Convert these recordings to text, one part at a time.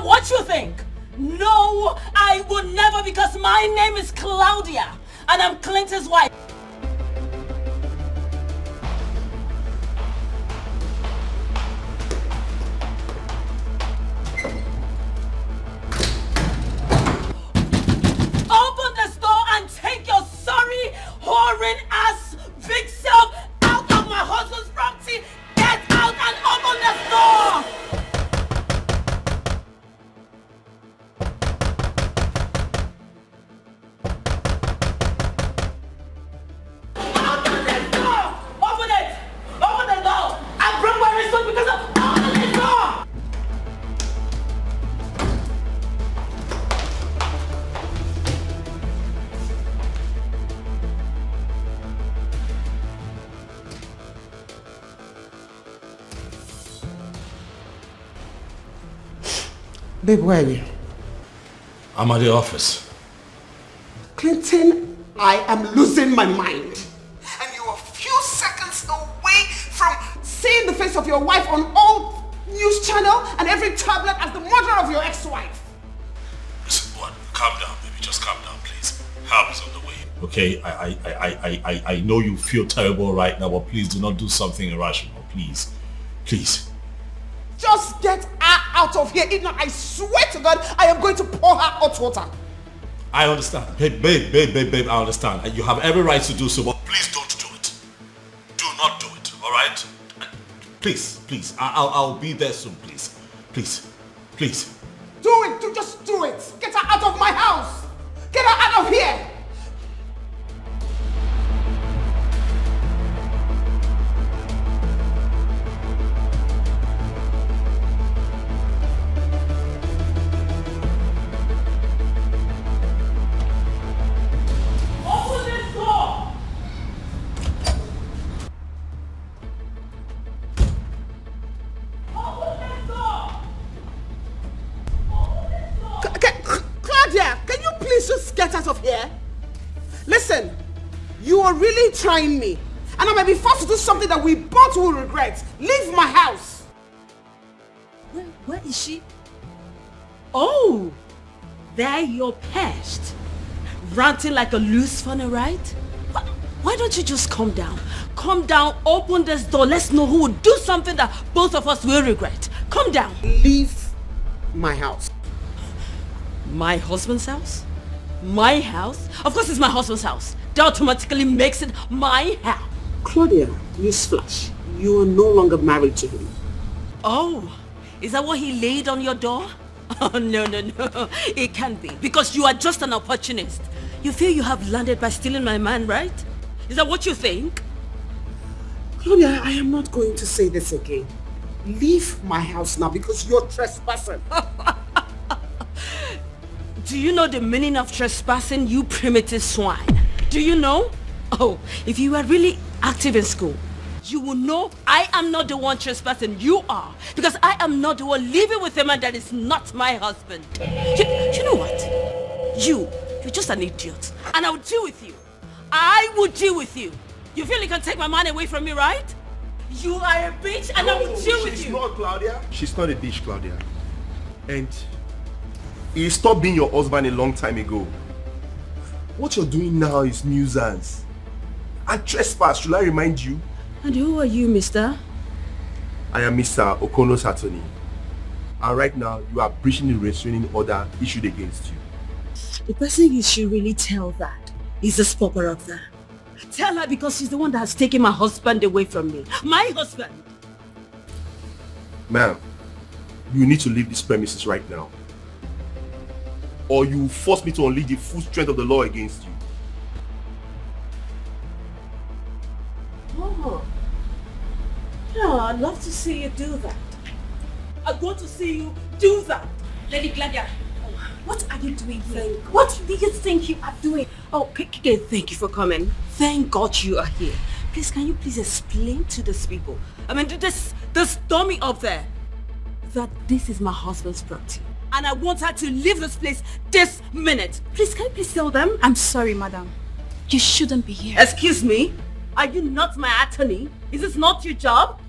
what you think? No, I would never, because my name is Claudia and I'm Clinton's wife. Open this door and take your sorry, whoring ass, big self out of my husband's property. Get out and open this door! Babe, where are you? I'm at the office. Clinton, I am losing my mind. And you're a few seconds away from seeing the face of your wife on all news channel and every tablet as the murderer of your ex-wife. Listen, what? Calm down, baby. Just calm down, please. Help is on the way. Okay, I know you feel terrible right now, but please do not do something irrational. Please. Please. Just get her out of here. If not, I swear to God, I am going to pour her hot water. I understand. Babe, I understand. And you have every right to do so, but please don't do it. Do not do it, alright? Please. I'll be there soon, please. Please. Do it. Just do it. Get her out of my house. Get her out of here. Trying me, and I might be forced to do something that we both will regret. Leave my house. Where is she? Oh, there you're perched, ranting like a loose funnel, right? Why don't you just calm down? Calm down, open this door. Let's know who would do something that both of us will regret. Calm down. Leave my house. My husband's house? My house? Of course it's my husband's house. That automatically makes it my house. Claudia, newsflash. You are no longer married to him. Oh, is that what he laid on your door? Oh, no. It can't be. Because you are just an opportunist. You feel you have landed by stealing my man, right? Is that what you think? Claudia, I am not going to say this again. Leave my house now because you're trespassing. Do you know the meaning of trespassing, you primitive swine? Do you know? Oh, if you were really active in school, you will know I am not the one trespassing. You are. Because I am not the one living with a man that is not my husband. You know what? You're just an idiot. And I will deal with you. I will deal with you. You feel you can take my man away from me, right? You are a bitch and I will deal with you. She's not Claudia. She's not a bitch, Claudia. And he stopped being your husband a long time ago. What you're doing now is nuisance. And trespass, should I remind you? And who are you, mister? I am Mr. Okono's attorney. And right now, you are breaching the restraining order issued against you. The person you should really tell that is the spopper of that. Tell her because she's the one that has taken my husband away from me. My husband! Ma'am, you need to leave this premises right now. Or you will force me to unleash the full strength of the law against you. Oh. Yeah, I'd love to see you do that. I want to see you do that. Lady Gladia, what are you doing here? What do you think you are doing? Oh, KK, thank you for coming. Thank God you are here. Please, can you please explain to these people, I mean, this dummy up there, that this is my husband's property. And I want her to leave this place this minute. Please, can you please tell them? I'm sorry, madam. You shouldn't be here. Excuse me? Are you not my attorney? Is this not your job?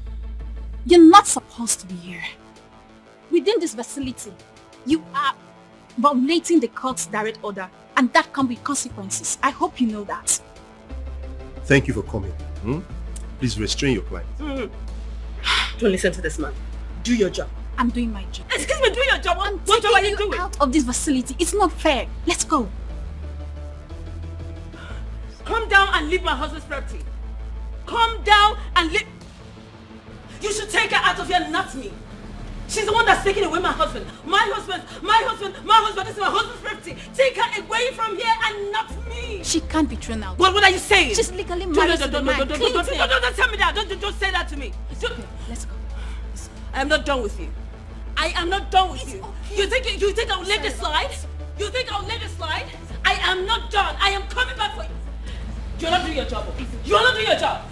You're not supposed to be here. Within this facility, You are violating the court's direct order, and that comes with consequences. I hope you know that. Thank you for coming. Please restrain your client. Don't listen to this man. Do your job. I'm doing my job. Excuse me, do your job. What job are you doing? Out of this facility. It's not fair. Let's go. Come down and leave my husband's property. Come down and leave. You should take her out of here, not me. She's the one that's taking away my husband. My husband. This is my husband's property. Take her away from here and not me. She can't be thrown out. What are you saying? She's legally married to the man. Don't tell me that. Don't say that to me. Okay, let's go. I am not done with you. I am not done with you. Okay. You think I'll let this slide? You think I'll let this slide? I am not done. I am coming back for you. You're not doing your job. You're not doing your job.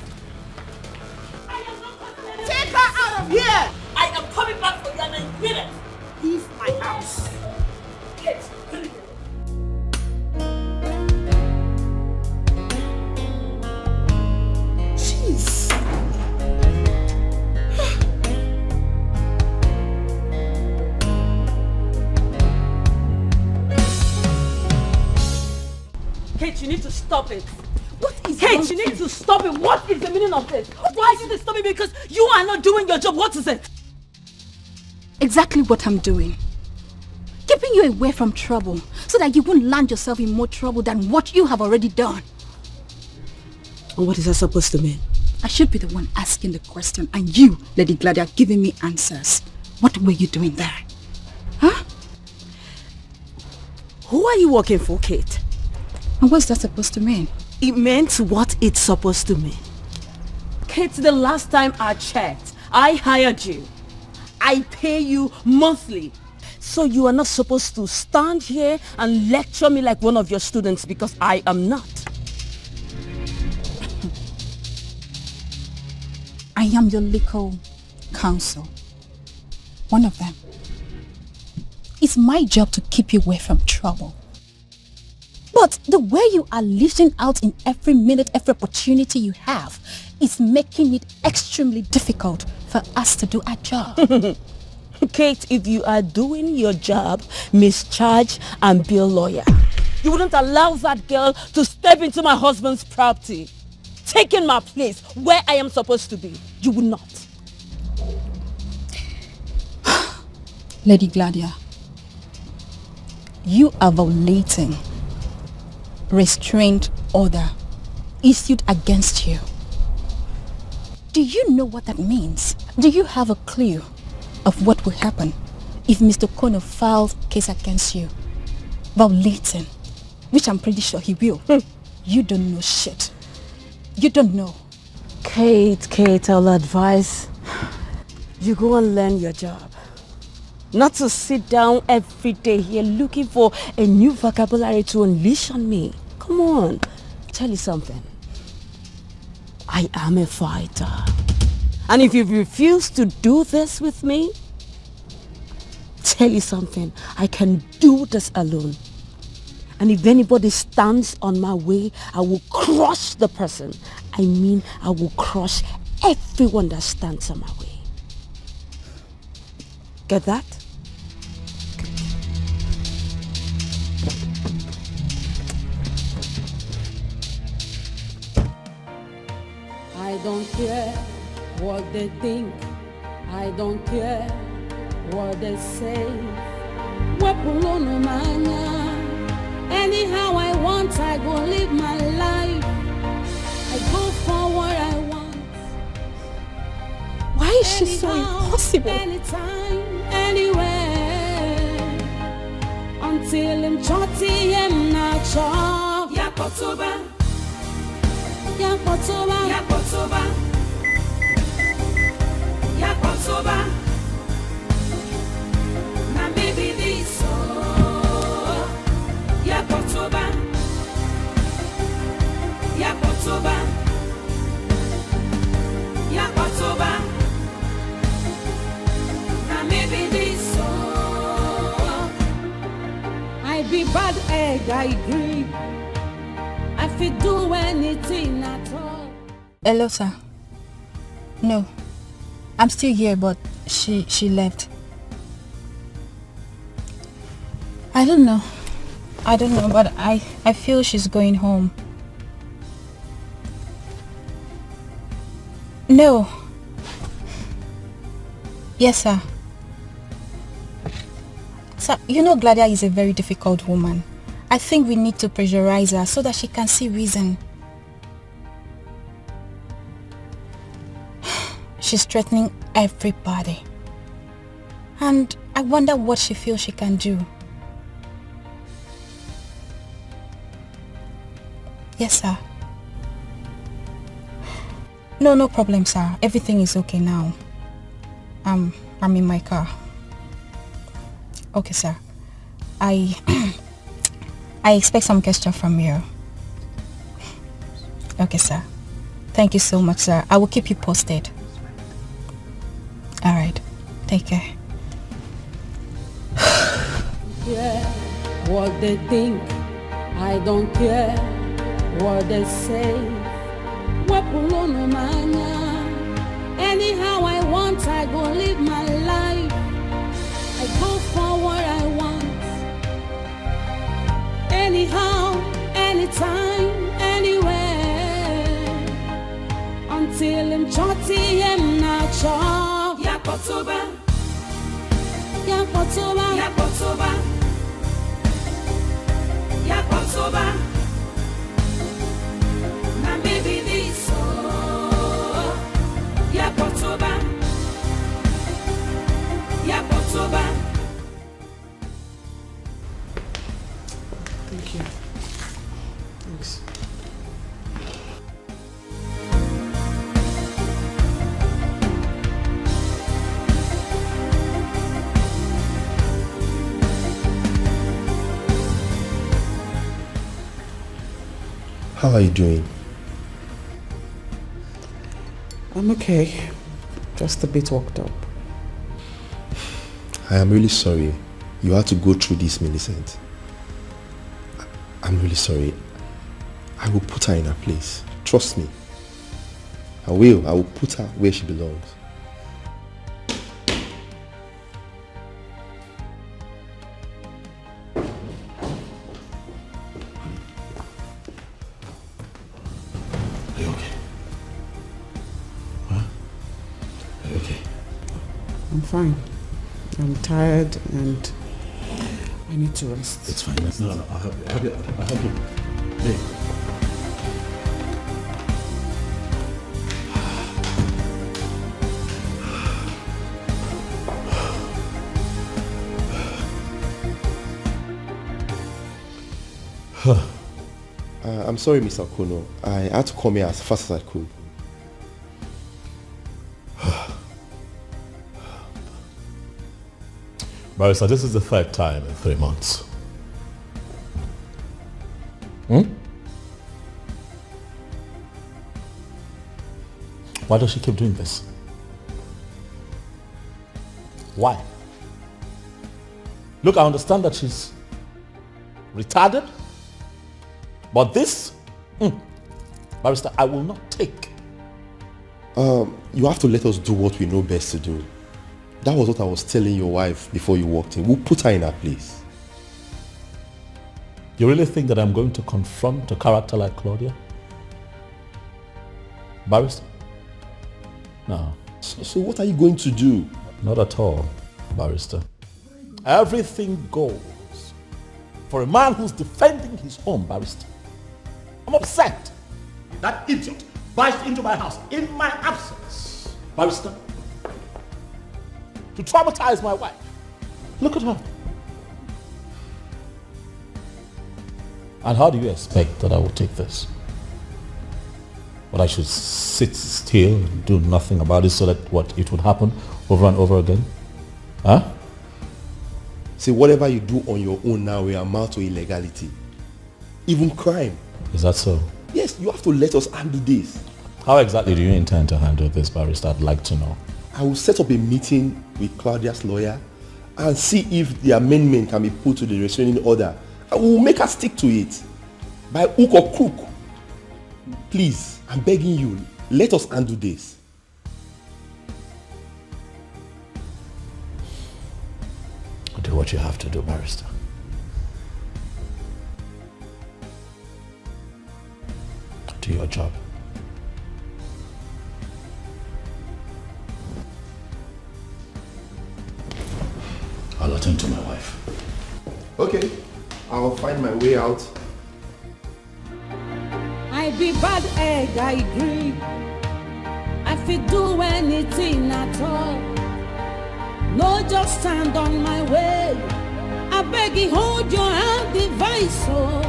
I am not coming back. Take her out of here! I am coming back for you and I mean it. Leave my house. Yes. Jeez. Kate, you need to stop it. What is Kate, you need to stop it. What is the meaning of this? Why are you stopping me? Because you are not doing your job. What is it? Exactly what I'm doing. Keeping you away from trouble so that you won't land yourself in more trouble than what you have already done. And what is that supposed to mean? I should be the one asking the question and you, Lady Gladia, giving me answers. What were you doing there? Huh? Who are you working for, Kate? And what's that supposed to mean? It meant what it's supposed to mean. Kate, the last time I checked, I hired you. I pay you monthly. So you are not supposed to stand here and lecture me like one of your students because I am not. I am your legal counsel. One of them. It's my job to keep you away from trouble. But the way you are lashing out in every minute, every opportunity you have is making it extremely difficult for us to do our job. Kate, if you are doing your job, mischarge and be a lawyer. You wouldn't allow that girl to step into my husband's property, taking my place where I am supposed to be. You would not. Lady Gladia, you are violating restraint order issued against you. Do you know what that means? Do you have a clue of what will happen if Mr. Kono files case against you? Violating, which I'm pretty sure he will. You don't know shit. You don't know. Kate, I'll advise you go and learn your job. Not to sit down every day here looking for a new vocabulary to unleash on me. Come on, tell you something. I am a fighter. And if you refuse to do this with me, tell you something, I can do this alone. And if anybody stands on my way, I will crush the person. I mean, I will crush everyone that stands on my way. Get that? I don't care what they think. I don't care what they say. Anyhow I want, I go live my life. I go for what I want. Why is she so impossible? Anytime, anywhere. Until I'm chotty and not sure. Yakotoba. Yakotoba. Yakotoba. Yakotoba. Now maybe this Yakotoba. Yakotoba. Yakotoba. Now maybe this I be bad egg, I agree. I fit do anything at all. Hello, sir. No, I'm still here, but she left. I don't know, but I feel she's going home. No. Yes, sir. Sir, you know Gladia is a very difficult woman. I think we need to pressurize her so that she can see reason. She's threatening everybody. And I wonder what she feels she can do. Yes, sir. No problem, sir. Everything is okay now. I'm in my car. Okay, sir. I expect some gesture from you. Okay, sir. Thank you so much, sir. I will keep you posted. All right. Take care. Yeah, what they think, I don't care what they say. Anyhow I want, I go live my life. I go for what I want. Anyhow, anytime, anywhere. Until I'm chotty, I'm not sure. Yapotoba, Yapotoba, Yapotoba, Yapotoba. Now maybe this. Yapotoba, Yapotoba. Thank you. Thanks. How are you doing? I'm okay. Just a bit worked up. I am really sorry you had to go through this, Millicent. I'm really sorry. I will put her in her place. Trust me. I will. I will put her where she belongs. Are you okay? Huh? Are you okay? I'm fine. I'm tired and I need to rest. It's fine. No, I'll help you. I'll help you. Babe. I'm sorry, Mr. Kono. I had to come here as fast as I could. Barrister, this is the third time in 3 months. Why does she keep doing this? Why? Look, I understand that she's retarded, but this, Barrister, I will not take. You have to let us do what we know best to do. That was what I was telling your wife before you walked in. We'll put her in her place. You really think that I'm going to confront a character like Claudia? Barrister? No. So what are you going to do? Not at all, Barrister. Everything goes for a man who's defending his home, Barrister. I'm upset. That idiot barged into my house in my absence, Barrister, to traumatize my wife. Look at her. And how do you expect that I will take this? But I should sit still and do nothing about it so that what, it would happen over and over again? Huh? See, whatever you do on your own now will amount to illegality. Even crime. Is that so? Yes, you have to let us handle this. How exactly do you intend to handle this, Barrister? I'd like to know. I will set up a meeting with Claudia's lawyer and see if the amendment can be put to the restraining order. I will make her stick to it. By hook or crook. Please, I'm begging you, let us handle this. Do what you have to do, Barrister. do your job. I'll attend to my wife. Okay, I'll find my way out. I be bad egg, I agree. I fit do anything at all. No, just stand on my way. I beg you, hold your hand, device. Oh,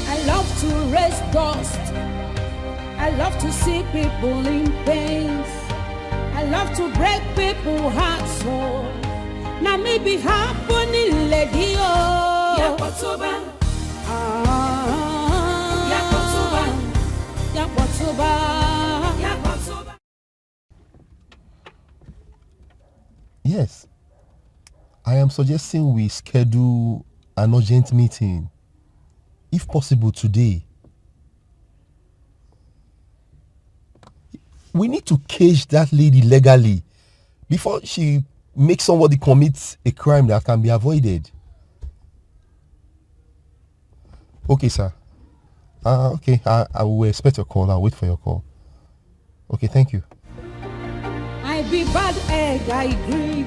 I love to raise dust. I love to see people in pains. I love to break people's hearts. Oh, now maybe happening, lady. Oh, Yakotoba. Yes. I am suggesting we schedule an urgent meeting, if possible today. We need to cage that lady legally before she makes somebody commit a crime that can be avoided. Okay, sir. Okay, I will expect your call. I'll wait for your call. Okay, thank you. I be bad egg, I agree.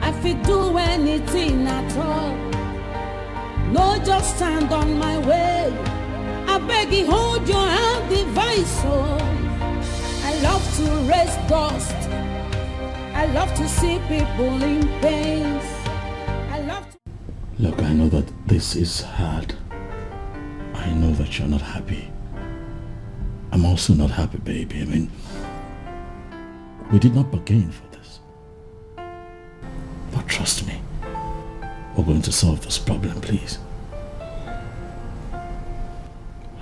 I fit do anything at all. No, just stand on my way. I beg you, hold your hand, device. Oh, I love to raise dust. I love to see people in pains. I love to... Look, I know that this is hard. I know that you're not happy. I'm also not happy, baby. I mean, we did not bargain for this. But trust me, we're going to solve this problem, please.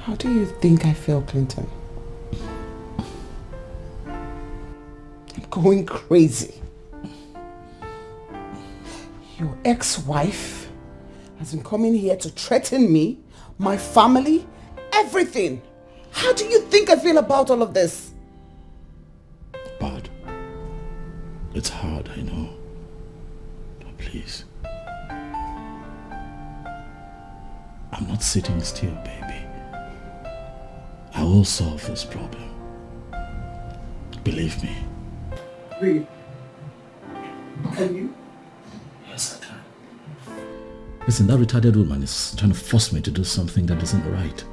How do you think I feel, Clinton? I'm going crazy. Your ex-wife has been coming here to threaten me, my family, everything. How do you think I feel about all of this? Bad. It's hard, I know. But please. I'm not sitting still, baby. I will solve this problem. Believe me. Really? Can you? Yes, I can. Listen, that retarded woman is trying to force me to do something that isn't right.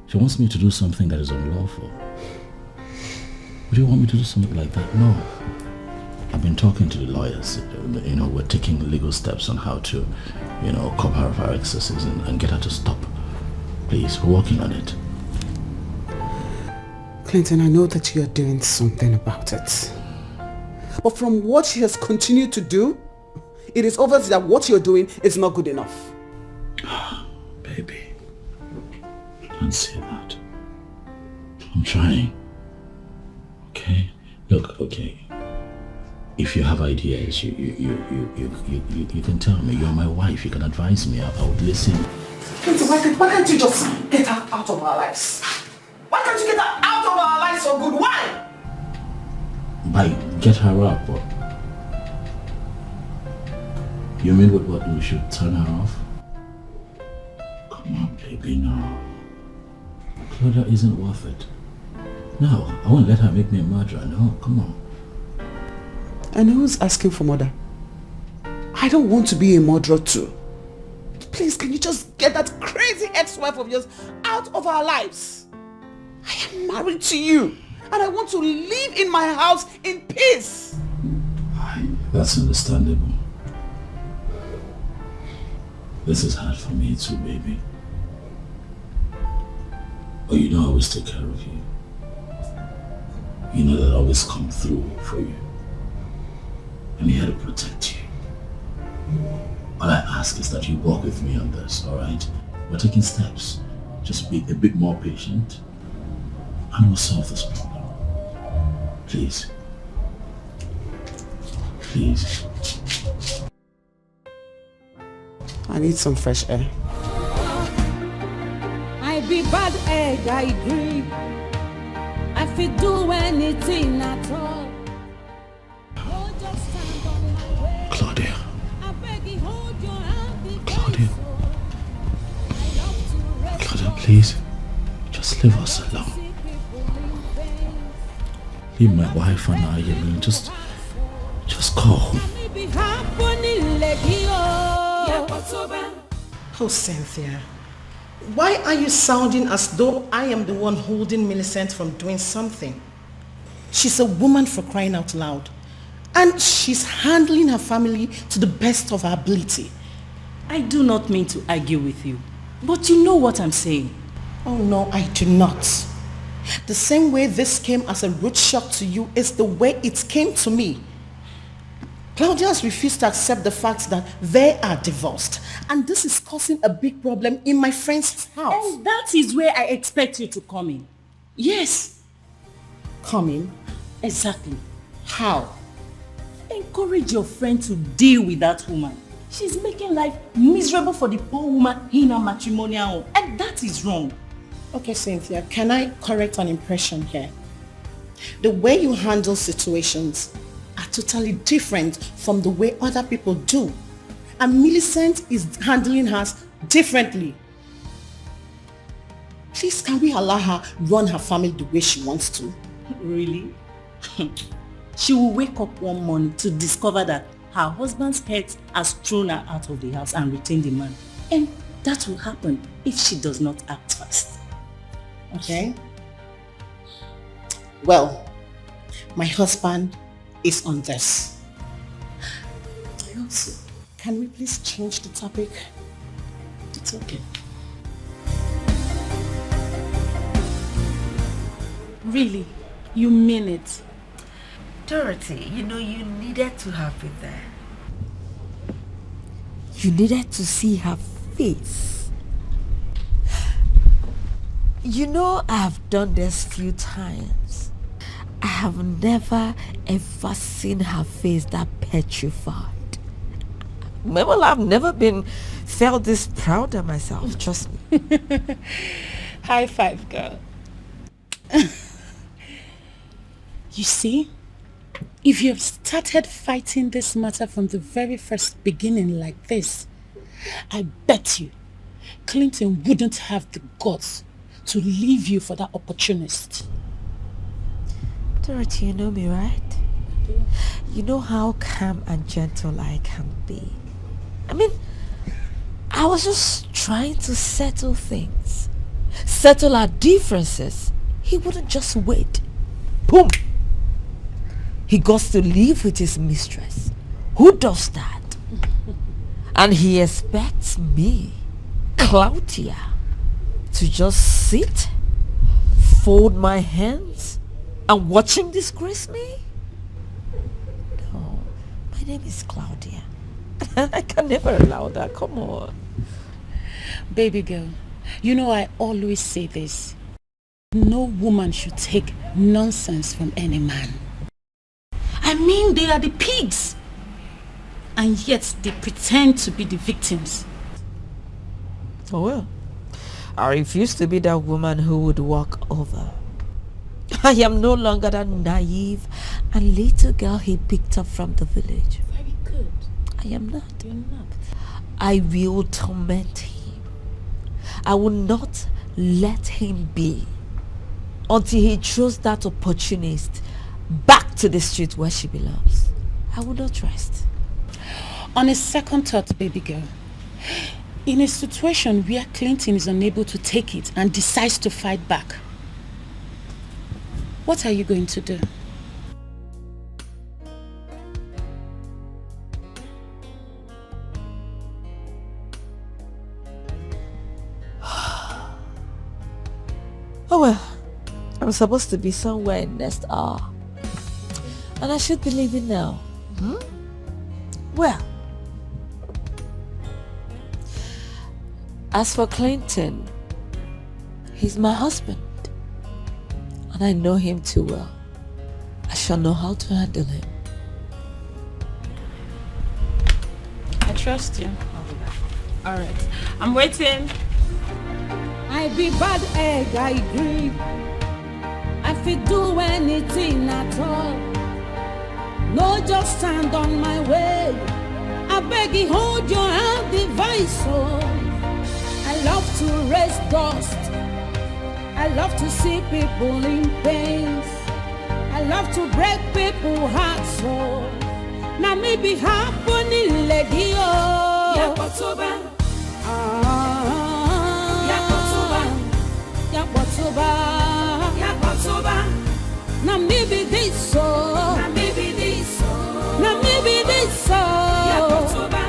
She wants me to do something that is unlawful. Would you want me to do something like that? No. I've been talking to the lawyers. We're taking legal steps on how to, cover her of her excesses and get her to stop. Please, we're working on it. Clinton, I know that you are doing something about it. But from what she has continued to do, it is obvious that what you're doing is not good enough. Baby, don't say that. I'm trying. Okay? Look, okay. If you have ideas, you can tell me. You're my wife. You can advise me. I would listen. Clinton, why can't you just get her out of our lives? Why can't you get her out of our lives for good? Why? By get her up. Or... You mean what we should turn her off? Come on, baby, no. Claudia isn't worth it. No, I won't let her make me a murderer. No, come on. And who's asking for murder? I don't want to be a murderer too. Please, can you just get that crazy ex-wife of yours out of our lives? I am married to you, and I want to live in my house in peace. That's understandable. This is hard for me too, baby. But I always take care of you. You know that I always come through for you. I'm here to protect you. All I ask is that you walk with me on this, alright? We're taking steps. Just be a bit more patient and we'll solve this problem. Please. Please. I need some fresh air. I be bad egg, I agree. I fit do anything at all. Oh, just stand on my way. Claudia. I beg you, hold your hand, Claudia. I love to rest Claudia, please. Just leave us alone. Leave my wife and I alone. Just go home. Oh, Cynthia. Why are you sounding as though I am the one holding Millicent from doing something? She's a woman, for crying out loud. And she's handling her family to the best of her ability. I do not mean to argue with you, but you know what I'm saying. Oh no, I do not. The same way this came as a rude shock to you is the way it came to me. Claudia has refused to accept the fact that they are divorced, and this is causing a big problem in my friend's house. And that is where I expect you to come in. Yes. Come in? Exactly. How? Encourage your friend to deal with that woman. She's making life miserable for the poor woman in her matrimonial home, and that is wrong. Okay, Cynthia, can I correct an impression here? The way you handle situations are totally different from the way other people do. And Millicent is handling hers differently. Please, can we allow her run her family the way she wants to? Really? She will wake up one morning to discover that her husband's head has thrown her out of the house and retained the man. And that will happen if she does not act fast. Okay? Well, my husband is on this. I hope so. Can we please change the topic? It's okay. Really? You mean it? Dorothy, you know you needed to have been there. You needed to see her face. You know I've done this few times. I have never ever seen her face that petrified. Well, I've never felt this proud of myself, trust me. High five, girl. You see? If you have started fighting this matter from the very first beginning like this, I bet you Clinton wouldn't have the guts to leave you for that opportunist. Dorothy, you know me, right? You know how calm and gentle I can be. I mean, I was just trying to settle things. Settle our differences. He wouldn't just wait. Boom! He goes to live with his mistress. Who does that? And he expects me, Claudia, to just sit, fold my hands, and watch him disgrace me? No, my name is Claudia. I can never allow that. Come on. Baby girl, you know I always say this. No woman should take nonsense from any man. I mean, they are the pigs. And yet they pretend to be the victims. Oh well. I refuse to be that woman who would walk over. I am no longer that naive and little girl he picked up from the village. Very good. I am not. You're not. I will torment him. I will not let him be until he throws that opportunist back to the street where she belongs. I will not rest. On a second thought, baby girl, in a situation where Clinton is unable to take it and decides to fight back, what are you going to do? Oh well, I'm supposed to be somewhere in next hour. And I should be leaving now. Well, as for Clinton, he's my husband. And I know him too well. I shall know how to handle him. I trust you. All right. I'm waiting. I be bad egg, I agree. I fit do anything at all. No, just stand on my way. I beg you, hold your hand, device. Oh, I love to raise dust. I love to see people in pain. I love to break people's hearts. So now maybe happening lady oh. Yakotoba. Yakotoba. Yakotoba. Yakotoba. Now maybe this so. Now maybe this so. Now maybe this so. Yakotoba.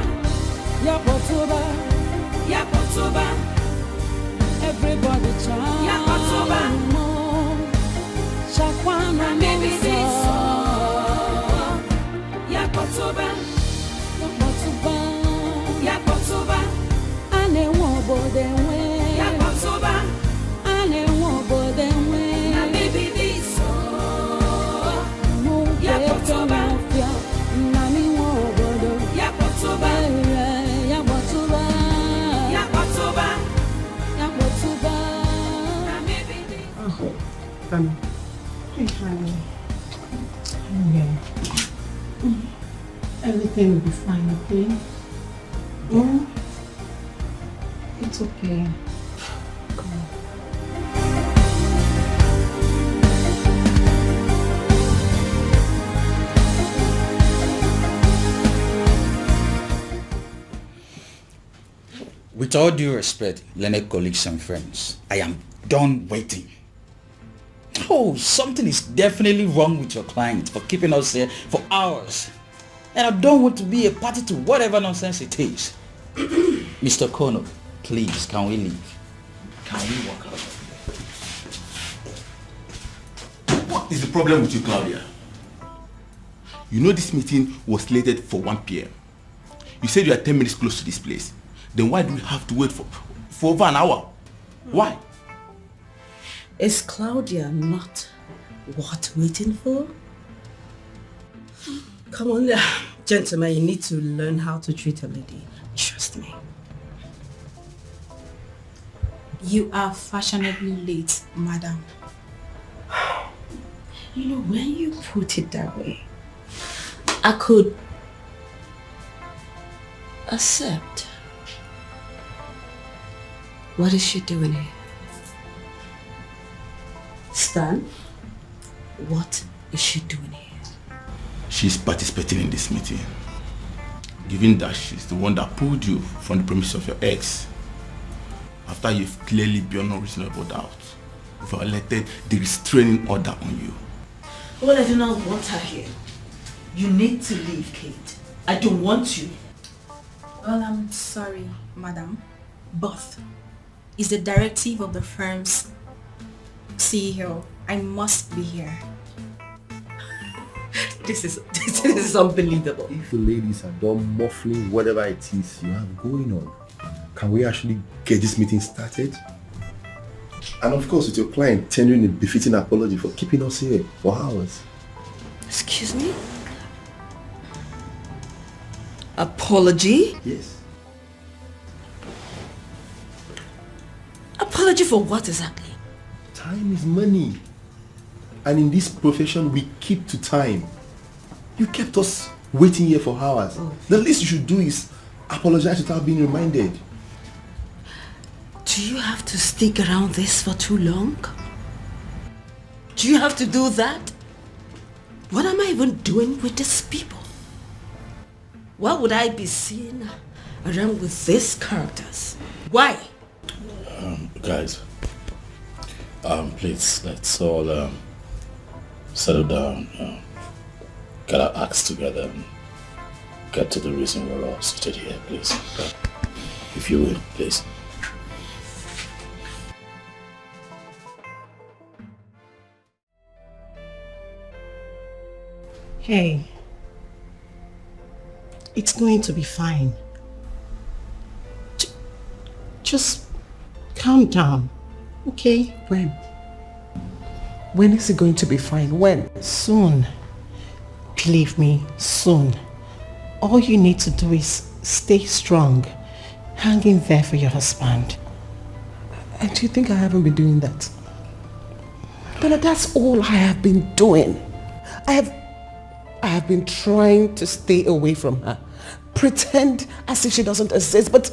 Yakotoba. Yakotoba. Everybody chant. Yakotoba. Shakwana maybe this so. Yakotoba. Yakotoba. Yakotoba. Ane wobo denwe. Yakotoba. Ane wobo denwe. Na maybe this so. Yakotoba. Nami wobo do. Yakotoba. Yakotoba. Yakotoba. Yakotoba. Na maybe this. Oh, Tami. Hey, honey. Yeah. Everything will be fine, okay? Yeah. It's okay. Come on. With all due respect, learned colleagues and friends, I am done waiting. Oh, something is definitely wrong with your client for keeping us here for hours. And I don't want to be a party to whatever nonsense it is. Mr. Kono, please, can we leave? Can we walk out of here? What is the problem with you, Claudia? You know this meeting was slated for 1 p.m. You said you are 10 minutes close to this place. Then why do we have to wait for over an hour? Why? Is Claudia not worth waiting for? Come on, gentlemen, you need to learn how to treat a lady. Trust me. You are fashionably late, madam. You know, when you put it that way, I could accept. What is she doing here? Stan, what is she doing here? She's participating in this meeting. Given that she's the one that pulled you from the premises of your ex, after you've clearly beyond no reasonable doubt violated the restraining order on you. Well, I do not want her here. You need to leave, Kate. I don't want you. Well, I'm sorry, madam, but it's the directive of the firm's CEO. I must be here. This is unbelievable. If the ladies are done muffling whatever it is you have going on, can we actually get this meeting started? And of course, with your client tendering a befitting apology for keeping us here for hours. Excuse me? Apology? Yes. Apology for what exactly? Time is money. And in this profession, we keep to time. You kept us waiting here for hours. The least you should do is apologize without being reminded. Do you have to stick around this for too long? Do you have to do that? What am I even doing with these people? Why would I be seen around with these characters? Why? Guys, please, let's all settle down, get our acts together and get to the reason we're all seated here, please. If you will, please. Hey, it's going to be fine. Just calm down, okay? When is it going to be fine? When? Soon. Believe me, soon. All you need to do is stay strong. Hang in there for your husband. And do you think I haven't been doing that? But that's all I have been doing. I have been trying to stay away from her. Pretend as if she doesn't exist, but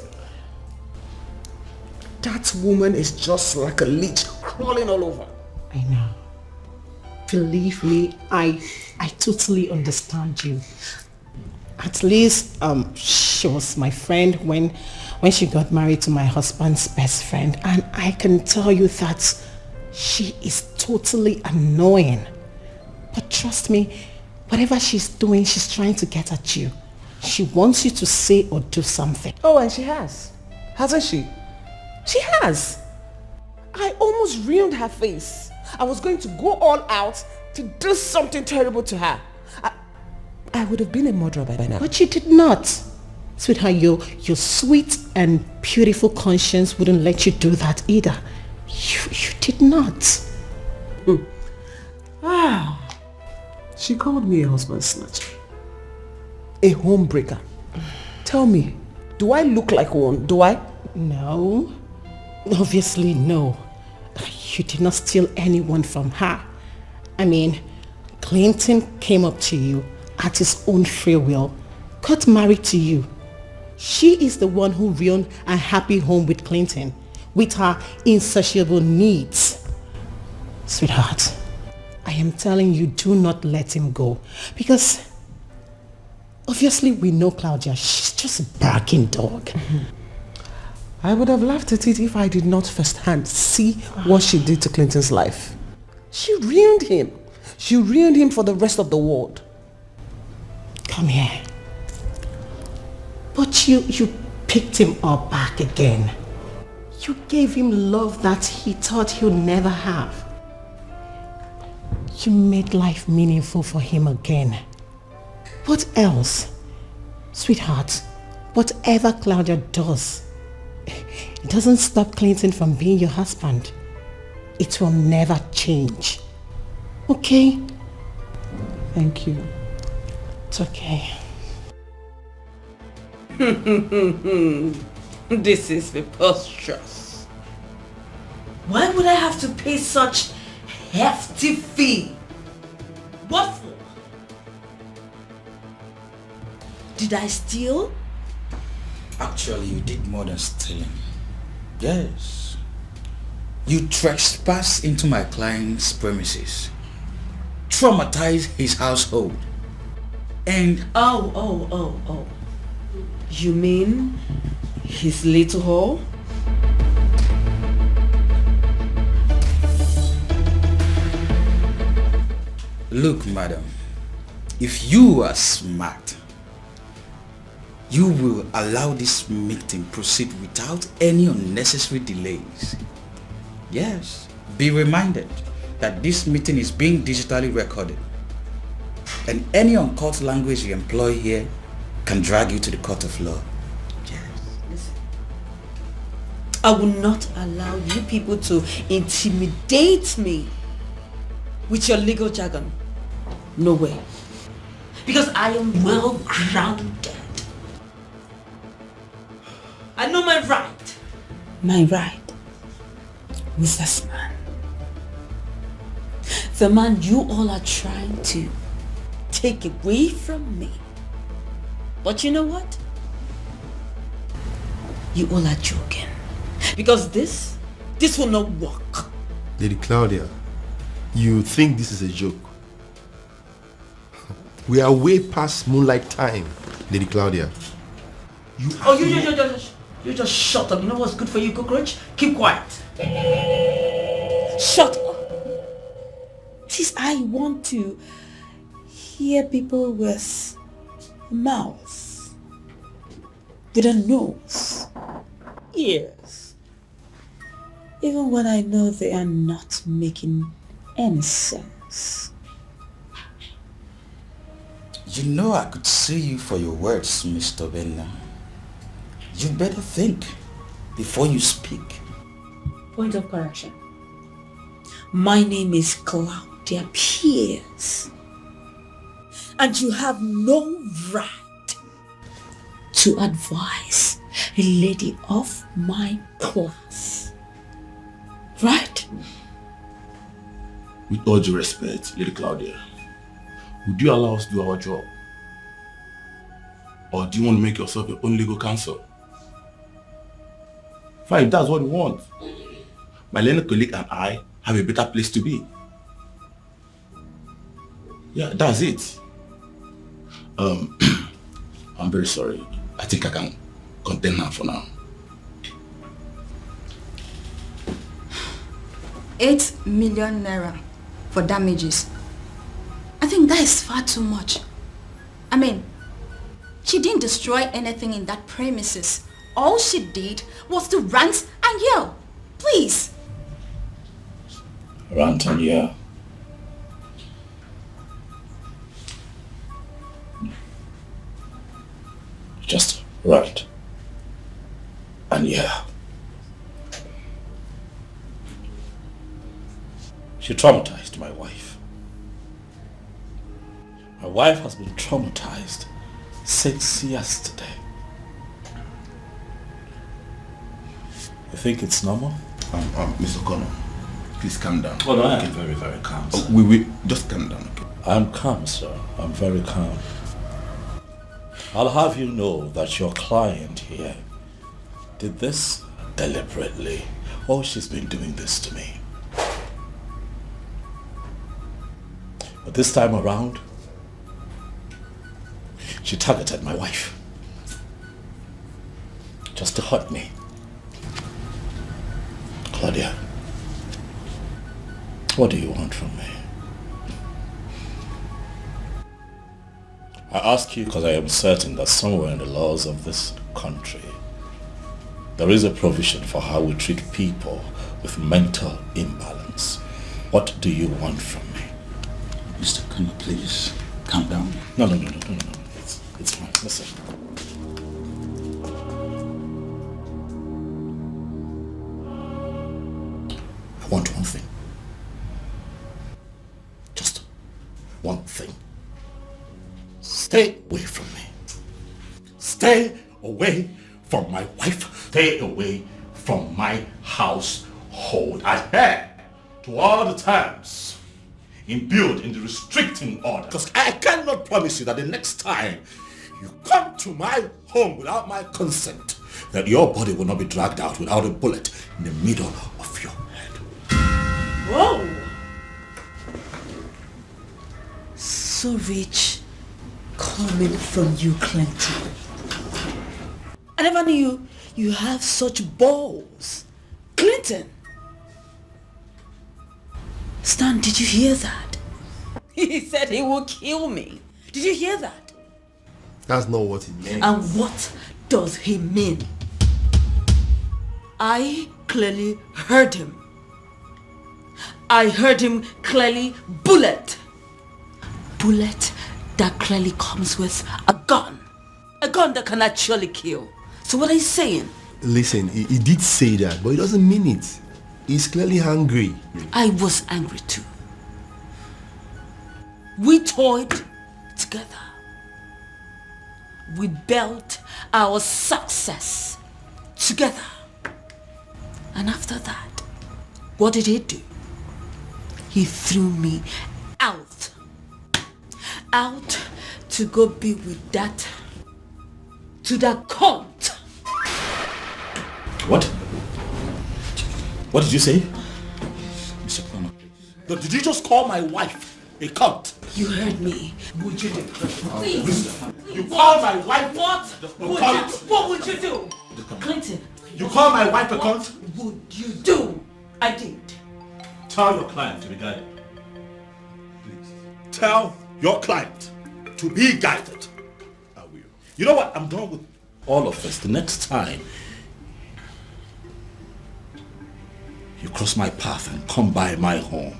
that woman is just like a leech crawling all over. I know. Believe me, I totally understand you. At least she was my friend when she got married to my husband's best friend, and I can tell you that she is totally annoying. But trust me, whatever she's doing, she's trying to get at you. She wants you to say or do something. Oh, and she has. Hasn't she? She has. I almost ruined her face. I was going to go all out to do something terrible to her. I would have been a murderer by now. But you did not. Sweetheart, your sweet and beautiful conscience wouldn't let you do that either. You did not. She called me a husband snatcher. A homebreaker. Tell me, do I look like one? Do I? No. Obviously no. You did not steal anyone from her. I mean, Clinton came up to you at his own free will, got married to you. She is the one who ruined a happy home with Clinton, with her insatiable needs. Sweetheart, I am telling you, do not let him go. Because obviously we know Claudia, she's just a barking dog. I would have laughed at it if I did not firsthand see what she did to Clinton's life. She ruined him. She ruined him for the rest of the world. Come here. But you picked him up back again. You gave him love that he thought he'll never have. You made life meaningful for him again. What else? Sweetheart, whatever Claudia does, it doesn't stop Clinton from being your husband. It will never change. Okay? Thank you. It's okay. This is preposterous. Why would I have to pay such hefty fee? What for? Did I steal? Actually, you did more than stealing. Yes. You trespassed into my client's premises, traumatized his household, and... Oh. You mean his little hole? Look, madam, if you are smart, you will allow this meeting proceed without any unnecessary delays. Yes, be reminded that this meeting is being digitally recorded, and any uncouth language you employ here can drag you to the court of law. Yes, listen. I will not allow you people to intimidate me with your legal jargon. No way. Because I am well grounded. I know my right. My right is this man. The man you all are trying to take away from me. But you know what? You all are joking. Because this will not work. Lady Claudia, you think this is a joke? We are way past moonlight time, Lady Claudia. You just shut up. You know what's good for you, cockroach? Keep quiet. Shut up. Please, I want to hear people with mouths, with a nose, ears, even when I know they are not making any sense. You know I could sue you for your words, Mr. Benna. You better think before you speak. Point of correction. My name is Claudia Pierce. And you have no right to advise a lady of my class. Right? With all due respect, Lady Claudia, would you allow us to do our job? Or do you want to make yourself your own legal counsel? Fine, if that's what you want. my learned colleague and I have a better place to be. Yeah, that's it. I'm very sorry. I think I can contain her for now. 8 million naira for damages. I think that is far too much. I mean, she didn't destroy anything in that premises. All she did was to rant and yell. Please. Rant and yell. Just rant and yell. She traumatized my wife. My wife has been traumatized since yesterday. You think it's normal? Mr. Connor, please calm down. Oh no, I am very, very calm, sir. We just calm down, okay? I'm calm, sir. I'm very calm. I'll have you know that your client here did this deliberately. Oh, she's been doing this to me. But this time around, she targeted my wife. Just to hurt me. Claudia, what do you want from me? I ask you because I am certain that somewhere in the laws of this country, there is a provision for how we treat people with mental imbalance. What do you want from me? Mr. Connor, please calm down. No. It's fine. Listen. I want one thing. Just one thing. Stay away from me. Stay away from my wife. Stay away from my household. Adhere to all the terms imbued in the restricting order. Because I cannot promise you that the next time you come to my home without my consent, that your body will not be dragged out without a bullet in the middle of your head. Whoa! So rich coming from you, Clinton. I never knew you have such balls. Clinton! Stan, did you hear that? He said he will kill me. Did you hear that? That's not what he meant. And what does he mean? I clearly heard him. I heard him clearly. Bullet. Bullet that clearly comes with a gun. A gun that can actually kill. So what are you saying? Listen, he did say that, but he doesn't mean it. He's clearly angry. I was angry too. We toyed together. We built our success together. And after that, what did he do? He threw me out. Out to go be with that cunt. What? What did you say? Mr. Connor. No, did you just call my wife a cunt? You heard me. Would you do? Please. You call my wife What would you do? Clinton. You call my wife a cunt? What would you do? I did. Tell your client to be guided. Please. Tell your client to be guided. I will. You know what? I'm done with all of this. The next time you cross my path and come by my home,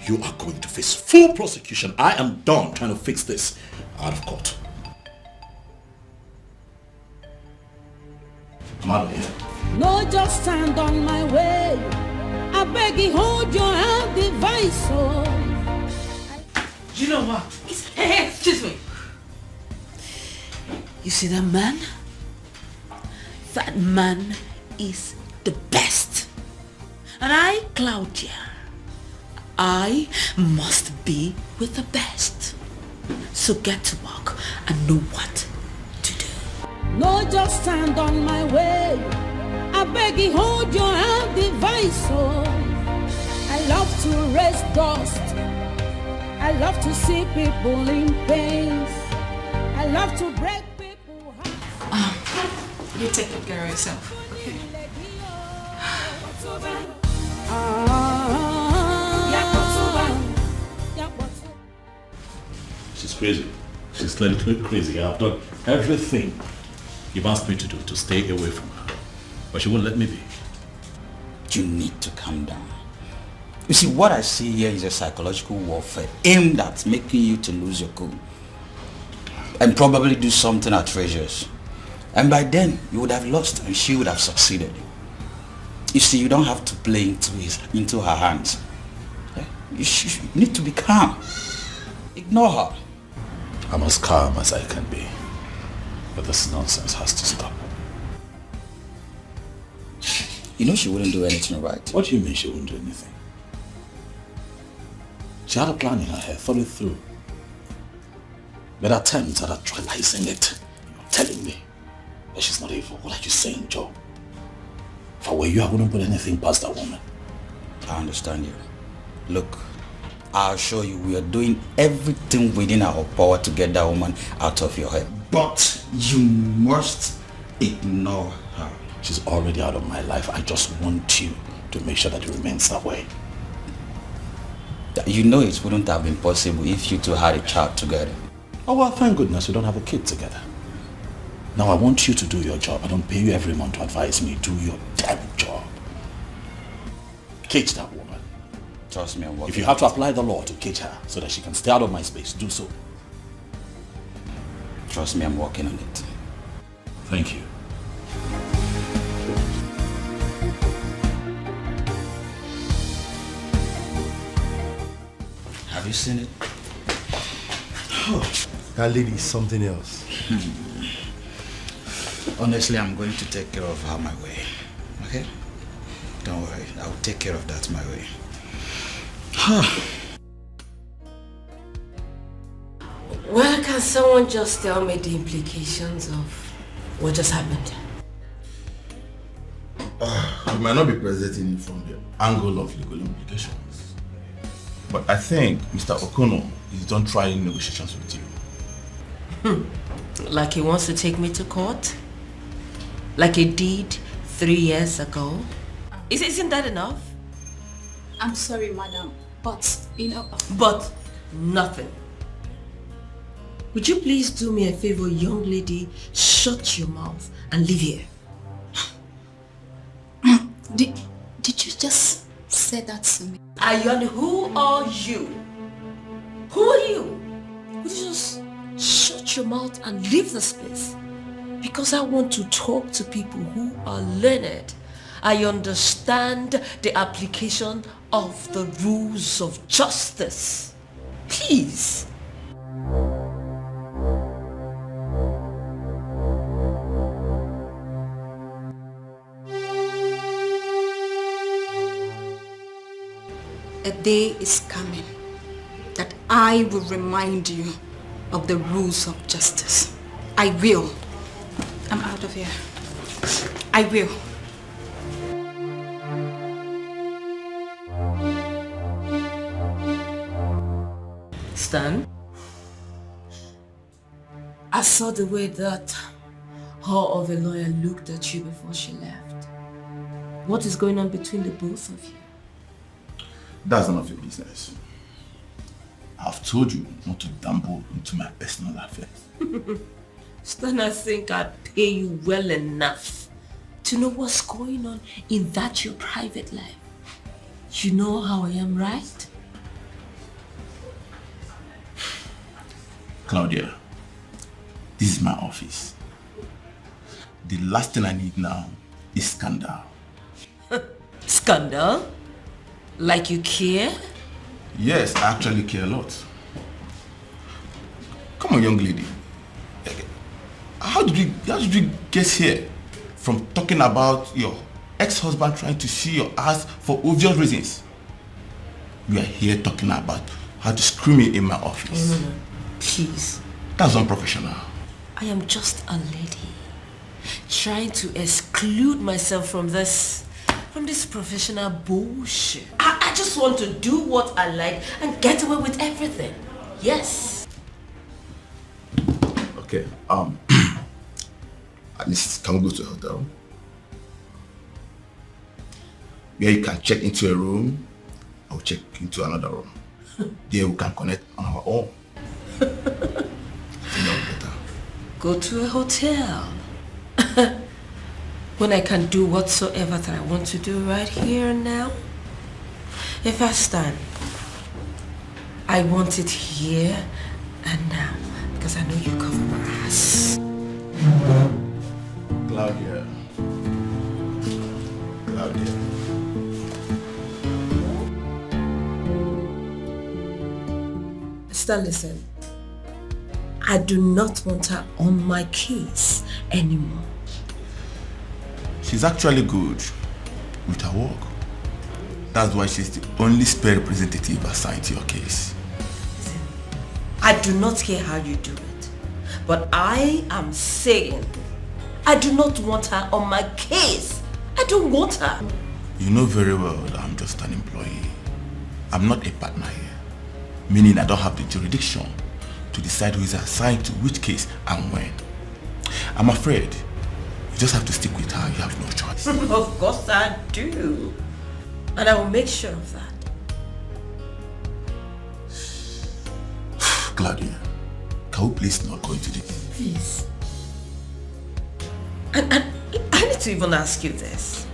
you are going to face full prosecution. I am done trying to fix this out of court. I'm out of here. No, just stand on my way. I beg you, hold your hand device. Oh. You know what? Hey, excuse me. You see that man? That man is the best. And I, Claudia, I must be with the best. So get to work and know what to do. No, just stand on my way. I beg you, hold your hand device. Oh, I love to raise dust. I love to see people in pain. I love to break people hearts. You take good care of yourself, okay? She's crazy. She's clearly crazy. I've done everything you've asked me to do to stay away from her. But she won't let me be. You need to calm down. You see, what I see here is a psychological warfare aimed at making you to lose your cool. And probably do something outrageous. And by then, you would have lost and she would have succeeded. You see, you don't have to play into her hands. You need to be calm. Ignore her. I'm as calm as I can be. But this nonsense has to stop. You know she wouldn't do anything, right? What do you mean she wouldn't do anything? She had a plan in her head, thought it through. But attempts at actualizing it. You're telling me that she's not evil. What are you saying, Joe? If I were you, I wouldn't put anything past that woman. I understand you. Look, I'll show you we are doing everything within our power to get that woman out of your head. But you must ignore her. She's already out of my life. I just want you to make sure that it remains that way. You know it wouldn't have been possible if you two had a child together. Oh well, thank goodness we don't have a kid together. Now I want you to do your job. I don't pay you every month to advise me. Do your damn job. Cage that woman. Trust me, I'm working. If you have to apply the law to cage her so that she can stay out of my space, do so. Trust me, I'm working on it. Thank you. Have you seen it? Oh, that lady is something else. Honestly, I'm going to take care of her my way. Okay? Don't worry. I'll take care of that my way. Well, can someone just tell me the implications of what just happened? We might not be presenting it from the angle of legal implications. But I think Mr. Okono is done trying negotiations with you. Like he wants to take me to court? Like he did 3 years ago? Isn't that enough? I'm sorry, madam, but, But nothing. Would you please do me a favor, young lady? Shut your mouth and leave here. Did you just say that to me? Ayon, who are you? Who are you? Would you just shut your mouth and leave this place? Because I want to talk to people who are learned. I understand the application of the rules of justice. Please. A day is coming that I will remind you of the rules of justice. I will. I'm out of here. I will. Stan, I saw the way that whore of a lawyer looked at you before she left. What is going on between the both of you? That's none of your business. I've told you not to dabble into my personal affairs. Stan, I think I'd pay you well enough to know what's going on in that your private life. You know how I am, right? Claudia, this is my office. The last thing I need now is scandal. Scandal? Like you care? Yes, I actually care a lot. Come on, young lady. How did you get here? From talking about your ex-husband trying to see your ass for obvious reasons. You are here talking about how to screw me in my office. No. Please. That's unprofessional. I am just a lady. trying to exclude myself from this professional bullshit. I just want to do what I like and get away with everything. Yes. Okay, at least can we go to a hotel? Where you can check into a room, I'll check into another room. There we can connect on our own. I think that would be better. Go to a hotel. When I can do whatsoever that I want to do right here and now. If I stand, I want it here and now because I know you cover my ass. Claudia. Stan, listen. I do not want her on my case anymore. She's actually good with her work. That's why she's the only spare representative assigned to your case. I do not care how you do it, but I am saying I do not want her on my case. I don't want her. You know very well that I'm just an employee. I'm not a partner here, meaning I don't have the jurisdiction to decide who is assigned to which case and when. I'm afraid you just have to stick with her. You have no choice. Of course I do. And I will make sure of that. Claudia, can we please not go into this? Please. And I need to even ask you this.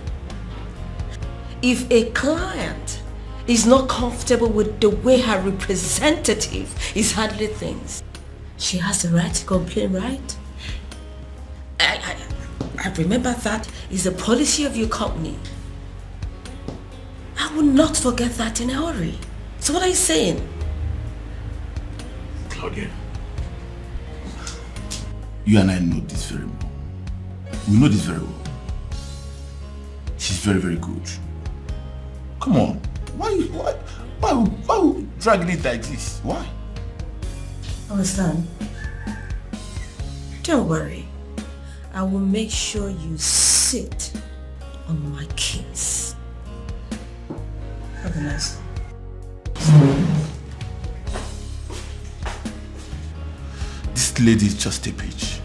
If a client is not comfortable with the way her representative is handling things, she has the right to complain, right? I remember that is the policy of your company. I will not forget that in a hurry. So what are you saying? Claudia, you and I know this very well. We know this very well. She's very, very good. Come on. Why you dragging it like this? Why? Understand? Don't worry. I will make sure you sit on my case. Have a nice day. This lady is just a bitch.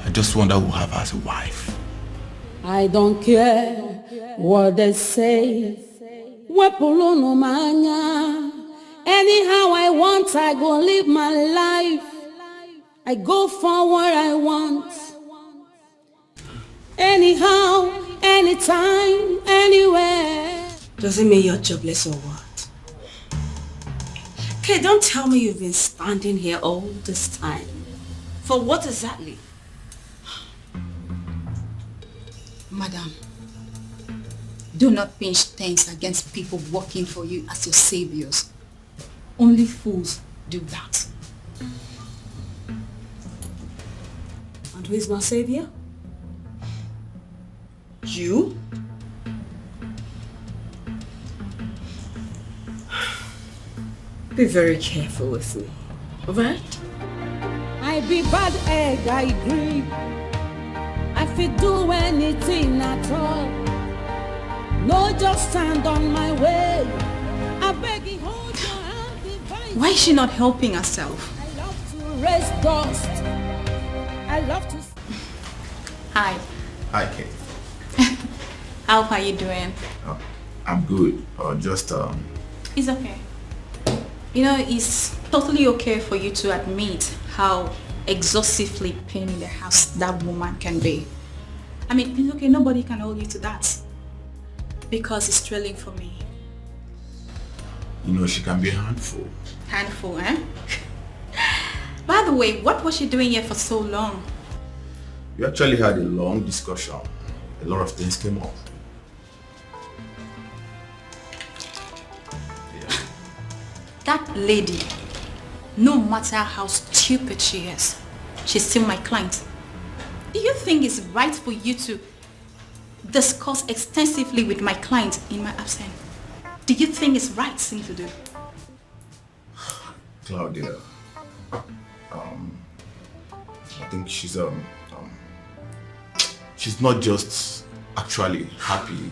I just wonder who have her as a wife. I don't care what they say. Anyhow I want, I go live my life. I go for what I want. Anyhow, anytime, anywhere. Does it mean you're jobless or what? Okay, don't tell me you've been standing here all this time. For what exactly? Madam, do not pinch things against people working for you as your saviors. Only fools do that. And who is my savior? You? Be very careful with me, alright? I be bad egg, I agree. I fit do anything at all. No, just stand on my way. I beg you, hold your hand, divine. Why is she not helping herself? I love to raise dust. I love to... Hi. Hi, Kate. How are you doing? I'm good. It's okay. You know, it's totally okay for you to admit how exhaustively pain in the house that woman can be. I mean, it's okay, nobody can hold you to that. Because it's thrilling for me. You know, she can be a handful. Handful, eh? By the way, what was she doing here for so long? We actually had a long discussion. A lot of things came up. Yeah. That lady, no matter how stupid she is, she's still my client. Do you think it's right for you to discuss extensively with my client in my absence? Do you think it's right thing to do? Claudia, I think she's she's not just actually happy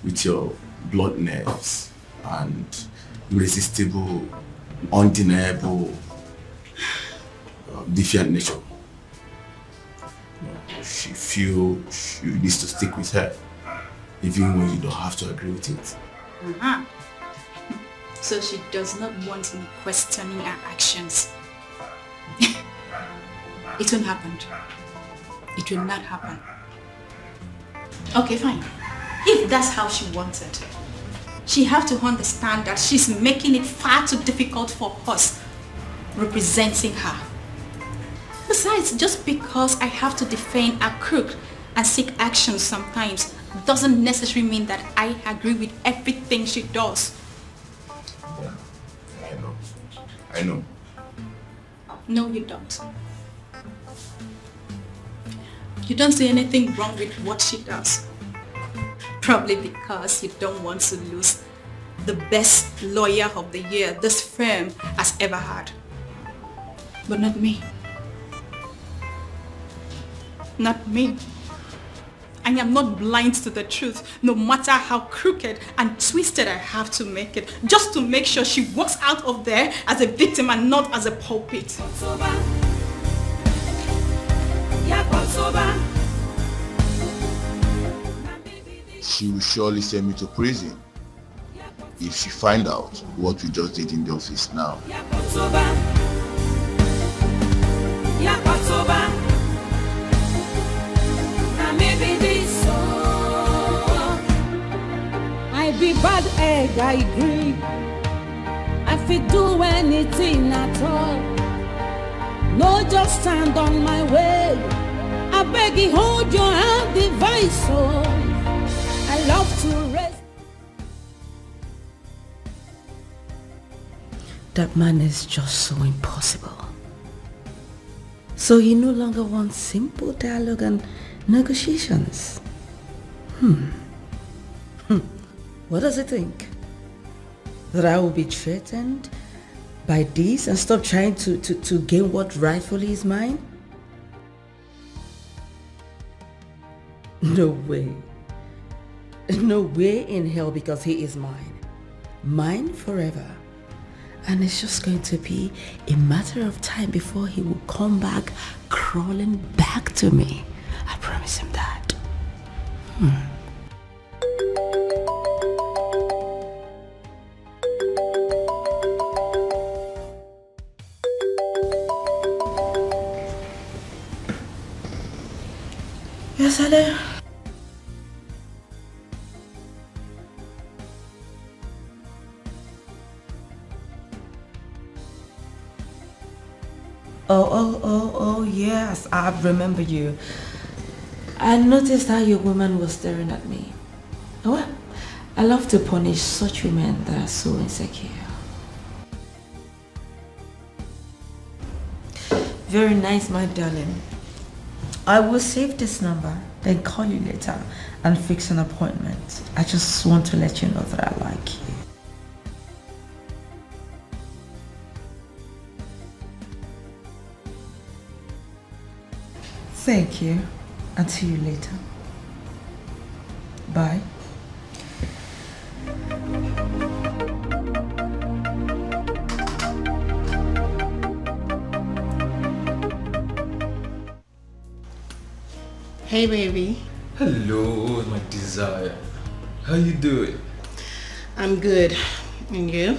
with your bluntness and irresistible, undeniable, defiant nature. She feels you need to stick with her, even when you don't have to agree with it. So she does not want me questioning her actions. It won't happen. It will not happen. Okay, fine. If that's how she wants it, she have to understand that she's making it far too difficult for us representing her. Besides, just because I have to defend a crook and seek action sometimes doesn't necessarily mean that I agree with everything she does. Yeah, I know. No, you don't. You don't see anything wrong with what she does. Probably because you don't want to lose the best lawyer of the year this firm has ever had. But not me. Not me. I am not blind to the truth, no matter how crooked and twisted I have to make it, just to make sure she walks out of there as a victim and not as a pulpit. She will surely send me to prison if she find out what we just did in the office now. I be bad egg, I agree. I fit do anything at all. No, just stand on my way. I beg you, hold your hand, device. Oh, I love to rest. That man is just so impossible. So he no longer wants simple dialogue and negotiations. What does he think? That I will be threatened by this and stop trying to gain what rightfully is mine? No way. No way in hell, because he is mine. Mine forever. And it's just going to be a matter of time before he will come back crawling back to me. I promise him that. Yes, hello. Oh, yes, I remember you. I noticed how your woman was staring at me. Oh, well, I love to punish such women that are so insecure. Very nice, my darling. I will save this number, then call you later and fix an appointment. I just want to let you know that I like you. Thank you. I'll see you later. Bye. Hey, baby. Hello, my desire. How you doing? I'm good. And you?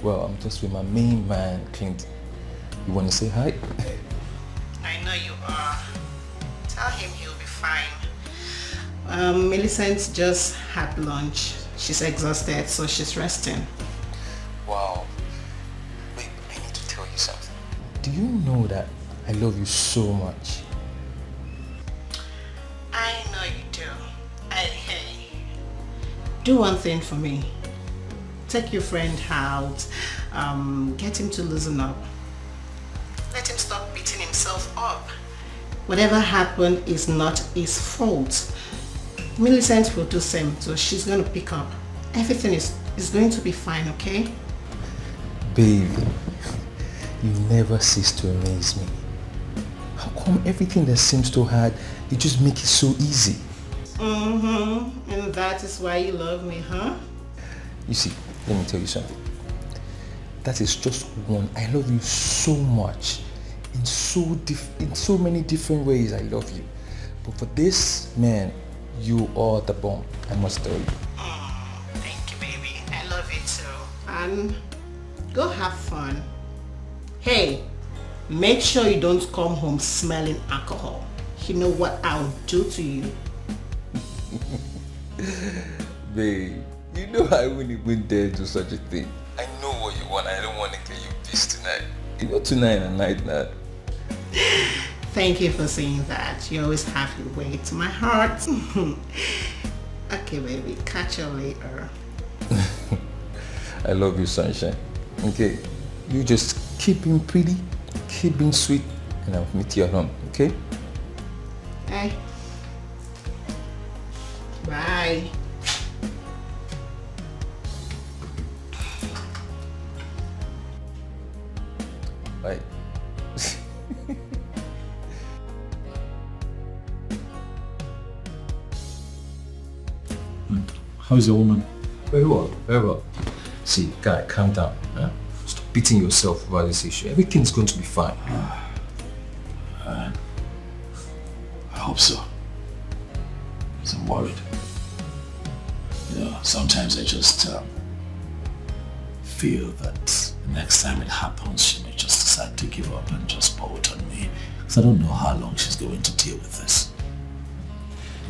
Well, I'm just with my main man, Clint. You want to say hi? I know you are. Tell him he'll be fine. Millicent just had lunch. She's exhausted, so she's resting. Wow. Wait, I need to tell you something. Do you know that I love you so much? I know you do. Hey, do one thing for me. Take your friend out. Get him to loosen up. Let him stop beating himself up. Whatever happened is not his fault. Millicent will do same, so she's going to pick up. Everything is going to be fine, okay? Baby, you never cease to amaze me. How come everything that seems so hard, they just make it so easy? Mm-hmm. And that is why you love me, huh? You see, let me tell you something. That is just one. I love you so much. In so many different ways, I love you. But for this, man, you are the bomb. I must tell you. Thank you, baby. I love you too. And go have fun. Hey, make sure you don't come home smelling alcohol. You know what I'll do to you. Babe, you know I wouldn't even dare do such a thing. I know what you want. I don't want to get you pissed tonight. You know tonight and night now. Thank you for saying that. You always have your way to my heart. Okay, baby. Catch you later. I love you, sunshine. Okay, you just keep being pretty, keep being sweet, and I'll meet you at home, okay? Hey. Bye. Bye. How's your woman? Very well, very well. See, guy, calm down. Huh? Stop beating yourself about this issue. Everything's going to be fine. I hope so. I'm worried. You know, sometimes I just feel that the next time it happens, she may just decide to give up and just bolt on me. Because I don't know how long she's going to deal with this.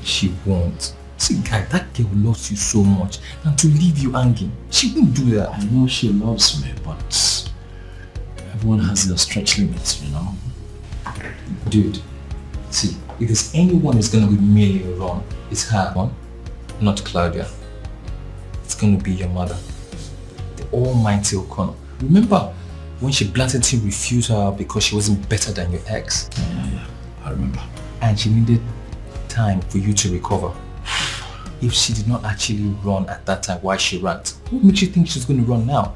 She won't. See, guy, that girl loves you so much, and to leave you hanging, she won't do that. I know she loves me, but everyone has their stretch limits, you know? Dude, see, if there's anyone who's gonna be merely wrong, it's her one, not Claudia. It's gonna be your mother, the almighty O'Connor. Remember when she blatantly refused her because she wasn't better than your ex? Yeah, I remember. And she needed time for you to recover. If she did not actually run at that time, why she ran? What makes you think she's going to run now?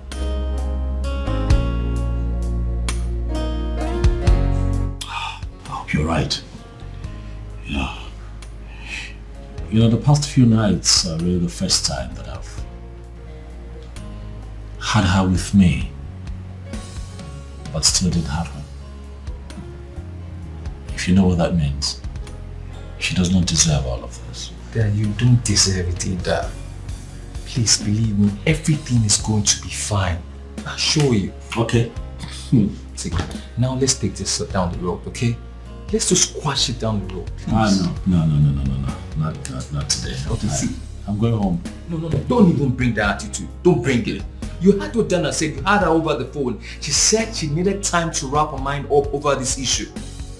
I hope you're right. You know, the past few nights are really the first time that I've had her with me, but still didn't have her. If you know what that means, she does not deserve all of this. Dad, you don't deserve it either. Please believe me, everything is going to be fine. I'll show you. Okay. See, now let's take this down the road, okay? Let's just squash it down the road, please. No. Not today. Okay, see. I'm going home. No. Don't even bring that attitude. Don't bring it. You had what Dana said. You had her over the phone. She said she needed time to wrap her mind up over this issue.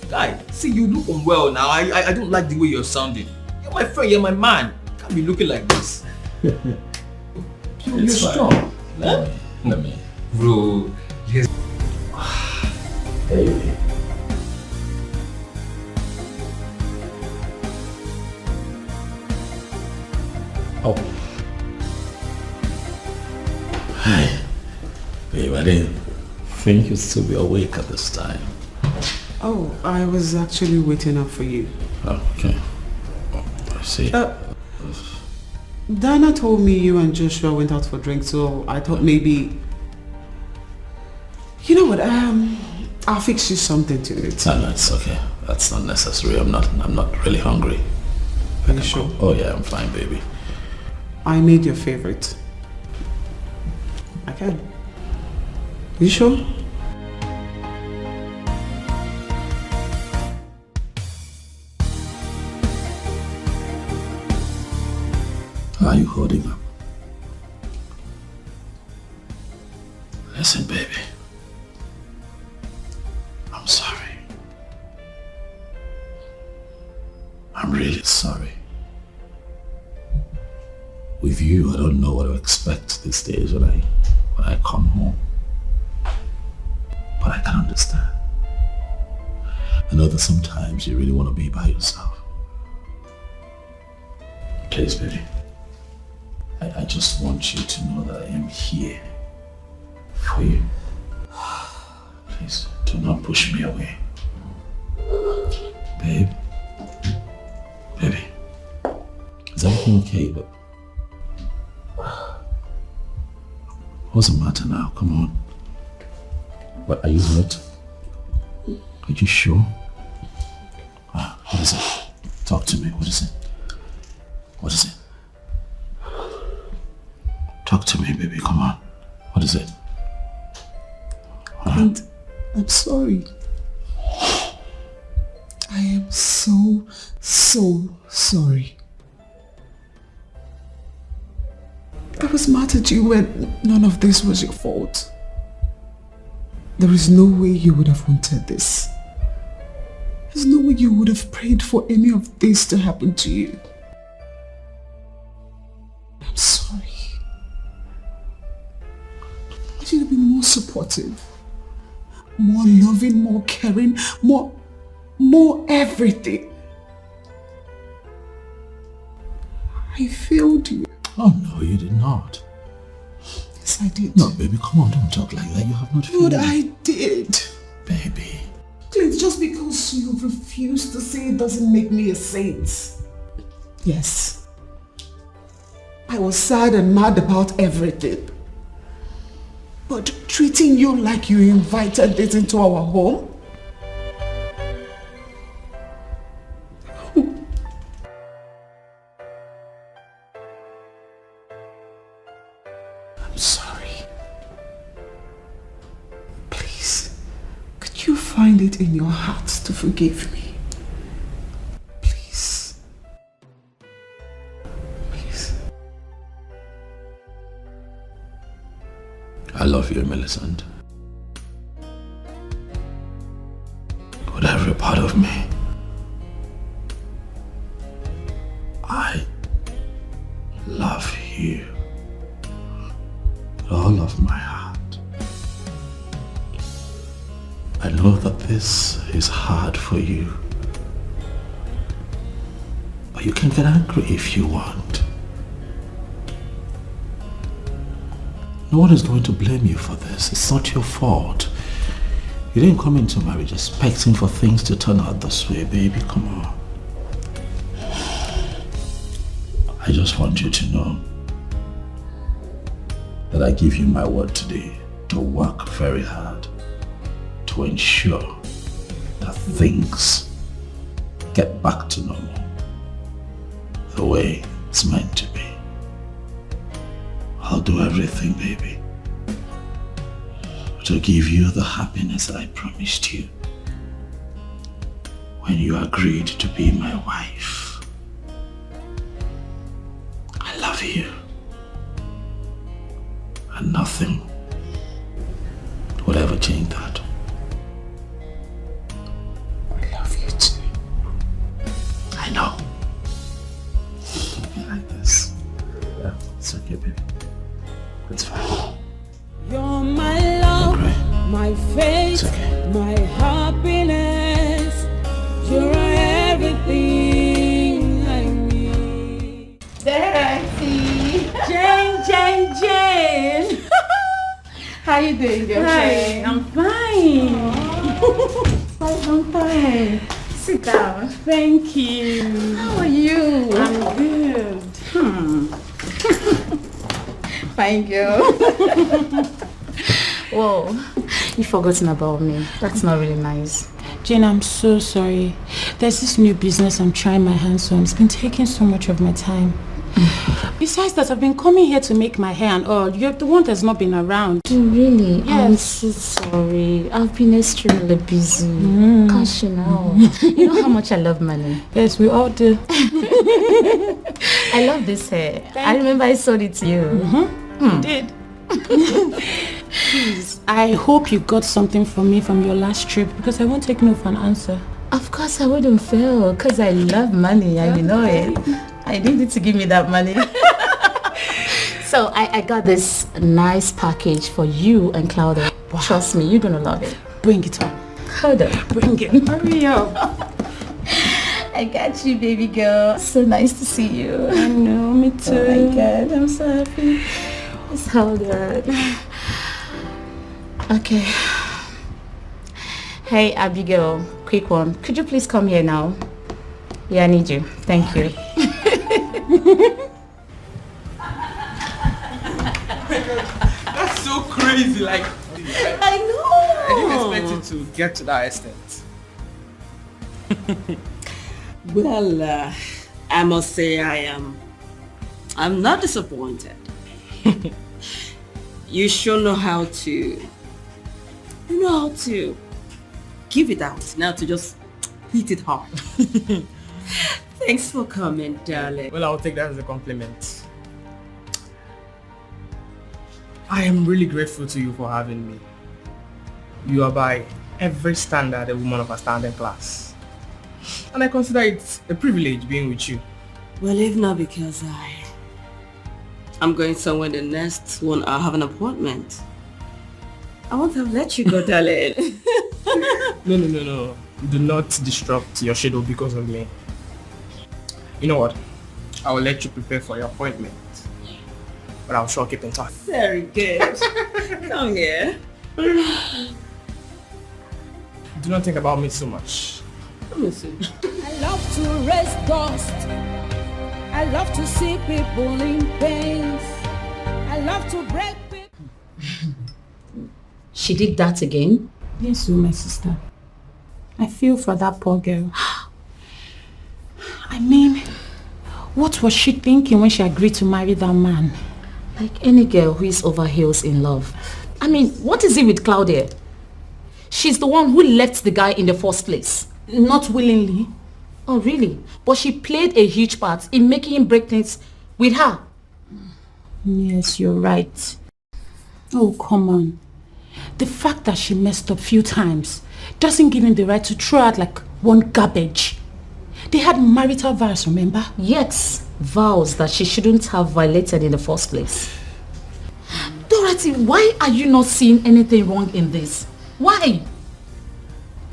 Guy, see, you look unwell now. I don't like the way you're sounding. You're my friend. You're my man. You can't be looking like this. You're strong. Let me. Bro, yes. Baby. Oh. Hi. Babe, I didn't think you'd still be awake at this time. Oh, I was actually waiting up for you. Oh, okay. Oh, I see. Dana told me you and Joshua went out for drinks, so I thought maybe... You know what, I'll fix you something to eat. No, it's okay. That's not necessary. I'm not really hungry. Are you sure? Oh yeah, I'm fine, baby. I made your favorite. I can. You sure? Are you holding up? Listen, baby. I'm sorry. I'm really sorry. With you, I don't know what to expect these days when I come home. But I can understand. I know that sometimes you really want to be by yourself. Please, baby. I just want you to know that I am here for you. Please, do not push me away. Babe? Baby? Is everything okay? But what's the matter now? Come on. What, are you hurt? Are you sure? What is it? Talk to me. What is it? What is it? Talk to me, baby. Come on. What is it? And I'm sorry. I am so sorry. I was mad at you when none of this was your fault. There is no way you would have wanted this. There's no way you would have prayed for any of this to happen to you. I'm sorry. I should have been more supportive, more loving, more caring, more everything. I failed you. Oh no, you did not. Yes, I did. No, baby, come on, don't talk like that. You have not failed. But I did. Baby. Clint, just because you refuse to say it doesn't make me a saint. Yes. I was sad and mad about everything. But treating you like you invited this into our home? I'm sorry. Please, could you find it in your heart to forgive me? Please. Please. I love you, Millicent. With every part of me. I love you. With all of my heart. I know that this is hard for you. But you can get angry if you want. No one is going to blame you for this. It's not your fault. You didn't come into marriage expecting for things to turn out this way, baby. Come on. I just want you to know that I give you my word today to work very hard to ensure that things get back to normal the way it's meant to be. I'll do everything, baby, to give you the happiness that I promised you when you agreed to be my wife. I love you, and nothing would ever change that. I love you too. I know. Don't be like this. Yeah, it's okay, baby. It's fine. You're my love, my faith, my happiness. You're everything I need. There I see. Jane. How you doing, girl? Hi, I'm fine. I'm fine. Sit down. Thank you. How are you? I'm good. Fine, girl. Whoa, you've forgotten about me. That's not really nice. Jane, I'm so sorry. There's this new business I'm trying my hands on. It's been taking so much of my time. Besides that, I've been coming here to make my hair and all. You're the one that's not been around. Oh, really? Yes. I'm so sorry. I've been extremely busy. Gosh, you know. You know how much I love money. Yes, we all do. I love this hair. I remember I sold it to you. You did. Please, I hope you got something from me from your last trip because I won't take no for an answer. Of course I wouldn't fail because I love money and you know it. I need you to give me that money. So I got this nice package for you and Claudia. Wow. Trust me, you're gonna love it. Bring it on. Hold on. Bring it. Hurry up. I got you, baby girl. So nice to see you. I know, me too. Oh my god, I'm so happy. Just hold on. Okay. Hey, Abigail. quick one. Could you please come here now? Yeah, I need you. Thank you. That's so crazy. Like, I know. I didn't expect it to get to that extent. Well, I must say I'm not disappointed. You sure know how to give it out, now to just hit it hard. Thanks for coming, darling. Well, I'll take that as a compliment. I am really grateful to you for having me. You are by every standard a woman of a standing class. And I consider it a privilege being with you. Well, if not because I'm going somewhere the next 1 hour, have an appointment. I won't have let you go, darling. No. Do not disrupt your schedule because of me. You know what? I will let you prepare for your appointment. But I'll sure keep in touch. Very good. Come here. Do not think about me so much. Let me see. I love to raise dust. I love to see people in pain. I love to break people. She did that again? Yes, my sister. I feel for that poor girl. I mean, what was she thinking when she agreed to marry that man? Like any girl who is over heels in love. I mean, what is it with Claudia? She's the one who left the guy in the first place. Not willingly. Oh, really? But she played a huge part in making him break things with her. Yes, you're right. Oh, come on. The fact that she messed up few times doesn't give him the right to throw out like one garbage. They had marital vows, remember? Yes, vows that she shouldn't have violated in the first place. Dorothy, why are you not seeing anything wrong in this? Why?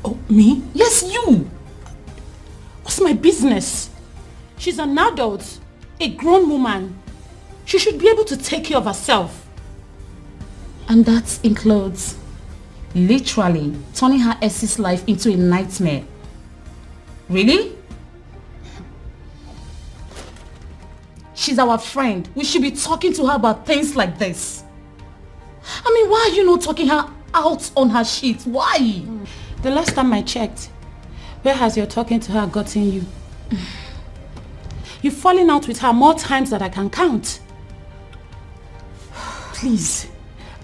Oh, me? Yes, you. What's my business? She's an adult, a grown woman. She should be able to take care of herself. And that includes literally turning her ex's life into a nightmare. Really? She's our friend. We should be talking to her about things like this. I mean, why are you not talking her out on her shit? Why? The last time I checked, where has your talking to her gotten you? You've fallen out with her more times than I can count. Please,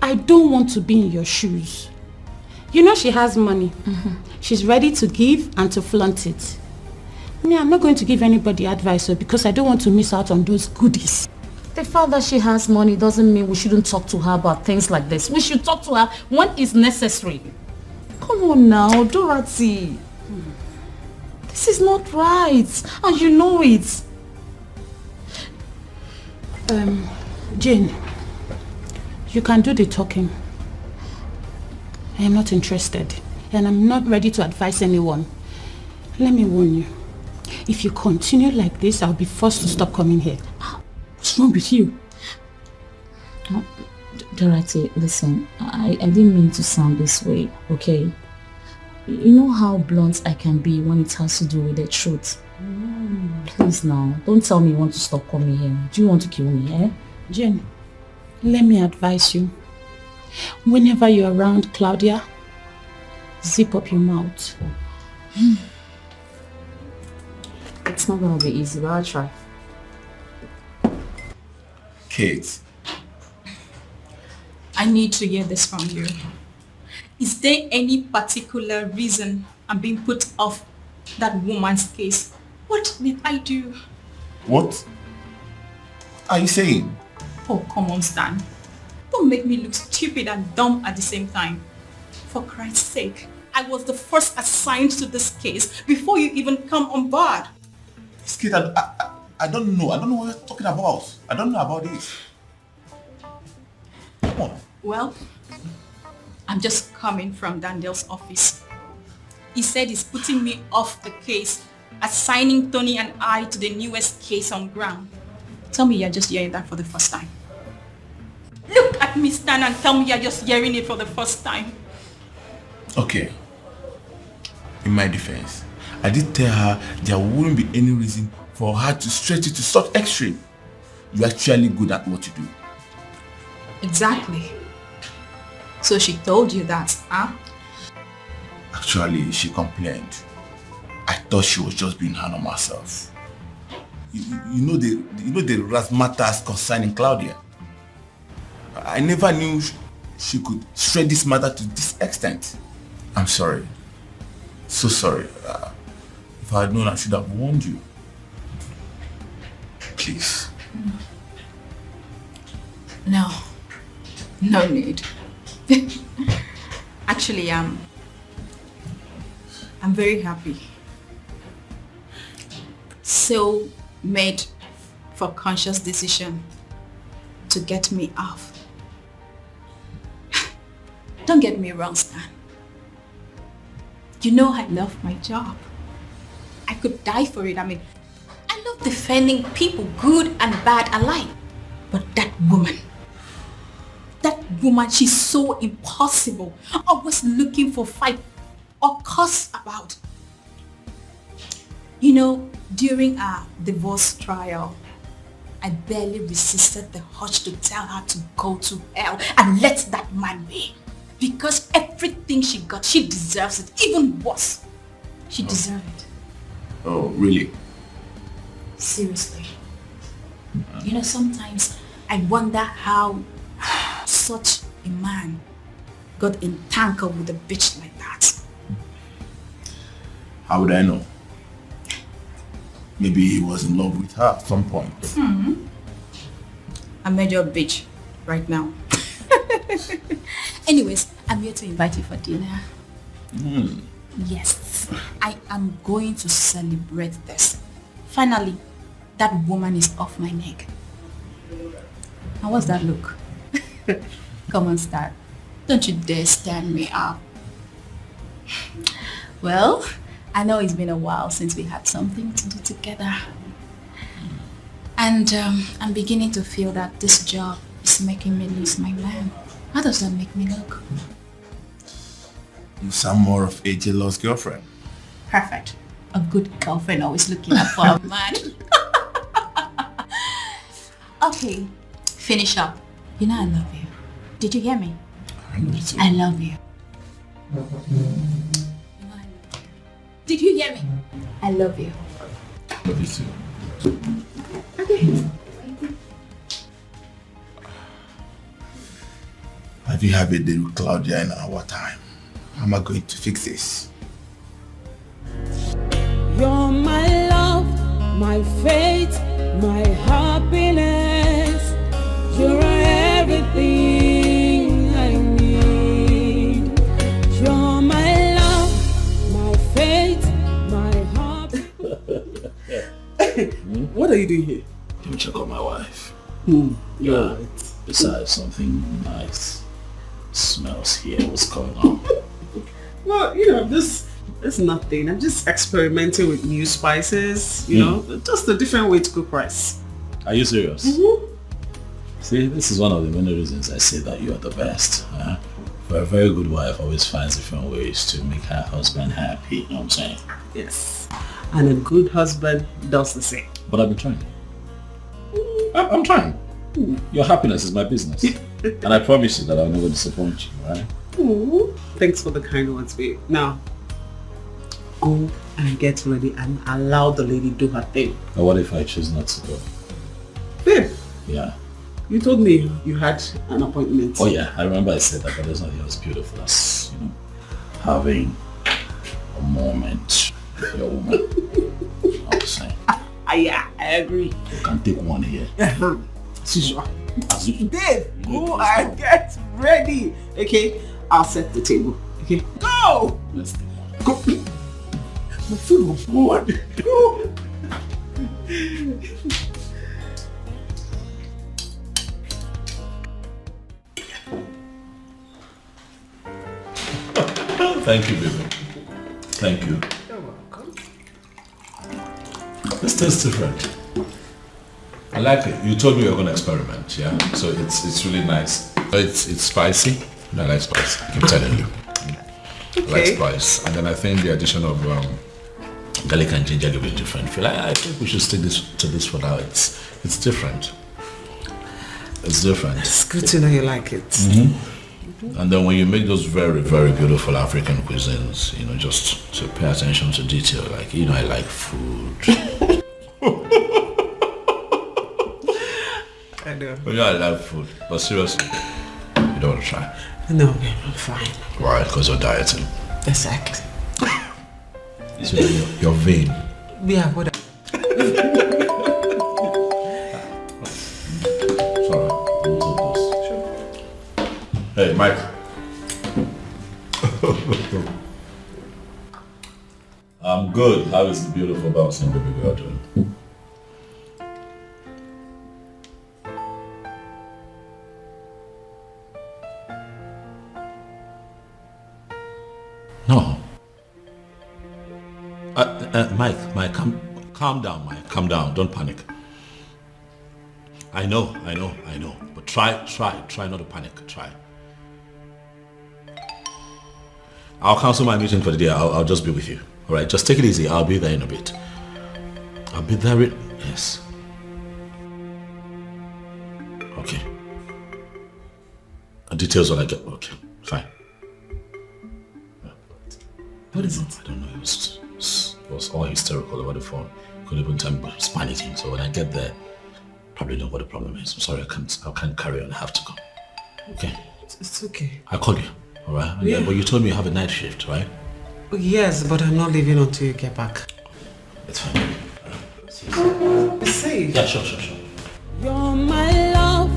I don't want to be in your shoes. You know she has money. She's ready to give and to flaunt it. Me, I'm not going to give anybody advice because I don't want to miss out on those goodies. The fact that she has money doesn't mean we shouldn't talk to her about things like this. We should talk to her when it's necessary. Come on now, Dorothy. This is not right, and you know it. Jane, you can do the talking. I am not interested, and I'm not ready to advise anyone. Let me warn you. If you continue like this, I'll be forced to stop coming here. What's wrong with you? Dorothy, listen, I didn't mean to sound this way, okay? You know how blunt I can be when it has to do with the truth. Please now, don't tell me you want to stop coming here. Do you want to kill me, eh? Jane, let me advise you. Whenever you're around Claudia, zip up your mouth. It's not gonna be easy, but I'll try. Kate. I need to hear this from you. Is there any particular reason I'm being put off that woman's case? What did I do? What are you saying? Oh, come on, Stan. Don't make me look stupid and dumb at the same time. For Christ's sake, I was the first assigned to this case before you even come on board. Kate, I don't know. I don't know what you're talking about. I don't know about this. Come on. Well, I'm just coming from Daniel's office. He said he's putting me off the case, assigning Tony and I to the newest case on ground. Tell me you're just hearing that for the first time. Look at me, Stan, and tell me you're just hearing it for the first time. Okay. In my defense, I did tell her there wouldn't be any reason for her to stretch it to such extreme. You're actually good at what you do. Exactly. So she told you that, huh? Actually, she complained. I thought she was just being hard on herself. You know the razzmatazz concerning Claudia. I never knew she could stretch this matter to this extent. I'm sorry. So sorry. If I had known, I should have warned you. Please. No need. Actually, I'm very happy. So made for conscious decision to get me off. Don't get me wrong, Stan. You know I love my job. I could die for it. I mean, I love defending people, good and bad alike. But that woman, she's so impossible. Always looking for fight or cuss about. You know, during our divorce trial, I barely resisted the urge to tell her to go to hell and let that man be. Because everything she got, she deserves it. Even worse, she deserved it. Oh, really? Seriously. You know, sometimes I wonder how such a man got entangled with a bitch like that. How would I know? Maybe he was in love with her at some point. I made you a bitch right now. Anyways, I'm here to invite you for dinner. Yes, I am going to celebrate this. Finally, that woman is off my neck. How was that look? Come on, Star. Don't you dare stand me up. Well, I know it's been a while since we had something to do together. And I'm beginning to feel that this job is making me lose my man. How does that make me look? You sound more of a jealous girlfriend. Perfect. A good girlfriend always looking out for a man. Okay, finish up. You know I love you. Did you hear me? I love you too. I love you. You know I love you. Did you hear me? I love you. I love you too. Okay. Have you had a day with Claudia in our time? How am I going to fix this? You're my love, my fate, my happiness. You're everything I need. You're my love, my fate, my happiness. What are you doing here? Let me check on my wife. Yeah. Besides, something nice smells here. What's going on? Well, you know, this is nothing. I'm just experimenting with new spices, you know, just a different way to cook rice. Are you serious? See, this is one of the many reasons I say that you are the best. For a very good wife always finds different ways to make her husband happy, you know what I'm saying? Yes. And a good husband does the same. But I've been trying. I'm trying. Your happiness is my business. And I promise you that I'll never disappoint you, right? Thanks for the kind words, babe. Now, go and get ready and allow the lady do her thing. But what if I choose not to go? Babe, Yeah. you told me you had an appointment. Oh yeah, I remember I said that, but there's nothing as beautiful as, you know, having a moment with your woman. I'm saying. Yeah, I agree. You can take one here. As usual. As usual. Dave, go and get ready. Okay, I'll set the table. Okay, go! Let's take one. Go. My food was bored. Go. Thank you, baby. Thank you. You're welcome. This tastes different. I like it. You told me you were going to experiment, yeah? So it's really nice. It's spicy. I like spicy. I keep telling you. Light spice. And then I think the addition of garlic and ginger give it a different feel. I think we should stick to this for now. It's different. It's different. It's good to know you like it. Mm-hmm. And then when you make those very, very beautiful African cuisines, you know, just to pay attention to detail. Like, you know, I like food. I know. But yeah, I love food. But seriously, you don't want to try? No, babe, I'm fine. Why? Because you're dieting. Exactly. So you're vain. Yeah, whatever. Sorry, we'll take this. Sure. Hey, Mike. I'm good. How is the beautiful bouncing baby girl doing? No. Mike, calm down, Mike. Calm down. Don't panic. I know. But try not to panic. Try. I'll cancel my meeting for the day. I'll just be with you. All right, just take it easy. I'll be there in a bit. I'll be there yes. Okay. Details when I get... Okay, fine. What is it? I don't know. It was all hysterical over the phone. Couldn't even tell me, but it's panicking. So when I get there, probably know what the problem is. I'm sorry, I can't carry on. I have to go. Okay? It's okay. I'll call you. All right? Yeah. But you told me you have a night shift, right? Yes, but I'm not leaving until you get back. It's fine. Be safe. Yeah, sure. You're my love,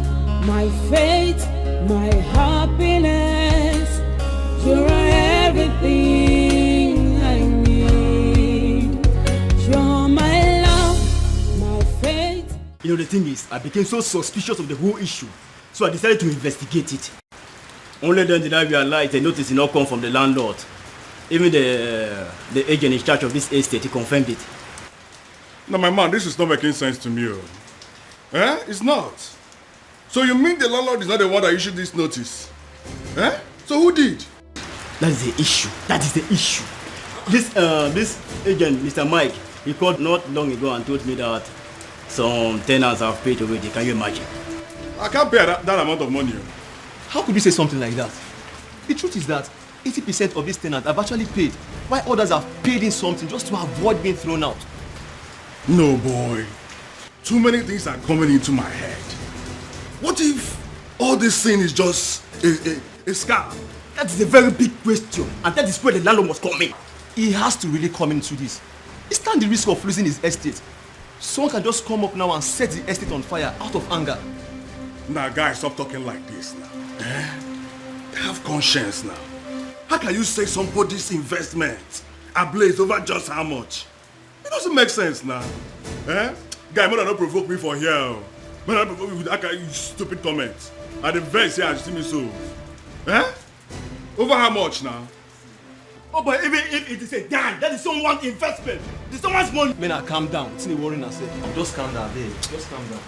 my faith, my happiness. You're everything I need. You're my love, my faith. You know, the thing is, I became so suspicious of the whole issue, so I decided to investigate it. Only then did I realize the notice did not come from the landlord. Even the agent in charge of this estate, he confirmed it. No, my man, this is not making sense to me. Eh? It's not. So you mean the landlord is not the one that issued this notice? Eh? So who did? That is the issue. This agent, Mr. Mike, he called not long ago and told me that some tenants have paid already. Can you imagine? I can't pay that amount of money. How could you say something like that? The truth is that 80% of these tenants have actually paid, while others have paid in something just to avoid being thrown out. No, boy. Too many things are coming into my head. What if all this thing is just a scam? That is a very big question, and that is where the landlord must come in. He has to really come into this. He stands the risk of losing his estate. Someone can just come up now and set the estate on fire out of anger. Now, guys, stop talking like this now. Have conscience now. How can you say somebody's investment ablaze over just how much? It doesn't make sense now. Guy, man, don't provoke me for here. Man, don't provoke me with that kind of stupid comments. At the verse here, you see me so. Over how much now? Oh, but even if it is a dime, that is someone's investment. It's someone's money. Man, calm down. It's not worrying yourself. Just calm down, babe. Just calm down.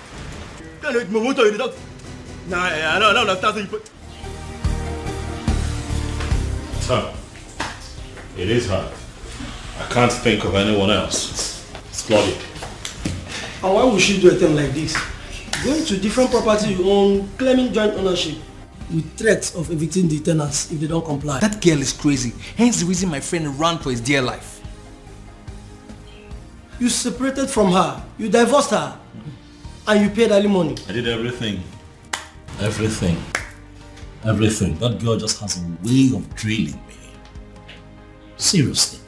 I don't understand. Tough. It is hard. I can't think of anyone else. It's Claudia. And why would she do a thing like this? Going to different property you own, claiming joint ownership, with threats of evicting the tenants if they don't comply. That girl is crazy. Hence the reason my friend ran for his dear life. You separated from her, you divorced her, and you paid alimony. I did everything. Everything. That girl just has a way of drilling me. Seriously.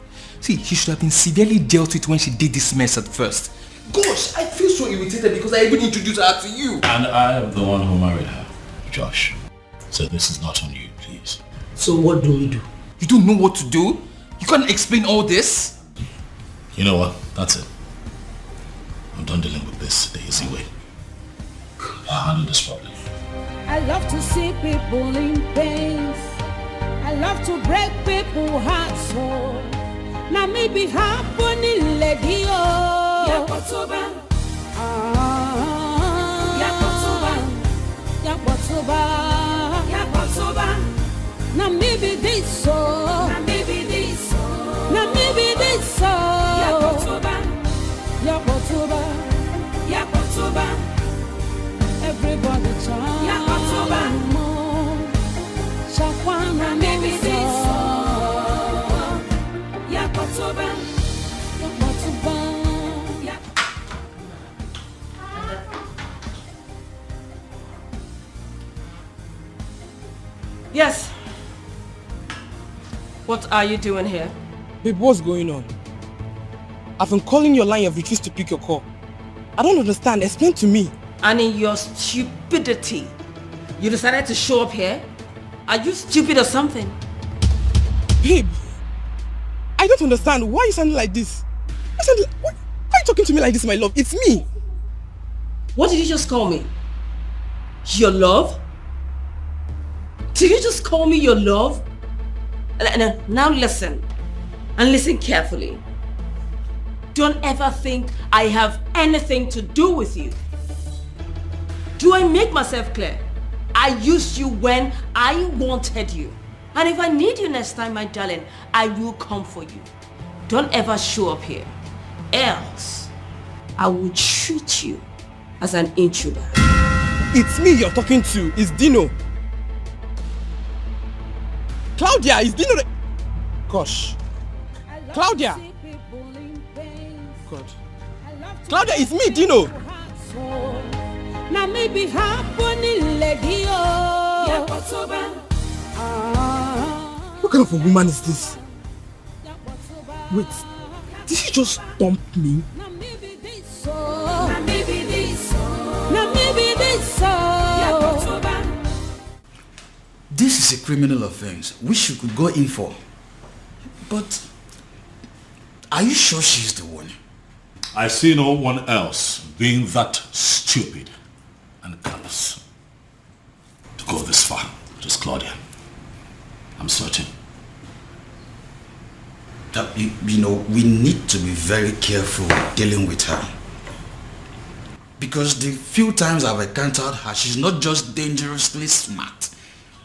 See, he should have been severely dealt with when she did this mess at first. Gosh, I feel so irritated because I even introduced her to you. And I am the one who married her, Josh. So this is not on you, please. So what do we do? You don't know what to do? You can't explain all this? You know what? That's it. I'm done dealing with this the easy way. I'll handle this problem. I love to see people in pain. I love to break people's hearts. So now maybe happening lady oh. Yakotoba. Yakotoba. Now maybe this so. Yes. What are you doing here? Babe, what's going on? I've been calling your line, you've refused to pick your call. I don't understand. Explain to me. And in your stupidity, you decided to show up here? Are you stupid or something? Babe, I don't understand. Why are you sounding like this? Why are you talking to me like this, my love? It's me. What did you just call me? Your love? Did you just call me your love? Now listen, and listen carefully. Don't ever think I have anything to do with you. Do I make myself clear? I used you when I wanted you. And if I need you next time, my darling, I will come for you. Don't ever show up here. Else, I will treat you as an intruder. It's me you're talking to. It's Dino. Claudia, it's Dino. Gosh. Claudia. God. Claudia, it's me, Dino. Now maybe happening lady. What kind of a woman is this? Wait, did she just dump me? This is a criminal offense which you could go in for. But are you sure she's the one? I see no one else being that stupid and callous to go this far. Just Claudia. I'm certain. You know, we need to be very careful dealing with her. Because the few times I've encountered her, she's not just dangerously smart,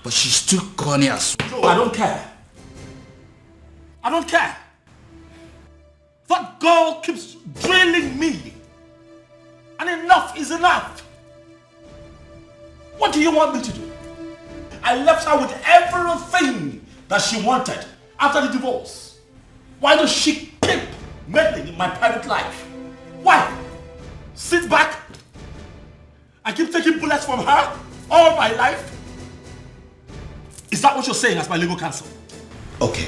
but she's too corny as well. No, I don't care. I don't care. That girl keeps drilling me. And enough is enough. What do you want me to do? I left her with everything that she wanted after the divorce. Why does she keep meddling in my private life? Why? Sit back? I keep taking bullets from her all my life? Is that what you're saying as my legal counsel? Okay.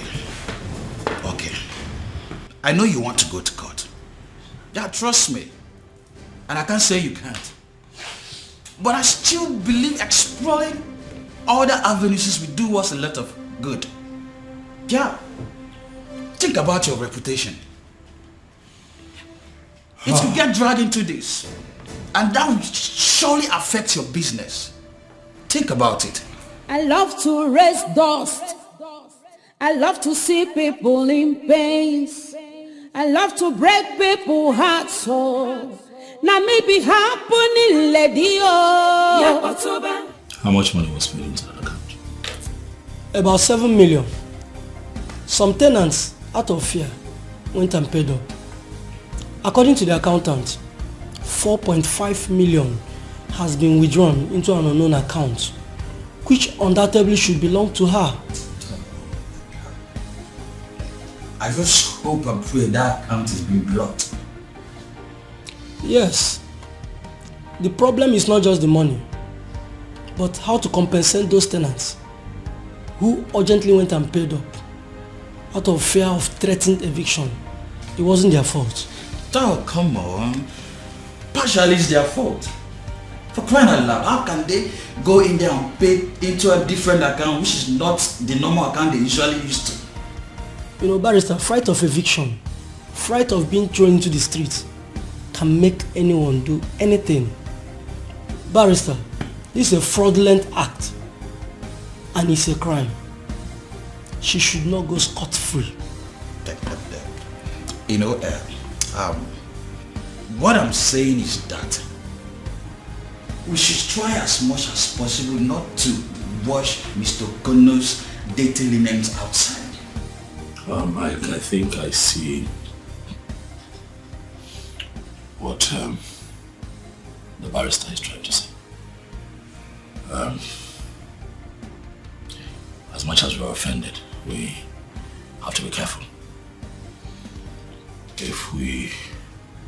I know you want to go to court. Yeah, trust me. And I can't say you can't. But I still believe exploring other avenues will do us a lot of good. Yeah. Think about your reputation. It will get dragged into this. And that will surely affect your business. Think about it. I love to raise dust. I love to see people in pains. I love to break people's hearts. So now maybe happening lady. How much money was paid into that account? About 7 million. Some tenants, out of fear, went and paid up. According to the accountant, 4.5 million has been withdrawn into an unknown account, which undoubtedly should belong to her. I just hope and pray that account is being blocked. Yes. The problem is not just the money, but how to compensate those tenants who urgently went and paid up out of fear of threatened eviction. It wasn't their fault. Oh, come on. Partially it's their fault. For crying out loud, how can they go in there and pay into a different account which is not the normal account they usually used to? You know, barrister, fright of eviction, fright of being thrown into the street can make anyone do anything. Barrister, this is a fraudulent act and it's a crime. She should not go scot-free. You know, what I'm saying is that we should try as much as possible not to wash Mr. Kono's dirty linens outside. I think I see what the barrister is trying to say. much as we're offended, we have to be careful. If we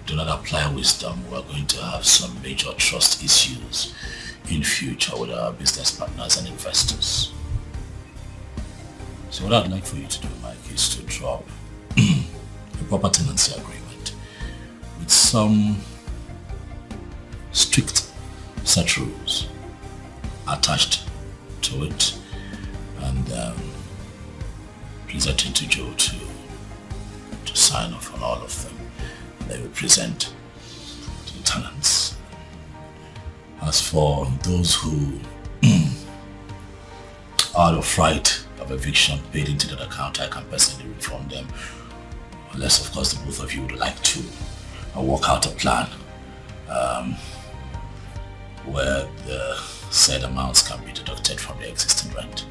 do not apply wisdom, we're going to have some major trust issues in future with our business partners and investors. So what I'd like for you to do, Mike, is to drop a proper tenancy agreement with some strict set rules attached to it, and present it to Joe to sign off on all of them. They will present to the tenants. As for those who out of fright of eviction paid into that account, I can personally refund them, unless of course the both of you would like to work out a plan where the said amounts can be deducted from the existing rent,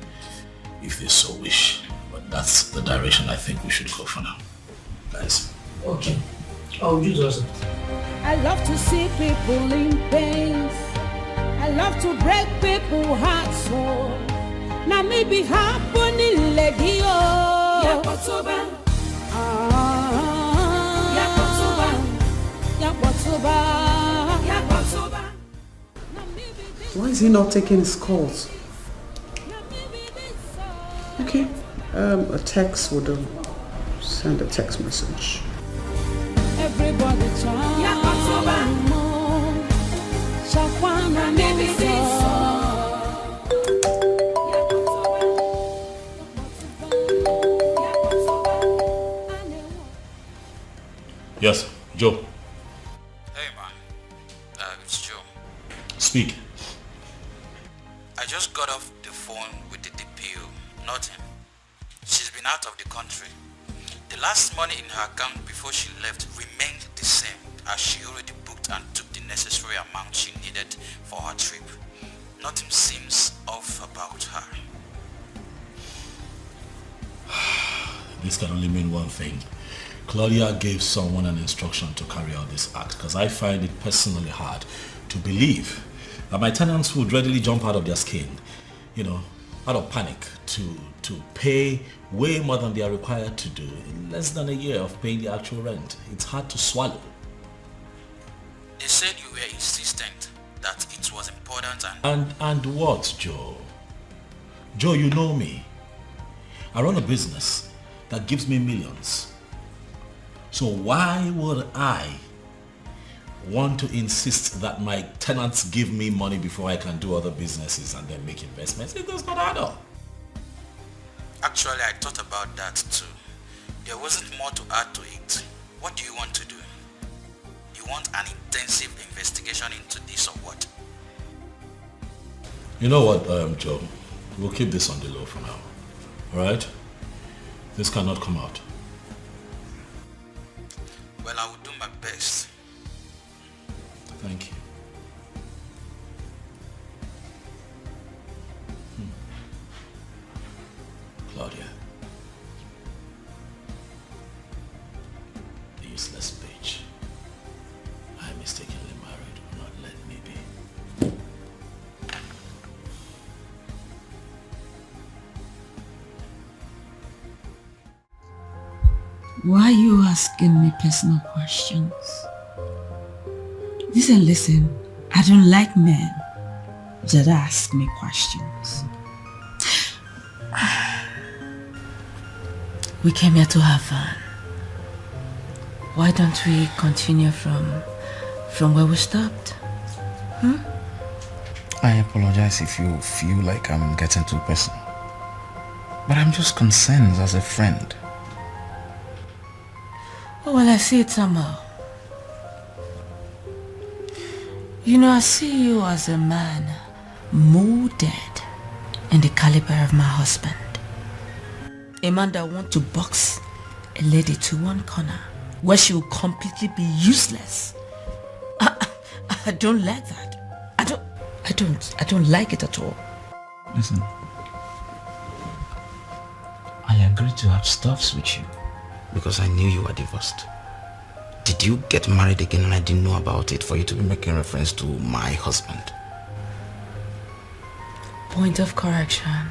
if they so wish. But that's the direction I think we should go for now, guys. Okay. I'll do that. I love to see people in pain. I love to break people's hearts. So now maybe happening lady oh. Yakotoba. Why is he not taking his calls? Okay, a text would send a text message. Everybody Yes, Joe. Hey man, it's Joe. Speak. I just got off the phone with the DPO. Nothing. She's been out of the country. The last money in her account before she left remained the same, as she already booked and took the necessary amount she needed for her trip. Nothing seems off about her. This can only mean one thing. Claudia gave someone an instruction to carry out this act, because I find it personally hard to believe that my tenants would readily jump out of their skin, out of panic to pay way more than they are required to do in less than a year of paying the actual rent. It's hard to swallow. They said you were insistent that it was important And what, Joe? Joe, you know me. I run a business that gives me millions. So why would I want to insist that my tenants give me money before I can do other businesses and then make investments? It does not add up. Actually, I thought about that too. There wasn't more to add to it. What do you want to do? You want an intensive investigation into this or what? You know what, Joe? We'll keep this on the low for now. Alright? This cannot come out. Well, I will do my best. Thank you. Claudia. The useless bitch. I mistakenly married will not let me be. Why are you asking me personal questions? Listen, I don't like men that ask me questions. We came here to have fun. Why don't we continue from where we stopped? I apologize if you feel like I'm getting too personal. But I'm just concerned as a friend. Oh, well, I see it somehow. I see you as a man molded in the caliber of my husband. A man that wants to box a lady to one corner where she will completely be useless. I don't like that. I don't like it at all. Listen, I agreed to have stuffs with you because I knew you were divorced. Did you get married again and I didn't know about it for you to be making reference to my husband? Point of correction.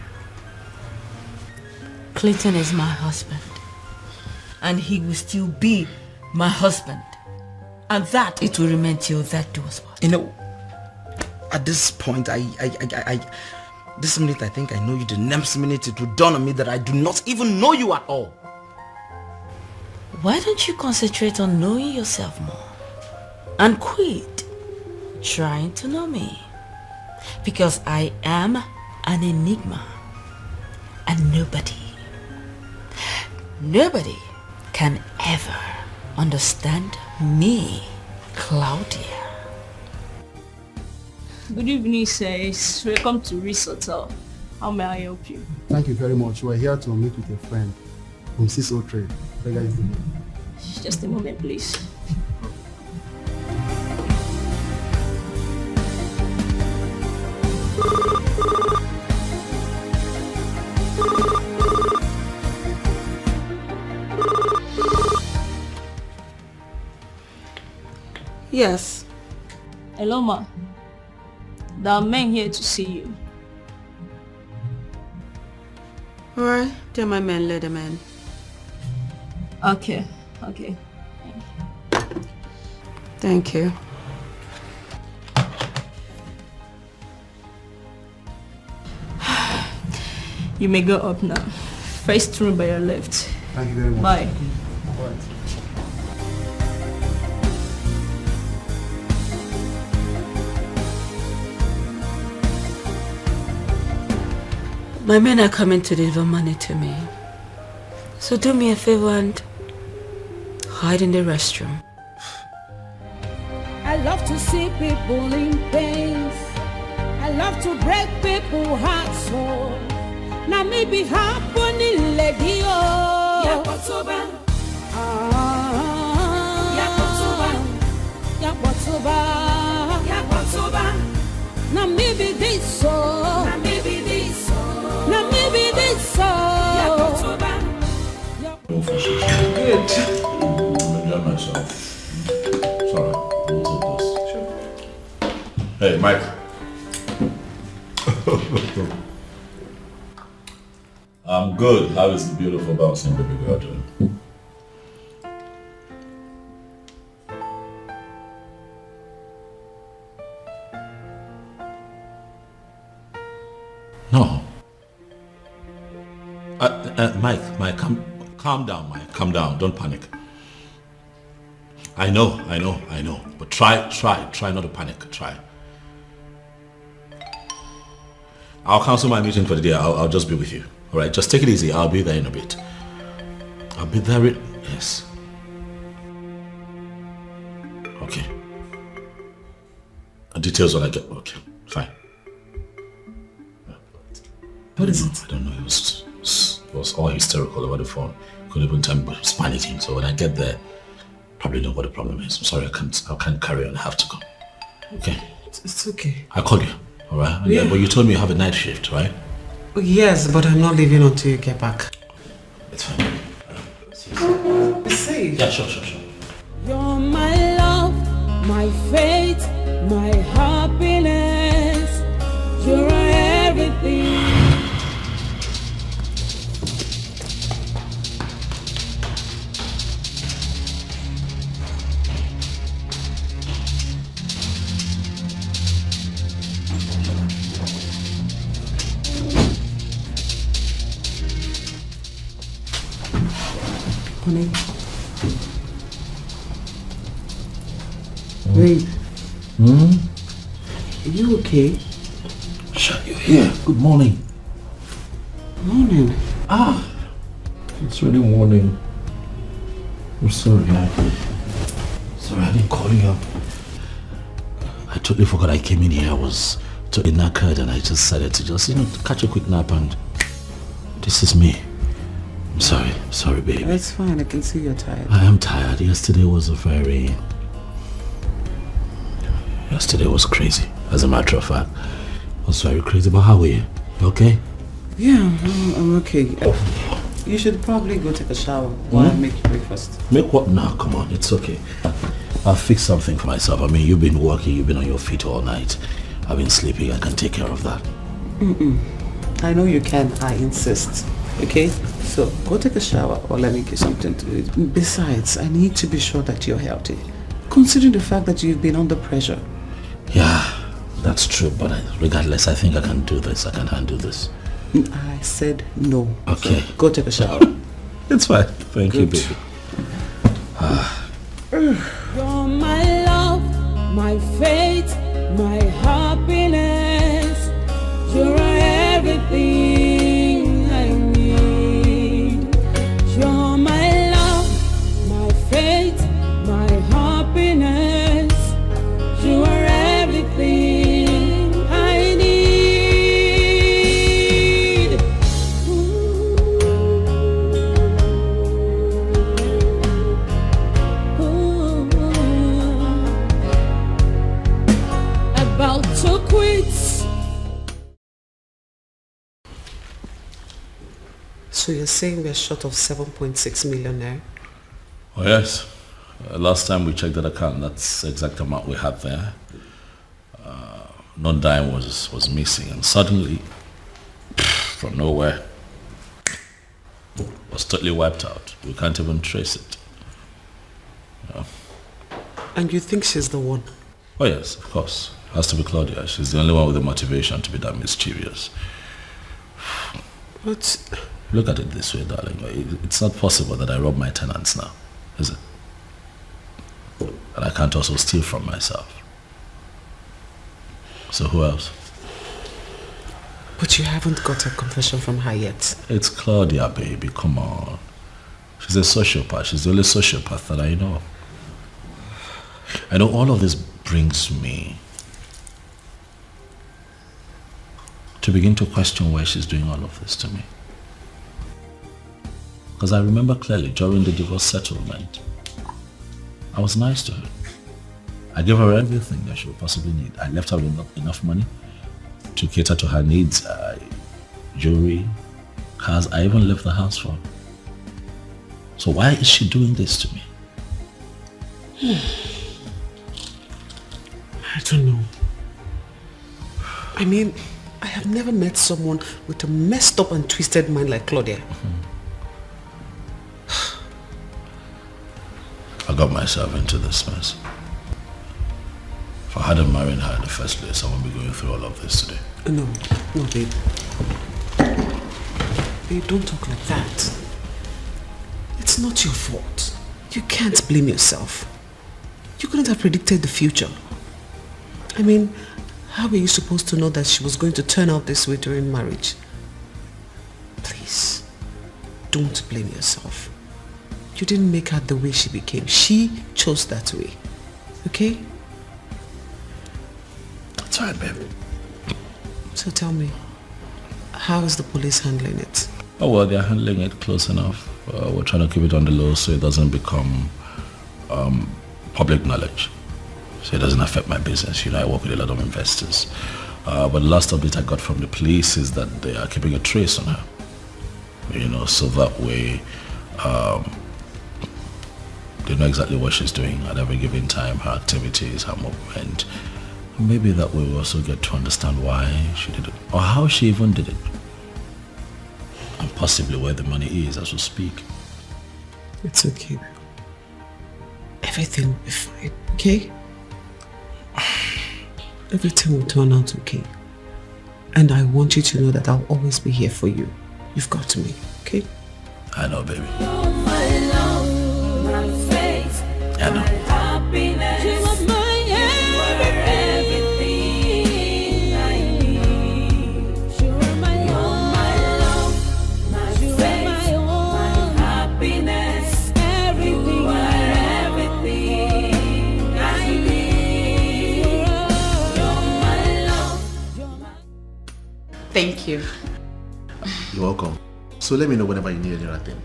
Clinton is my husband. And he will still be my husband. And that it will remain till that do us part. You know, at this point, this minute I think I know you. The next minute it will dawn on me that I do not even know you at all. Why don't you concentrate on knowing yourself more? And quit trying to know me. Because I am an enigma. And nobody can ever understand me, Claudia. Good evening, sirs. Welcome to Ritz Hotel. How may I help you? Thank you very much. We're here to meet with a friend from CISO Trade. Just a moment, please. Yes. Hello, ma. There are men here to see you. Alright, they're my men, let them in. Okay. Thank you. You may go up now. First room by your left. Thank you very much. Bye. My men are coming to deliver money to me. So do me a favor and hide in the restroom. I love to see people in pain. I love to break people's hearts. So now maybe happening lady oh. Yakotoba. Yakotoba. Now maybe this so. Now maybe this so. Good. I'm enjoying myself. Sorry, we'll take this. Sure. Hey, Mike. I'm good. How is the beautiful bouncing baby girl doing? No. Mike, calm down, Mike. Calm down. Don't panic. I know. But try not to panic. Try. I'll cancel my meeting for the day. I'll just be with you. All right, just take it easy. I'll be there in a bit. I'll be there yes. Okay. Details when I get... Okay, fine. What is it? I don't know. It was all hysterical over the phone. Couldn't even tell me, but it was panicking. So when I get there, probably know what the problem is. I'm sorry, I can't carry on. I have to go. Okay? It's okay. I called you, all right? Yeah. But you told me you have a night shift, right? Yes, but I'm not leaving until you get back. It's fine. Be safe. Yeah, sure. You're my love, my faith, my happiness. You're everything. Honey. Wait. Are you okay? Shut your ear. Good morning. Morning. It's really morning. I'm sorry. Sorry, I didn't call you up. I totally forgot I came in here. I was totally knackered and I just decided to catch a quick nap and this is me. I'm sorry baby. It's fine, I can see you're tired. I am tired. Yesterday was crazy. As a matter of fact, I was very crazy. But how are you? You okay? Yeah, I'm okay. You should probably go take a shower while I make breakfast. Make what? No, come on, it's okay. I'll fix something for myself. I mean, you've been working, you've been on your feet all night. I've been sleeping, I can take care of that. I know you can, I insist. Okay? So go take a shower or let me get something to eat. Besides, I need to be sure that you're healthy. Considering the fact that you've been under pressure. Yeah, that's true, but regardless, I think I can do this. I can handle this. I said no. Okay. So go take a shower. It's fine. Thank you, baby. You're my love, my faith, my happiness. You're everything I need. You're my love, my faith, my happiness. You are everything I need. About to quit. So you're saying we're short of 7.6 million now? Oh yes. Last time we checked that account, that's the exact amount we had there. No dime was missing, and suddenly, from nowhere, was totally wiped out. We can't even trace it. Yeah. And you think she's the one? Oh yes, of course. Has to be Claudia. She's the only one with the motivation to be that mischievous. But look at it this way, darling. It's not possible that I rob my tenants now, is it? And I can't also steal from myself. So who else? But you haven't got a confession from her yet. It's Claudia, baby. Come on. She's a sociopath. She's the only sociopath that I know. I know all of this brings me to begin to question why she's doing all of this to me. Because I remember clearly during the divorce settlement, I was nice to her. I gave her everything that she would possibly need. I left her with enough money to cater to her needs, jewelry, cars. I even left the house for her. So why is she doing this to me? I don't know. I mean, I have never met someone with a messed up and twisted mind like Claudia. I got myself into this mess. If I hadn't married her in the first place, I wouldn't be going through all of this today. No, babe. Babe, don't talk like that. It's not your fault. You can't blame yourself. You couldn't have predicted the future. I mean, how were you supposed to know that she was going to turn out this way during marriage? Please, don't blame yourself. You didn't make her the way she became. She chose that way. Okay? That's right, babe. So tell me, how is the police handling it? Oh, well, they're handling it close enough. We're trying to keep it on the low so it doesn't become public knowledge. So it doesn't affect my business. You know, I work with a lot of investors. But the last update I got from the police is that they are keeping a trace on her. You know, so that way they know exactly what she's doing at every given time, her activities, her movement. Maybe that way we also get to understand why she did it, or how she even did it. And possibly where the money is as we speak. It's okay. Everything will be fine, okay? Everything will turn out okay. And I want you to know that I'll always be here for you. You've got me, okay? I know, baby. My love, my faith, I know. my happiness. You are my everything I need. You are my love, my faith, my happiness. Everything, you are everything I need. You're my love. Thank you. You're welcome. So let me know whenever you need any other thing.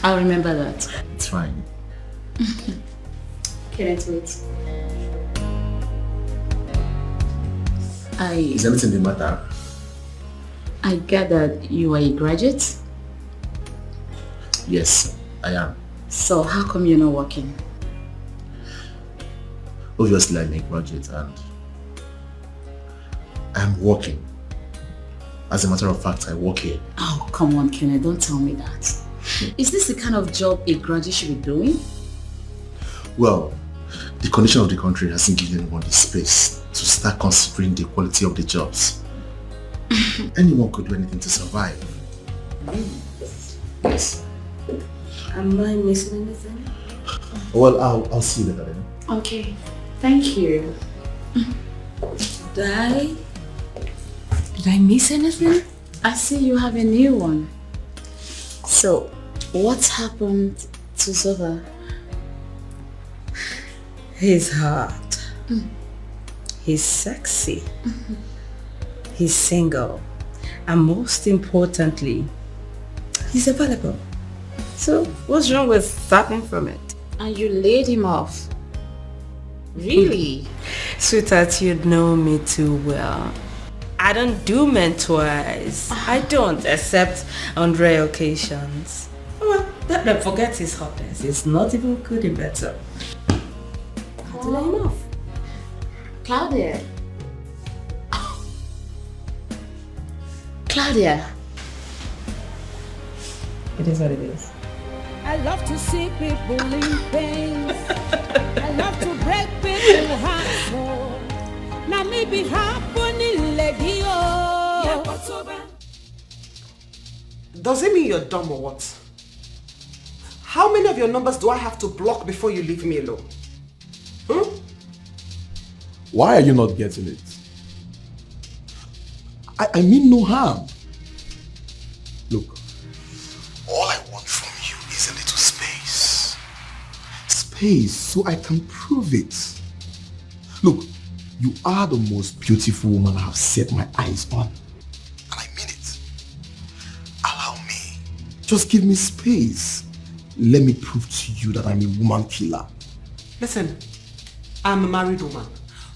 I'll remember that. It's fine. Can't wait. Is anything the matter? I get that you are a graduate. Yes, I am. So how come you're not working? Obviously, I'm a graduate and I'm working. As a matter of fact, I work here. Oh, come on, Kenneth, don't tell me that. Is this the kind of job a graduate should be doing? Well, the condition of the country hasn't given anyone the space to start considering the quality of the jobs. Anyone could do anything to survive. Yes. Am I missing anything? Well, I'll see you later then. Okay, thank you. Did I miss anything? I see you have a new one. So, what's happened to Zova? He's hot. He's sexy. He's single. And most importantly, he's available. So, what's wrong with stopping from it? And you laid him off. Really? Sweetheart, you know me too well. I don't do men twice. I don't, except on rare occasions. Well, don't forget his hotness. It's not even good in better. How to let him off? Claudia. Claudia. It is what it is. I love to see people in pain. I love to break people's hearts. Now maybe happening lady. Does it mean you're dumb or what? How many of your numbers do I have to block before you leave me alone? Why are you not getting it? I mean no harm. Look, all I want from you is a little space. Space so I can prove it. Look, you are the most beautiful woman I have set my eyes on. And I mean it. Allow me. Just give me space. Let me prove to you that I'm a woman killer. Listen, I'm a married woman.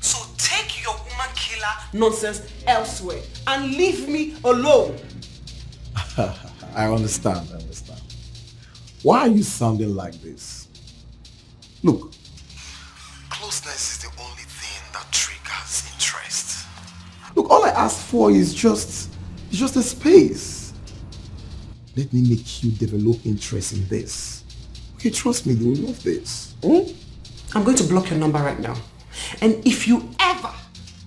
So take your woman killer nonsense elsewhere and leave me alone. I understand. Why are you sounding like this? Look, closeness is the only thing that triggers interest. Look, all I ask for is just a space. Let me make you develop interest in this. Okay, trust me, you will love this. I'm going to block your number right now. And if you ever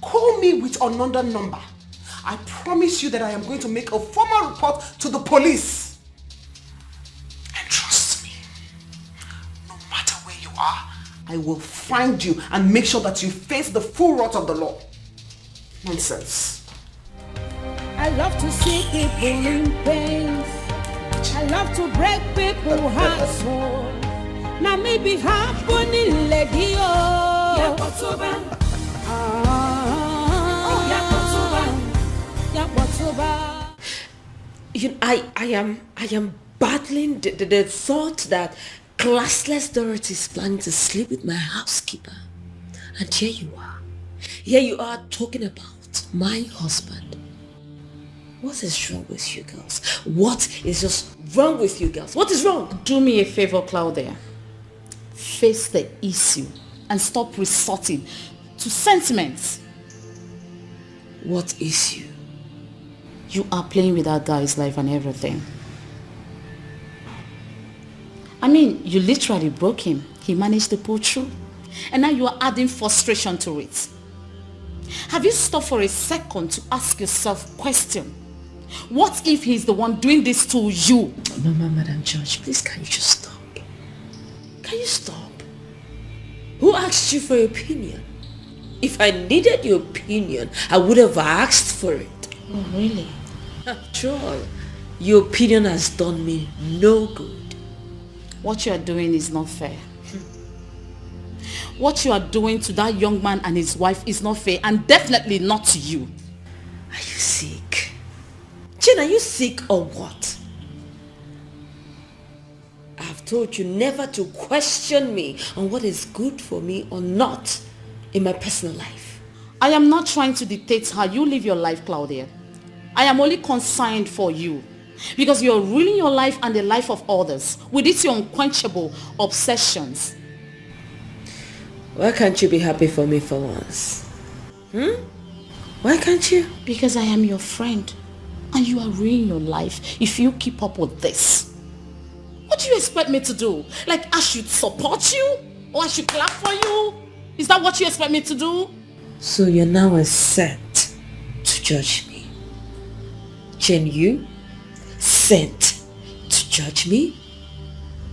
call me with another number, I promise you that I am going to make a formal report to the police. And trust me, no matter where you are, I will find you and make sure that you face the full wrath of the law. Nonsense. I love to see people in pain. I love to break people's hearts. Now maybe happening lady. I am battling the thought that classless Dorothy is planning to sleep with my housekeeper. And here you are. Here you are talking about my husband. What is wrong with you girls? What is just wrong with you girls? What is wrong? Do me a favor, Claudia. Face the issue and stop resorting to sentiments. What issue? You are playing with that guy's life and everything. I mean, you literally broke him. He managed to pull through. And now you are adding frustration to it. Have you stopped for a second to ask yourself a question? What if he's the one doing this to you? Mama, Madam Judge, please can you just stop? Can you stop? Who asked you for your opinion? If I needed your opinion, I would have asked for it. Oh, really? After all, your opinion has done me no good. What you are doing is not fair. What you are doing to that young man and his wife is not fair, and definitely not to you. Are you sick? Jane, are you sick or what? I've told you never to question me on what is good for me or not in my personal life. I am not trying to dictate how you live your life, Claudia. I am only concerned for you because you're ruining your life and the life of others with these your unquenchable obsessions. Why can't you be happy for me for once? Why can't you? Because I am your friend. And you are ruining your life if you keep up with this. What do you expect me to do? Like I should support you? Or I should clap for you? Is that what you expect me to do? So you're now set to judge me. Jane, you set to judge me?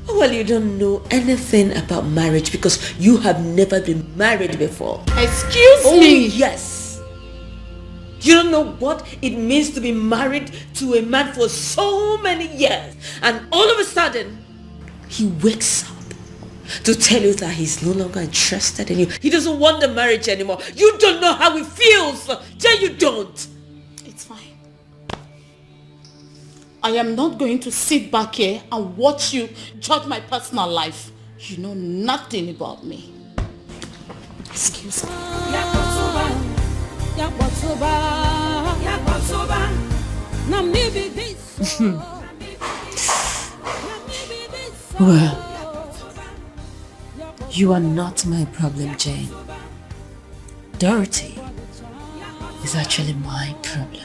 Well, you don't know anything about marriage because you have never been married before. Excuse me? Yes. You don't know what it means to be married to a man for so many years, and all of a sudden he wakes up to tell you that he's no longer interested in you. He doesn't want the marriage anymore. You don't know how it feels. Jay, you don't. It's fine. I am not going to sit back here and watch you judge my personal life. You know nothing about me. Excuse me. Well, you are not my problem, Jane. Dorothy is actually my problem.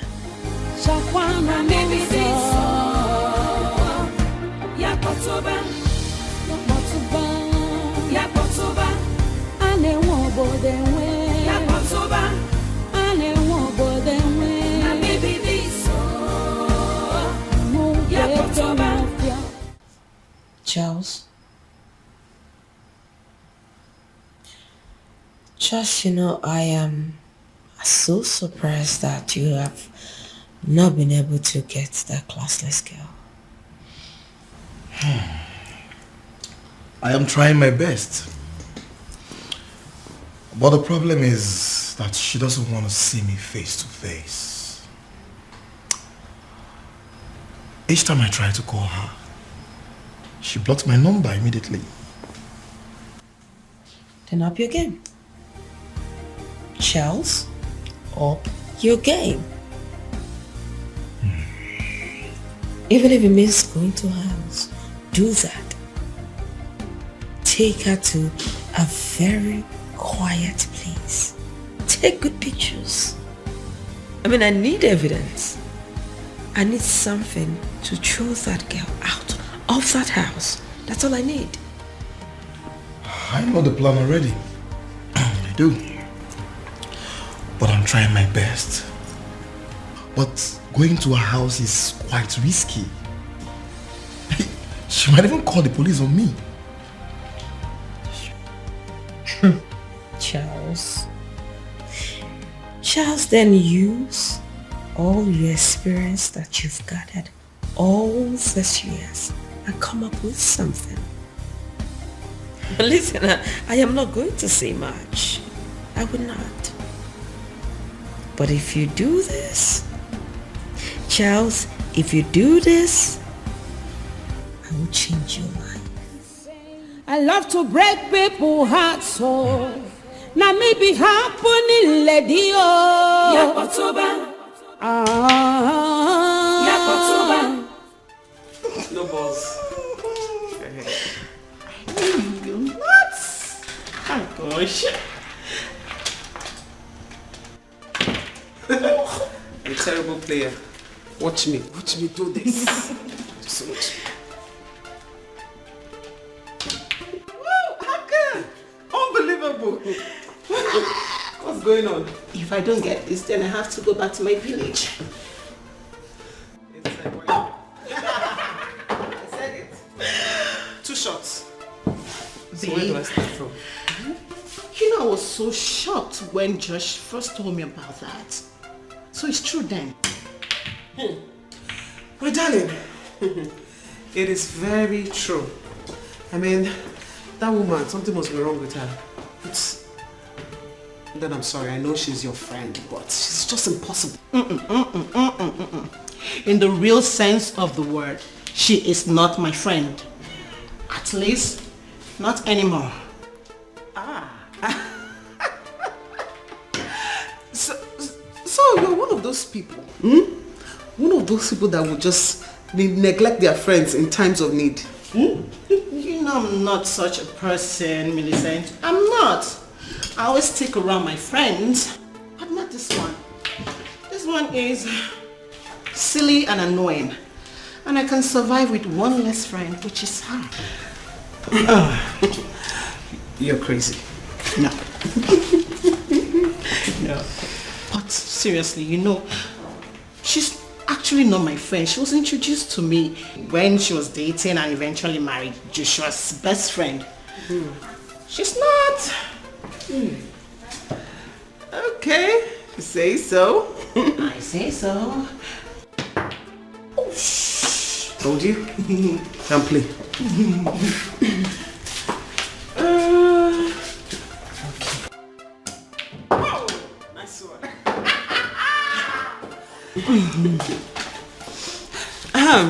Charles, just I am so surprised that you have not been able to get that classless girl. I am trying my best. But the problem is that she doesn't want to see me face to face. Each time I try to call her, she blocks my number immediately. Then up your game. Charles, up your game. Even if it means going to her house, do that. Take her to a very quiet place. Take good pictures. I mean, I need evidence. I need something to throw that girl out of that house. That's all I need. I know the plan already. I do. But I'm trying my best. But going to her house is quite risky. She might even call the police on me. Charles, then use all your experience that you've gathered all these years and come up with something. But listen, I am not going to say much. I will not. But if you do this, Charles, if you do this, I will change your life. I love to break people's hearts, so now maybe happening, lady. No balls. You nuts! Oh gosh. I'm a terrible player. Watch me do this. So much. Woo! How good! Unbelievable! What's going on? If I don't get this, then I have to go back to my village. I said it. 2 shots. So where do I start from? You know, I was so shocked when Josh first told me about that. So it's true then. My darling, it is very true. I mean, that woman, something must be wrong with her. Then I'm sorry, I know she's your friend, but she's just impossible. In the real sense of the word, she is not my friend. At least, not anymore. So you're one of those people, One of those people that would just neglect their friends in times of need. You know I'm not such a person, Millicent. I'm not. I always stick around my friends, but not this one. This one is silly and annoying. And I can survive with one less friend, which is her. You're crazy. No. No. But seriously, you know, she's actually not my friend. She was introduced to me when she was dating and eventually married Joshua's best friend. She's not. Okay, you say so. I say so. Oh, shh. Told you. Can't play.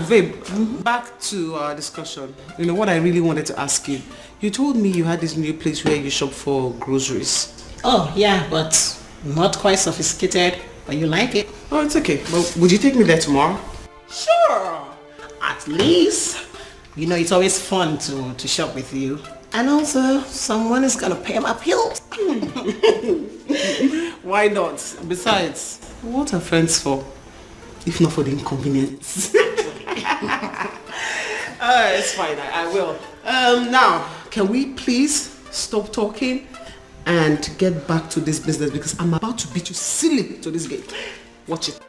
Babe, back to our discussion. You know what I really wanted to ask you. You told me you had this new place where you shop for groceries. Oh yeah, but not quite sophisticated. But you like it? Oh, it's okay. But would you take me there tomorrow? Sure. At least, you know, it's always fun to shop with you. And also, someone is gonna pay my bills. Why not? Besides, what are friends for? If not for the inconvenience. It's fine, I will. Now, can we please stop talking and get back to this business, because I'm about to beat you silly to this game. Watch it.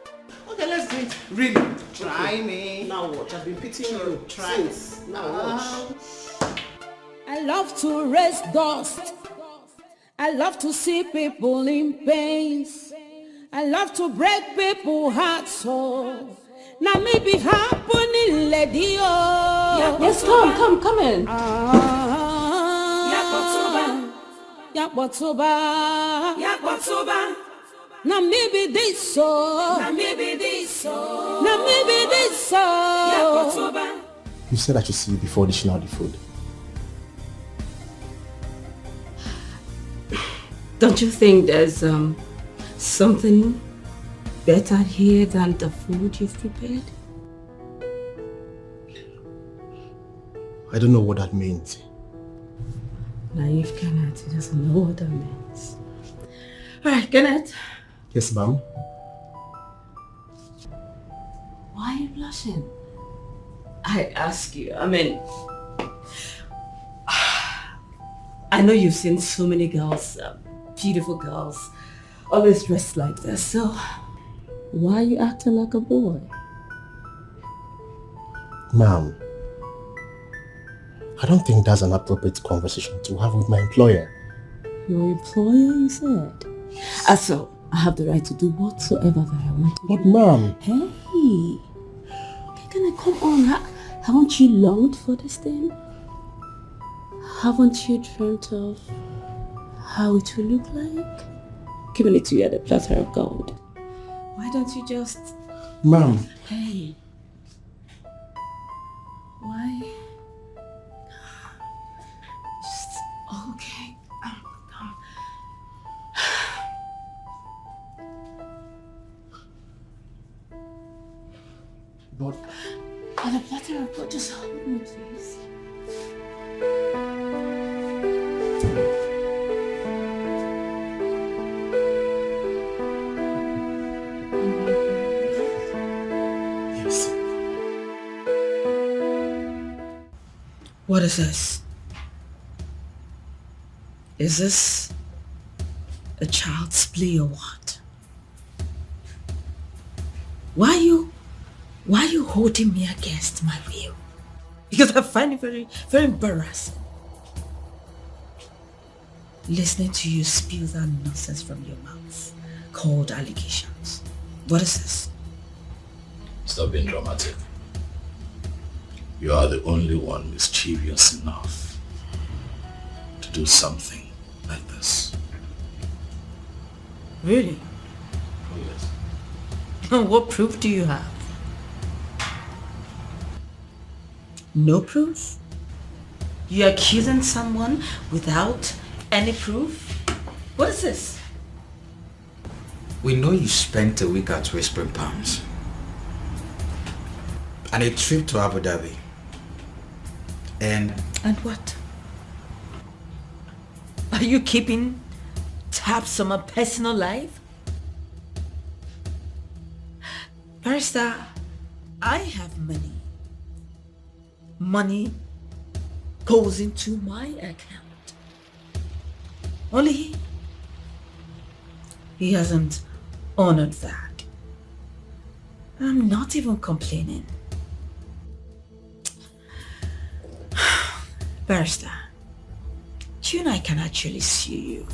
Okay, let's do it. Really? Try me. Now watch. I've been pitying you. Try it. Now watch. I love to raise dust. I love to see people in pains. I love to break people's hearts. So now maybe happening, lady. Yes, come in. Yakbotoba. Now maybe this so. Now maybe this so. Now maybe this so. Yakbotoba. You said I should see you before dishing out the food. Don't you think there's something better here than the food you've prepared? I don't know what that means. Naive Kenneth, he doesn't know what that means. Alright, Kenneth. Yes, ma'am. Why are you blushing? I ask you, I mean, I know you've seen so many girls, beautiful girls, always dressed like this, so why are you acting like a boy? Ma'am, I don't think that's an appropriate conversation to have with my employer. Your employer, you said? So, I have the right to do whatsoever that I want to do. But ma'am... Hey! Okay, can I come on? Haven't you longed for this thing? Haven't you dreamt of how it will look like? Giving it to you at a platter of gold. Why don't you just... Ma'am... Hey! Why? Just... Okay. But... On a platter of gold, just hold me, please. Yes. What is this? Is this a child's play or what? Why are you holding me against my will? Because I find it very, very embarrassing listening to you spew that nonsense from your mouth called allegations. What is this? Stop being dramatic. You are the only one mischievous enough to do something like this. Really? Oh yes. What proof do you have? No proof? You're accusing someone without any proof? What is this? We know you spent a week at Whispering Palms and a trip to Abu Dhabi. And what? Are you keeping tabs on my personal life? Very Barrister, I have money. Money goes into my account. Only he hasn't honored that. I'm not even complaining. Barrister, you and I can actually sue you.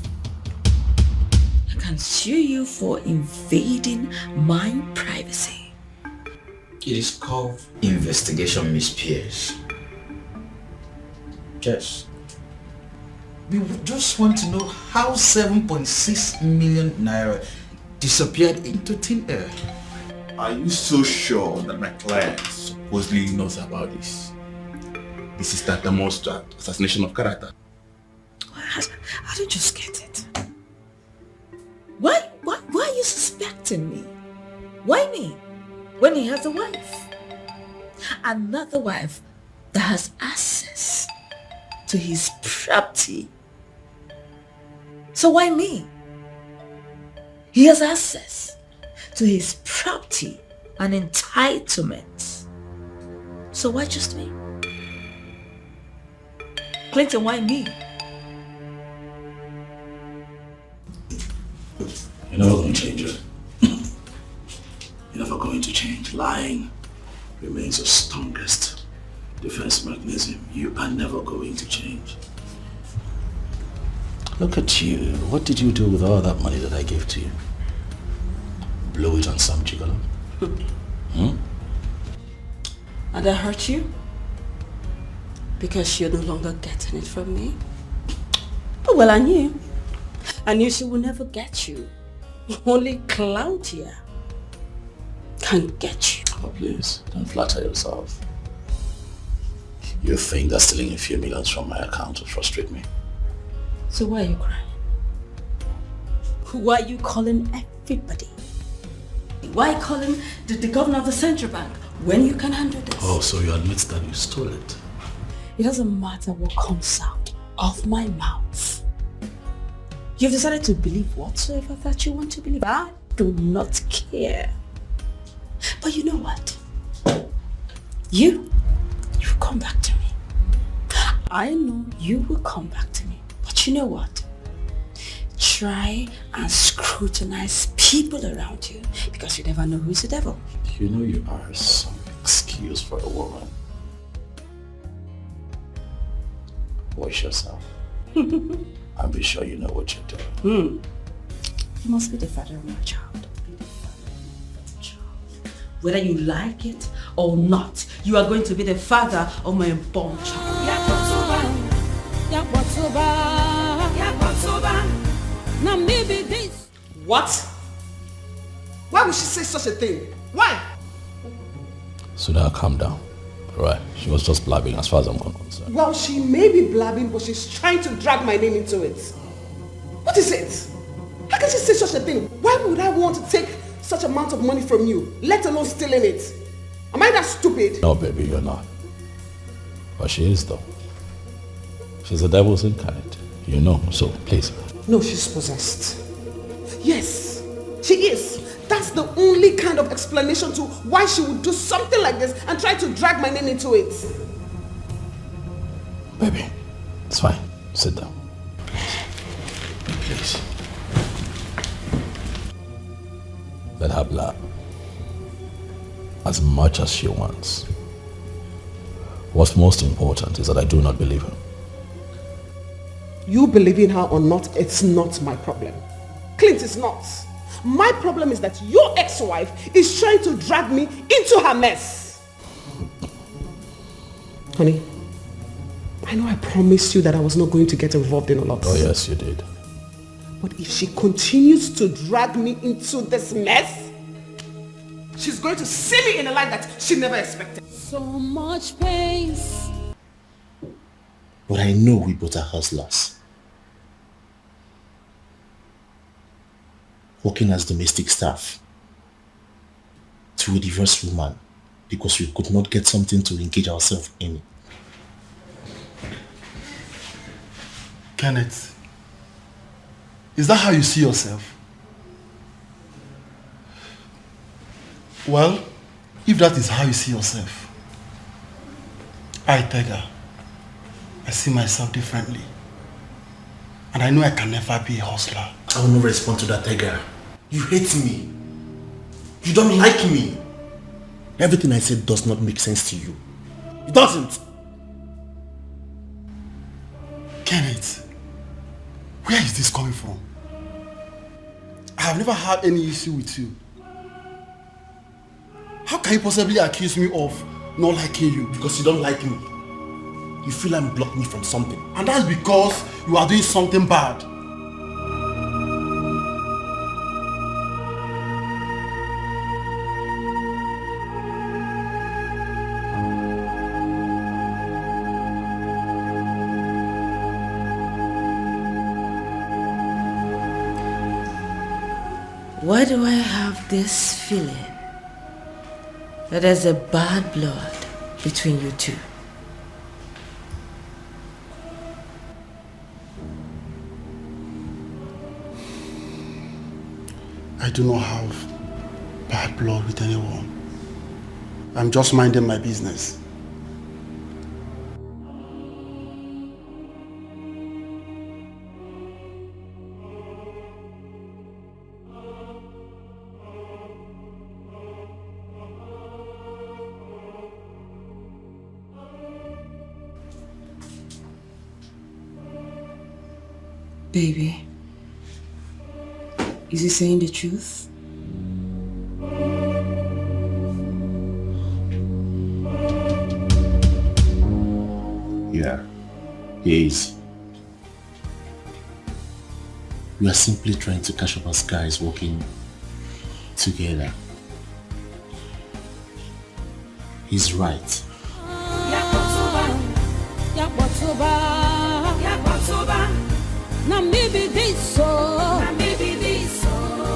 I can sue you for invading my privacy. It is called investigation, Miss Pierce. Yes. We would just want to know how 7.6 million naira disappeared into thin air. Are you so sure that my client supposedly knows about this? This is tantamount to assassination of character. I don't just get it. Why are you suspecting me? Why me? When he has a wife. Another wife that has access to his property. So why me? He has access to his property and entitlements. So why just me? Clinton, why me? You're never going to change it. You're never going to change. Lying remains your strongest defense mechanism. You are never going to change. Look at you. What did you do with all that money that I gave to you? Blow it on some gigolo? And I hurt you? Because you're no longer getting it from me? Oh, well, I knew. I knew she would never get you. Only Claudia can get you. Oh, please, don't flatter yourself. You think that stealing a few millions from my account will frustrate me? So why are you crying? Why are you calling everybody? Why calling the governor of the central bank when you can handle this? Oh, so you admit that you stole it? It doesn't matter what comes out of my mouth. You've decided to believe whatsoever that you want to believe. I do not care. But you know what? You've come back to me. I know you will come back to me. But you know what? Try and scrutinize people around you because you never know who's the devil. You know you are some excuse for a woman. Watch yourself. And be sure you know what you're doing. You must be the father of my child. Whether you like it or not, you are going to be the father of my unborn child. Now maybe this. What? Why would she say such a thing? Why? So now calm down. Alright, she was just blabbing as far as I'm concerned. Well, she may be blabbing, but she's trying to drag my name into it. What is it? How can she say such a thing? Why would I want to take such amount of money from you, let alone stealing it? Am I that stupid? No, baby, you're not. But she is, though. She's the devil's incarnate. You know, so please. No, she's possessed. Yes, she is. That's the only kind of explanation to why she would do something like this and try to drag my name into it. Baby, it's fine. Sit down. Please. Let her blab. As much as she wants. What's most important is that I do not believe her. You believing her or not, it's not my problem. Clint is not. My problem is that your ex-wife is trying to drag me into her mess. Honey, I know I promised you that I was not going to get involved in a lot. Oh yes, you did. But if she continues to drag me into this mess, she's going to see me in a light that she never expected. So much pains. But I know we both are hustlers. Working as domestic staff to a divorced woman because we could not get something to engage ourselves in. Kenneth, is that how you see yourself? Well, If that is how you see yourself, Tiger, I see myself differently. And I know I can never be a hustler. I will not respond to that, Tiger. You hate me. You don't like me. Everything I said does not make sense to you. It doesn't. Kenneth, where is this coming from? I have never had any issue with you. How can you possibly accuse me of not liking you? Because you don't like me. You feel I'm blocking me from something. And that's because you are doing something bad. Why do I have this feeling that there's a bad blood between you two? I do not have bad blood with anyone. I'm just minding my business. Baby, is he saying the truth? Yeah, he is. We are simply trying to catch up as guys working together. He's right. Now maybe this so. Now maybe this so.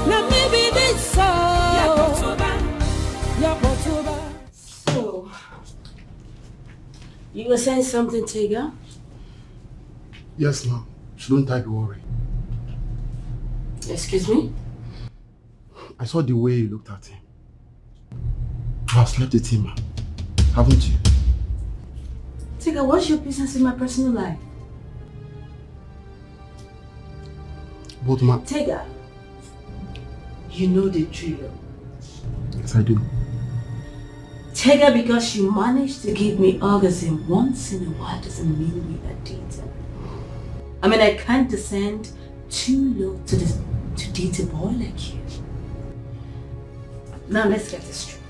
Now maybe this so. So, you were saying something, Tiger? Yes, ma'am. Shouldn't I be worried? Excuse me? I saw the way you looked at him. You have slept with him, haven't you? Tiger, what's your business in my personal life? Both ma'am. Tiger, you know the drill. Yes, I do. Tiger, because you managed to give me orgasm once in a while doesn't mean we are dating. I mean, I can't descend too low to date a boy like you. Now let's get this straight.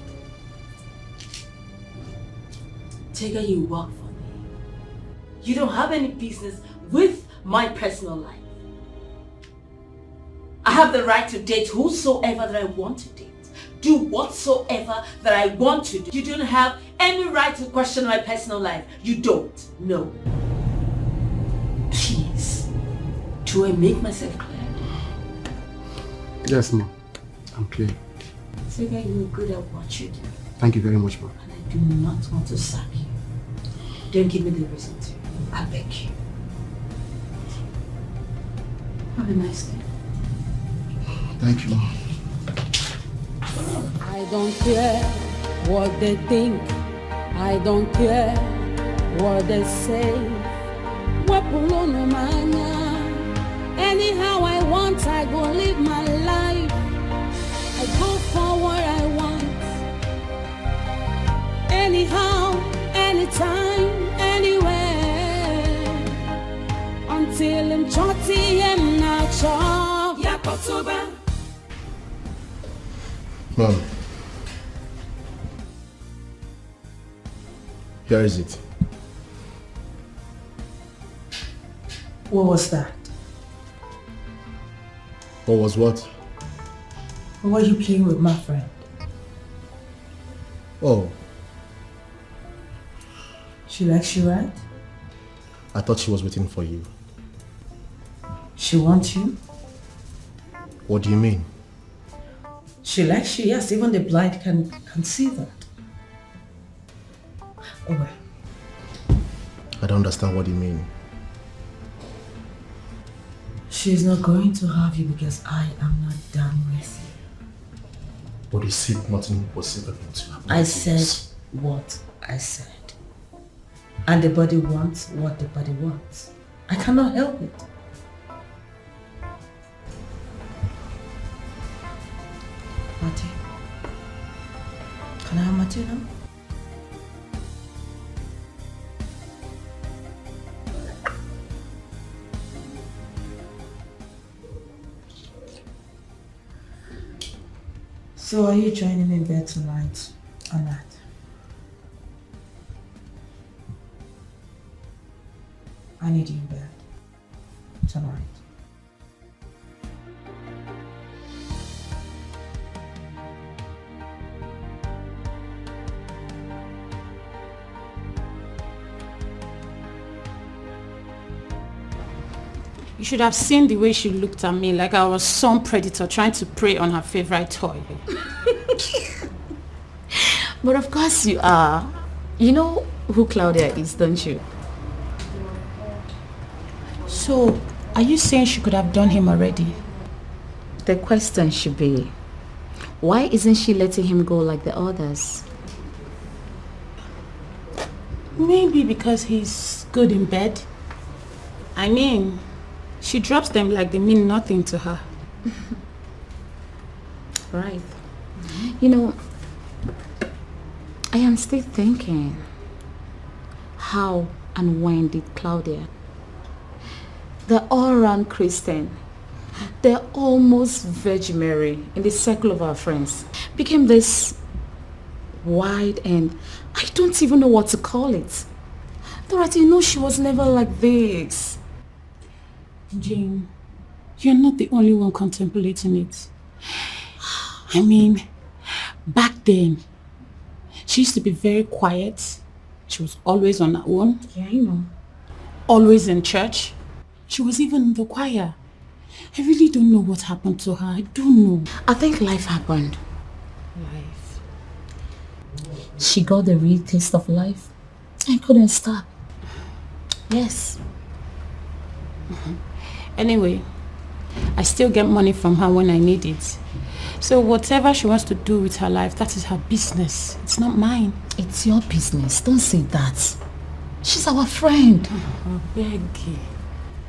Tiger, you work for me. You don't have any business with my personal life. I have the right to date whosoever that I want to date. Do whatsoever that I want to do. You don't have any right to question my personal life. You don't. No. Please. Do I make myself clear? Yes, ma'am. I'm clear. Tiger, you're good at what you do. Thank you very much, ma'am. And I do not want to sack you. Don't give me the reason to. I beg you. Have a nice day. Thank you, ma'am. I don't care what they think. I don't care what they say. Anyhow I want, I go live my life. I go for what I want. Anyhow, anytime, anywhere. Until I'm chotty and not chop. Yakotoba. Mom, here is it. What was that? What was what? Or were you playing with my friend? Oh, She likes you, right? I thought she was waiting for you. She wants you? What do you mean? She likes you, yes. Even the blind can see that. Oh well. I don't understand what you mean. She's not going to have you because I am not done with But you said nothing was ever going to happen. I said what I said. And the body wants what the body wants. I cannot help it. Marty, can I have Marty now? So are you joining me in bed tonight or not? I need you in bed tonight. You should have seen the way she looked at me like I was some predator trying to prey on her favorite toy. But of course you are. You know who Claudia is, don't you? So, are you saying she could have done him already? The question should be, why isn't she letting him go like the others? Maybe because he's good in bed. I mean, she drops them like they mean nothing to her. Right. You know, I am still thinking, how and when did Claudia, the all-round Christian, the almost Virgin Mary in the circle of our friends, became this wide and I don't even know what to call it. Dorothy, you know she was never like this. Jane, you're not the only one contemplating it. I mean, back then, she used to be very quiet. She was always on her own. Yeah, I know. Always in church. She was even in the choir. I really don't know what happened to her. I don't know. I think life happened. Life? She got the real taste of life and couldn't stop. Yes. Anyway, I still get money from her when I need it. So whatever she wants to do with her life, that is her business. It's not mine. It's your business. Don't say that. She's our friend. Oh, beg you.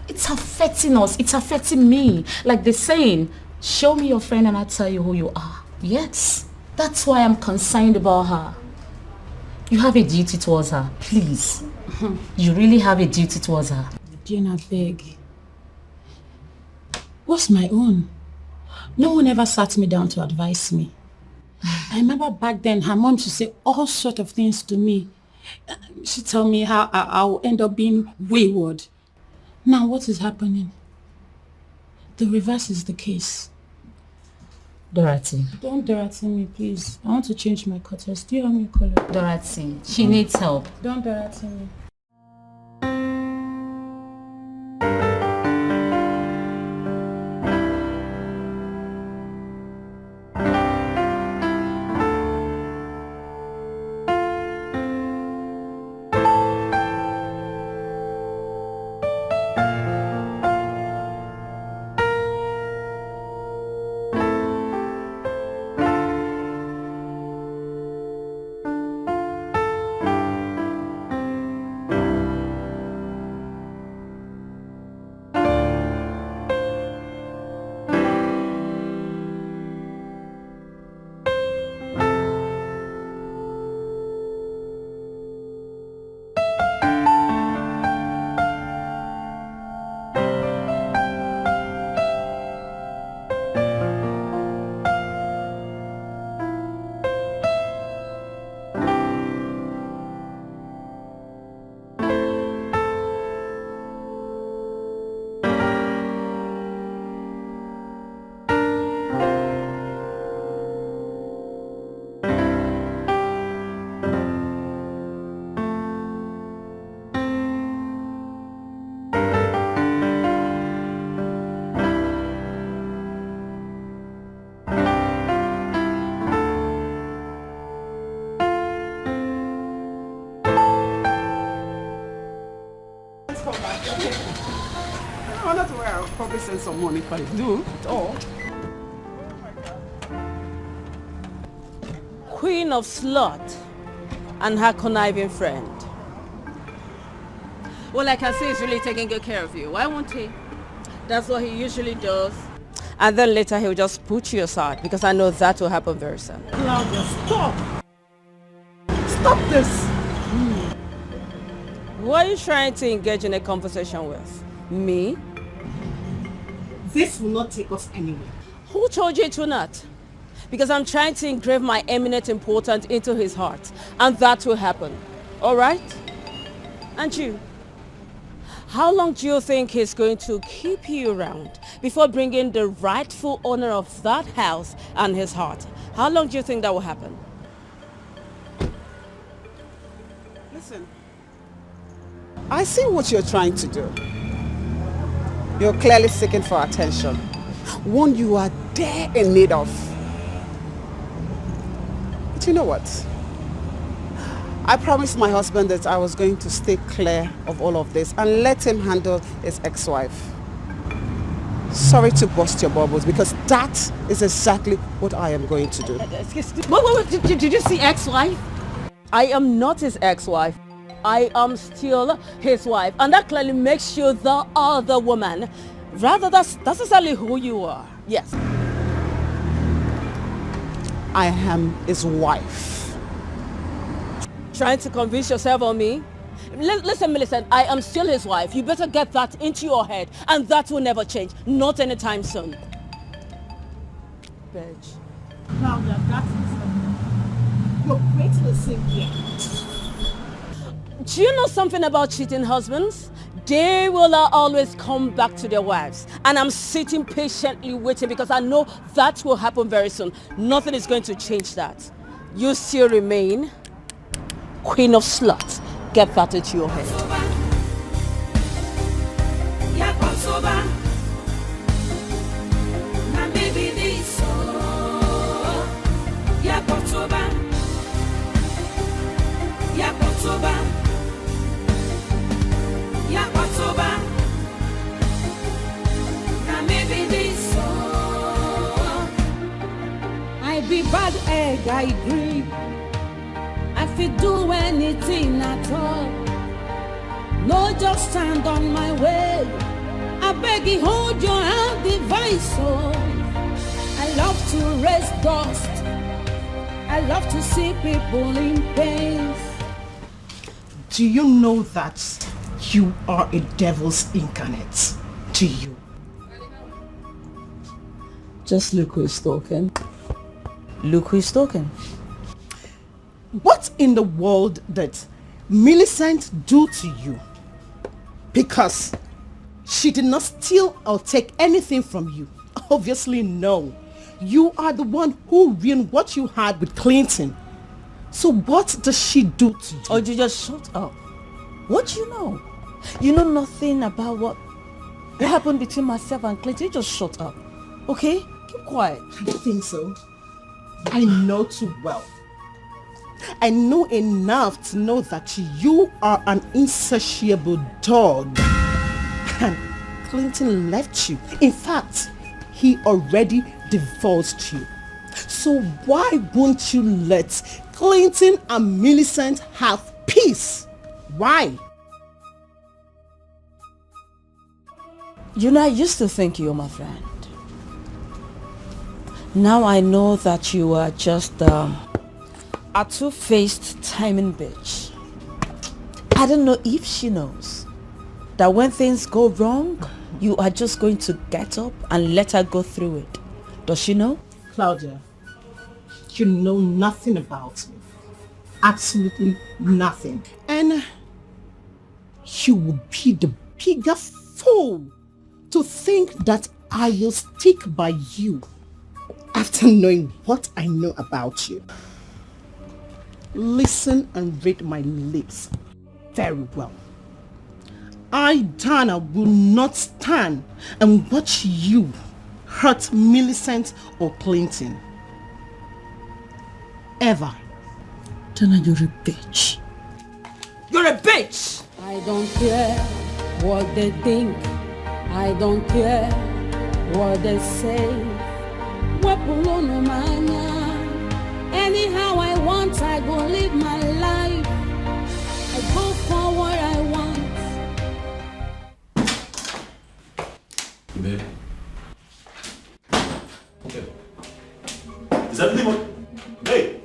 It's affecting us. It's affecting me. Like the saying, show me your friend and I'll tell you who you are. Yes. That's why I'm concerned about her. You have a duty towards her. Please. You really have a duty towards her. Jane, I beg. What's my own? No one ever sat me down to advise me. I remember back then her mom used to say all sorts of things to me. She'd tell me how I'll end up being wayward. Now what is happening? The reverse is the case. Dorothy. Don't Dorothy me, please. I want to change my cutters. Do you have me color? Dorothy, she needs help. Don't Dorothy me. Probably send some money if I do at all. queen of slut and her conniving friend. Well, I can see he's really taking good care of you. Why won't he? That's what he usually does. And then later he'll just put you aside because I know that will happen very soon. Claudia, stop! Stop this! Who are you trying to engage in a conversation with? Me? This will not take us anywhere. Who told you it will not? Because I'm trying to engrave my eminent importance into his heart. And that will happen. Alright? And you? How long do you think he's going to keep you around before bringing the rightful owner of that house and his heart? How long do you think that will happen? Listen, I see what you're trying to do. You're clearly seeking for attention. One you are there in need of. But you know what? I promised my husband that I was going to stay clear of all of this and let him handle his ex-wife. Sorry to burst your bubbles because that is exactly what I am going to do. Excuse me. Wait. Did you see ex-wife? I am not his ex-wife. I am still his wife. And that clearly makes you the other woman. Rather, that's exactly who you are. Yes. I am his wife. Trying to convince yourself on me? Listen, Millicent, I am still his wife. You better get that into your head. And that will never change. Not anytime soon. Bitch. Claudia, that is you're creating a scene here. Do you know something about cheating husbands? They will always come back to their wives. And I'm sitting patiently waiting because I know that will happen very soon. Nothing is going to change that. You still remain queen of sluts. Get that into your head. I be bad egg, I agree. I feel do anything at all. No, just stand on my way. I beg you, hold your hand, device. Oh, I love to raise dust. I love to see people in pain. Do you know that you are a devil's incarnate? Do you? Just look who's talking. Look who's talking. What in the world did Millicent do to you? Because she did not steal or take anything from you. Obviously no. You are the one who ruined what you had with Clinton. So what does she do to you? Oh, you just shut up. What do you know? You know nothing about what happened between myself and Clinton. You just shut up. Okay? Keep quiet. I think so. I know too well. I know enough to know that you are an insatiable dog. And Clinton left you. In fact, he already divorced you. So why won't you let Clinton and Millicent have peace? Why? You know, I used to think you were my friend. Now I know that you are just a two-faced timing bitch. I don't know if she knows that when things go wrong, you are just going to get up and let her go through it. Does she know? Claudia, you know nothing about me. Absolutely nothing. And you will be the bigger fool to think that I will stick by you after knowing what I know about you. Listen and read my lips very well. I, Dana, will not stand and watch you hurt Millicent or Clinton. Ever. Dana, you're a bitch. You're a bitch! I don't care what they think. I don't care what they say. Wepulu no manya, Anyhow I want, I go live my life. I go for what I want. Babe. Okay. Is everything okay? Babe.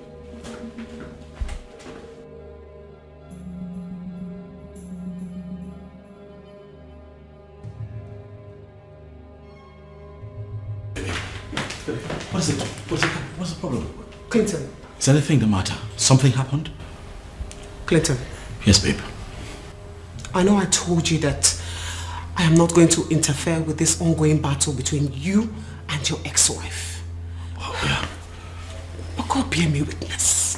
What is it? What's the problem? Clinton. Is anything the matter? Something happened? Clinton. Yes, babe. I know I told you that I am not going to interfere with this ongoing battle between you and your ex-wife. Oh, yeah. But God bear me witness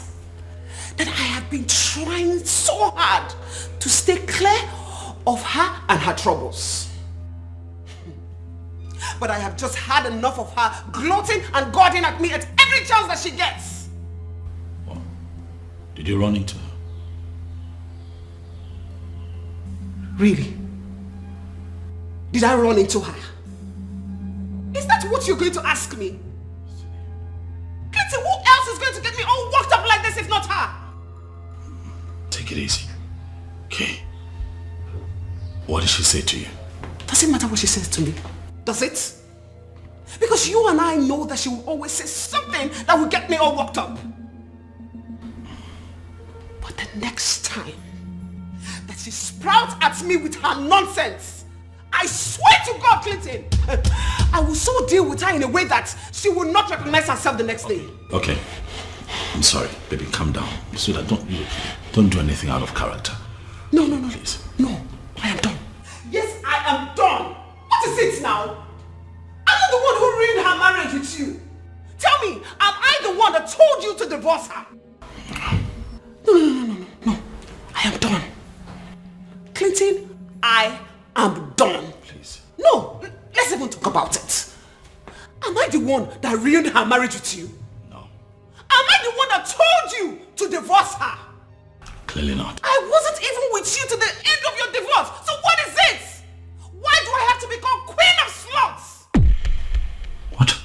that I have been trying so hard to stay clear of her and her troubles. But I have just had enough of her gloating and gouging at me at every chance that she gets. What? Did you run into her? Really? Did I run into her? Is that what you're going to ask me? Clinton, who else is going to get me all worked up like this if not her? Take it easy. Okay. What did she say to you? Does it matter what she says to me? Does it? Because you and I know that she will always say something that will get me all worked up. But the next time that she sprouts at me with her nonsense, I swear to God, Clinton, I will so deal with her in a way that she will not recognize herself the next day. Okay. I'm sorry, baby. Calm down. So that don't do anything out of character. No. Please. No, I am done. Yes, I am done. What is it now? I'm not the one who ruined her marriage with you. Tell me, am I the one that told you to divorce her? No. I am done. Clinton, I am done. Please. No, let's even talk about it. Am I the one that ruined her marriage with you? No. Am I the one that told you to divorce her? Clearly not. I wasn't even with you to the end of your divorce. So what is it? Why do I have to become queen of sluts? What?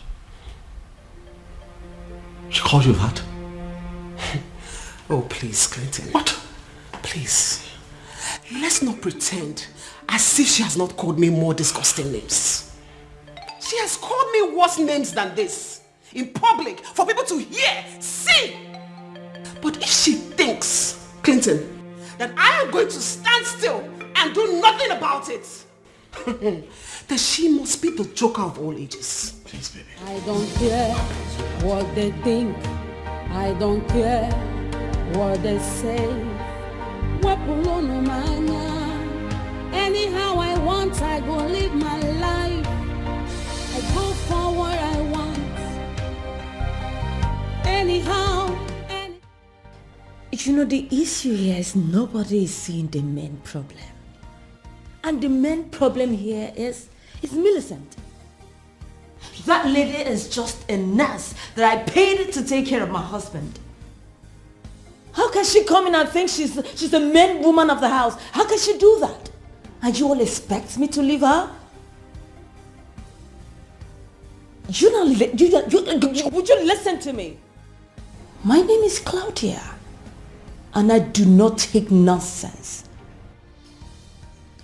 She called you that? Oh, please, Clinton. What? Please. Let's not pretend as if she has not called me more disgusting names. She has called me worse names than this. In public, for people to hear, see. But if she thinks, Clinton, that I am going to stand still and do nothing about it, then she must be the joker of all ages. Please, baby. I don't care what they think. I don't care what they say. Anyhow I want, I go live my life. I go for what I want. Anyhow. You know, the issue here is nobody is seeing the main problem. And the main problem here is Millicent. That lady is just a nurse that I paid to take care of my husband. How can she come in and think she's the main woman of the house? How can she do that? And you all expect me to leave her? Would you listen to me? My name is Claudia. And I do not take nonsense.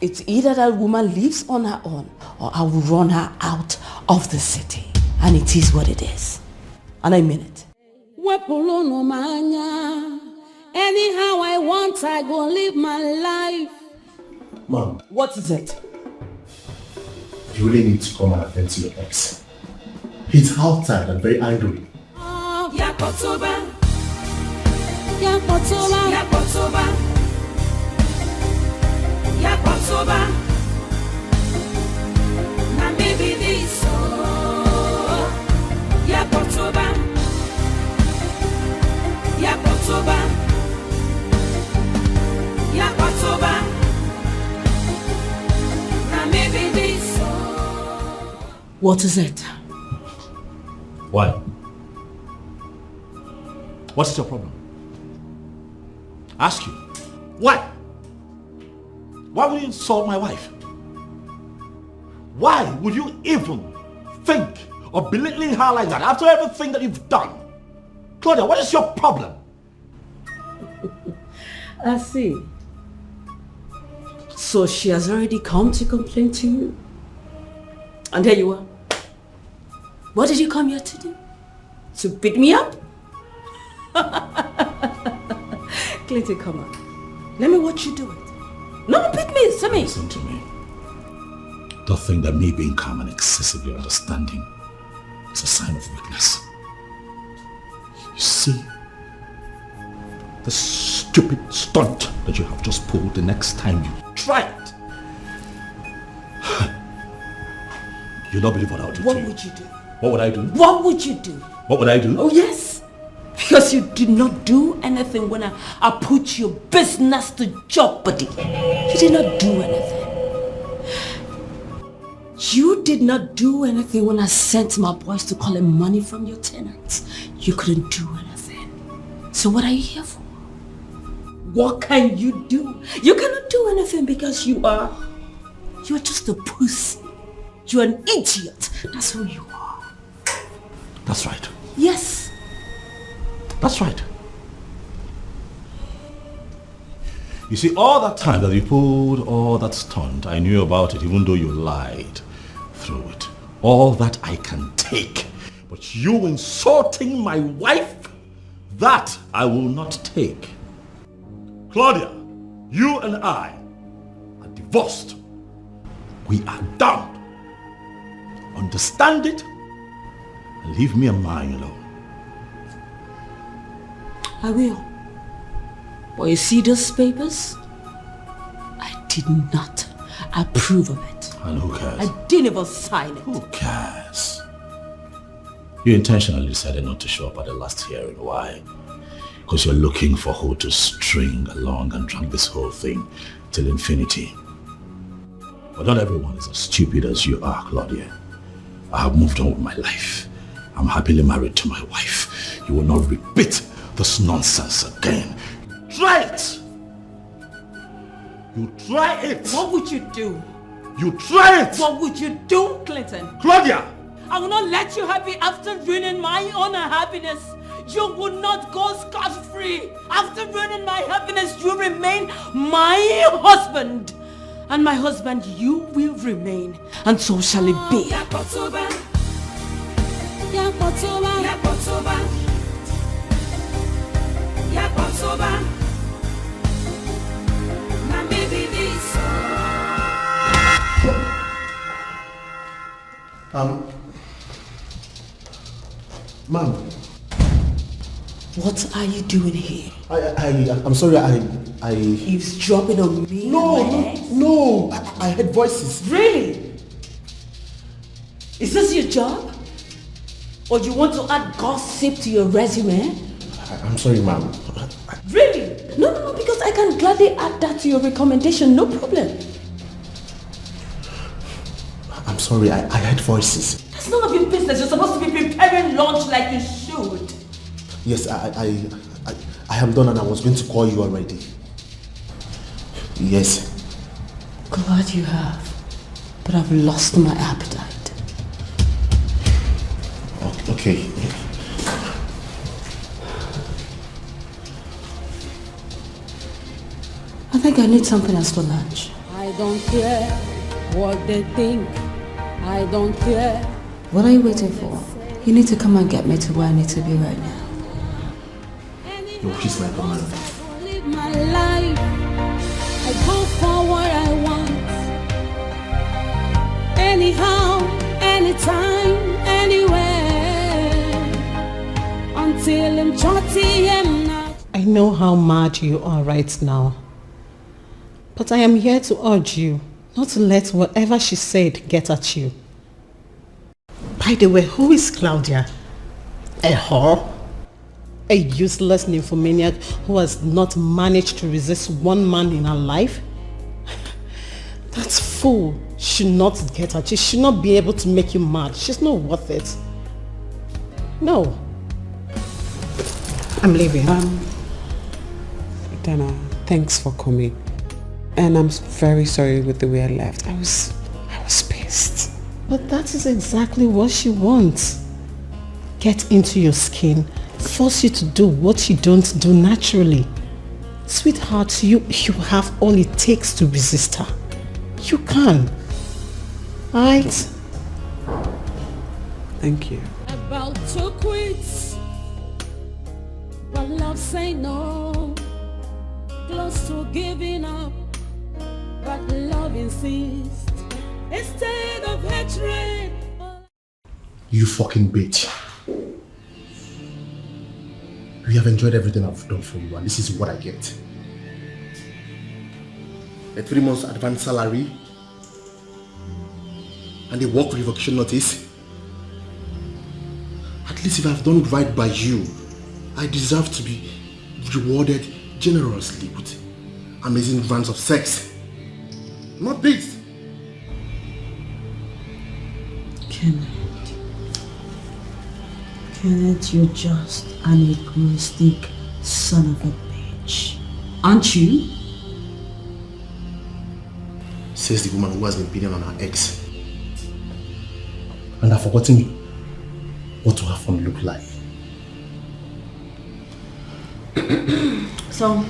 It's either that woman lives on her own or I will run her out of the city. And it is what it is. And I mean it. Anyhow I want, I go live my life. Mom. What is it? You really need to come and attend to your ex. He's outside and very angry. Yakotoba. Now maybe this Yakotoba. Now maybe this. What is it? Why? What is your problem? Ask you. Why? Why would you insult my wife? Why would you even think of belittling her like that after everything that you've done? Claudia, what is your problem? I see. So she has already come to complain to you? And there you are. What did you come here to do? To beat me up? Clinton, come on. Let me watch you do it. No, beat me, see me. Listen to me. Don't think that me being calm and excessively understanding is a sign of weakness. You see, the stupid stunt that you have just pulled, the next time you try it, you'll not believe what I'll do to you. What would you do? What would I do? What would you do? What would I do? Oh yes, because you did not do anything when I put your business to jeopardy. You did not do anything. You did not do anything when I sent my boys to collect money from your tenants. You couldn't do anything. So what are you here for? What can you do? You cannot do anything because you are just a pussy. You're an idiot. That's who you are. That's right. Yes. That's right. You see, all that time that you pulled all that stunt, I knew about it, even though you lied through it. All that I can take. But you insulting my wife, that I will not take. Claudia, you and I are divorced. We are done. Understand it and leave me and mine alone. I will. But you see those papers? I did not approve of it. And who cares? I didn't even sign it. Who cares? You intentionally decided not to show up at the last hearing. Why? Because you're looking for who to string along and drag this whole thing till infinity. But not everyone is as stupid as you are, Claudia. I have moved on with my life. I'm happily married to my wife. You will not repeat this nonsense again. Try it! You try it! What would you do? You try it! What would you do, Clinton? Claudia! I will not let you have it after ruining my own happiness. You will not go scot-free. After ruining my happiness, you remain my husband. And my husband, you will remain. And so shall it be. Ma'am. What are you doing here? I'm sorry, I... Eavesdropping on me? No, I heard voices. Really? Is this your job? Or you want to add gossip to your resume? I'm sorry, ma'am. Really? No, because I can gladly add that to your recommendation, no problem. I'm sorry, I heard voices. That's none of your business. You're supposed to be preparing lunch like you should. Yes, I am done and I was going to call you already. Yes. Glad you have, but I've lost my appetite. Okay. I think I need something else for lunch. I don't care what they think. I don't care. What are you waiting for? You need to come and get me to where I need to be right now. Your wish is my command. Live my life. I go for what I want. Anyhow, anytime, anywhere. Until I'm 30 and not. I know how mad you are right now. But I am here to urge you not to let whatever she said get at you. By the way, who is Claudia? A whore? A useless nymphomaniac who has not managed to resist one man in her life? That fool should not get at you. She should not be able to make you mad. She's not worth it. No. I'm leaving. Dana, thanks for coming. And I'm very sorry with the way I left. I was pissed. But that is exactly what she wants. Get into your skin force you to do what you don't do naturally. Sweetheart, you have all it takes to resist her. You can. Alright? Thank you. About to quit, but love say no. Close to giving up, but love insists. Instead of hatred. You fucking bitch. You have enjoyed everything I've done for you, and this is what I get. A 3 months advance salary and a work revocation notice. At least if I've done right by you, I deserve to be rewarded generously with amazing rounds of sex. Not this. Kenneth, you're just an egoistic son of a bitch. Aren't you? Says the woman who has been beating on her ex. And I've forgotten what to have fun look like. So,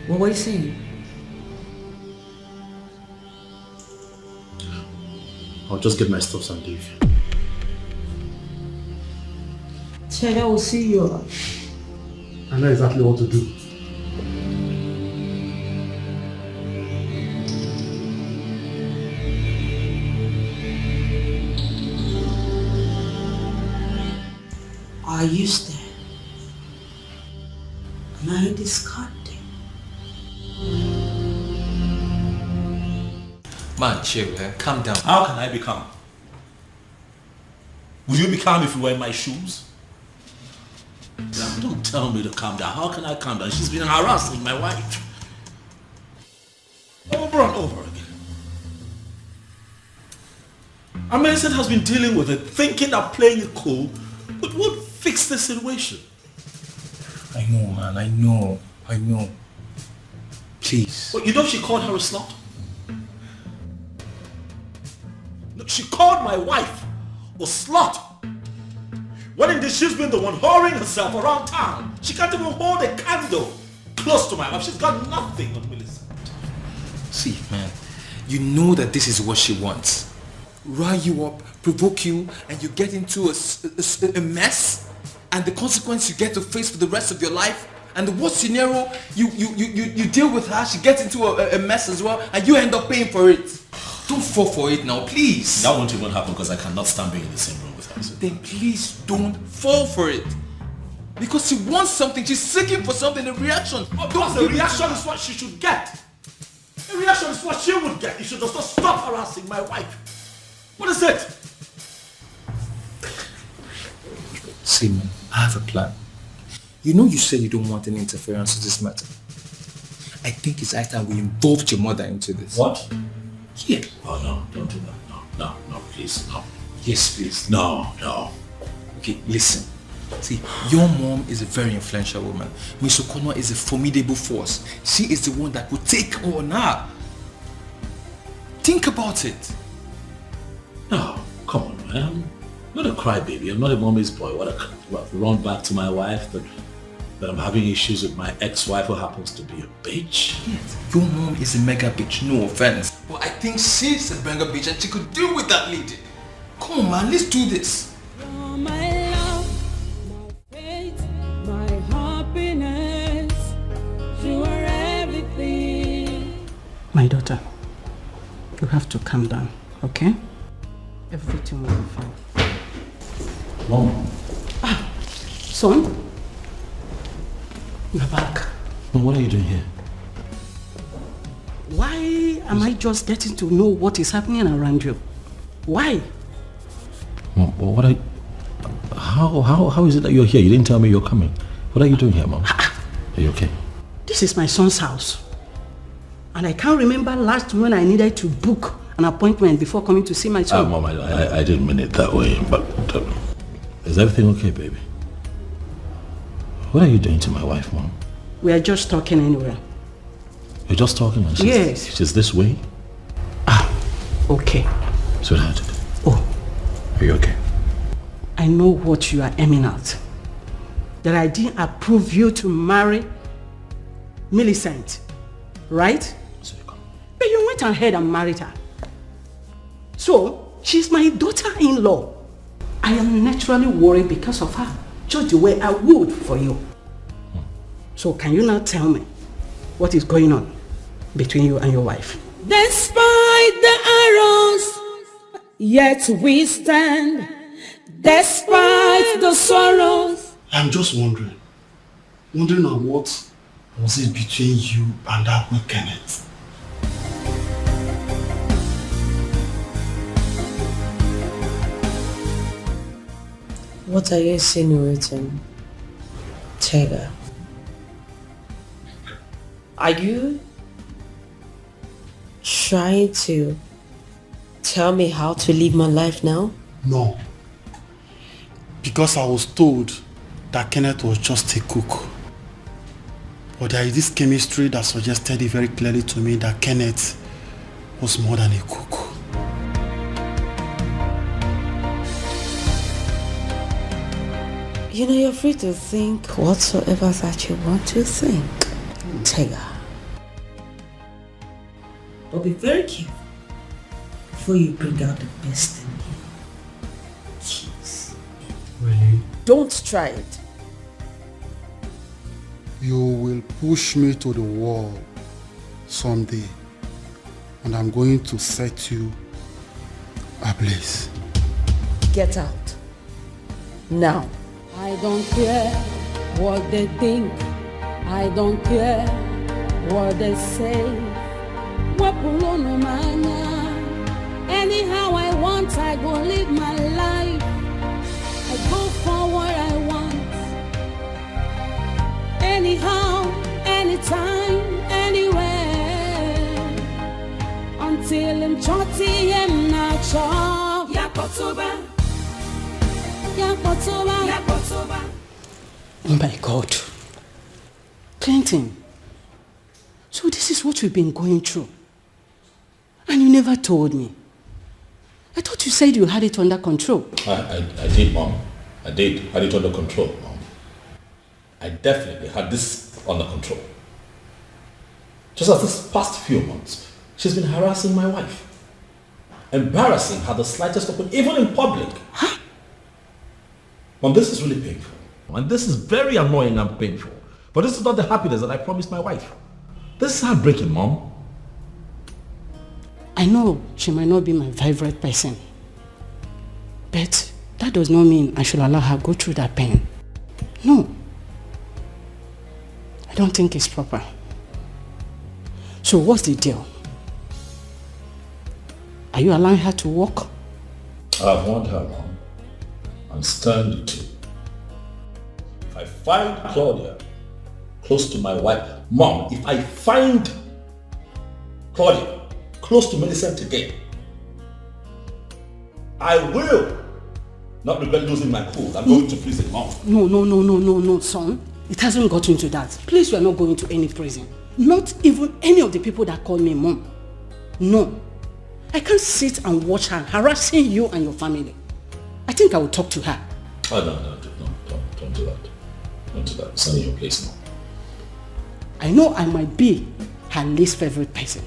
what were you saying? I'll just get my stuff and leave. Chega will see you. I know exactly what to do. Are you there? Am I discarded? Man, chill, man. Calm down. How can I be calm? Would you be calm if you were in my shoes? Don't tell me to calm down. How can I calm down? She's been harassing my wife. Over and over again. Amazon has been dealing with it, thinking that playing it cool would fix the situation. I know, man. I know. Please. Well, you know she called her a slut? Look, she called my wife a slut. When indeed she's been the one whoring herself around town. She can't even hold a candle close to my wife. She's got nothing on Millicent. See, man, you know that this is what she wants. Rile you up, provoke you, and you get into a mess, and the consequence you get to face for the rest of your life. And the worst scenario, you deal with her, she gets into a mess as well, and you end up paying for it. Don't fall for it now, please. That won't even happen because I cannot stand being in the same room with her. So. Then please don't fall for it. Because she wants something, she's seeking for something, a reaction. The reaction is what she should get. The reaction is what she would get. You should just stop harassing my wife. What is it? See, man, I have a plan. You know you said you don't want any interference with this matter. I think it's high time we involved your mother into this. What? Yeah. Oh no, don't do that. No, please, no. Yes, please. No. Okay, listen. See, your mom is a very influential woman. Miss O'Connor is a formidable force. She is the one that will take on her. Think about it. No, come on, man. I'm not a crybaby. I'm not a mommy's boy. What run back to my wife, but I'm having issues with my ex-wife who happens to be a bitch. Yes, your mom is a mega bitch, no offense. But I think she's a mega bitch and she could deal with that lady. Come on, man, let's do this. My love, my faith, my happiness, you are everything. My daughter, you have to calm down, okay? Everything will be fine. Mom. Son, you're back. Mom, what are you doing here? Why am I just getting to know what is happening around you? Why? Mom, what are you... How is it that you're here? You didn't tell me you're coming. What are you doing here, Mom? Are you okay? This is my son's house. And I can't remember last when I needed to book an appointment before coming to see my son. Mom, I didn't mean it that way, but... is everything okay, baby? What are you doing to my wife, Mom? We are just talking anyway. You're just talking and yes. She's this way? Okay. Sweetheart. Oh. Are you okay? I know what you are aiming at. that I didn't approve you to marry Millicent, right? But you went ahead and married her. So, she's my daughter-in-law. I am naturally worried because of her, just the way I would for you. So can you now tell me what is going on between you and your wife? Despite the arrows, yet we stand. Despite the sorrows. I'm just wondering on what was it between you and that weak Kenneth? What are you insinuating, Taylor? Are you trying to tell me how to live my life now? No. Because I was told that Kenneth was just a cook. But there is this chemistry that suggested it very clearly to me that Kenneth was more than a cook. You know, you're free to think whatsoever that you want to think, Taylor. But be very careful before you bring out the best in you. Please. Really? Don't try it. You will push me to the wall someday, and I'm going to set you ablaze. Get out. Now. I don't care what they think. I don't care what they say. Anyhow I want, I go live my life. I go for what I want. Anyhow, anytime, anywhere. Until I'm chotty and not sure. Yakotoba. Oh my God. Clinton. So this is what we've been going through. And you never told me. I thought you said you had it under control. I did, Mom. I did. Had it under control, Mom. I definitely had this under control. Just as this past few months, she's been harassing my wife. Embarrassing her the slightest open, even in public. Huh? Mom, this is really painful. And this is very annoying and painful. But this is not the happiness that I promised my wife. This is heartbreaking, Mom. I know she might not be my favorite person. But that does not mean I should allow her go through that pain. No. I don't think it's proper. So what's the deal? Are you allowing her to walk? I've warned her, Mom. And stand to. If I find Claudia close to my wife, Mom, if I find Claudia close to Millicent again, I will not regret losing my cool. I'm going to prison, Mom. No, son. It hasn't gotten to that. Please, you are not going to any prison. Not even any of the people that call me Mom. No. I can't sit and watch her harassing you and your family. I think I will talk to her. Oh, no, don't do that. Don't do that. It's not in your place now. I know I might be her least favorite person.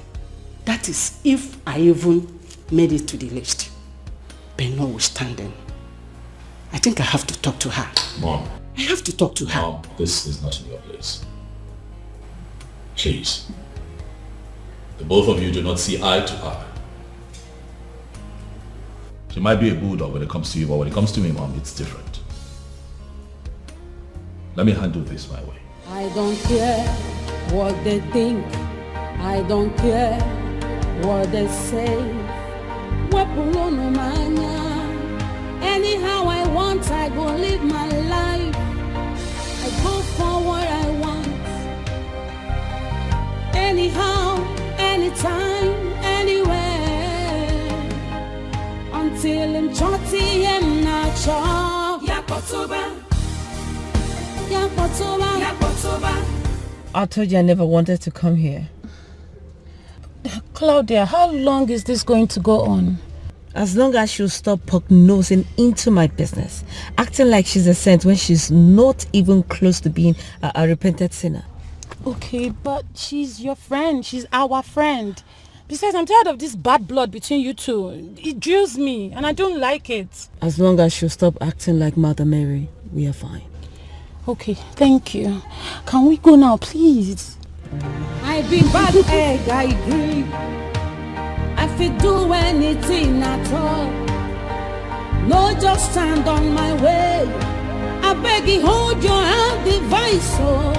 That is if I even made it to the list. But notwithstanding, I think I have to talk to her. Mom. I have to talk to her. Mom, this is not in your place. Please. The both of you do not see eye to eye. She might be a bulldog when it comes to you, but when it comes to me, Mom, it's different. Let me handle this my way. I don't care what they think. I don't care what they say. Anyhow I want, I go live my life. I go for what I want. Anyhow, anytime, anywhere. Until I'm chotty and not sure. Yakotoba. I told you I never wanted to come here. Claudia, how long is this going to go on? As long as she'll stop poke-nosing into my business, acting like she's a saint when she's not even close to being a repentant sinner. Okay, but she's your friend. She's our friend. Besides, I'm tired of this bad blood between you two. It drills me, and I don't like it. As long as she'll stop acting like Mother Mary, we are fine. Okay, thank you. Can we go now, please? I be bad egg, I agree. I feel do anything at all. No, just stand on my way. I beg you, hold your hand, device. Oh,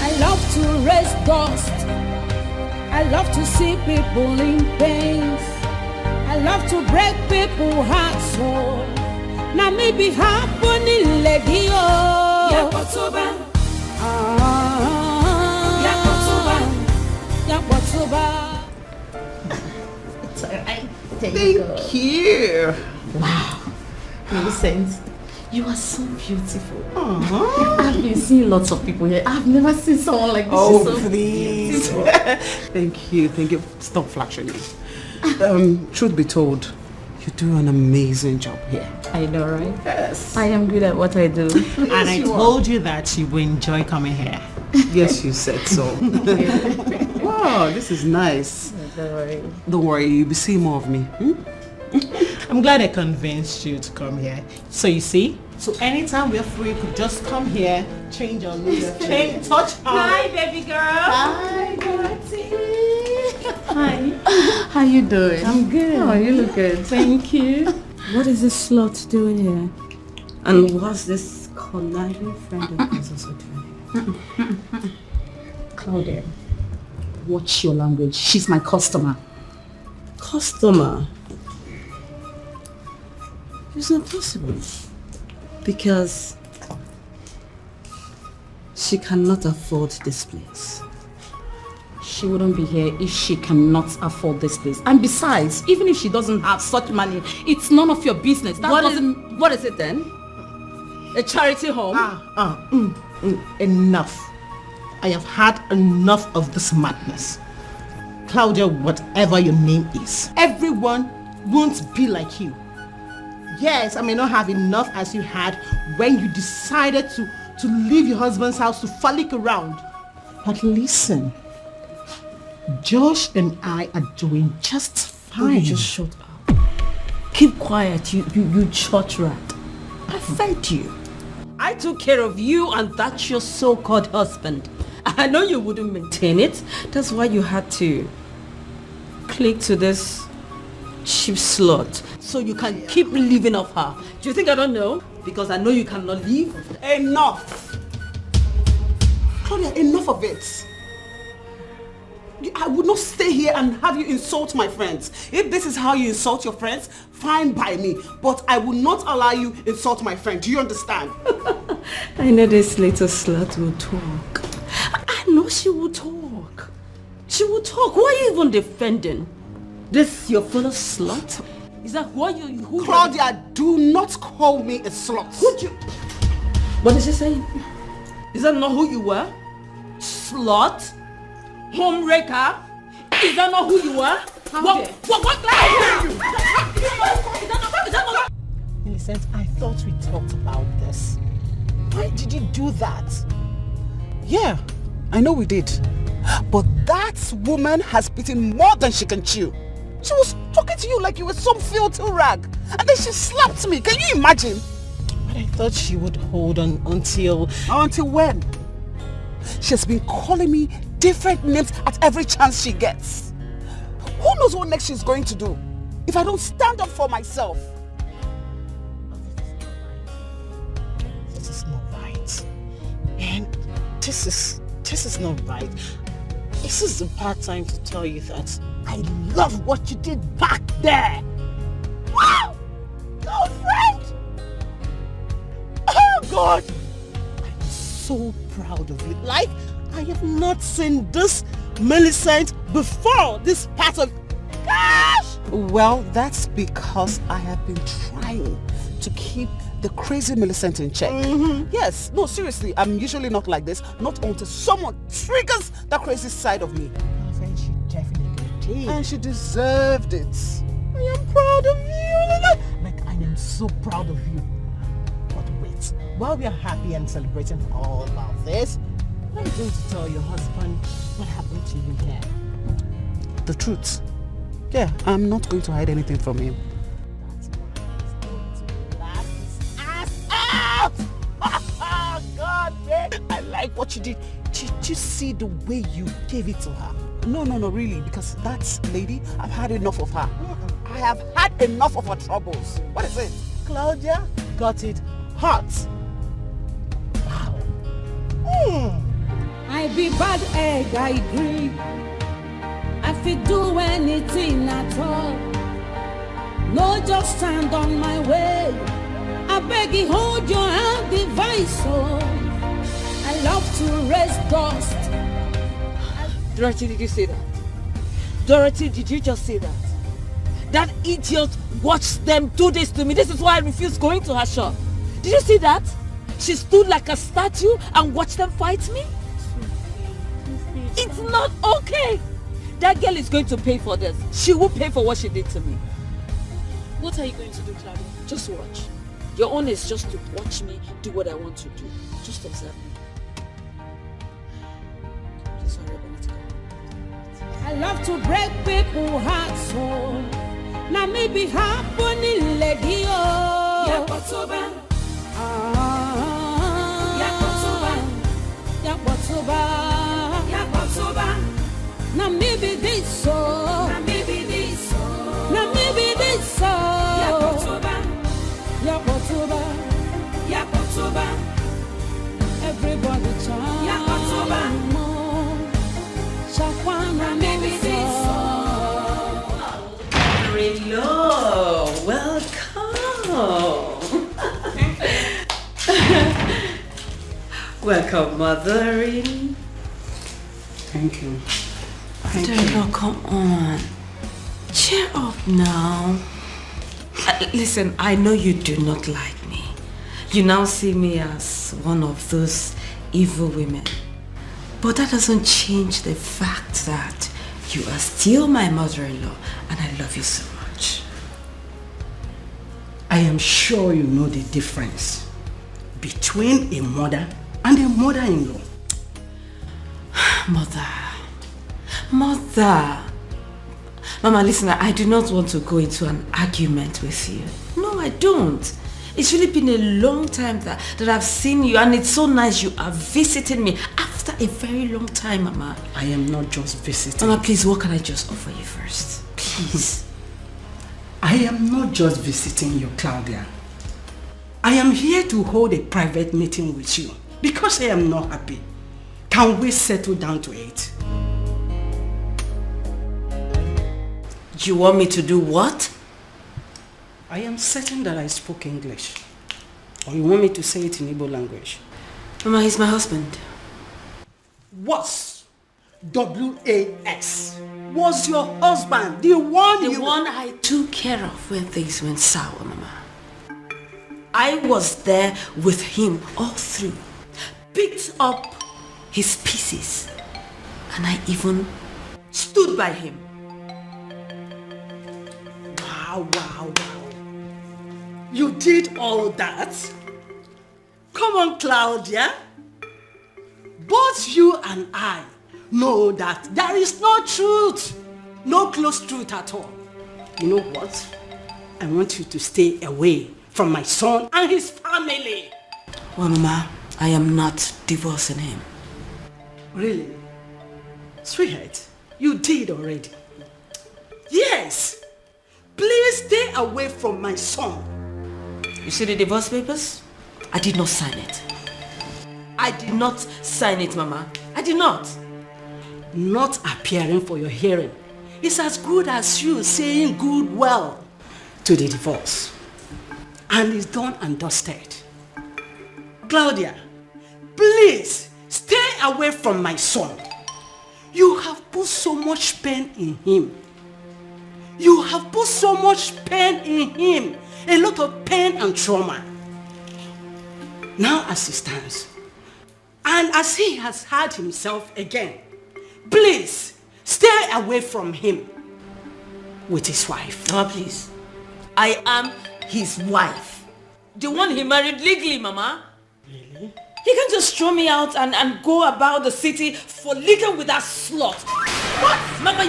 I love to raise dust. I love to see people in pain. I love to break people's hearts. Oh, now maybe happening, lady. Oh, Yakotoba. Yakotoba. It's alright. Thank you. Wow. Millicent, you are so beautiful. Aww. I've been seeing lots of people here. I've never seen someone like this. Oh, She's so please. beautiful. Thank you. Stop flashing me. Truth be told, you do an amazing job here. I know, right? Yes. I am good at what I do. And I told you that you will enjoy coming here. Yes, you said so. Wow, this is nice. Don't worry. Don't worry, you'll be seeing more of me. I'm glad I convinced you to come here. So you see, so anytime we're free, you could just come here, change your look, change, touch on. Hi, baby girl. Hi, Dorothy. Hi. How you doing? I'm good. Oh, you look good. Thank you. What is this slut doing here? And what's this conniving friend of yours also doing here? Claudia, watch your language. She's my customer. Customer? It's not possible. Because she cannot afford this place. She wouldn't be here if she cannot afford this place. And besides, even if she doesn't have such money, it's none of your business. What is it then? A charity home? Enough. I have had enough of this madness. Claudia, whatever your name is, everyone won't be like you. Yes, I may not have enough as you had when you decided to leave your husband's house to frolic around. But listen, Josh and I are doing just fine. You just shut up. Keep quiet, you church rat. I fed you. I took care of you and that's your so-called husband. I know you wouldn't maintain it. That's why you had to click to this cheap slut. So you can keep living off her. Do you think I don't know? Because I know you cannot leave. Enough. Claudia, enough of it. I would not stay here and have you insult my friends. If this is how you insult your friends, fine by me. But I will not allow you insult my friend. Do you understand? I know this little slut will talk. I know she will talk. She will talk. Who are you even defending? This your fellow slut? Is that who Claudia, do not call me a slut. What is she saying? Is that not who you were? Slut? Homewrecker? Is that not who you were? Millicent, I thought we talked about this. Why did you do that? Yeah, I know we did. But that woman has bitten more than she can chew. She was talking to you like you were some filthy rag. And then she slapped me. Can you imagine? But I thought she would hold on until... Until when? She has been calling me different names at every chance she gets. Who knows what next she's going to do if I don't stand up for myself? This is not right. And this is not right. This is the part time to tell you that I love what you did back there. Wow! Girlfriend! Oh God! I'm so proud of you. Like, I have not seen this Millicent before this part of... Gosh! Well, that's because I have been trying to keep the crazy Millicent in check. Yes, no, seriously, I'm usually not like this. Not until someone triggers the crazy side of me. She definitely did. And she deserved it. I am proud of you. Like, I am so proud of you. But wait, while we are happy and celebrating all of this, what are you going to tell your husband what happened to you here? The truth. Yeah, I'm not going to hide anything from him. That's why he's going to laugh his ass out! God, man. I like what you did. Did you see the way you gave it to her? No, really, because that lady, I've had enough of her. I have had enough of her troubles. What is it? Claudia got it hot. Wow. I be bad egg, I agree. I fit do anything at all. No, just stand on my way. I beg you, hold your hand, device. Oh, I love to raise dust. Dorothy, did you say that? Dorothy, did you just say that? That idiot watched them do this to me. This is why I refused going to her shop. Did you see that? She stood like a statue and watched them fight me? It's not okay. That girl is going to pay for this. She will pay for what she did to me. What are you going to do, Claudia? Just watch. Your own is just to watch me do what I want to do. Just observe me. Please hurry up, I need to go. I love to break people's hearts, so now me be happening, lady, oh. Yakotoba. Yakotoba. Yakotoba. Now me be this, so. Now me be this, so. Now me be this, so. Yakotoba. Yakotoba. Yakotoba. Everybody chant. Yakotoba. Shakwana me be this, so. Hello, welcome. Welcome, mothering. Thank you. Mother-in-law, come on. Cheer up now. Listen, I know you do not like me. You now see me as one of those evil women. But that doesn't change the fact that you are still my mother-in-law and I love you so much. I am sure you know the difference between a mother and a mother-in-law. Mother. Mama, listen, I do not want to go into an argument with you. No, I don't. It's really been a long time that I've seen you, and it's so nice you are visiting me after a very long time, Mama. I am not just visiting. Mama, please, what can I just offer you first? Please. I am not just visiting you, Claudia. I am here to hold a private meeting with you because I am not happy. Can we settle down to it? You want me to do what? I am certain that I spoke English. Or you want me to say it in Igbo language? Mama, he's my husband. Was W-A-S. Was your husband the one I took care of when things went sour, Mama. I was there with him all through. Picked up his pieces. And I even stood by him. Wow. You did all that? Come on, Claudia. Both you and I know that there is no truth. No close truth at all. You know what? I want you to stay away from my son and his family. Well, Mama, I am not divorcing him. Really? Sweetheart, you did already. Yes. Please stay away from my son. You see the divorce papers? I did not sign it. I did not sign it, Mama. I did not. Not appearing for your hearing is as good as you saying goodwill to the divorce. And it's done and dusted. Claudia, please stay away from my son. You have put so much pain in him. You have put so much pain in him. A lot of pain and trauma. Now as he stands, and as he has had himself again, please stay away from him. with his wife. Mama, please. I am his wife. The one he married legally, Mama. Really? He can just throw me out and go about the city for living with that slut. What? Mama,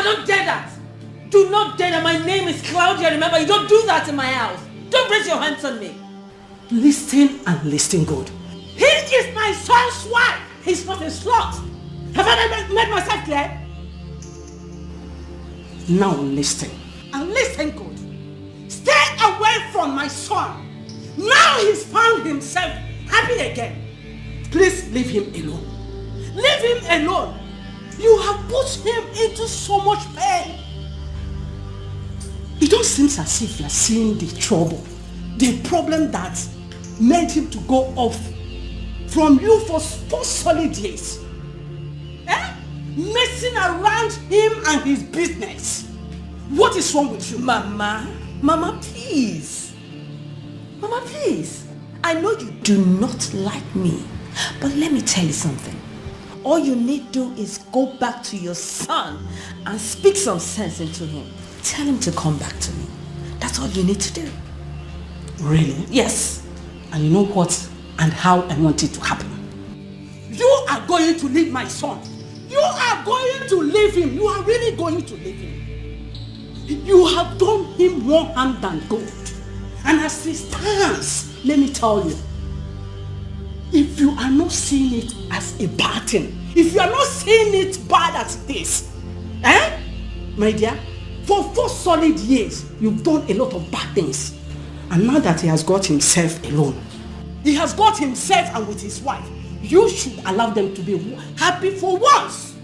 don't dare that. Do not dare that. My name is Claudia, remember? You don't do that in my house. Don't raise your hands on me. Listen and listen good. He is my son's wife. He's not a slut. Have I made myself clear? Now listen. And listen good. Stay away from my son. Now he's found himself happy again. Please leave him alone. Leave him alone. You have put him into so much pain. It don't seem as if you're seeing the trouble, the problem that made him to go off from you for 4 solid years. Messing around him and his business. What is wrong with you? Mama, please. Mama, please. I know you do not like me, but let me tell you something. All you need to do is go back to your son and speak some sense into him. Tell him to come back to me. That's all you need to do. Really? Yes. And you know what and how I want it to happen. You are going to leave my son. You are going to leave him. You are really going to leave him. You have done him more harm than good. And as it stands, let me tell you, if you are not seeing it as a bad thing, if you are not seeing it bad as this, my dear, for 4 solid years, you've done a lot of bad things. And now that he has got himself alone, he has got himself and with his wife, you should allow them to be happy for once.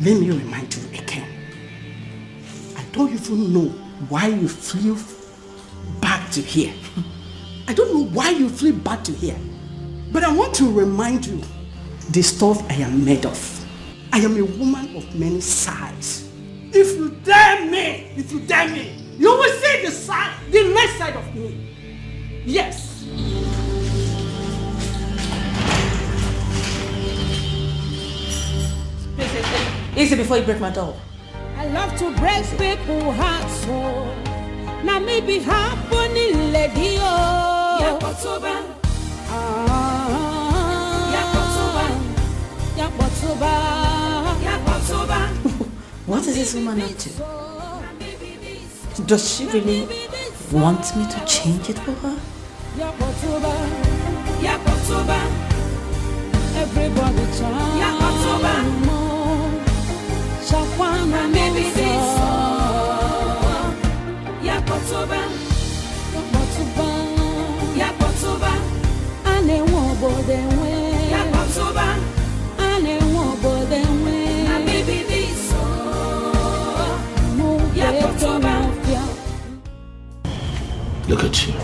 Let me remind you again. I don't even know why you flew back to here. I don't know why you flew back to here. But I want to remind you the stuff I am made of. I am a woman of many sides. If you dare me, you will see the right side of me. Yes. Easy before you break my doll. I love to break people's hearts, so now me be happening, lady. What is this woman up to? Does she really want me to change it for her? Everybody Shakwana baby Yakotoba Ane wobo denwe Ane wobo denwe baby biso Yakotoba. Look at you.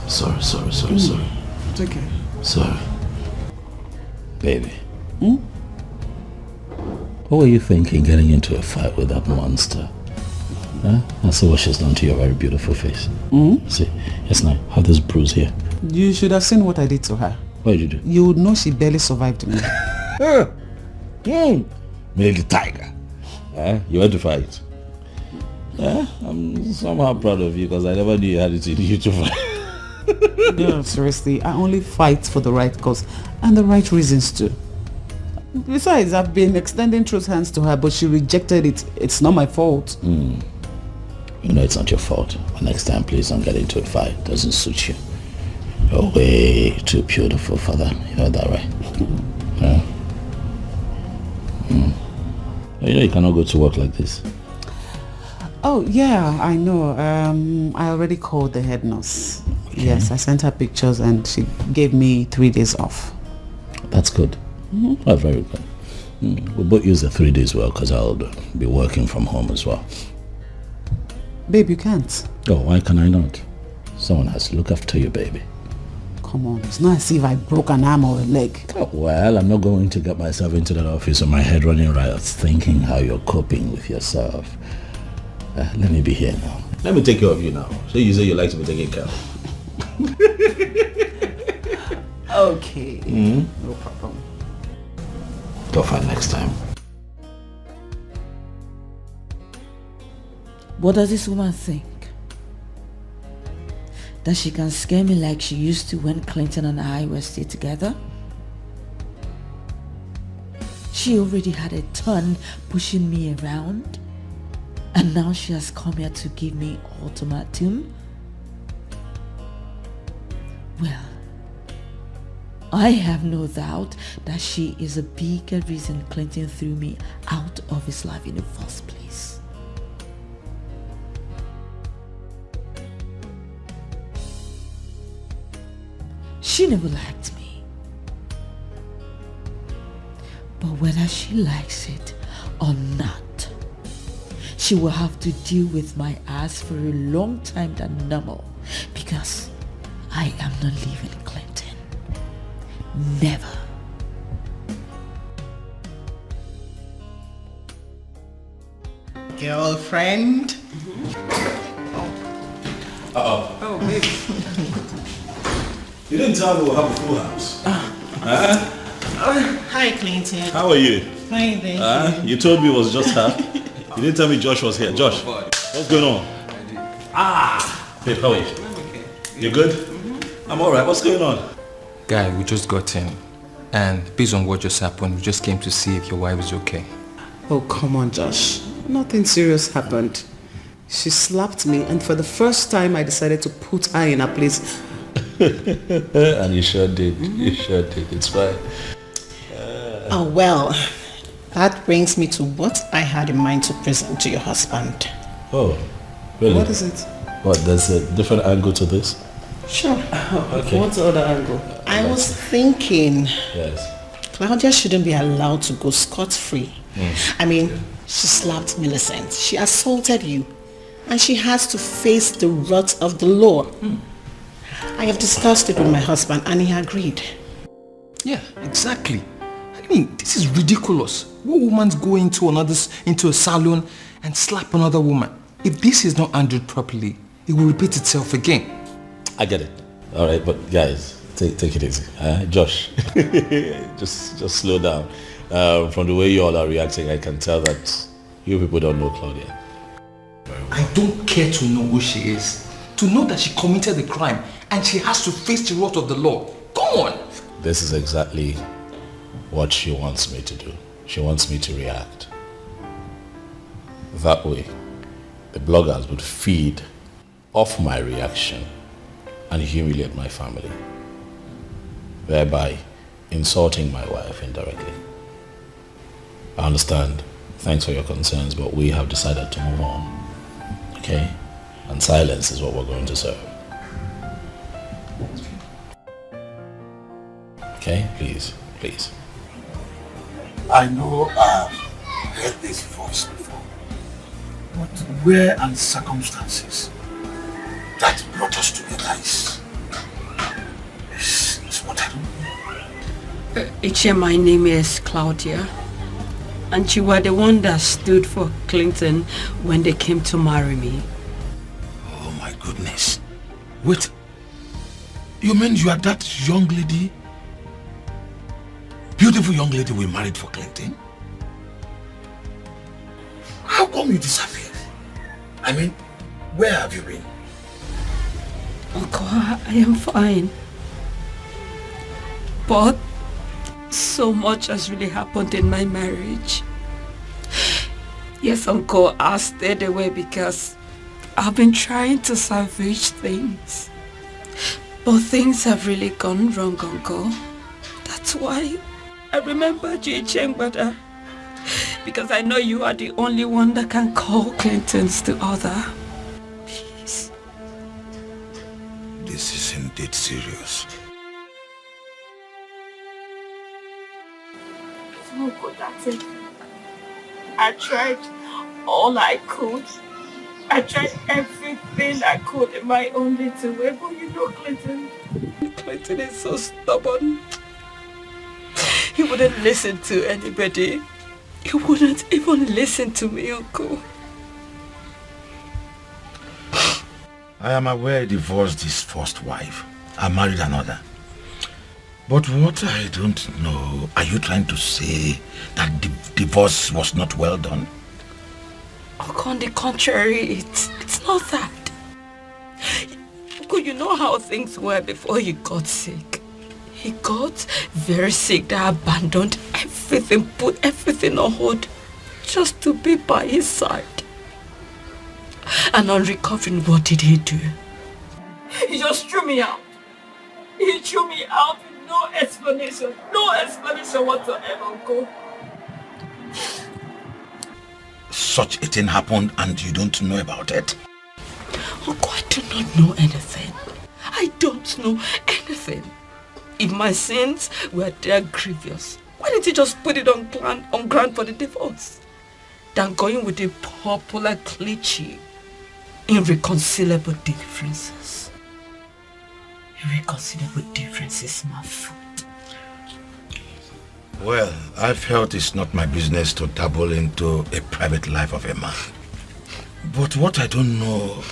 Sorry. It's okay. Sorry. Baby. What were you thinking getting into a fight with that monster? Huh? I see what she's done to your very beautiful face. See, yes, now, have this bruise here. You should have seen what I did to her. What did you do? You would know she barely survived me. Maybe the tiger. You went to fight. I'm somehow proud of you because I never knew you had it in you to fight. No, seriously, I only fight for the right cause and the right reasons too. Besides, I've been extending truth hands to her, but she rejected it. It's not my fault. You know it's not your fault. But next time, please don't get into a fight. It doesn't suit you. You're way too beautiful for that. You know that, right? You know you cannot go to work like this. Oh, yeah, I know. I already called the head nurse. Okay. Yes, I sent her pictures and she gave me 3 days off. That's good. Oh, very good. We'll both use the 3 days well because I'll be working from home as well. Babe, you can't. Oh, why can I not? Someone has to look after you, baby. Come on, it's not as if I broke an arm or a leg. Oh, well, I'm not going to get myself into that office with my head running riots thinking how you're coping with yourself. Let me be here now. Let me take care of you now. So you say you like to be taken care of. Okay. No problem. Go fight next time. What does this woman think? That she can scare me like she used to when Clinton and I were still together? She already had a ton pushing me around, and now she has come here to give me ultimatum? Well, I have no doubt that she is a bigger reason Clinton threw me out of his life in the first place. She never liked me. But whether she likes it or not, she will have to deal with my ass for a long time than normal, because I am not leaving Clinton. Never. Girlfriend? Uh-oh. Oh, baby. You didn't tell me we'll have a full house. Hi, Clinton. How are you? Fine, thank you. You told me it was just her. You didn't tell me Josh was here. Josh, what's going on? Babe, how are you? You good? I'm alright. What's going on? Guy, we just got in. And based on what just happened, we just came to see if your wife is okay. Oh, come on, Josh. Nothing serious happened. She slapped me, and for the first time I decided to put her in her place. And you sure did. You sure did. It's fine. Oh, well, that brings me to what I had in mind to present to your husband. Oh, really? What is it? What, there's a different angle to this? Sure. Okay. What's the other angle? I was thinking Yes. Claudia shouldn't be allowed to go scot-free. I mean, she slapped Millicent. She assaulted you. And she has to face the wrath of the law. I have discussed it with my husband and he agreed. Yeah, exactly. I mean, this is ridiculous. What woman's go into a salon and slap another woman? If this is not handled properly, it will repeat itself again. I get it. All right, but guys, take it easy. Josh, just slow down. From the way you all are reacting, I can tell that you people don't know Claudia. I don't care to know who she is. To know that she committed the crime and she has to face the wrath of the law. Come on! This is exactly what she wants me to do. She wants me to react. That way, the bloggers would feed off my reaction and humiliate my family, thereby insulting my wife indirectly. I understand. Thanks for your concerns, but we have decided to move on. Okay? And silence is what we're going to serve. Okay? Please. I know I've heard this voice before, but where are the circumstances that brought us together is what I don't know. Ichie, my name is Claudia, and you were the one that stood for Clinton when they came to marry me. Oh my goodness. Wait, you mean you are that young lady? Beautiful young lady we married for Clinton? How come you disappeared? I mean, where have you been? Uncle, I am fine. But so much has really happened in my marriage. Yes, Uncle, I stayed away because I've been trying to salvage things. But things have really gone wrong, Uncle. That's why I remembered you, Chengbada. Because I know you are the only one that can call Clintons to order. Please. This is indeed serious. Uncle, that's it. I tried all I could. I tried everything I could in my own little way, but you know Clinton is so stubborn. He wouldn't listen to anybody. He wouldn't even listen to me, Uncle. I am aware he divorced his first wife and married another. But what I don't know, are you trying to say that the divorce was not well done? On the contrary, it's not that. You know how things were before he got sick. He got very sick that abandoned everything, put everything on hold just to be by his side. And on recovering, what did he do? He just threw me out. He threw me out with no explanation. No explanation whatsoever, Uncle. Such a thing happened and you don't know about it? Uncle, I do not know anything. I don't know anything. If my sins were that grievous, why didn't he just put it on ground for the divorce? Than going with a popular cliche, irreconcilable differences. Irreconcilable differences, my foot. Well, I felt it's not my business to dabble into a private life of a man. But what I don't know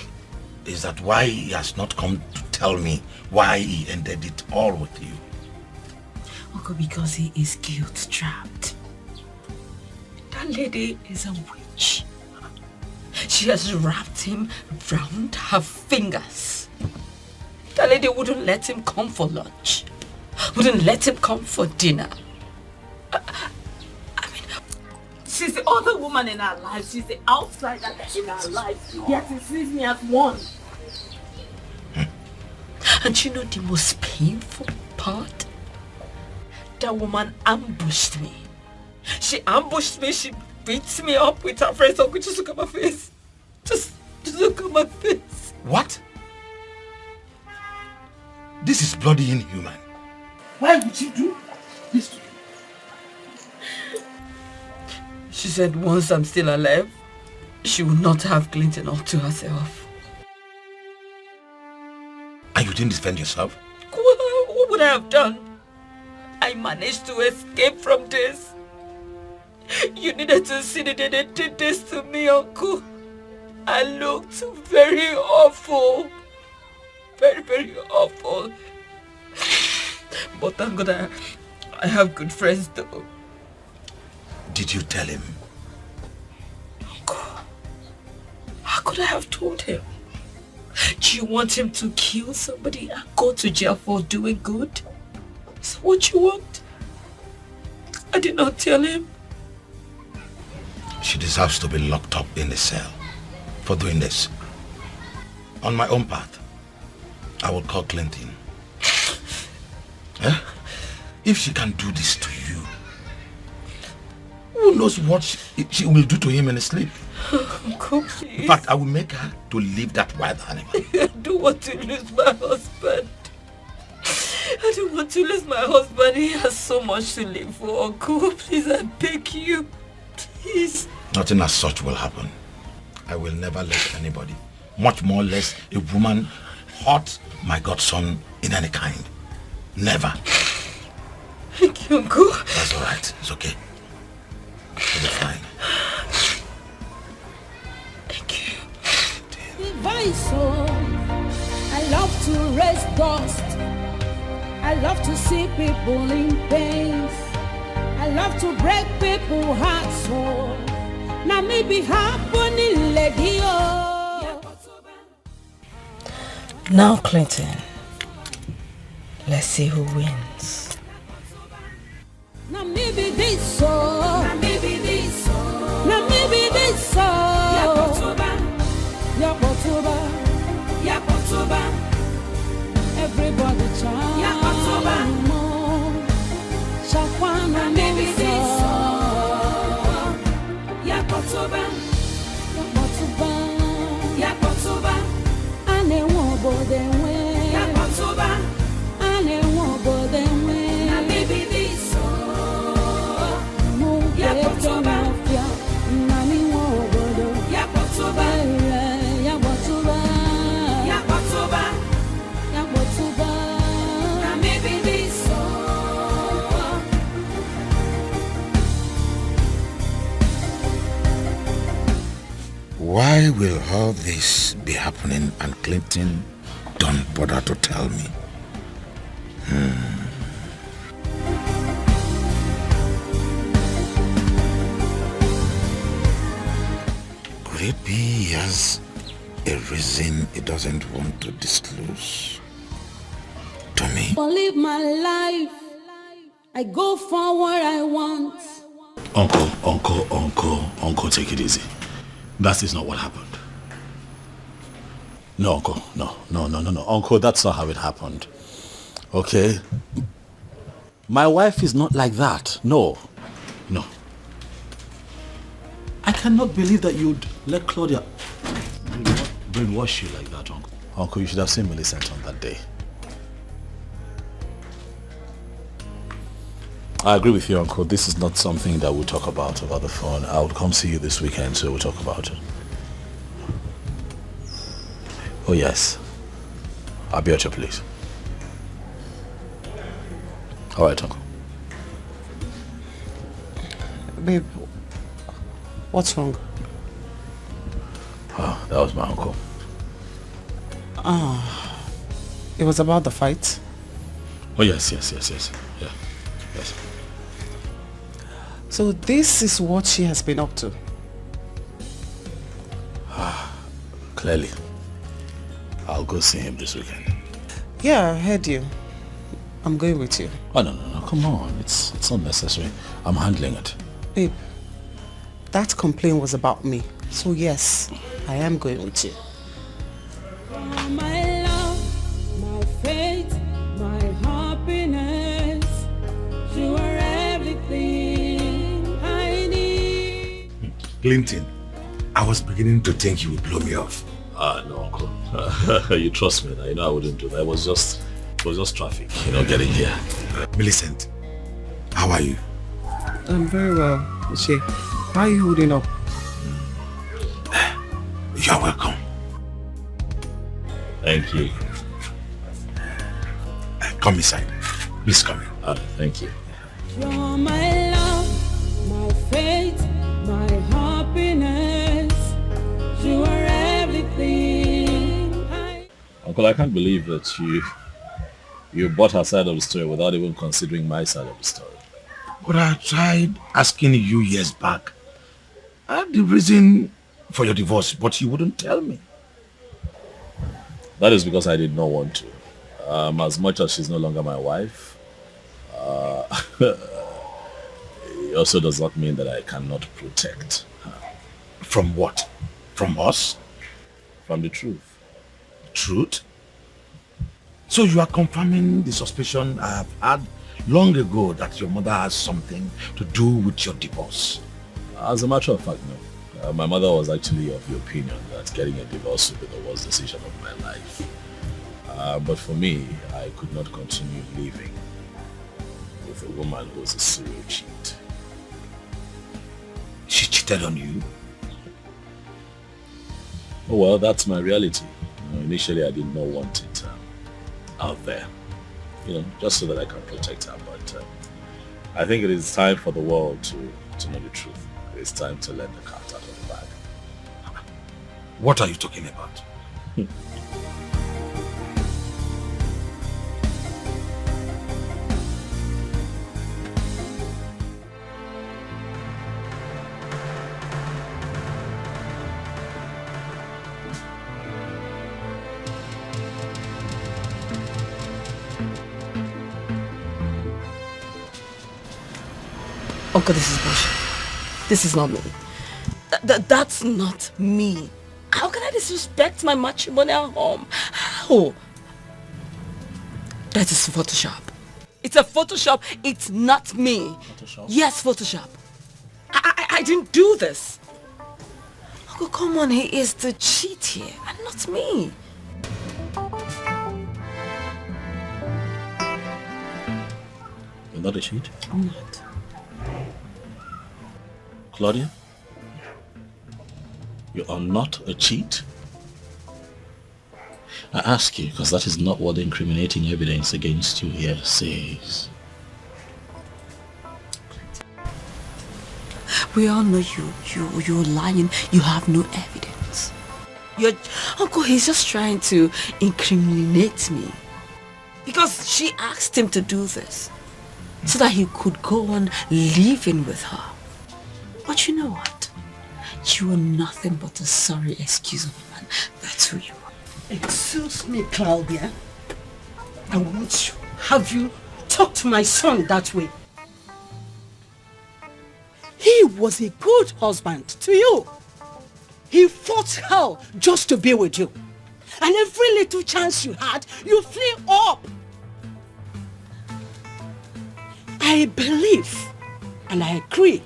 is that why he has not come to tell me why he ended it all with you. Uncle, because he is guilt-trapped. That lady is a witch. She has wrapped him round her fingers. That lady wouldn't let him come for lunch. Wouldn't let him come for dinner. She's the other woman in our lives. She's the outsider in our lives. Yet she sees me as one. And you know the most painful part? That woman ambushed me. She ambushed me. She beats me up with her friends. Uncle, just look at my face. Just look at my face. What? This is bloody inhuman. Why would you do this to me? She said once I'm still alive, she will not have Clinton all to herself. And you didn't defend yourself? What would I have done? I managed to escape from this. You needed to see that they did this to me, Uncle. I looked very awful. Very, very awful. But thank God I have good friends though. Did you tell him? Uncle, how could I have told him? Do you want him to kill somebody and go to jail for doing good? Is that what you want? I did not tell him. She deserves to be locked up in a cell for doing this. On my own part, I will call Clinton. If she can do this to you, who knows what she will do to him in his sleep? Uncle, please. In fact, I will make her to leave that wild animal. I don't want to lose my husband. I don't want to lose my husband. He has so much to live for, Uncle. Please, I beg you. Please. Nothing as such will happen. I will never let anybody, much more less a woman, hurt my godson in any kind. Never. Thank you, Uncle. That's all right. It's okay. It'll be fine. Thank you. Divine soul, I love to raise dust. I love to see people in pain. I love to break people's hearts. So now maybe happening lady. Now, Clinton, let's see who wins. Now maybe this so. Now maybe this so. Now maybe this so. Yapotuba. Yapotuba. Everybody chant. Yapotuba. Shakwana maybe this so. Yapotuba. Yapotuba. Yapotuba. Ane wobo denwe. Yapotuba. Ane wobo denwe. Now maybe this so. Yapotuba. Nani wobo. Yapotuba. Yapotuba. Yapotuba. Yapotuba. Now maybe this so. Why will all this be happening and Clinton don't bother to tell me? Could it be he has a reason he doesn't want to disclose to me? I live my life. I go for what I want. Uncle, take it easy. That is not what happened. No, Uncle, no. Uncle, that's not how it happened. Okay? My wife is not like that. No. I cannot believe that you'd let Claudia brainwash you like that, Uncle. Uncle, you should have seen Millicent on that day. I agree with you, Uncle. This is not something that we'll talk about over the phone. I will come see you this weekend, so we'll talk about it. Oh, yes. I'll be at your place. All right, Uncle. Babe, what's wrong? Oh, that was my uncle. It was about the fight? Oh, yes. Yeah, yes. So this is what she has been up to? Clearly. I'll go see him this weekend. Yeah, I heard you. I'm going with you. Oh, no. Come on. It's not necessary. I'm handling it. Babe, that complaint was about me. So yes, I am going with you. My love, my faith, my happiness. You are everything I need. Clinton, I was beginning to think you would blow me off. No, Uncle. You trust me. You know I wouldn't do that. It was just traffic, getting here. Millicent, how are you? I'm very well. Uche, why are you holding up? You're welcome. Thank you. Come inside. Please come in. Thank you. You're my love, my faith, my happiness. You are everything. Uncle, I can't believe that you bought her side of the story without even considering my side of the story. But I tried asking you years back the reason for your divorce, but you wouldn't tell me. That is because I did not want to. As much as she's no longer my wife, it also does not mean that I cannot protect her. From what? From us? From the truth. Truth? So you are confirming the suspicion I have had long ago that your mother has something to do with your divorce? As a matter of fact, no. My mother was actually of the opinion that getting a divorce would be the worst decision of my life. But for me, I could not continue living with a woman who was a serial cheat. She cheated on you? Oh well, that's my reality. Initially, I did not want it out there, just so that I can protect her. But I think it is time for the world to know the truth. It's time to let the cat out of the bag. What are you talking about? Uncle, this is bullshit. This is not me. That's not me. How can I disrespect my matrimonial home? How? That is Photoshop. It's a Photoshop. It's not me. Photoshop? Yes, Photoshop. I didn't do this. Uncle, come on. He is the cheat here and not me. You're not a cheat? I'm not. Claudia? You are not a cheat? I ask you because that is not what the incriminating evidence against you here says. We all know you're lying. You have no evidence. Uncle, he's just trying to incriminate me. Because she asked him to do this. So that he could go on living with her. But you know what? You are nothing but a sorry excuse woman. That's who you are. Excuse me, Claudia. I want to have you talk to my son that way. He was a good husband to you. He fought hell just to be with you. And every little chance you had, you flew up. I believe and I agree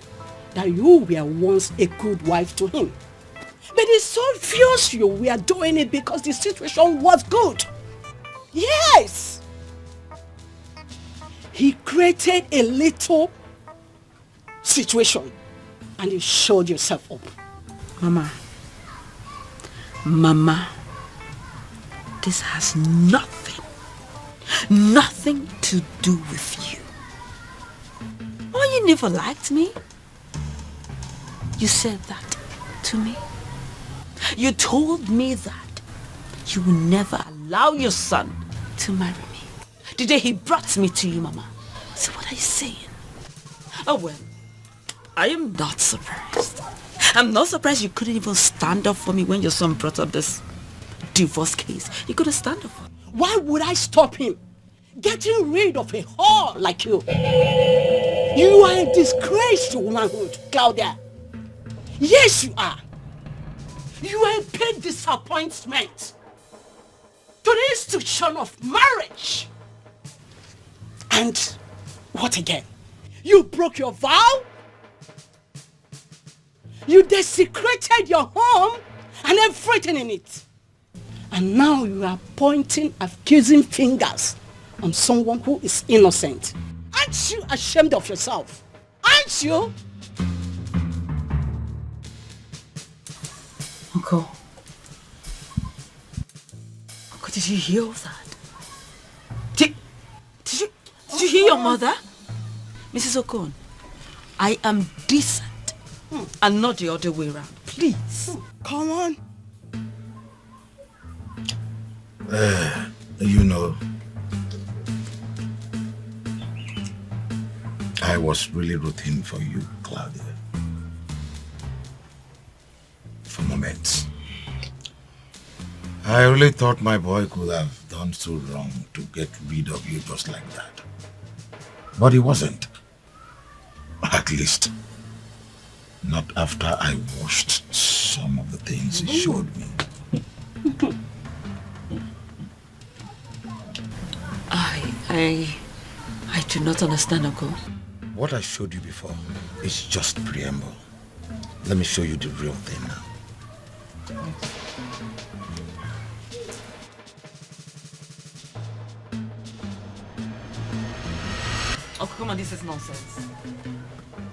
that you were once a good wife to him. But it's so obvious you were doing it because the situation was good. Yes! He created a little situation and you showed yourself up. Mama, this has nothing to do with you. Oh, you never liked me. You said that to me. You told me that you will never allow your son to marry me. The day he brought me to you, Mama. So what are you saying? Oh well, I am not surprised. I'm not surprised you couldn't even stand up for me when your son brought up this divorce case. You couldn't stand up for me. Why would I stop him? Getting rid of a whore like you. You are a disgrace to womanhood, Claudia. Yes, you are. You are a big disappointment to the institution of marriage. And what again? You broke your vow? You desecrated your home and everything in it. And now you are pointing accusing fingers on someone who is innocent. Aren't you ashamed of yourself? Aren't you? Uncle, did you hear all that? Did you hear your mother? Mrs. Okon, I am decent and not the other way around. Please. Come on. You know, I was really rooting for you, Claudia. For moments. I really thought my boy could have done so wrong to get rid of you just like that. But he wasn't. At least, not after I watched some of the things he showed me. I do not understand, Uncle. What I showed you before is just preamble. Let me show you the real thing now. Oh, come on, this is nonsense.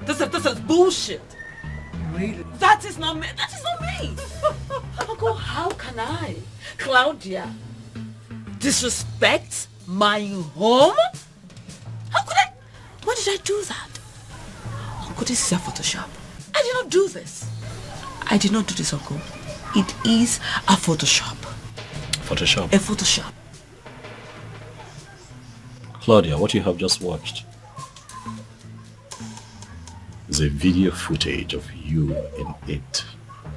This is bullshit. Really? That is not me. That is not me. Uncle, how can I, Claudia, disrespect my home? How could I? Why did I do that? Uncle, this is a Photoshop. I did not do this. I did not do this, Uncle. It is a Photoshop. Photoshop? A Photoshop. Claudia, what you have just watched is a video footage of you in it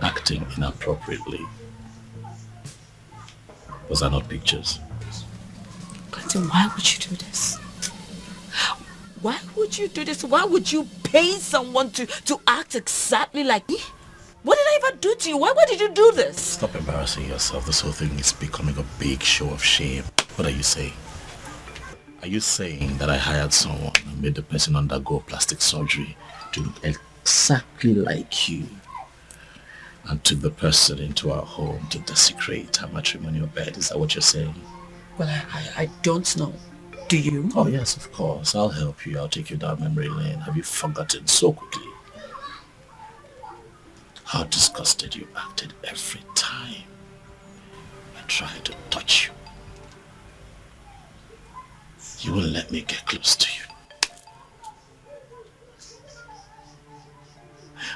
acting inappropriately. Those are not pictures. Clinton, why would you do this? Why would you do this? Why would you pay someone to act exactly like me? What did I ever do to you? Why did you do this? Stop embarrassing yourself. This whole thing is becoming a big show of shame. What are you saying? Are you saying that I hired someone and made the person undergo plastic surgery to look exactly like you and took the person into our home to desecrate our matrimonial bed? Is that what you're saying? Well, I don't know. Do you? Oh yes, of course. I'll help you. I'll take you down memory lane. Have you forgotten so quickly how disgusted you acted every time I tried to touch you? You wouldn't let me get close to you.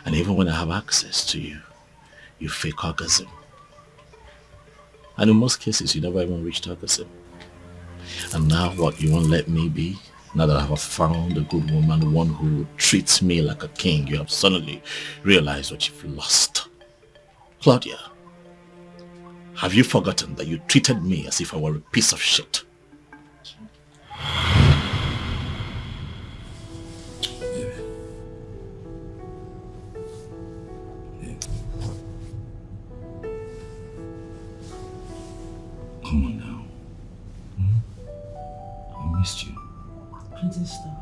And even when I have access to you, you fake orgasm. And in most cases, you never even reached orgasm. And now what, you won't let me be? Now that I have found a good woman, one who treats me like a king, you have suddenly realized what you've lost. Claudia, have you forgotten that you treated me as if I were a piece of shit? Come on now. I missed you. Clinton, stop.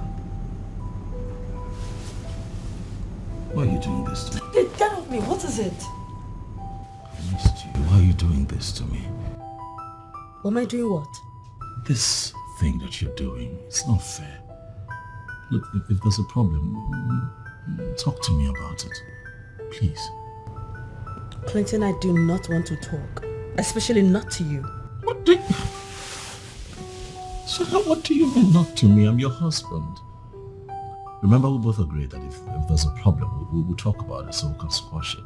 Why are you doing this to me? Get off me. What is it? I missed you. Why are you doing this to me? What am I doing? What? This thing that you're doing, it's not fair. Look, if there's a problem, talk to me about it. Please. Clinton, I do not want to talk. Especially not to you. What do you... So what do you mean not to me? I'm your husband. Remember, we both agreed that if there's a problem, we'll talk about it so we can squash it.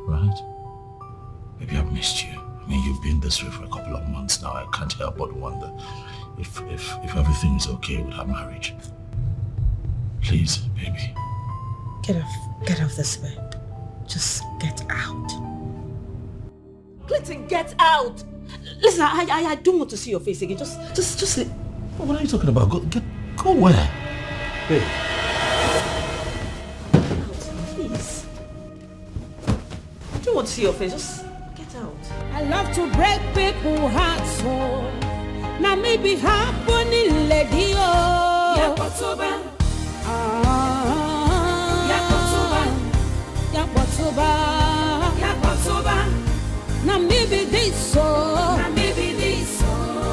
Right? Maybe I've missed you. I mean, you've been this way for a couple of months now. I can't help but wonder if everything's okay with our marriage. Please, baby. Get off this bed. Just get out. Clinton, get out! Listen, I don't want to see your face again. Just leave. What are you talking about? Go where? Babe. Please. I don't want to see your face. Just get out. I love to break people's hearts, so now maybe happening, lady. Yakotoba. Now maybe this so. Now maybe this so.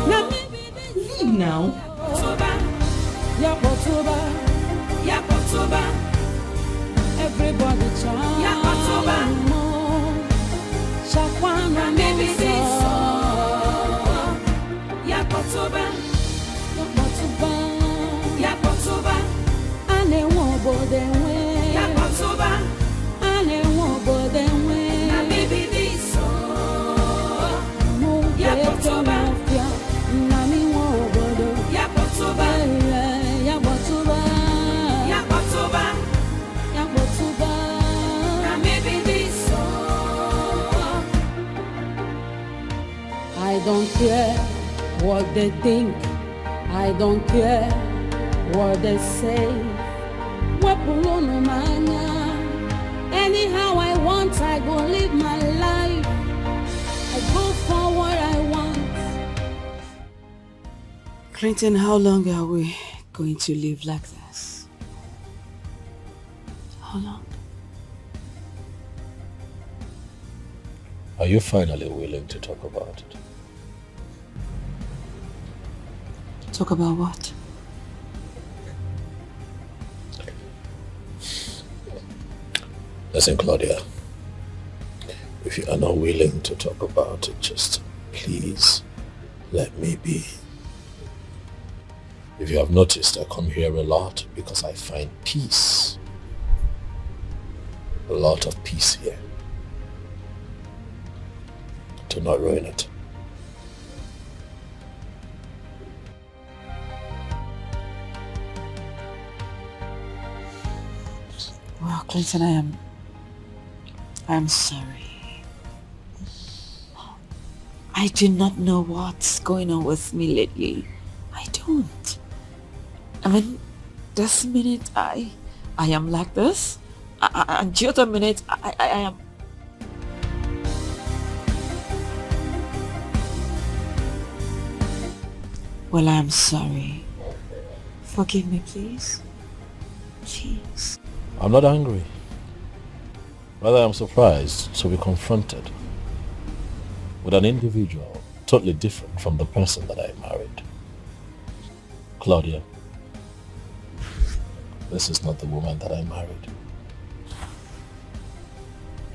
Now maybe this. Leave now. Yakotoba. Yakotoba. Everybody chant. Yakotoba. Shakwana maybe this so. Yakotoba. Yakotoba. Yakotoba. Ane wobo denwe. Yakotoba. Ane wobo denwe. Now maybe this so. Yakotoba. Nami wobo do. Yakotoba. Yakotoba. Yakotoba. Yakotoba. Now maybe this so. I don't care what they think. I don't care what they say. Anyhow I want, I go live my life. I go for what I want. Clinton, how long are we going to live like this? How long? Are you finally willing to talk about it? Talk about what? Listen, Claudia, if you are not willing to talk about it, just please let me be. If you have noticed, I come here a lot because I find peace. A lot of peace here. Do not ruin it. Well, Clinton, I am sorry. I do not know what's going on with me lately. I don't. I mean, this minute I am like this, and the other minute I am. Well, I am sorry. Forgive me, please. Please. I'm not angry. Rather, I'm surprised to be confronted with an individual totally different from the person that I married. Claudia, this is not the woman that I married.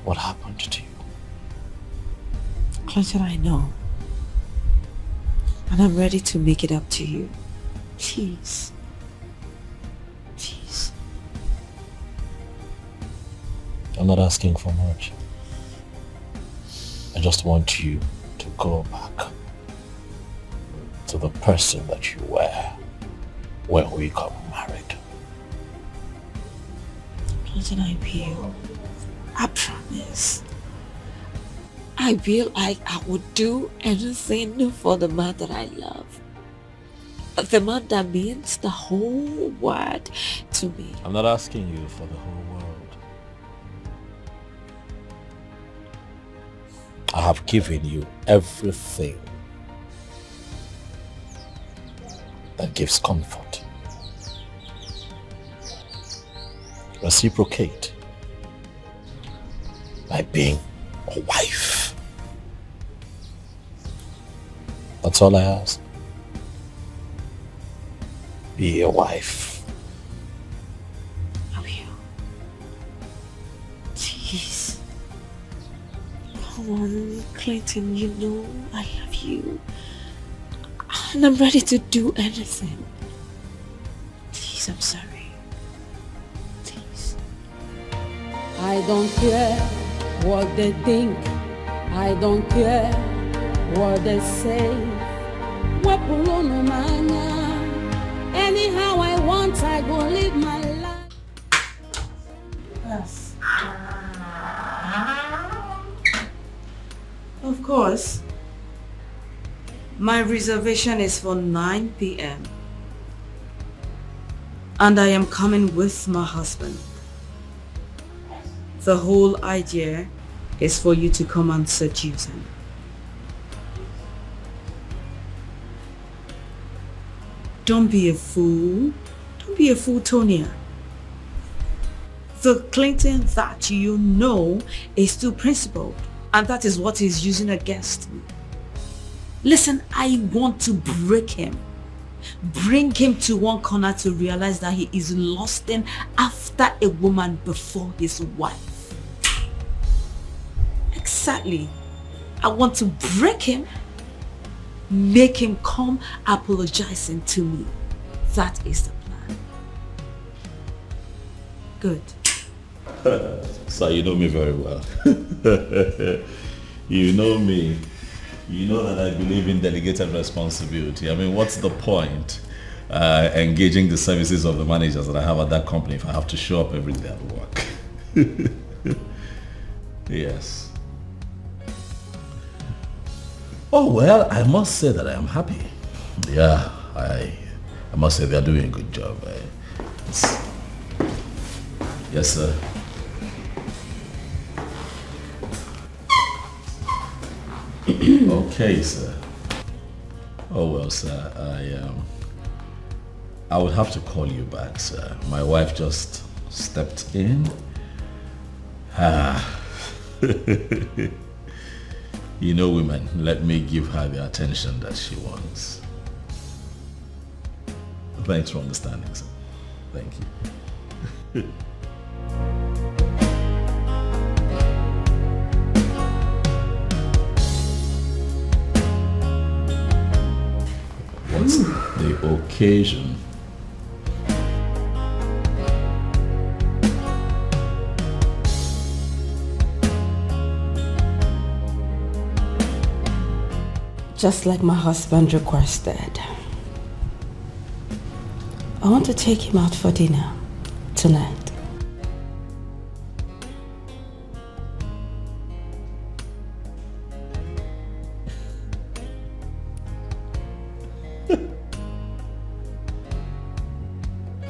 What happened to you? Clinton, I know. And I'm ready to make it up to you. Please. Please. I'm not asking for much. I just want you to go back to the person that you were when we got married. Clinton, I will. I promise. I feel like I would do anything for the man that I love. The man that means the whole world to me. I'm not asking you for the whole world. I have given you everything that gives comfort. Reciprocate by being a wife. That's all I ask. Be a wife. I will. Jeez. Come on, Clinton, you know I love you. And I'm ready to do anything. Please, I'm sorry. Please. I don't care what they think. I don't care what they say. Anyhow I want, I go live my life. Yes. Of course. My reservation is for 9 p.m. And I am coming with my husband. The whole idea is for you to come and seduce him. Don't be a fool. Don't be a fool, Tonya. The Clinton that you know is too principled, and that is what he's using against me. Listen, I want to break him. Bring him to one corner to realize that he is lusting after a woman before his wife. Exactly. I want to break him, make him come apologizing to me. That is the plan. Good. So you know me very well. You know me. You know that I believe in delegated responsibility. I mean, what's the point engaging the services of the managers that I have at that company if I have to show up every day at work? Yes. Oh, well, I must say that I am happy. Yeah, I must say they're doing a good job. Yes, sir. Okay, sir. Oh, well, sir, I would have to call you back, sir. My wife just stepped in. You know, women, let me give her the attention that she wants. Thanks for understanding, sir. Thank you. What's the occasion? Just like my husband requested, I want to take him out for dinner tonight.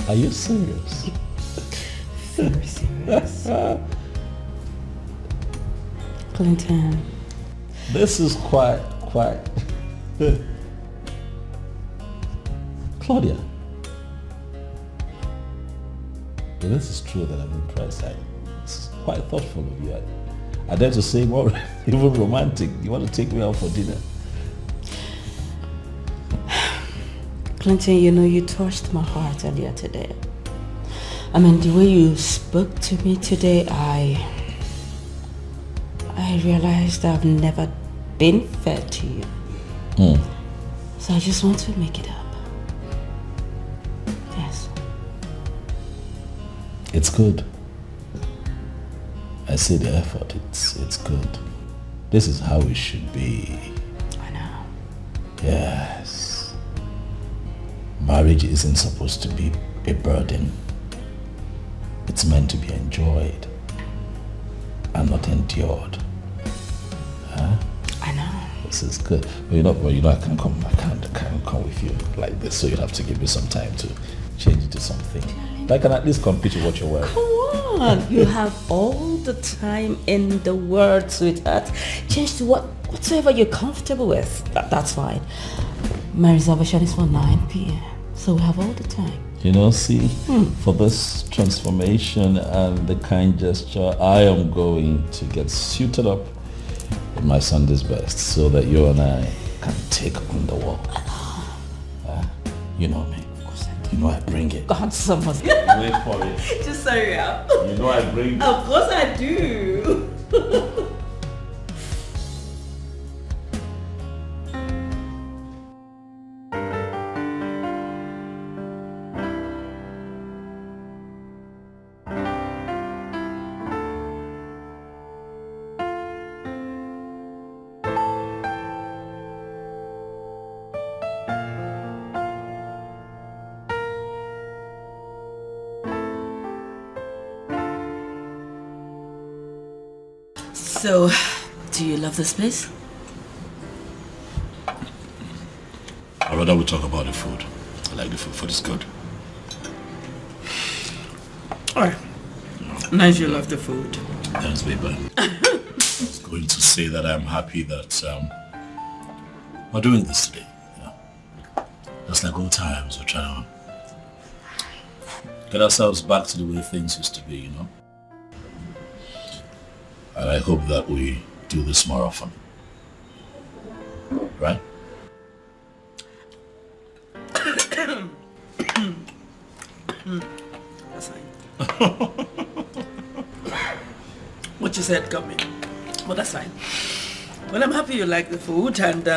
Are you serious? Very serious. Clinton. This is quite... Claudia. Well, this is true that I'm impressed. It's quite thoughtful of you. I dare to say more, even romantic. You want to take me out for dinner? Clinton, you know, you touched my heart earlier today. I mean, the way you spoke to me today, I realized I've never been fair to you. So I just want to make it up. Yes. It's good. I see the effort. It's good. This is how it should be. I know. Yes. Marriage isn't supposed to be a burden. It's meant to be enjoyed and not endured. Huh? This is good. But I can't come with you like this, so you'll have to give me some time to change into something. I can at least compete with what you're wearing. Come on, you have all the time in the world, sweetheart. Change to whatsoever you're comfortable with. That's fine. My reservation is for 9 p.m. So we have all the time. See, for this transformation and the kind gesture, I am going to get suited up in my Sunday's best so that you and I can take on the world. You know me. You know I bring it. God, someone. Wait for it. Just hurry up. You know I bring it. Of course I do. So, do you love this place? I'd rather we talk about the food. I like the food. Food is good. Alright. Nice you love the food. Thanks, baby. I was going to say that I'm happy that we're doing this today. Just like old times, we're trying to get ourselves back to the way things used to be, And I hope that we do this more often. Right? That's fine. What you said got me. But that's fine. Well, I'm happy you like the food, and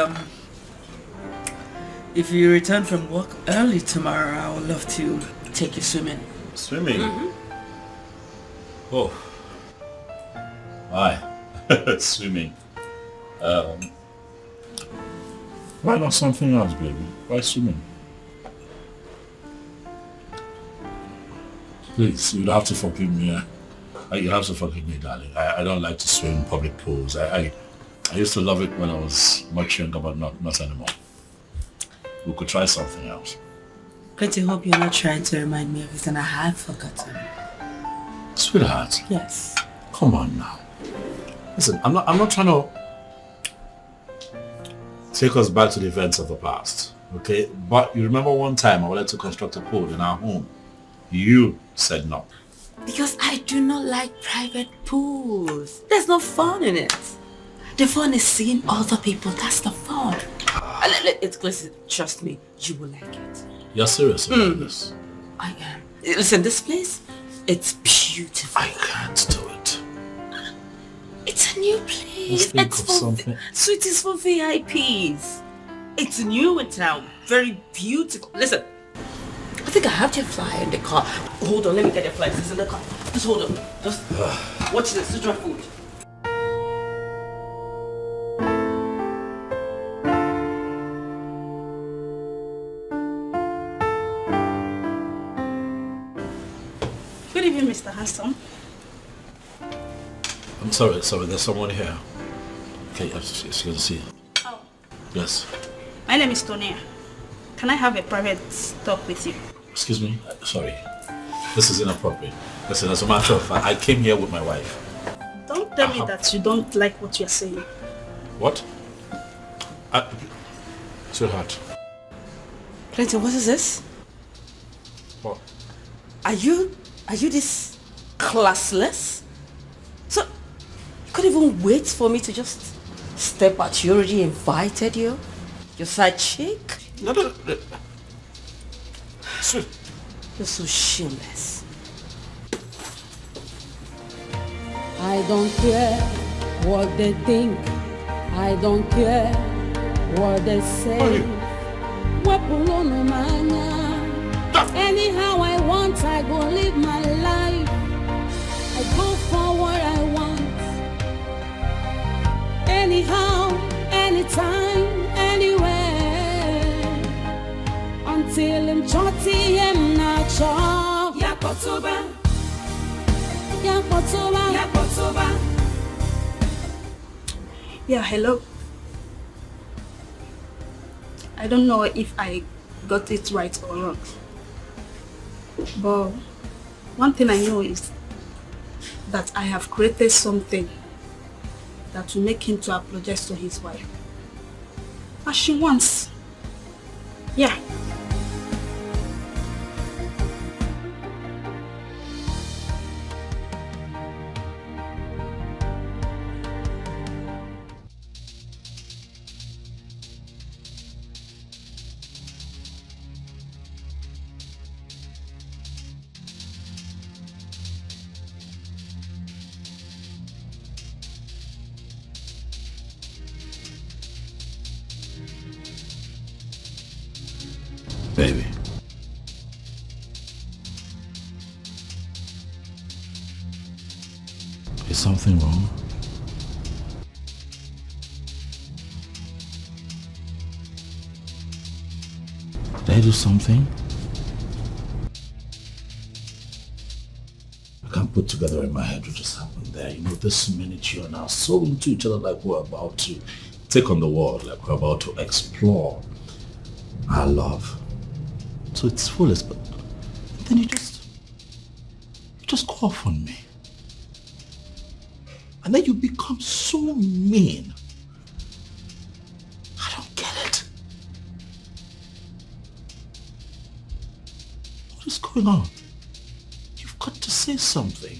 if you return from work early tomorrow, I would love to take you swimming. Swimming? Oh. Why? Swimming. Why not something else, baby? Why swimming? Please, you'd have to forgive me. You have to forgive me, darling. I don't like to swim in public pools. I used to love it when I was much younger, but not anymore. We could try something else. Pretty hope you're not trying to remind me of it and I have forgotten. Sweetheart. Yes. Come on now. Listen, I'm not trying to take us back to the events of the past, okay? But you remember one time I wanted to construct a pool in our home. You said no. Because I do not like private pools. There's no fun in it. The fun is seeing other people. That's the fun. Listen, trust me, you will like it. You're serious about this? I am. Listen, this place, it's beautiful. I can't do it. It's a new place. Let's think It's of for something. Sweet is for VIPs. It's new in town. Very beautiful. Listen, I think I have your flyer in the car. Hold on, let me get your flyer. It's in the car. Just hold on. Just watch this. Just try food. Good evening, Mr. Handsome. I'm sorry, there's someone here. Okay, excuse me, see. Oh. Yes. My name is Tonia. Can I have a private talk with you? Excuse me, sorry. This is inappropriate. Listen, as a matter of fact, I came here with my wife. Don't tell me that you don't like what you're saying. What? Sweetheart. Clinton, what is this? What? Are you this classless? So, you couldn't even wait for me to just step out. You already invited you? Your side chick? No. Sweet. You're so shameless. I don't care what they think. I don't care what they say. Anyhow I want, I go live my life. I go for what I want. Anyhow, anytime, anywhere. Until I'm chotty, I'm not sure. Yakotoba. Yeah, hello. I don't know if I got it right or wrong. But one thing I know is that I have created something that will make him to apologize to his wife. As she wants. Yeah. Baby. Is something wrong? Did I do something? I can't put together in my head what just happened there. You know, this minute you are now so into each other, like we're about to take on the world, like we're about to explore our love. So it's foolish, but then you just go off on me. And then you become so mean. I don't get it. What is going on? You've got to say something.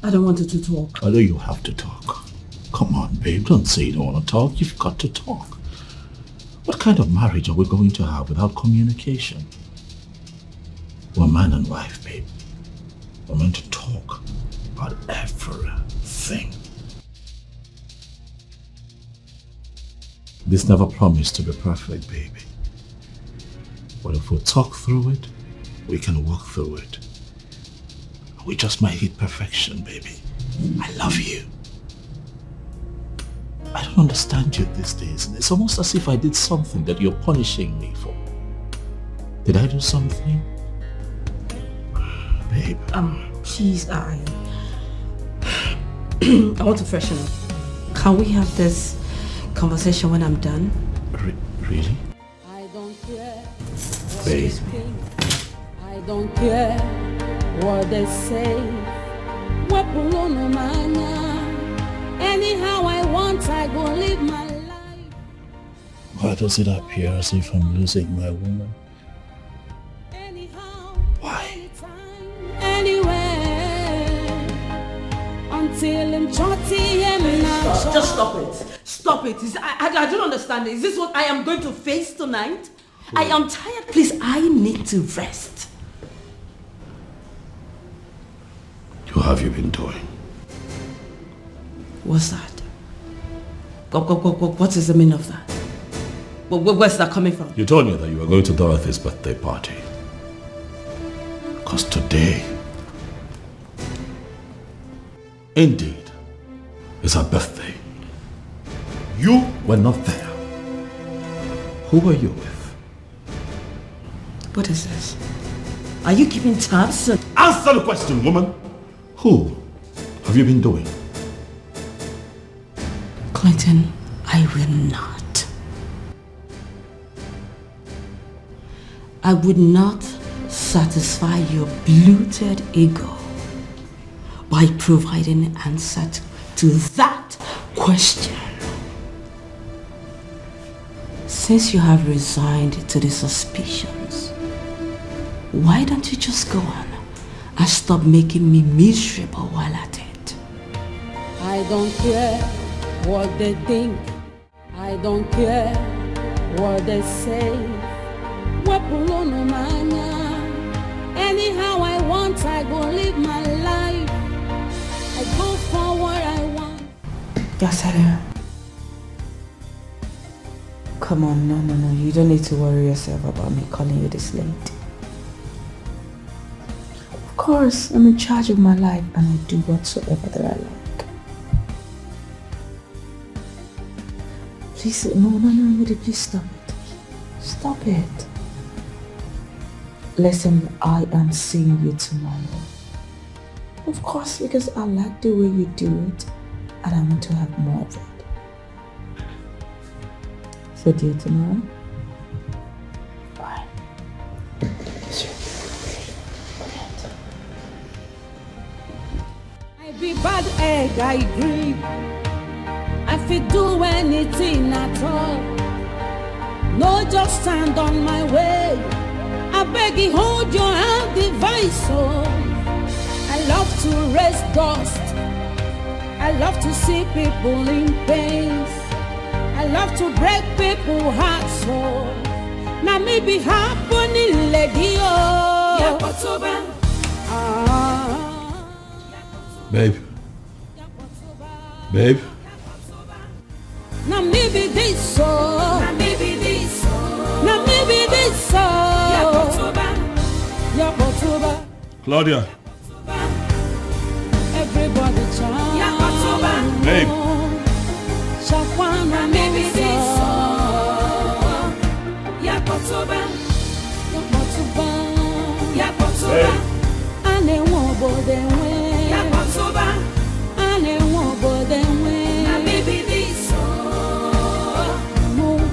I don't want you to talk. I know you have to talk. Come on, babe, don't say you don't want to talk. You've got to talk. What kind of marriage are we going to have without communication? We're man and wife, babe. We're meant to talk about everything. This never promised to be perfect, baby. But if we talk through it, we can walk through it. We just might hit perfection, baby. I love you. I don't understand you these days. It's almost as if I did something that you're punishing me for. Did I do something? Babe. Please, I want to freshen up. Can we have this conversation when I'm done? Really? I don't care. Babe. I don't care what they say. Anyhow I want, I go live my life. Why does it appear as if I'm losing my woman? Why? Anywhere until I'm now. Just stop it. Stop it. I don't understand. Is this what I am going to face tonight? I am tired. Please, I need to rest. What have you been doing? What's that? What is the meaning of that? Where's that coming from? You told me that you were going to Dorothy's birthday party. Because today, indeed, is her birthday. You were not there. Who were you with? What is this? Are you keeping tabs? Answer the question, woman. Who have you been doing? Clinton, I will not. I would not satisfy your bloated ego by providing an answer to that question. Since you have resigned to the suspicions, why don't you just go on and stop making me miserable while at it? I don't care what they think. I don't care what they say. Anyhow I want, I go live my life. I go for what I want. Yes, hello. Come on, no. You don't need to worry yourself about me calling you this late. Of course, I'm in charge of my life and I do whatsoever that I like. Please, no, please stop it. Stop it. Listen, I am seeing you tomorrow. Of course, because I like the way you do it and I want to have more of it. So dear tomorrow? Bye. I be bad egg, I agree. I fit do anything at all. No, just stand on my way. I beg you, hold your hand, device. Oh, I love to raise dust. I love to see people in pain. I love to break people's hearts. Oh, now me be happening, lady. Oh, yeah, Babe. Babe. now me be this so. Now me be this so. Now me be this so. Yeah, Kotoba. Claudia. Everybody chant. Yeah, Kotoba. Babe. Shakwana me be this so. Yeah, Kotoba. Yeah, Kotoba. Yeah, Kotoba. Ane wobo de we. Yeah, Kotoba. Ane wobo de we. Now me be this so.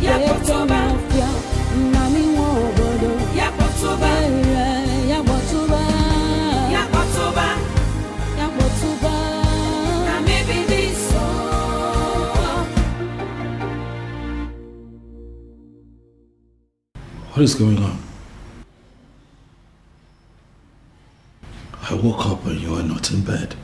Yeah, Kotoba. Now me wobo do. Yeah, Kotoba. Yeah, Kotoba. Yeah, Kotoba. Yeah, Kotoba. Now me be this so. What is going on? I woke up and you were not in bed.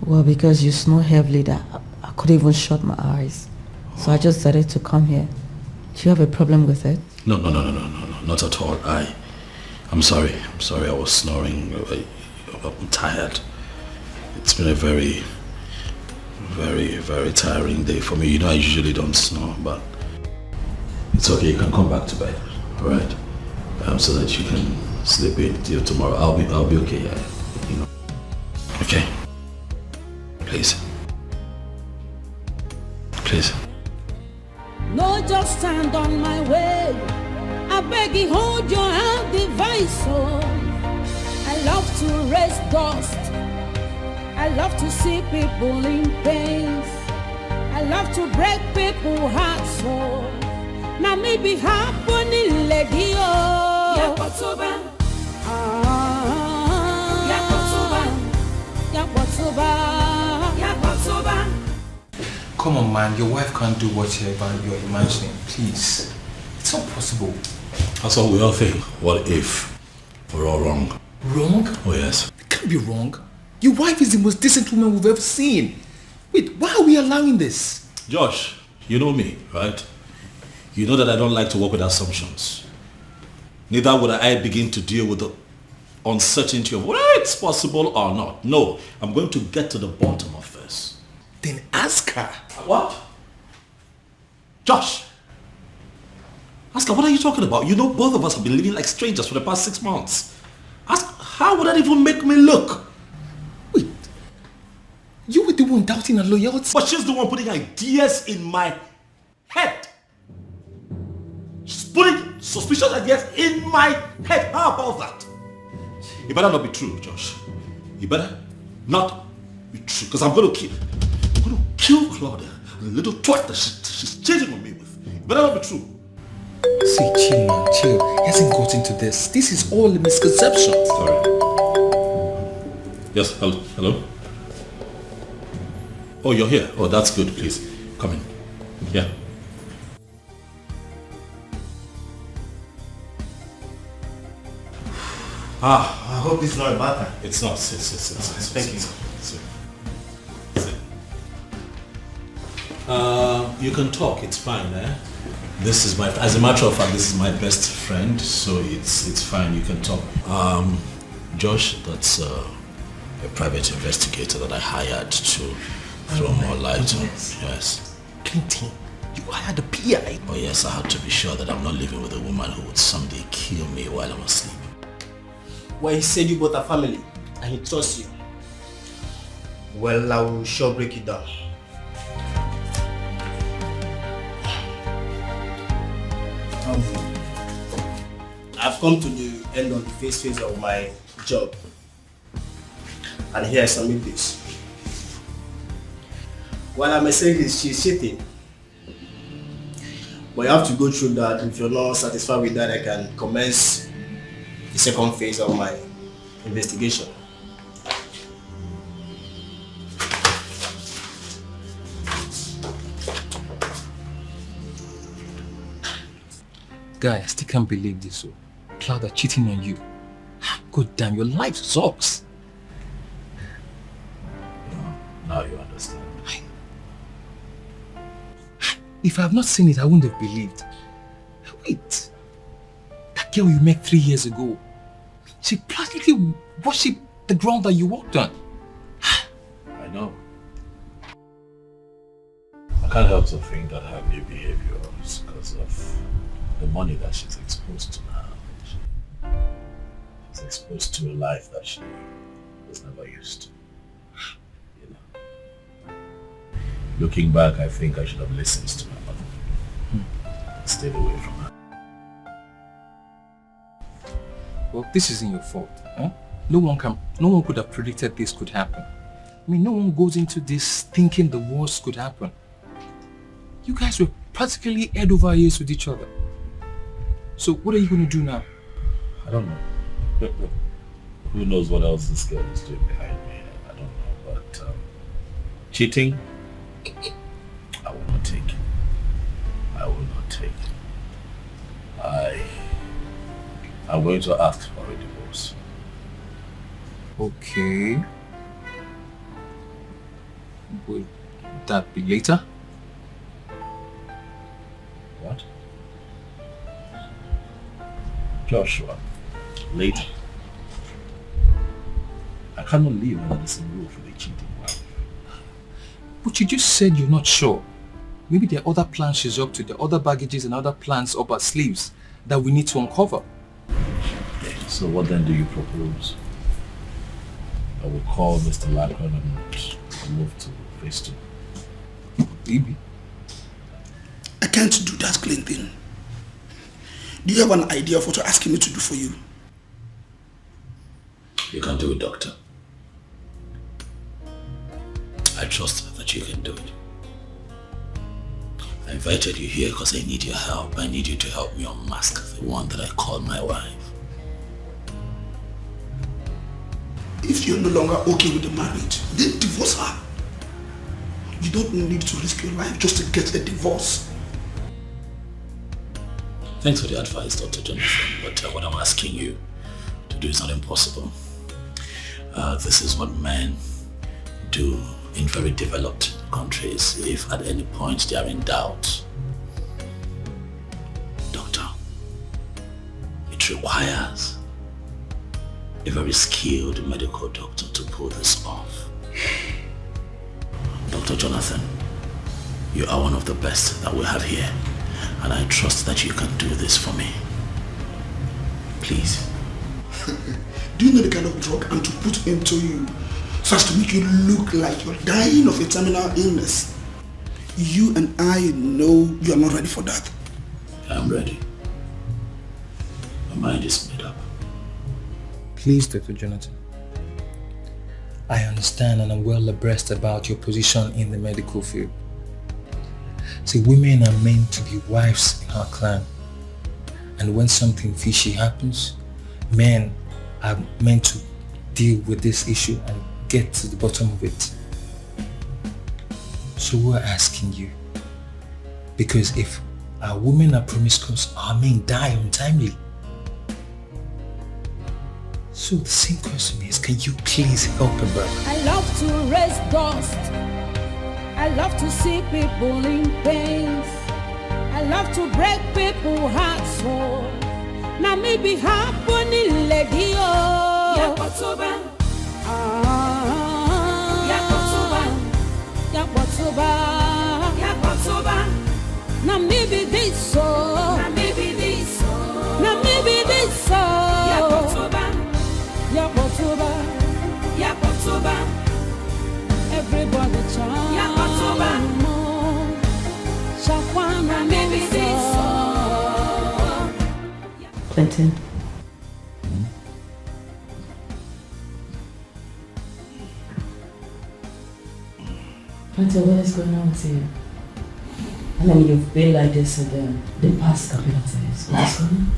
Well, because you snore heavily that I couldn't even shut my eyes. So I just decided to come here. Do you have a problem with it? No, not at all. I'm sorry. I was snoring. I'm tired. It's been a very, very, very tiring day for me. You know, I usually don't snore, but it's okay. You can come back to bed, all right? So that you can sleep in till tomorrow. I'll be okay. You know. Okay. Please. No, just stand on my way. I beg you, hold your hand, device. Oh, I love to raise dust. I love to see people in pain. I love to break people's hearts. Oh, now me be happening, lady. Oh, yeah, Kotoba. Yeah, Kotoba. Yeah, Kotoba. Yeah, Kotoba. Come on, man. Your wife can't do whatever you're imagining. Please. It's not possible. That's what we all think. What if we're all wrong? Wrong? Oh, yes. It can't be wrong. Your wife is the most decent woman we've ever seen. Wait, why are we allowing this? Josh, you know me, right? You know that I don't like to work with assumptions. Neither would I begin to deal with the uncertainty of whether it's possible or not. No, I'm going to get to the bottom of this. Then ask her. What? Josh! Ask her, what are you talking about? You know both of us have been living like strangers for the past 6 months. Ask, how would that even make me look? Wait, you were the one doubting her loyalty. But she's the one putting ideas in my head. She's putting suspicious ideas in my head. How about that? It better not be true, Josh. You better not be true, because I'm going to kill Claudia, the little twat that she's cheating on me with. It better not be true. See, chill, man, chill. He hasn't got into this. This is all a misconception. Sorry. Yes, hello? Oh, you're here. Oh, that's good, please. Come in. Yeah. I hope this is not a bad time. It's not. Thank you. You can talk. It's fine, eh? This is as a matter of fact, this is my best friend, so it's fine. You can talk. Josh, that's a private investigator that I hired to throw more light on. Yes. Clinton, you hired a PI? Oh yes, I had to be sure that I'm not living with a woman who would someday kill me while I'm asleep. Well, he said you both are family and he trusts you. Well, I will sure break it down. I've come to the end of the phase of my job. And here I submit this. Well, I may say she's cheating. But you have to go through that. If you're not satisfied with that, I can commence the second phase of my investigation. Guy, I still can't believe this. Cloud are cheating on you. God damn, your life sucks. Now you understand. If I have not seen it, I wouldn't have believed. Wait. That girl you met 3 years ago, she practically worshipped the ground that you walked on. I know. I can't help to think that her new behavior is because of the money that she's exposed to now. She's exposed to a life that she was never used to. You know. Looking back, I think I should have listened to my mother. Stayed away from her. Well, this isn't your fault. Huh? No one could have predicted this could happen. I mean, no one goes into this thinking the worst could happen. You guys were practically head over ears with each other. So what are you going to do now? I don't know. Who knows what else this girl is doing behind me? I don't know. But cheating, I will not take. I will not take. I'm going to ask for a divorce. Okay. Will that be later? What? Joshua, later. I cannot live under the same roof with a cheating wife. But you just said you're not sure. Maybe there are other plans she's up to, there are other baggages and other plans up her sleeves that we need to uncover. So what then do you propose? I will call Mr. Lacron and move to phase 2. Maybe. I can't do that, Clinton. Do you have an idea of what you're asking me to do for you? You can do it, Doctor. I trust that you can do it. I invited you here because I need your help. I need you to help me unmask the one that I call my wife. If you're no longer okay with the marriage, then divorce her. You don't need to risk your life just to get a divorce. Thanks for the advice, Dr. Jonathan, but what I'm asking you to do is not impossible. This is what men do in very developed countries if at any point they are in doubt. Doctor, it requires a very skilled medical doctor to pull this off. Dr. Jonathan, you are one of the best that we have here, and I trust that you can do this for me. Please. Do you know the kind of drug I'm to put into you so as to make you look like you're dying of a terminal illness? You and I know you are not ready for that. I'm ready. My mind is made up. Please, Dr. Jonathan. I understand and I'm well abreast about your position in the medical field. See, women are meant to be wives in our clan. And when something fishy happens, men are meant to deal with this issue and get to the bottom of it. So we're asking you, because if our women are promiscuous, our men die untimely. So the same question is, can you please help a brother? I love to raise dust. I love to see people in pain. I love to break people's hearts. So now maybe happening lady oh. Yakotoba. Yakotoba. Yakotoba. Now maybe this so. Now maybe this so. Now maybe this so. Yakotoba. Yakotoba. Yakotoba. Everybody chant. Yakotoba. Shakwana maybe this so. Clinton. Clinton, what is going on with you? I mean, you've been like this in the past couple of days. What is going on?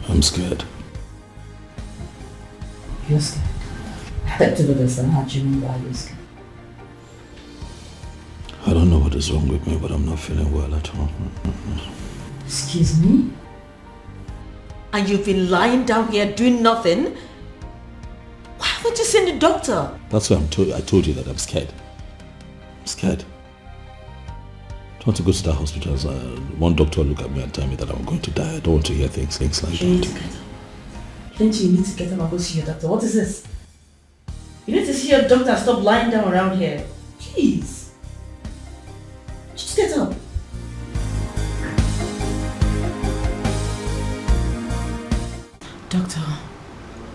I'm scared. You're scared? I don't understand how you mean by you're scared. I don't know what is wrong with me, but I'm not feeling well at all. Excuse me? And you've been lying down here doing nothing? Why haven't you seen the doctor? That's why I told you that I'm scared. I'm scared. I don't want to go to that hospital. One doctor look at me and tell me that I'm going to die. I don't want to hear things like that. You need to get up. Plenty, you need to get up and go see your doctor. What is this? You need to see your doctor and stop lying down around here. Please. Just get up. Doctor,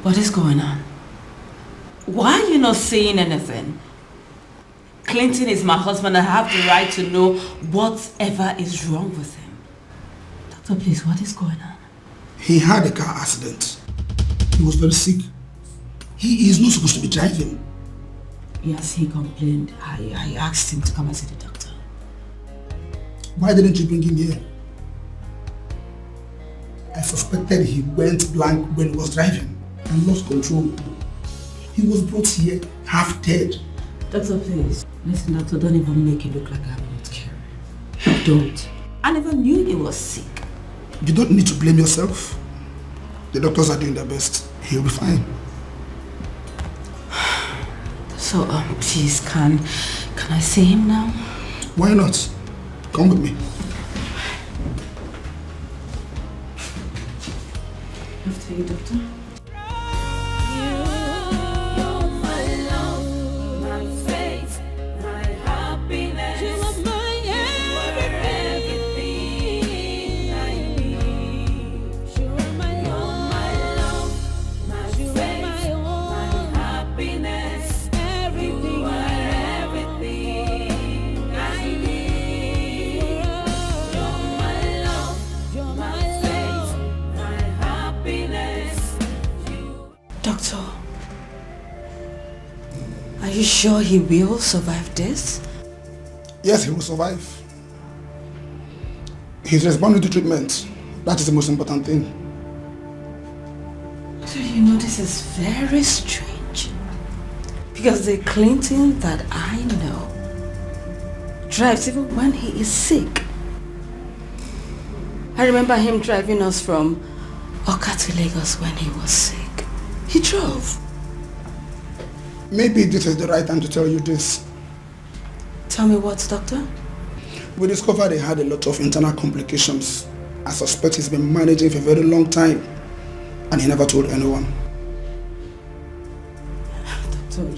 what is going on? Why are you not saying anything? Clinton is my husband. I have the right to know whatever is wrong with him. Doctor, please, what is going on? He had a car accident. He was very sick. He is not supposed to be driving. Yes, he complained. I asked him to come and see the doctor. Why didn't you bring him here? I suspected he went blank when he was driving and lost control. He was brought here half dead. Doctor, please. Listen, doctor, don't even make it look like I'm not caring. Don't. I never knew he was sick. You don't need to blame yourself. The doctors are doing their best. He'll be fine. So, please, can I see him now? Why not? Come with me. After you, doctor. Doctor, are you sure he will survive this? Yes, he will survive. He's responding to treatment. That is the most important thing. So you know this is very strange. Because the Clinton that I know drives even when he is sick. I remember him driving us from Oka to Lagos when he was sick. He drove. Maybe this is the right time to tell you this. Tell me what, doctor? We discovered he had a lot of internal complications. I suspect he's been managing for a very long time and he never told anyone. Doctor,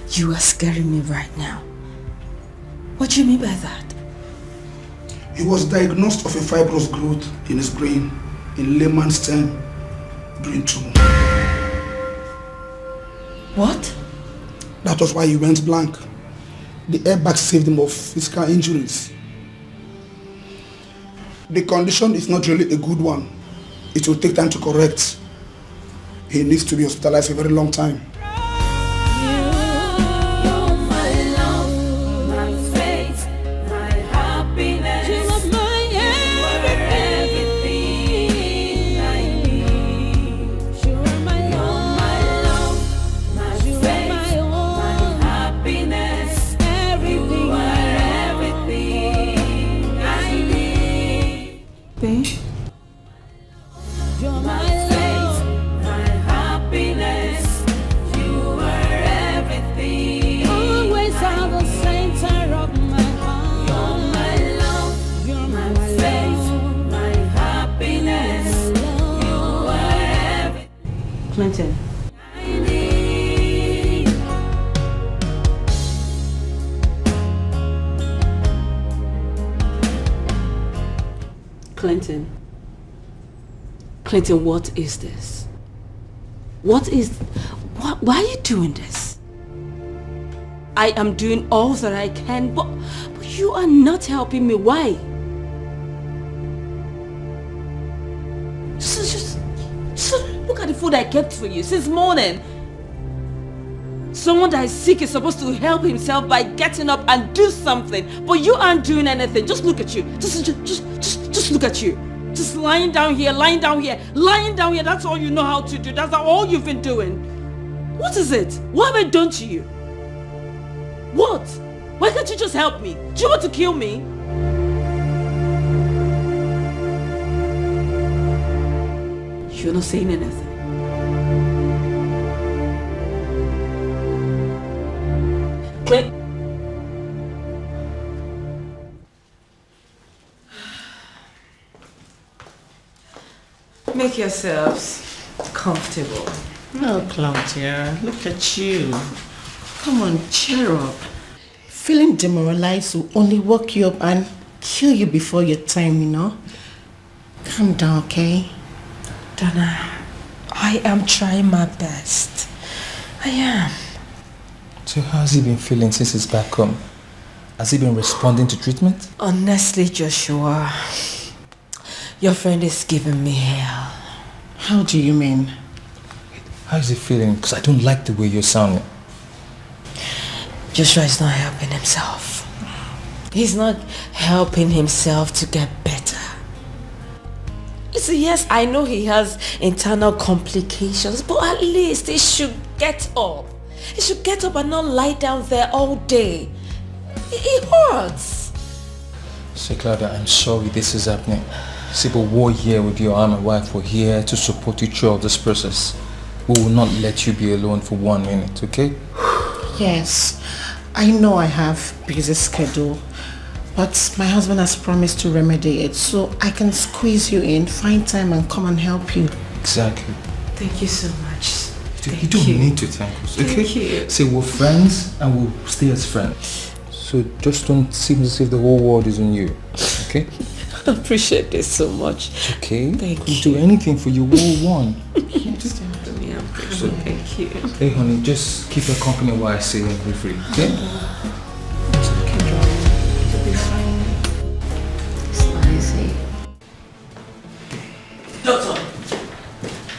you are scaring me right now. What do you mean by that? He was diagnosed of a fibrous growth in his brain in layman's term, brain tumor. What? That was why he went blank. The airbag saved him of physical injuries. The condition is not really a good one. It will take time to correct. He needs to be hospitalized for a very long time. Clinton. Clinton, what is this? Why are you doing this? I am doing all that I can, but you are not helping me. Why? Just look at the food I kept for you since morning. Someone that is sick is supposed to help himself by getting up and do something. But you aren't doing anything. Just look at you. Just look at you. Just lying down here, lying down here, lying down here. That's all you know how to do. That's all you've been doing. What is it? What have I done to you? What? Why can't you just help me? Do you want to kill me? You're not saying anything. Quick. Make yourselves comfortable. No, Claudia, look at you. Come on, cheer up. Feeling demoralized will only wake you up and kill you before your time, you know. Calm down, okay? Dana, I am trying my best. I am. So how's he been feeling since he's back home? Has he been responding to treatment? Honestly, Joshua, your friend is giving me hell. How do you mean? How is he feeling? Because I don't like the way you're sounding. Joshua is not helping himself. He's not helping himself to get better. Listen, yes, I know he has internal complications, but at least he should get up. He should get up and not lie down there all day. It hurts. So Claudia, I'm sorry this is happening. See, but we're here with you. I'm and wife. We're here to support you throughout this process. We will not let you be alone for 1 minute, okay? Yes, I know I have busy schedule, but my husband has promised to remedy it, so I can squeeze you in, find time and come and help you. Exactly. Thank you so much. You don't need to thank us, okay? Thank you. Say we're friends and we'll stay as friends. So just don't seem as if the whole world is on you, okay? I appreciate this so much. It's okay. Thank We'll you. do anything for you. We'll want. Yes, definitely. So, thank you. Hey honey, just keep her company while I say we're free, okay? It's okay, darling. You'll be fine. It's not easy.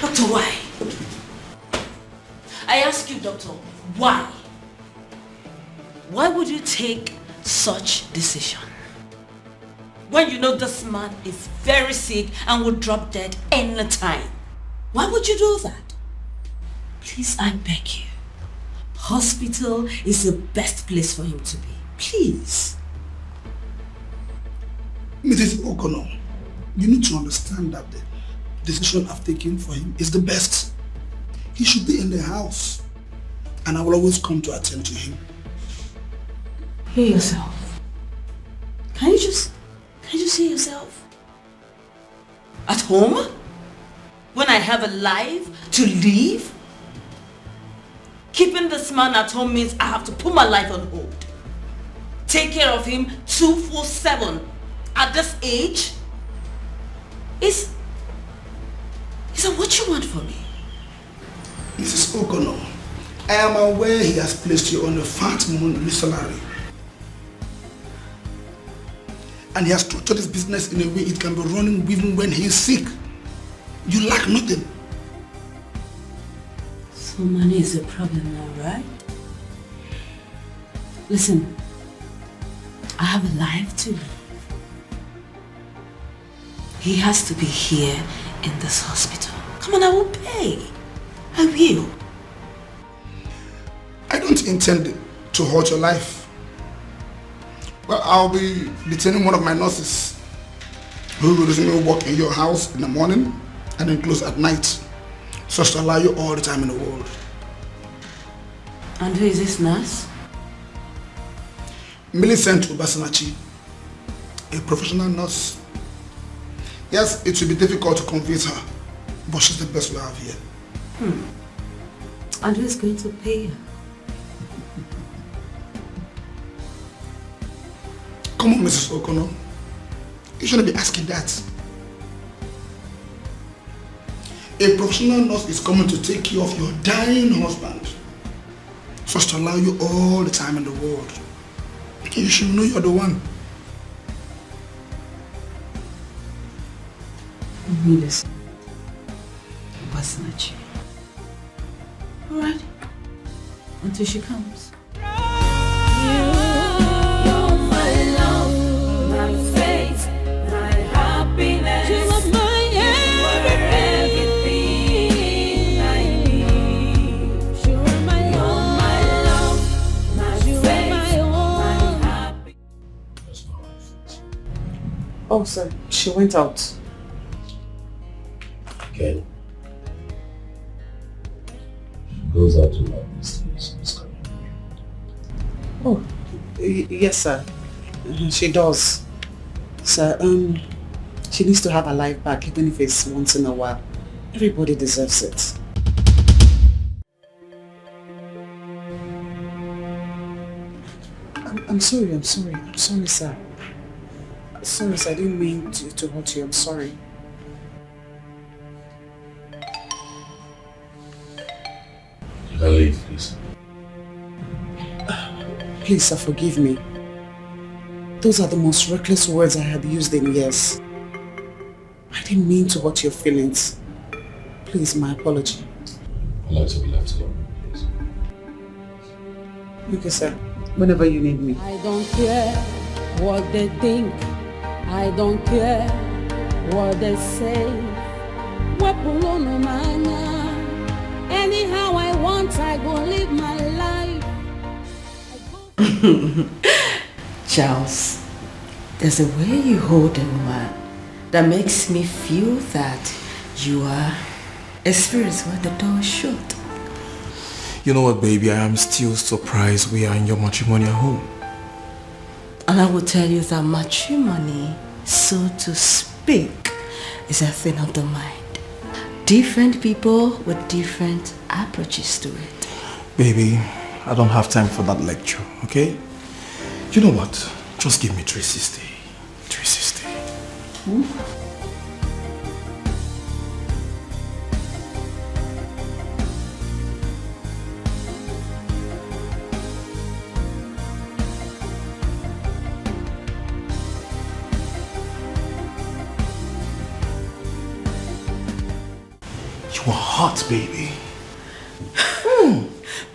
Doctor, why? I ask you, doctor, why? Why would you take such decision? When you know this man is very sick and will drop dead anytime. Why would you do that? Please, I beg you. Hospital is the best place for him to be. Please. Mrs. O'Connor, you need to understand that the decision I've taken for him is the best. He should be in the house, and I will always come to attend to him. Hear yourself. Can you just hear yourself? At home? When I have a life to live? Keeping this man at home means I have to put my life on hold. Take care of him 24/7. At this age? Is that what you want from me? Mrs. O'Connor, I am aware he has placed you on a fat monthly salary. And he has structured his business in a way it can be running even when he is sick. You lack nothing. So money is a problem now, right? Listen, I have a life to live. He has to be here in this hospital. Come on, I will pay. I will. I don't intend to hurt your life. Well, I'll be detaining one of my nurses who will resume work in your house in the morning and then close at night, so as to allow you all the time in the world. And who is this nurse? Millicent Obasanachi, a professional nurse. Yes, it will be difficult to convince her, but she's the best we have here. And who is going to pay her? Come on, Mrs. O'Connor. You shouldn't be asking that. A professional nurse is coming to take care of your dying husband, so as to allow you all the time in the world. You should know you're the one. Millicent Obasanachi. Alright. until she comes. Oh, sir, she went out. Okay. She goes out to love these things. Oh, yes, sir. She does. Sir, she needs to have her life back, even if it's once in a while. Everybody deserves it. I'm sorry, sir. Sorry, sir, I didn't mean to hurt you. I'm sorry. You can leave, please. Please, sir, forgive me. Those are the most reckless words I had used in years. I didn't mean to hurt your feelings. Please, my apology. I'd like to be left alone, please. Okay, sir. Whenever you need me. I don't care what they think. I don't care what they say. Anyhow I want, I go live my life. Charles, there's a way you hold a woman that makes me feel that you are a spirit when the door is shut. You know what, baby? I am still surprised we are in your matrimonial home. And I will tell you that matrimony, so to speak, is a thing of the mind. Different people with different approaches to it. Baby, I don't have time for that lecture, okay? You know what? Just give me 360. 360. You are hot, baby.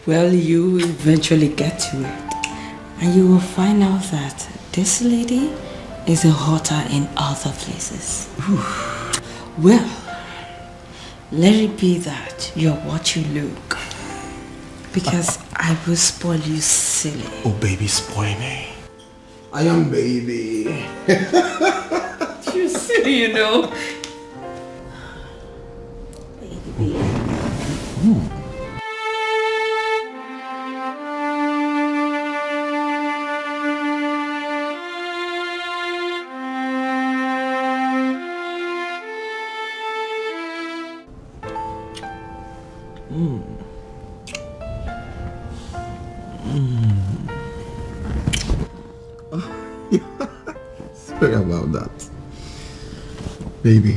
Well, you will eventually get to it. And you will find out that this lady is hotter in other places. Well, let it be that you're what you look. Because I will spoil you silly. Oh, baby, spoil me. I am baby. You're silly, you know. Sorry about that. Baby,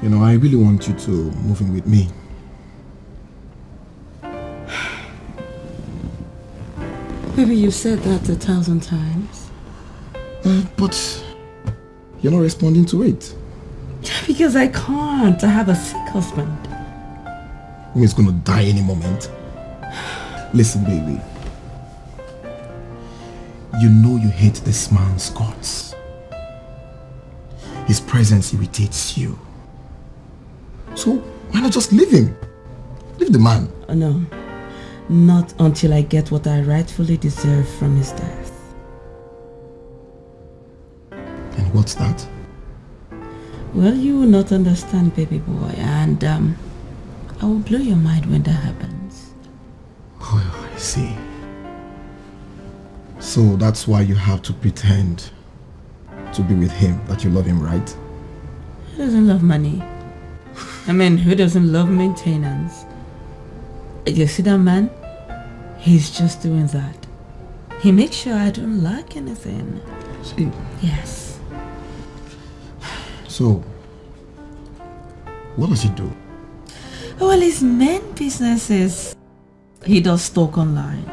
you know, I really want you to move in with me. Baby, you've said that 1,000 times. But you're not responding to it. Because I can't. I have a sick husband. He's gonna die any moment. Listen, baby. You know you hate this man's guts. His presence irritates you. So why not just leave him? Leave the man. No. Not until I get what I rightfully deserve from his death. And what's that? Well, you will not understand, baby boy, and I will blow your mind when that happens. Oh, I see. So that's why you have to pretend to be with him, that you love him, right? Who doesn't love money? I mean, who doesn't love maintenance? You see that man? He's just doing that. He makes sure I don't lack anything. See? Yes. So, what does he do? Well, his main business is he does stock online.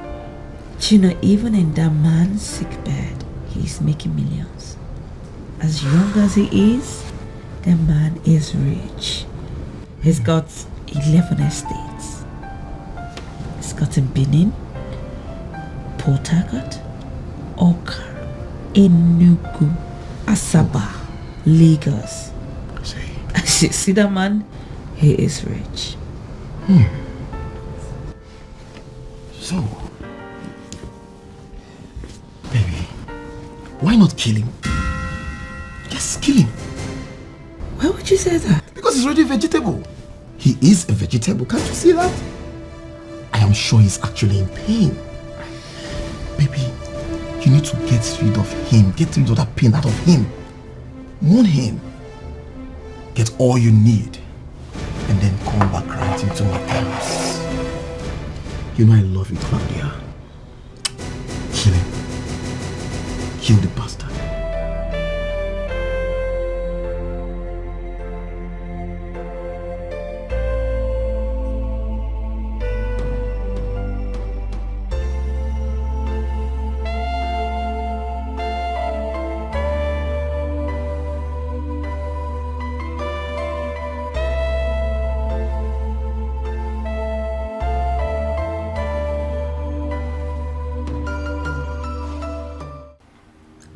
You know, even in that man's sick bed, he's making millions. As young as he is, the man is rich. He's got 11 estates. It's got in Benin, Port Harcourt, Oka, Enugu, Asaba, Lagos. See that man? He is rich. So, baby, why not kill him? Just kill him. Why would you say that? Because he's already a vegetable. He is a vegetable, can't you see that? I am sure he's actually in pain. Baby, you need to get rid of him. Get rid of that pain out of him. Mourn him. Get all you need. And then come back right into my terms. You know I love you, Claudia. Kill him. Kill the bastard.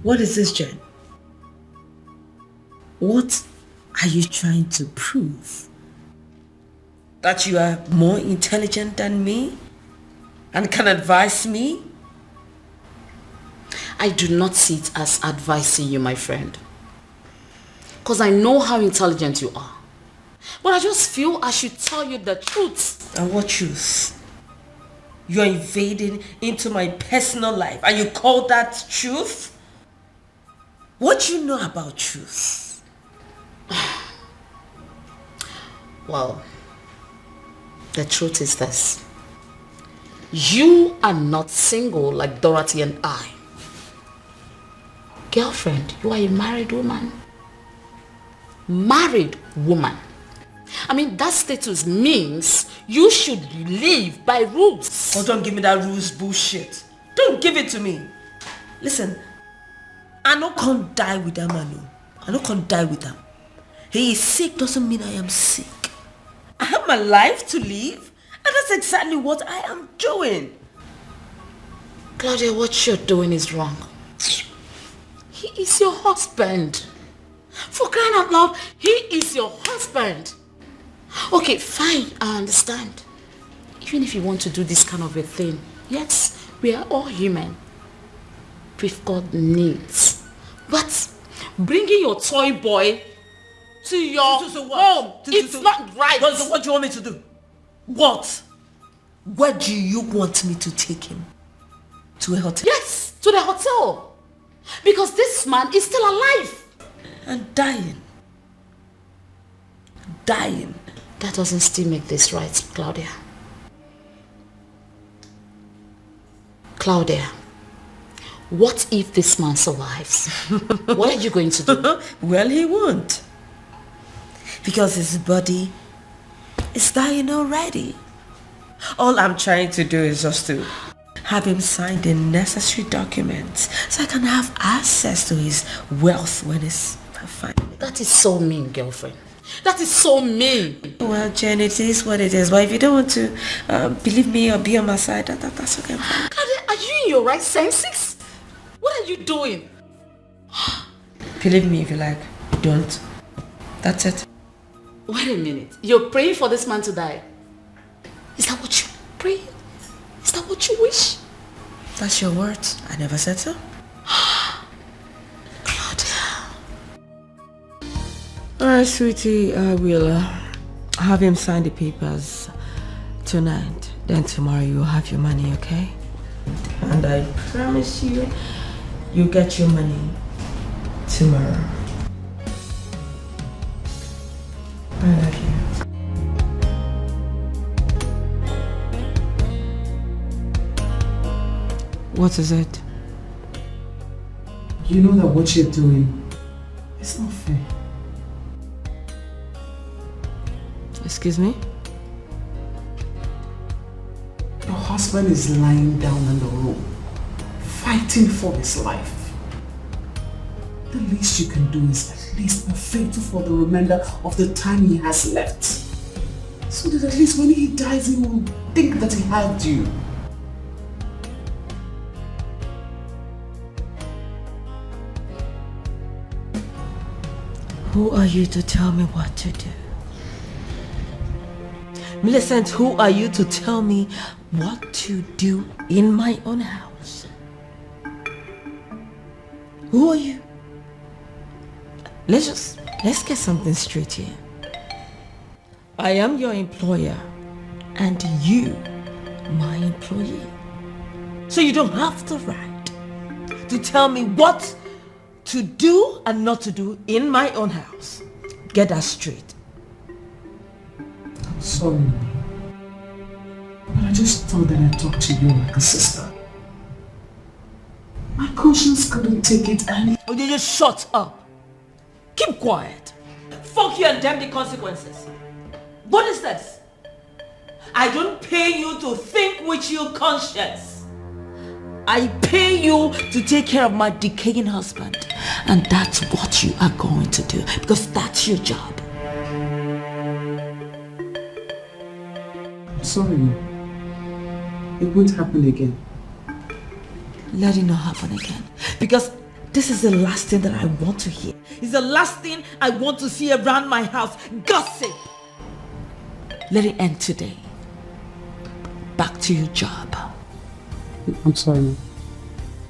What is this, Jen? What are you trying to prove? That you are more intelligent than me and can advise me? I do not see it as advising you, my friend. Because I know how intelligent you are. But I just feel I should tell you the truth. And what truth? You are invading into my personal life and you call that truth? What do you know about truth? Well, the truth is this. You are not single like Dorothy and I. Girlfriend, you are a married woman. Married woman. I mean, that status means you should live by rules. Oh, don't give me that rules bullshit. Don't give it to me. Listen, I no can't die with that man. No. I no can't die with him. He is sick doesn't mean I am sick. I have my life to live, and that's exactly what I am doing. Claudia, what you're doing is wrong. He is your husband. For crying out loud, he is your husband. Okay, fine, I understand. Even if you want to do this kind of a thing, yes, we are all human. We've got needs. But bringing your toy boy to your home, it's not right. What do you want me to do? What? Where do you want me to take him? To a hotel? Yes, to the hotel. Because this man is still alive. And dying. Dying. That doesn't still make this right, Claudia. Claudia, what if this man survives? What are you going to do? Well, he won't. Because his body is dying already. All I'm trying to do is just to have him sign the necessary documents so I can have access to his wealth when it's fine. That is so mean, girlfriend. That is so mean. Well, Jen, it is what it is. But if you don't want to believe me or be on my side, that's okay. Claudia, are you in your right senses? What are you doing? Believe me if you like. Don't. That's it. Wait a minute. You're praying for this man to die? Is that what you pray? Is that what you wish? That's your words. I never said so. Claudia. Alright, sweetie. I will have him sign the papers tonight. Then tomorrow you'll have your money, okay? And I promise you, you'll get your money tomorrow. I love you. What is it? You know that what you're doing is not fair. Excuse me? Your husband is lying down in the room, fighting for his life. The least you can do is at least be faithful for the remainder of the time he has left. So that at least when he dies, he will think that he had you. Who are you to tell me what to do? Millicent, who are you to tell me what to do in my own house? Who are you? Let's get something straight here. I am your employer and you my employee. So you don't have the right to tell me what to do and not to do in my own house. Get that straight. I'm sorry, but I just thought that I'd talk to you like a sister. My conscience couldn't take it and... Oh, you just shut up. Keep quiet. Fuck you and damn the consequences. What is this? I don't pay you to think with your conscience. I pay you to take care of my decaying husband. And that's what you are going to do. Because that's your job. I'm sorry. It won't happen again. Let it not happen again. Because this is the last thing that I want to hear. It's the last thing I want to see around my house. Gossip. Let it end today. Back to your job. I'm sorry, ma'am.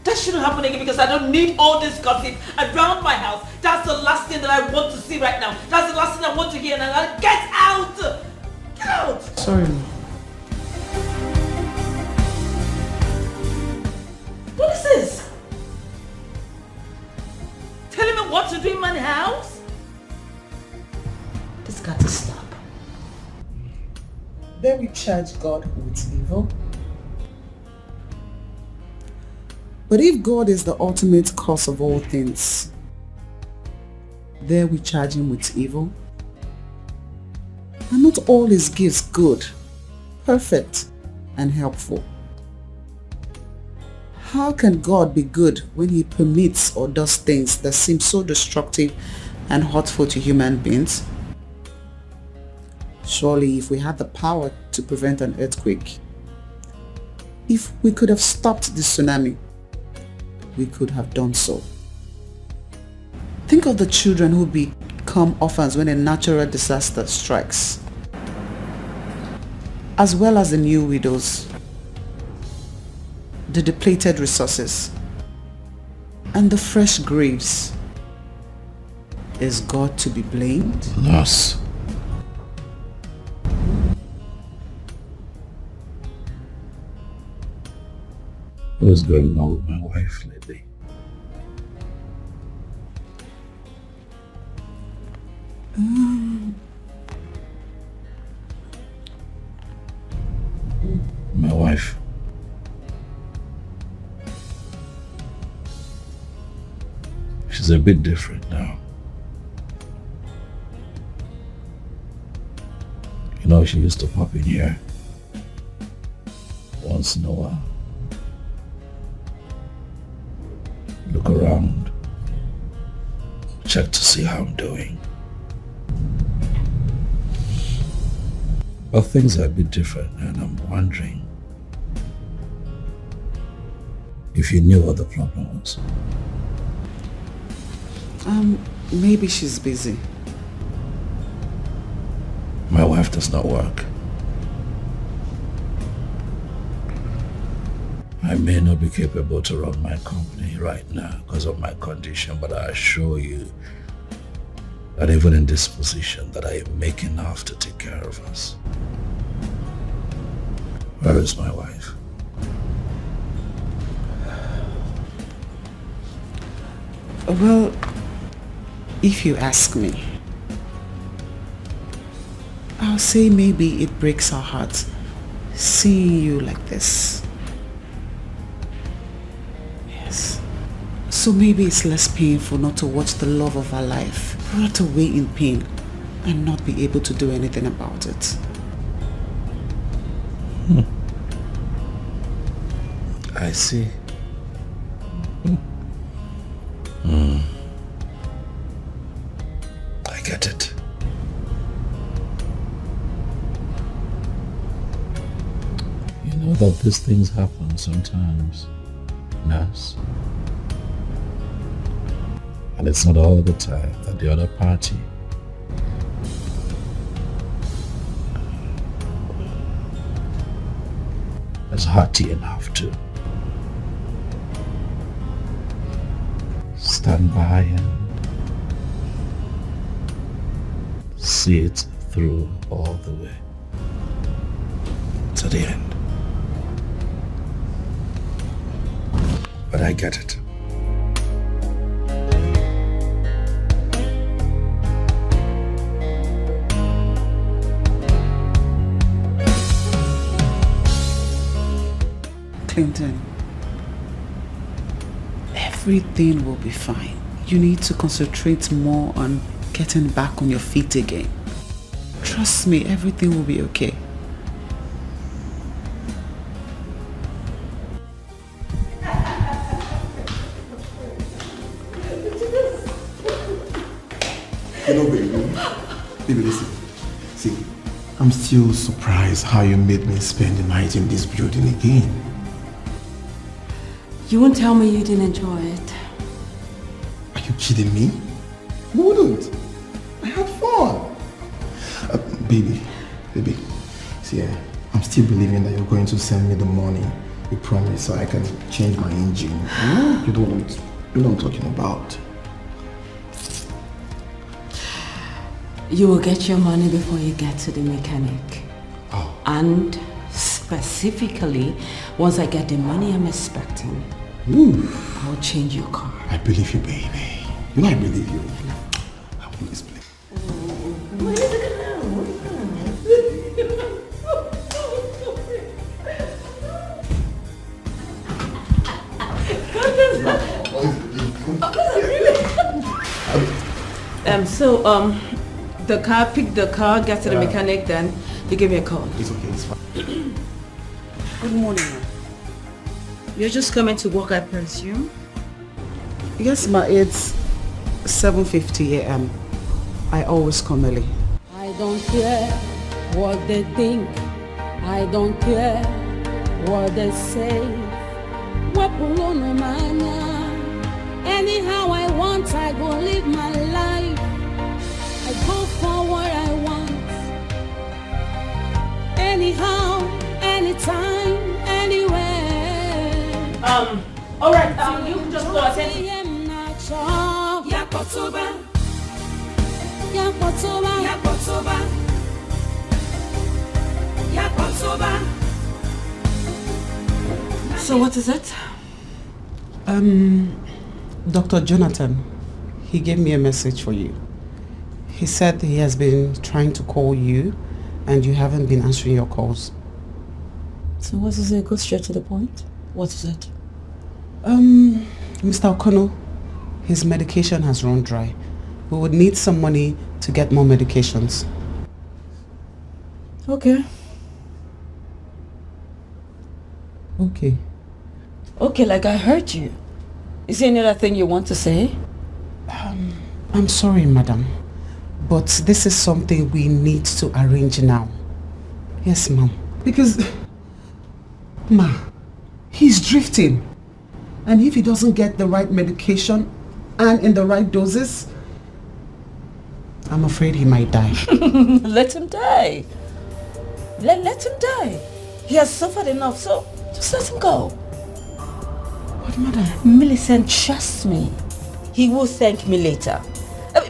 That shouldn't happen again because I don't need all this gossip around my house. That's the last thing that I want to see right now. That's the last thing I want to hear. And I'll get out! Get out! Sorry, ma'am. What is this? Telling me what to do in my house? This got to stop. Then we charge God with evil. But if God is the ultimate cause of all things, there we charge him with evil. And not all his gifts good, perfect, and helpful. How can God be good when he permits or does things that seem so destructive and hurtful to human beings? Surely if we had the power to prevent an earthquake, if we could have stopped the tsunami, we could have done so. Think of the children who become orphans when a natural disaster strikes, as well as the new widows, the depleted resources, and the fresh graves. Is God to be blamed? Loss. What's going on with my wife lately? My wife. She's a bit different now. You know, she used to pop in here once in a while. Look around, check to see how I'm doing. But things are a bit different and I'm wondering if you knew what the problem was. Maybe she's busy. My wife does not work. I may not be capable to run my company right now because of my condition, but I assure you that even in this position that I am making enough to take care of us. Where is my wife? Well, if you ask me, I'll say maybe it breaks our heart seeing you like this. Yes. So maybe it's less painful not to watch the love of our life rot away in pain and not be able to do anything about it. I see. I get it. know that these things happen sometimes, nurse. And it's not all the time that the other party is hearty enough to stand by and see it through all the way to the end. But I get it. Clinton, everything will be fine. You need to concentrate more on getting back on your feet again. Trust me, everything will be okay. Hello, baby. Baby, listen. See, I'm still surprised how you made me spend the night in this building again. You won't tell me you didn't enjoy it. Are you kidding me? You wouldn't. I had fun. Baby, see, I'm still believing that you're going to send me the money you promised so I can change my engine. You know what I'm talking about. You will get your money before you get to the mechanic. Oh. And specifically, once I get the money I'm expecting, I'll change your car. I believe you, baby. You know I believe you. I want this place. Pick the car, get to the mechanic, then you give me a call. It's okay, it's fine. Good morning, ma'am. You're just coming to work, I presume? Yes, ma, it's 7:50 a.m. I always come early. I don't care what they think. I don't care what they say. Anyhow I want, I go live my life. I go for what I want. Anyhow, anytime, anywhere. Alright, you can just go attend. So what is it? Dr. Jonathan, he gave me a message for you. He said he has been trying to call you and you haven't been answering your calls. So what is it? Go straight to the point. What is it? Mr. O'Connell, his medication has run dry. We would need some money to get more medications. Okay. Okay. Okay, like I heard you. Is there any other thing you want to say? I'm sorry, madam, but this is something we need to arrange now. Yes, ma'am. Because, ma, he's drifting. And if he doesn't get the right medication and in the right doses, I'm afraid he might die. Let him die. Let him die. He has suffered enough, so just let him go. But madam... Millicent, trust me. He will thank me later.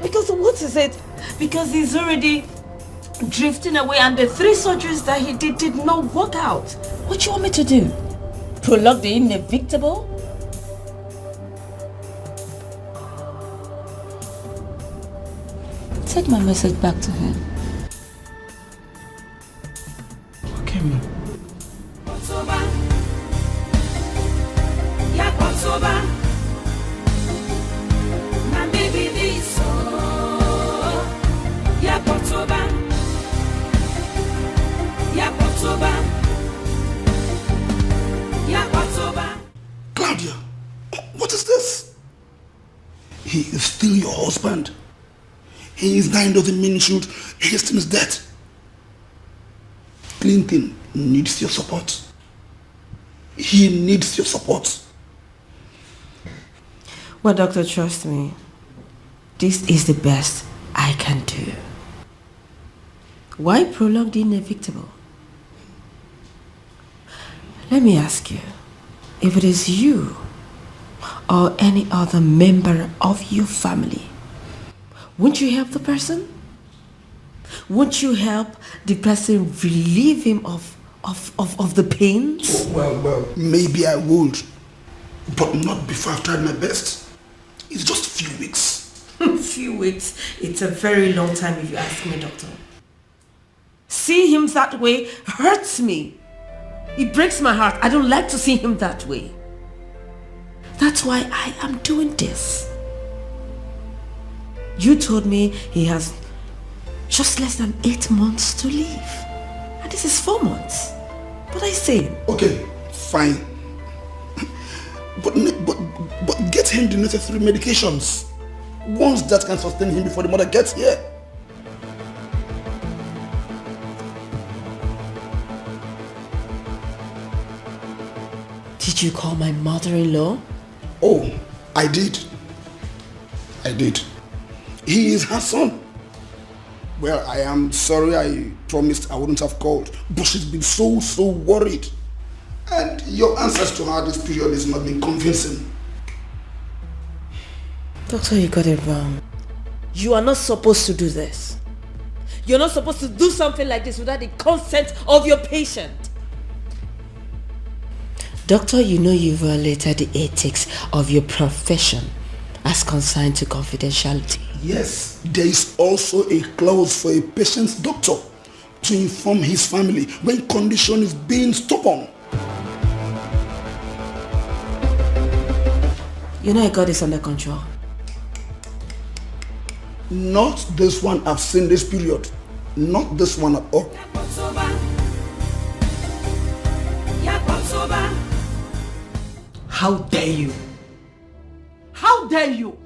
Because what is it? Because he's already drifting away and the 3 surgeries that he did not work out. What do you want me to do? Prolong the inevitable? Take my message back to him. Okay, ma'am. Claudia, what is this? He is still your husband. He is dying doesn't mean you should hasten his death. Clinton needs your support. He needs your support. Well, doctor, trust me. This is the best I can do. Why prolong the inevitable? Let me ask you, if it is you or any other member of your family, won't you help the person? Won't you help the person relieve him of the pains? Well, maybe I would, but not before I've tried my best. It's just a few weeks. Few weeks? It's a very long time if you ask me, doctor. Seeing him that way hurts me. It breaks my heart. I don't like to see him that way. That's why I am doing this. You told me he has just less than 8 months to live. And this is 4 months. But I say... Okay, fine. But get him the necessary medications. Ones that can sustain him before the mother gets here. Did you call my mother-in-law? Oh, I did. He is her son. Well, I am sorry I promised I wouldn't have called, but she's been so worried. And your answers to her this period has not been convincing. Doctor, you got it wrong. You are not supposed to do this. You're not supposed to do something like this without the consent of your patient. Doctor, you know you violated the ethics of your profession as consigned to confidentiality. Yes, there is also a clause for a patient's doctor to inform his family when condition is being stubborn. You know I got this under control. Not this one I've seen this period. Not this one at all. How dare you? How dare you?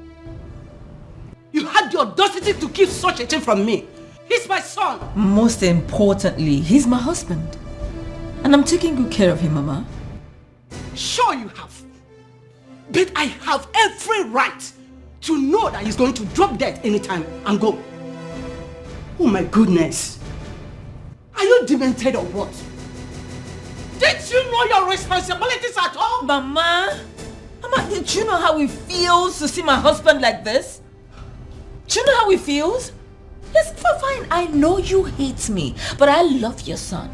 You had the audacity to keep such a thing from me. He's my son. Most importantly, he's my husband. And I'm taking good care of him, Mama. Sure you have. But I have every right to know that he's going to drop dead anytime and go. Oh my goodness. Are you demented or what? Did you know your responsibilities at all? Mama, did you know how it feels to see my husband like this? Do you know how it feels? Yes, fine, I know you hate me, but I love your son.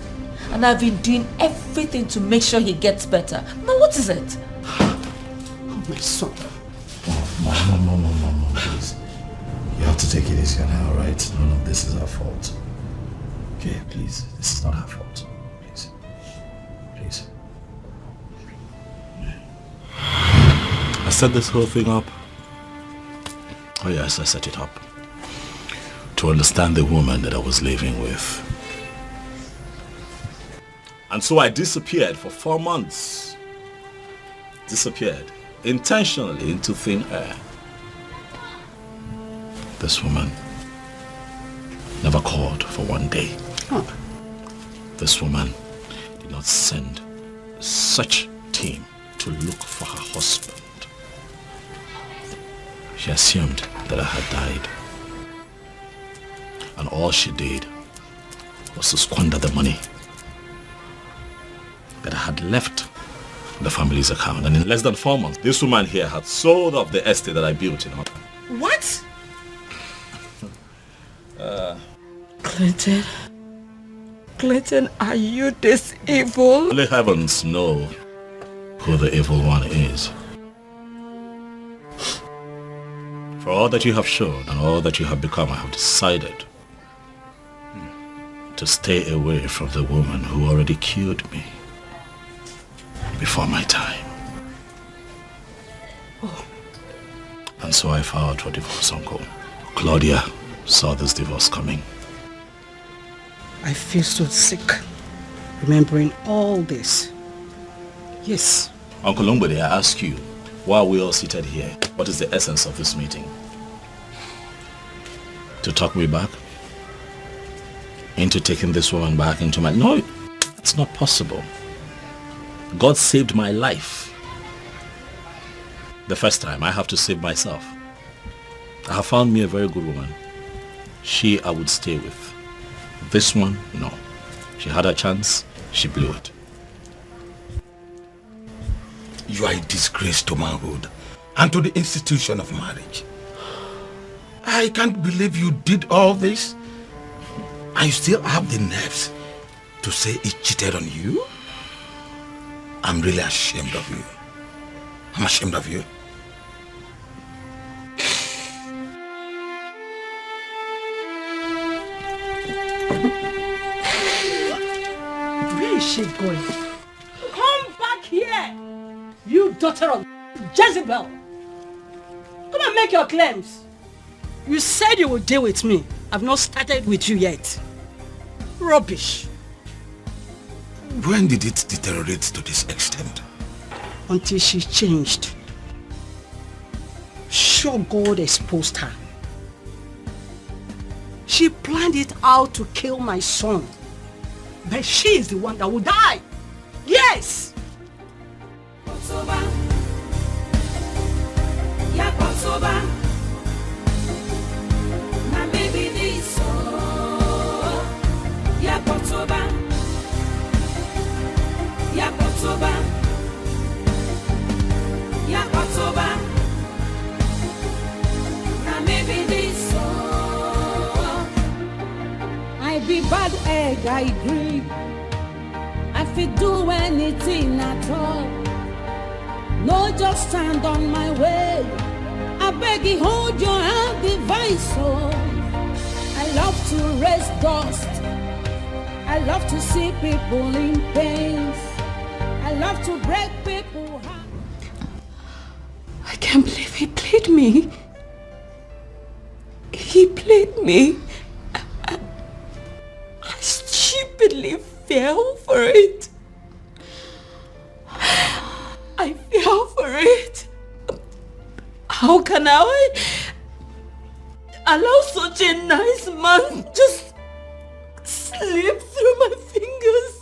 And I've been doing everything to make sure he gets better. Now what is it? Oh, my son. Mom, please. You have to take it easy on her, alright? None of this is her fault. Okay, please. This is not her fault. Please. Please. I set this whole thing up. Oh yes, I set it up. To understand the woman that I was living with. And so I disappeared for 4 months. Disappeared. Intentionally into thin air. This woman never called for 1 day. Huh. This woman did not send such team to look for her husband. She assumed that I had died. And all she did was to squander the money that I had left in the family's account. And in less than 4 months, this woman here had sold off the estate that I built in her. What? Clinton, are you this evil? Only heavens know who the evil one is. For all that you have shown and all that you have become, I have decided to stay away from the woman who already killed me before my time. Oh. And so I filed for divorce, Uncle. Claudia saw this divorce coming. I feel so sick remembering all this. Yes. Uncle Longbody, I ask you, why are we all seated here? What is the essence of this meeting? To talk me back? Into taking this woman back into my... No, it's not possible. God saved my life. The first time, I have to save myself. I have found me a very good woman. She I would stay with. This one, no. She had a chance, she blew it. You are a disgrace to manhood and to the institution of marriage. I can't believe you did all this. And you still have the nerves to say he cheated on you? I'm really ashamed of you. I'm ashamed of you. Where is she going? Come back here! You daughter of Jezebel! Come and make your claims. You said you would deal with me. I've not started with you yet. Rubbish. When did it deteriorate to this extent? Until she changed. Sure, God exposed her. She planned it out to kill my son. But she is the one that will die. Yes! I be bad egg, I agree. I fit do anything at all. No, just stand on my way. I beg you, hold your hand, device. Oh, I love to raise dust. I love to see people in pain. I love to break people's hearts. I can't believe he played me. He played me. I stupidly fell for it. I fell for it. How can I allow such a nice man just slip through my fingers?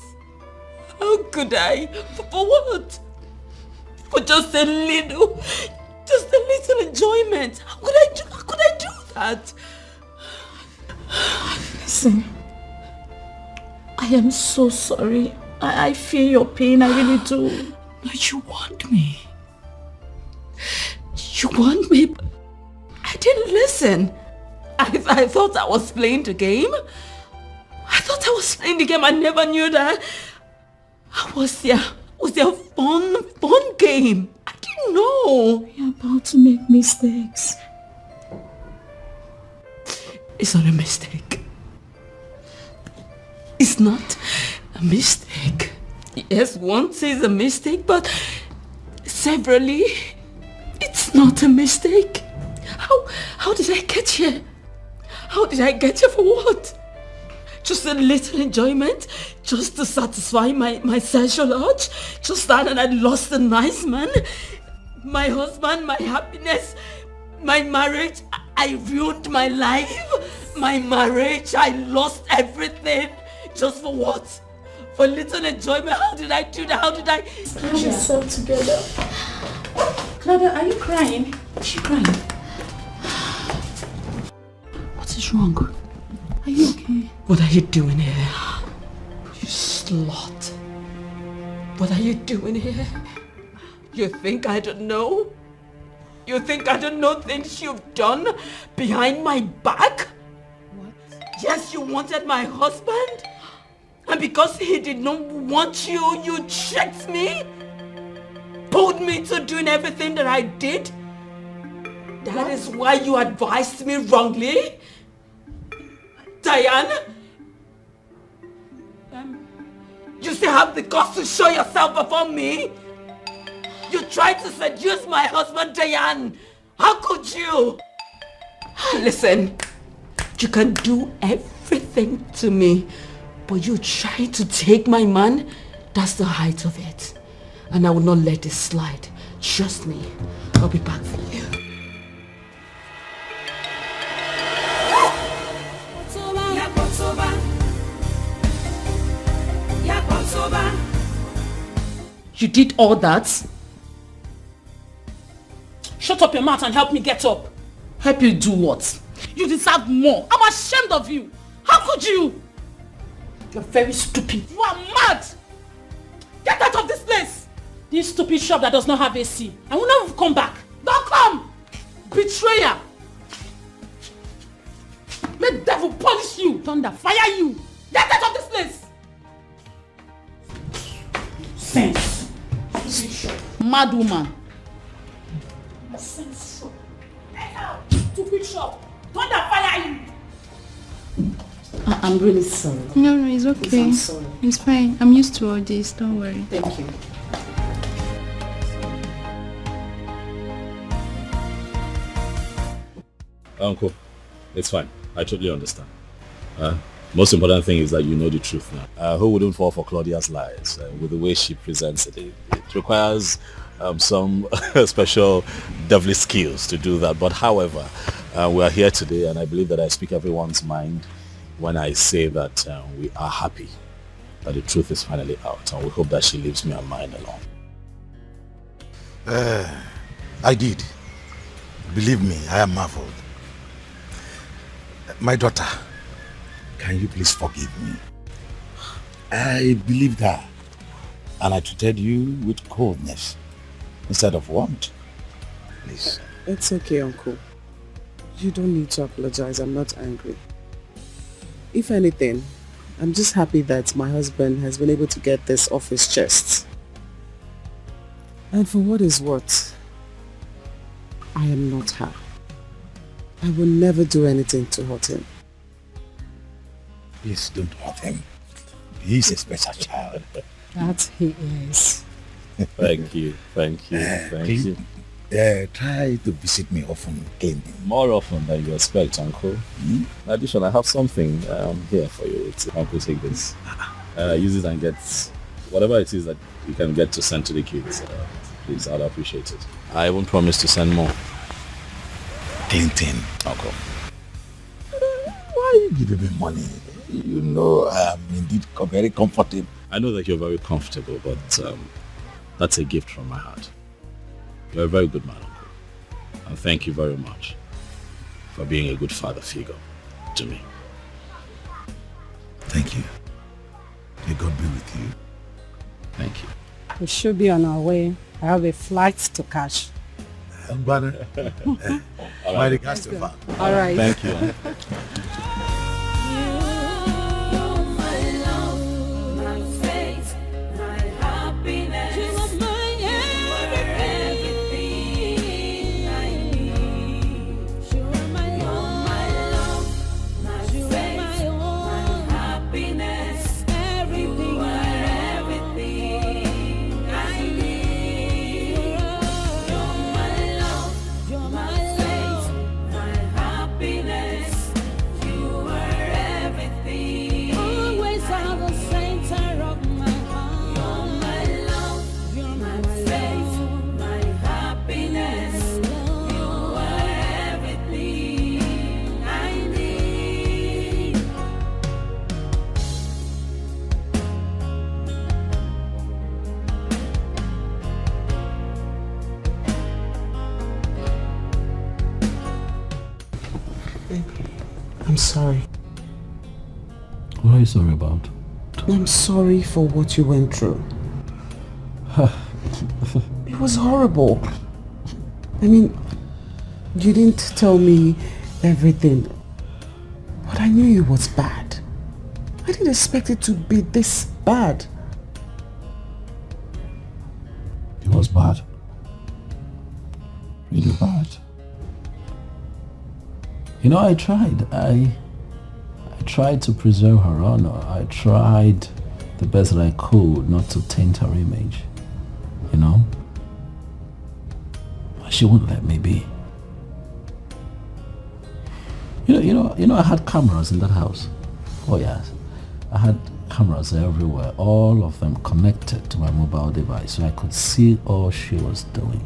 How could I? For what? For just a little enjoyment. How could I do that? Listen, I am so sorry. I feel your pain, I really do. No, you want me. You want me? But I didn't listen. I thought I was playing the game. I never knew that. I was there fun game. I didn't know. You're about to make mistakes. It's not a mistake. It's not a mistake. Yes, once is a mistake, but severally, it's not a mistake. How did I get here? How did I get here for what? Just a little enjoyment? Just to satisfy my sexual urge? Just that, and I lost a nice man? My husband, my happiness, my marriage, I ruined my life. My marriage, I lost everything. Just for what? For little enjoyment? How did I do that? How did I... Get yourself together. Claudia, are you crying? Is she crying? What is wrong? Are you okay? What are you doing here? You slut. What are you doing here? You think I don't know? You think I don't know things you've done behind my back? What? Yes, you wanted my husband? And because he did not want you, you tricked me? Pulled me to doing everything that I did? That is why you advised me wrongly? Diane? You still have the guts to show yourself before me? You tried to seduce my husband, Diane. How could you? Listen, you can do everything to me, but you try to take my man, that's the height of it. And I will not let this slide. Trust me, I'll be back for you. You did all that? Shut up your mouth and help me get up. Help you do what? You deserve more. I'm ashamed of you. How could you? You're very stupid. You are mad. Get out of this place. This stupid shop that does not have AC. I will never come back. Don't come. Betrayer. May the devil punish you. Thunder, fire you. Get out of this place. Sense. Mad woman. Sense. Get out. Stupid shop. Thunder, fire you. I'm really sorry. No, it's okay. Please, I'm sorry. It's fine. I'm used to all this. Don't worry. Thank you. Uncle, it's fine. I totally understand. Most important thing is that you know the truth now. Who wouldn't fall for Claudia's lies with the way she presents it? It requires some special devilish skills to do that. But however, we are here today, and I believe that I speak everyone's mind when I say that we are happy that the truth is finally out, and we hope that she leaves me and mine alone. I did. Believe me, I am marveled. My daughter, can you please forgive me? I believed her, and I treated you with coldness instead of warmth. Please. It's okay, Uncle. You don't need to apologize. I'm not angry. If anything, I'm just happy that my husband has been able to get this off his chest. And for what is worth, I am not her. I will never do anything to hurt him. Please don't hurt him. He's a special child. That he is. Thank you. Thank you. Try to visit me often, Clinton. More often than you expect, Uncle. In addition, I have something here for you. Uncle, take this. Use it and get whatever it is that you can get to send to the kids. Please, I'd appreciate it. I even promise to send more. Clinton. Uncle. Why are you giving me money? You know I'm indeed very comfortable. I know that you're very comfortable, but that's a gift from my heart. You're a very good man, Uncle. And thank you very much for being a good father figure to me. Thank you. May God be with you. Thank you. We should be on our way. I have a flight to catch. My regards to her. All right. Thank you. I'm sorry. What are you sorry about? I'm sorry for what you went through. It was horrible. I mean, you didn't tell me everything, but I knew it was bad. I didn't expect it to be this bad. It was bad. Really bad. You know, I tried. I tried to preserve her honor. I tried the best that I could not to taint her image. You know? But she wouldn't let me be. You know, I had cameras in that house. Oh yes. I had cameras everywhere, all of them connected to my mobile device, so I could see all she was doing.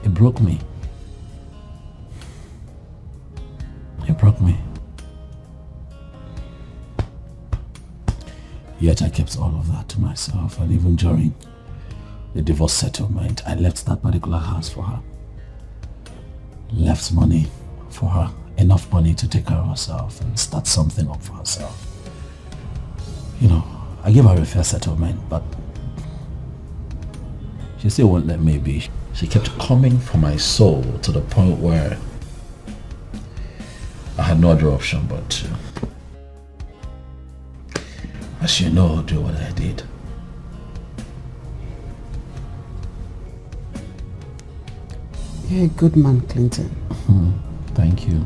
It broke me. It broke me. Yet I kept all of that to myself, and even during the divorce settlement, I left that particular house for her. Left money for her, enough money to take care of herself and start something up for herself. You know, I gave her a fair settlement, but she still won't let me be. She kept coming for my soul to the point where I had no other option but to, as you know, do what I did. You're a good man, Clinton. Thank you.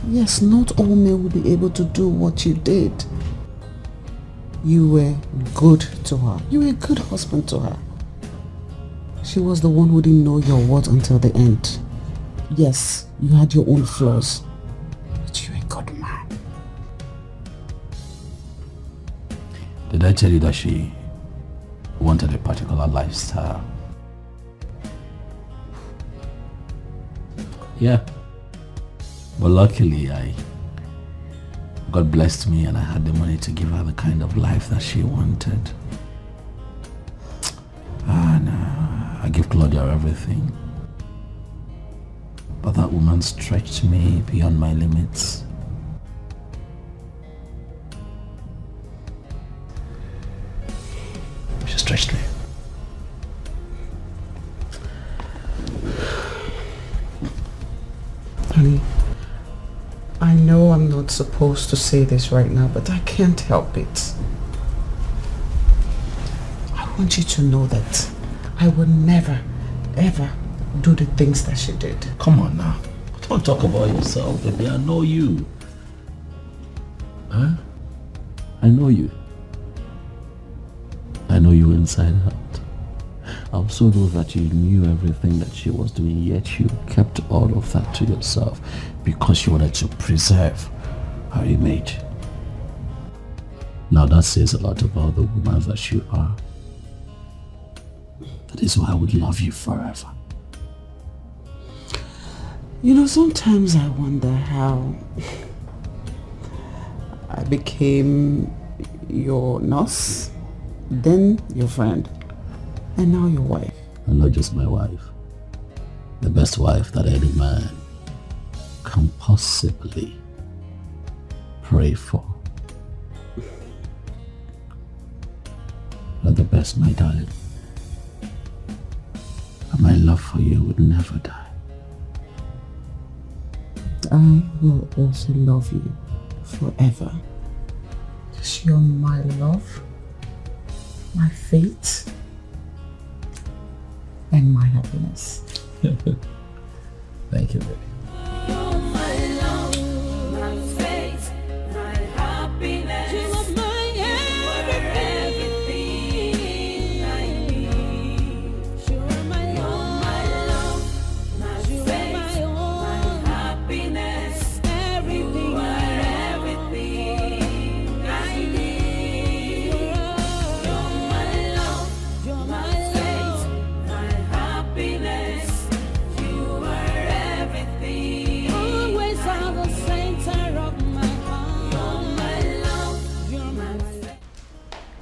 Yes, not all men will be able to do what you did. You were good to her. You were a good husband to her. She was the one who didn't know your word until the end. Yes, you had your own flaws, but you're a good man. Did I tell you that she wanted a particular lifestyle? Yeah. But luckily, God blessed me and I had the money to give her the kind of life that she wanted. And I give Claudia everything. But that woman stretched me beyond my limits. She stretched me. Honey, I know I'm not supposed to say this right now, but I can't help it. I want you to know that I will never, ever do the things that she did. Come on now. Don't talk about yourself, baby. I know you. Huh? I know you. I know you inside out. I also know that you knew everything that she was doing, yet you kept all of that to yourself because you wanted to preserve her image. Now that says a lot about the woman that you are. That is why I would love you forever. You know, sometimes I wonder how I became your nurse, then your friend, and now your wife. And not just my wife. The best wife that any man can possibly pray for. You're the best, my darling. And my love for you would never die. I will also love you forever. Because you're my love, my fate, and my happiness. Thank you, baby.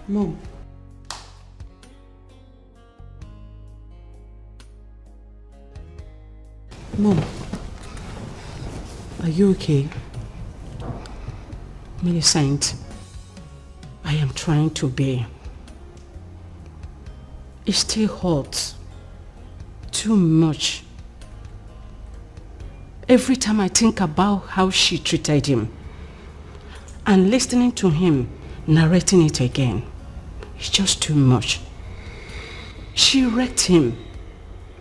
Mom. Mom. Are you okay? Millicent, I am trying to bear. It still hurts. Too much. Every time I think about how she treated him and listening to him narrating it again, it's just too much. She wrecked him.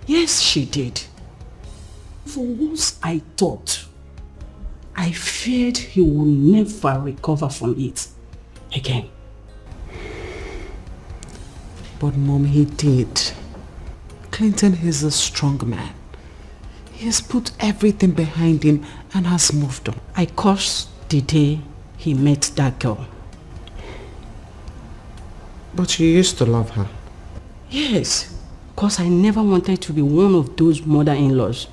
Yes, she did. For once I thought, I feared he would never recover from it again. But Mom, he did. Clinton is a strong man. He has put everything behind him and has moved on. I cursed the day he met that girl. But you used to love her. Yes, because I never wanted to be one of those mother-in-laws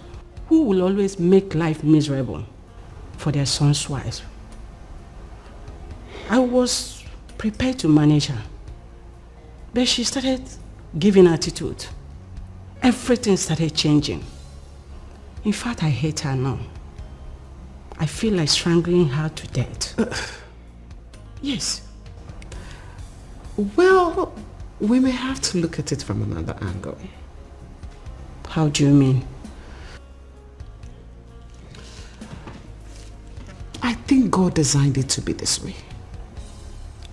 who will always make life miserable for their son's wives. I was prepared to manage her. But she started giving attitude. Everything started changing. In fact, I hate her now. I feel like strangling her to death. Yes. Well, we may have to look at it from another angle. How do you mean? I think God designed it to be this way.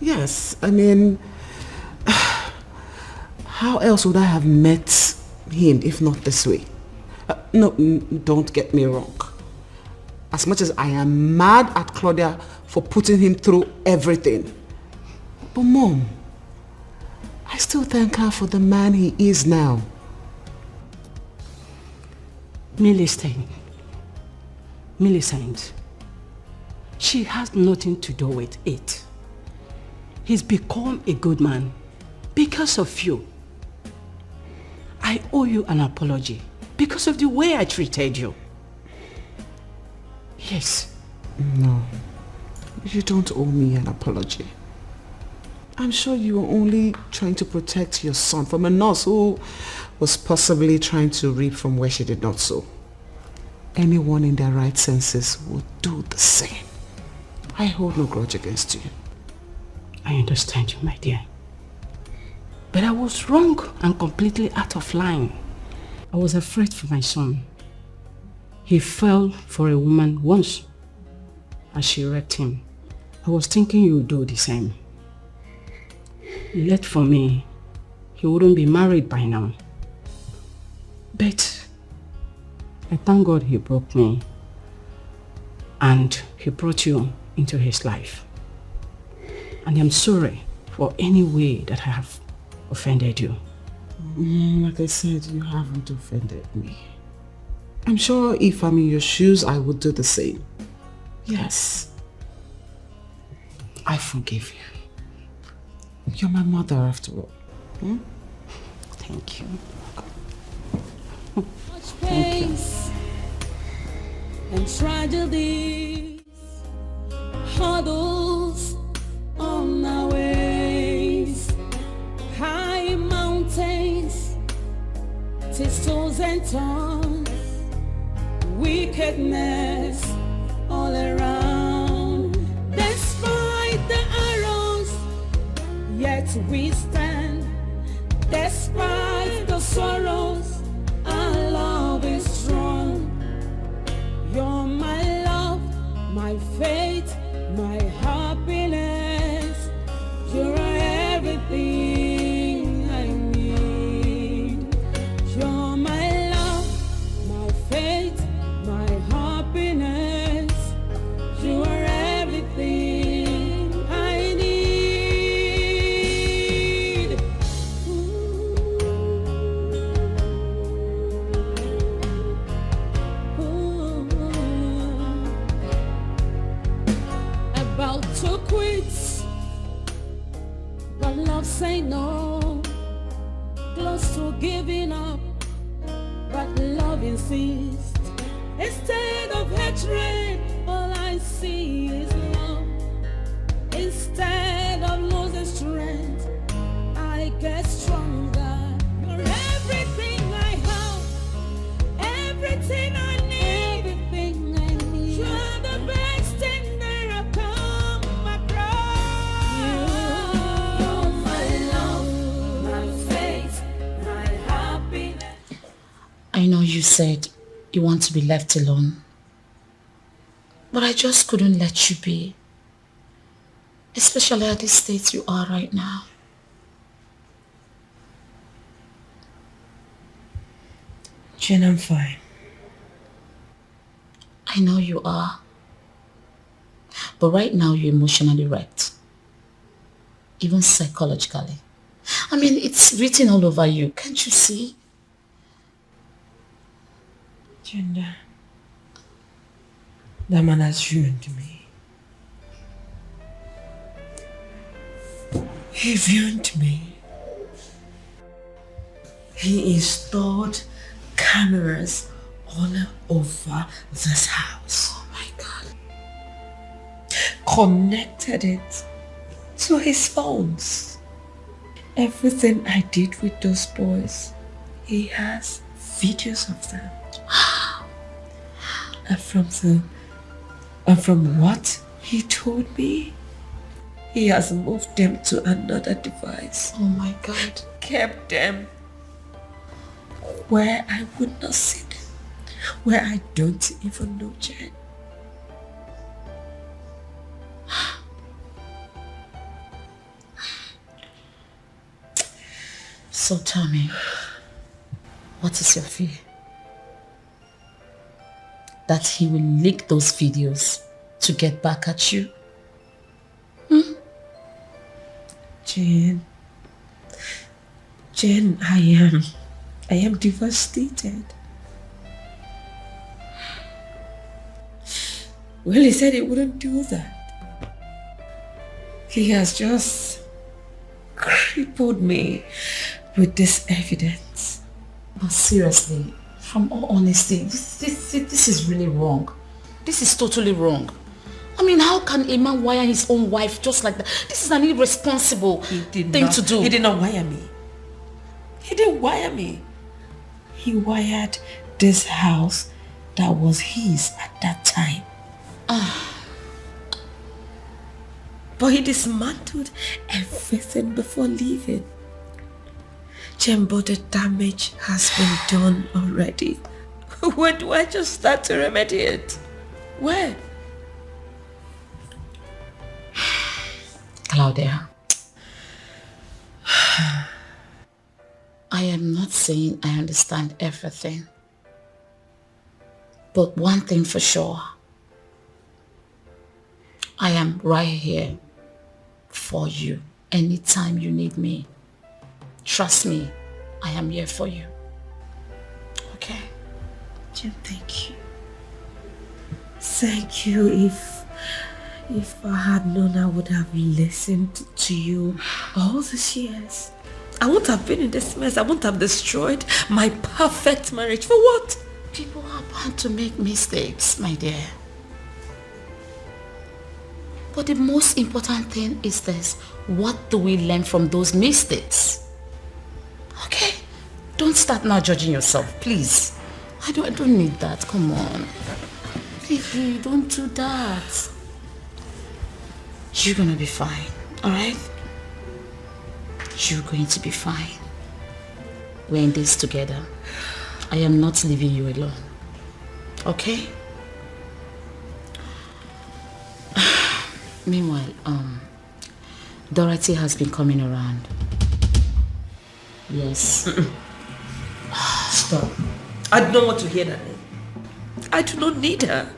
Yes, I mean, how else would I have met him if not this way? No, don't get me wrong. As much as I am mad at Claudia for putting him through everything. But Mom, I still thank her for the man he is now. Millicent, she has nothing to do with it. He's become a good man because of you. I owe you an apology because of the way I treated you. Yes. No, you don't owe me an apology. I'm sure you were only trying to protect your son from a nurse who was possibly trying to reap from where she did not sow. Anyone in their right senses would do the same. I hold no grudge against you. I understand you, my dear. But I was wrong and completely out of line. I was afraid for my son. He fell for a woman once and she wrecked him. I was thinking you would do the same. Yet for me, he wouldn't be married by now. But I thank God he broke me and he brought you into his life. And I'm sorry for any way that I have offended you. Like I said, you haven't offended me. I'm sure if I'm in your shoes, I would do the same. Yes. I forgive you. You're my mother after all. Thank you. Thank you. And tragedies, hurdles on our ways, high mountains, thistles and thorns, wickedness all around. Despite the arrows, yet we stand. Despite the sorrows, our love is strong. You're my love, my faith, my happiness. You're everything I need. You're my love, my faith, my happiness. You are everything I need. About to quit, but love say no. Close to giving up, but love insists. Instead of hatred, all I see is love. Instead of losing strength, I get stronger. You're everything I have, everything I need, everything I need. You're the best thing that I've come across. You're my love, my faith, my happiness. I know you said you want to be left alone, but I just couldn't let you be, especially at the state you are right now. Jen, I'm fine. I know you are, but right now you're emotionally wrecked, even psychologically. I mean, it's written all over you, can't you see? Jen, that man has ruined me. He ruined me. He installed cameras all over this house. Oh my God. Connected it Also his phones. Everything I did with those boys, he has videos of them. And from what he told me, he has moved them to another device. Oh my God. Kept them where I would not see them. Where I don't even know Jen. So tell me, what is your fear? That he will leak those videos to get back at you? Jane, I am devastated. Well, he said he wouldn't do that. He has just crippled me with this evidence. But seriously, from all honesty, this is really wrong. This is totally wrong. I mean, how can a man wire his own wife just like that? This is an irresponsible thing to do. He did not wire me. He didn't wire me. He wired this house that was his at that time. But he dismantled everything before leaving. But the damage has been done already. Where do I just start to remedy it? Where? Claudia, I am not saying I understand everything. But one thing for sure, I am right here for you anytime you need me. Trust me, I am here for you. Okay? Jim, thank you. Thank you. If I had known, I would have listened to you all these years. I wouldn't have been in this mess. I wouldn't have destroyed my perfect marriage. For what? People are bound to make mistakes, my dear. But the most important thing is this. What do we learn from those mistakes? Okay? Don't start now judging yourself, please. I don't need that. Come on. Baby, don't do that. You're gonna be fine, alright? You're going to be fine. We're in this together. I am not leaving you alone. Okay? Meanwhile, Dorothy has been coming around. Yes. Stop. I do not want to hear that name. I do not need her.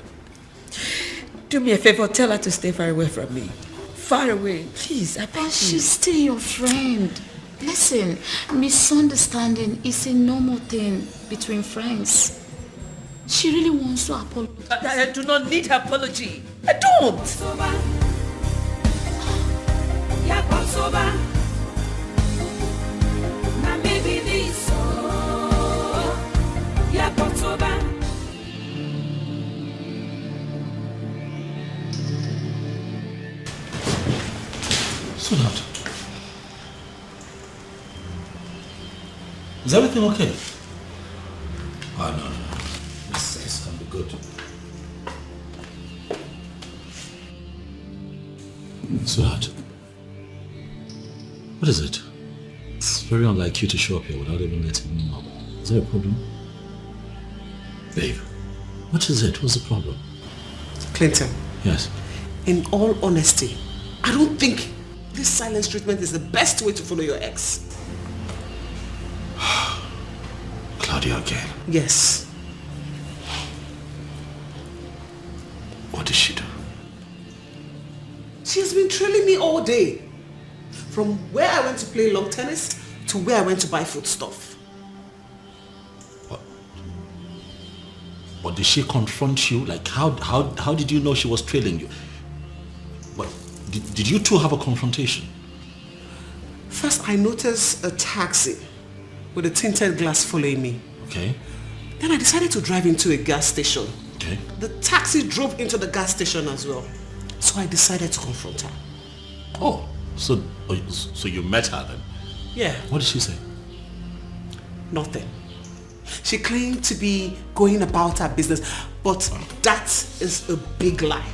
Do me a favor, tell her to stay far away from me. Far away, please. I beg you. She's still your friend. Listen, misunderstanding is a normal thing between friends. She really wants to apologize. I do not need her apology. I don't. Sweetheart, is everything okay? Oh, no. This can be good. Sweetheart, what is it? It's very unlike you to show up here without even letting me know. Is there a problem? Babe, what is it? What's the problem? Clinton. Yes. In all honesty, I don't think this silence treatment is the best way to follow your ex. Claudia again? Yes. What did she do? She has been trailing me all day. From where I went to play lawn tennis to where I went to buy food stuff. But did she confront you? Like how did you know she was trailing you? But did you two have a confrontation? First I noticed a taxi with a tinted glass following me. Okay. Then I decided to drive into a gas station. Okay. The taxi drove into the gas station as well. So I decided to confront her. Oh, So you met her then? Yeah. What did she say? Nothing. She claimed to be going about her business, but that is a big lie.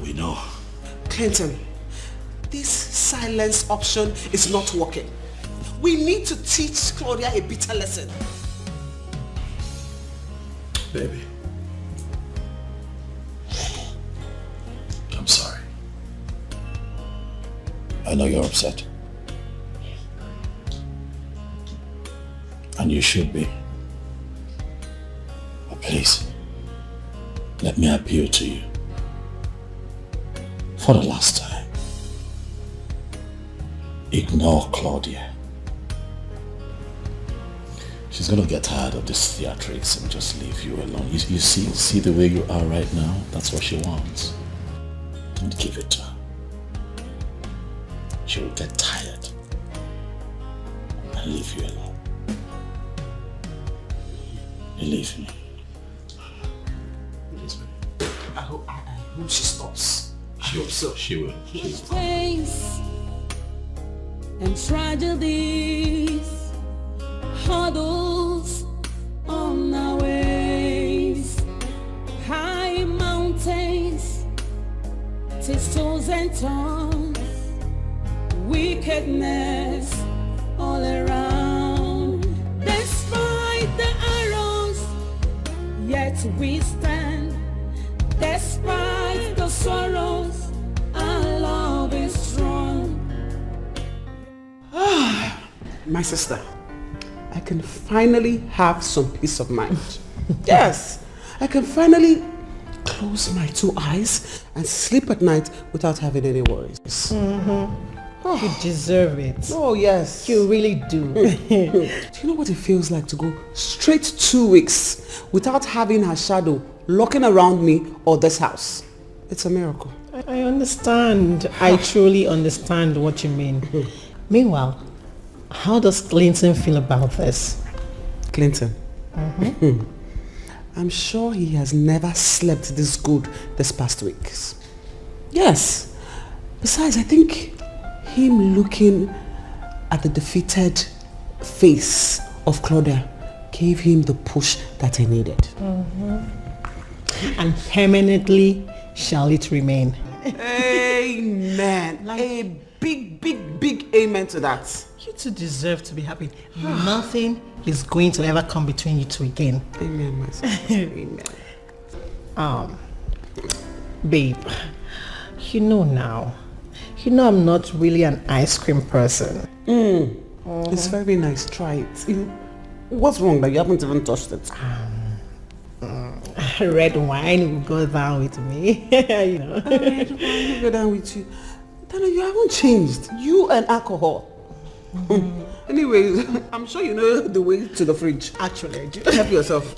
We know. Clinton, this silence option is not working. We need to teach Claudia a bitter lesson. Baby. I'm sorry. I know you're upset. And you should be. But please, let me appeal to you. For the last time. Ignore Claudia. She's gonna get tired of this theatrics and just leave you alone. You see the way you are right now? That's what she wants. Don't give it to her. She will get tired and leave you alone. Believe me. I hope she stops. She will. She will. Chains and tragedies, hurdles on our ways, high mountains, thistles and thorns, wickedness all around. Despite the arrows, yet we stand. Despite the sorrows, our love is strong. My sister, I can finally have some peace of mind. Yes, I can finally close my two eyes and sleep at night without having any worries. You deserve it. Oh yes. You really do. Do you know what it feels like to go straight 2 weeks without having her shadow looking around me or this house? It's a miracle. I understand. I truly understand what you mean. Meanwhile, how does Clinton feel about this? Clinton? I'm sure he has never slept this good this past weeks. Yes. Besides, I think him looking at the defeated face of Claudia gave him the push that he needed. And permanently shall it remain. Amen. A big amen to that. You two deserve to be happy. Nothing is going to ever come between you two again. Amen, my son. Amen. Babe, you know now. You know I'm not really an ice cream person. It's very nice. Try it. What's wrong that you haven't even touched it? Red wine will go down with me. You know. Red wine will go down with you. Dana, you haven't changed. You and alcohol. Anyways, I'm sure you know the way to the fridge. Actually, I do. Help yourself.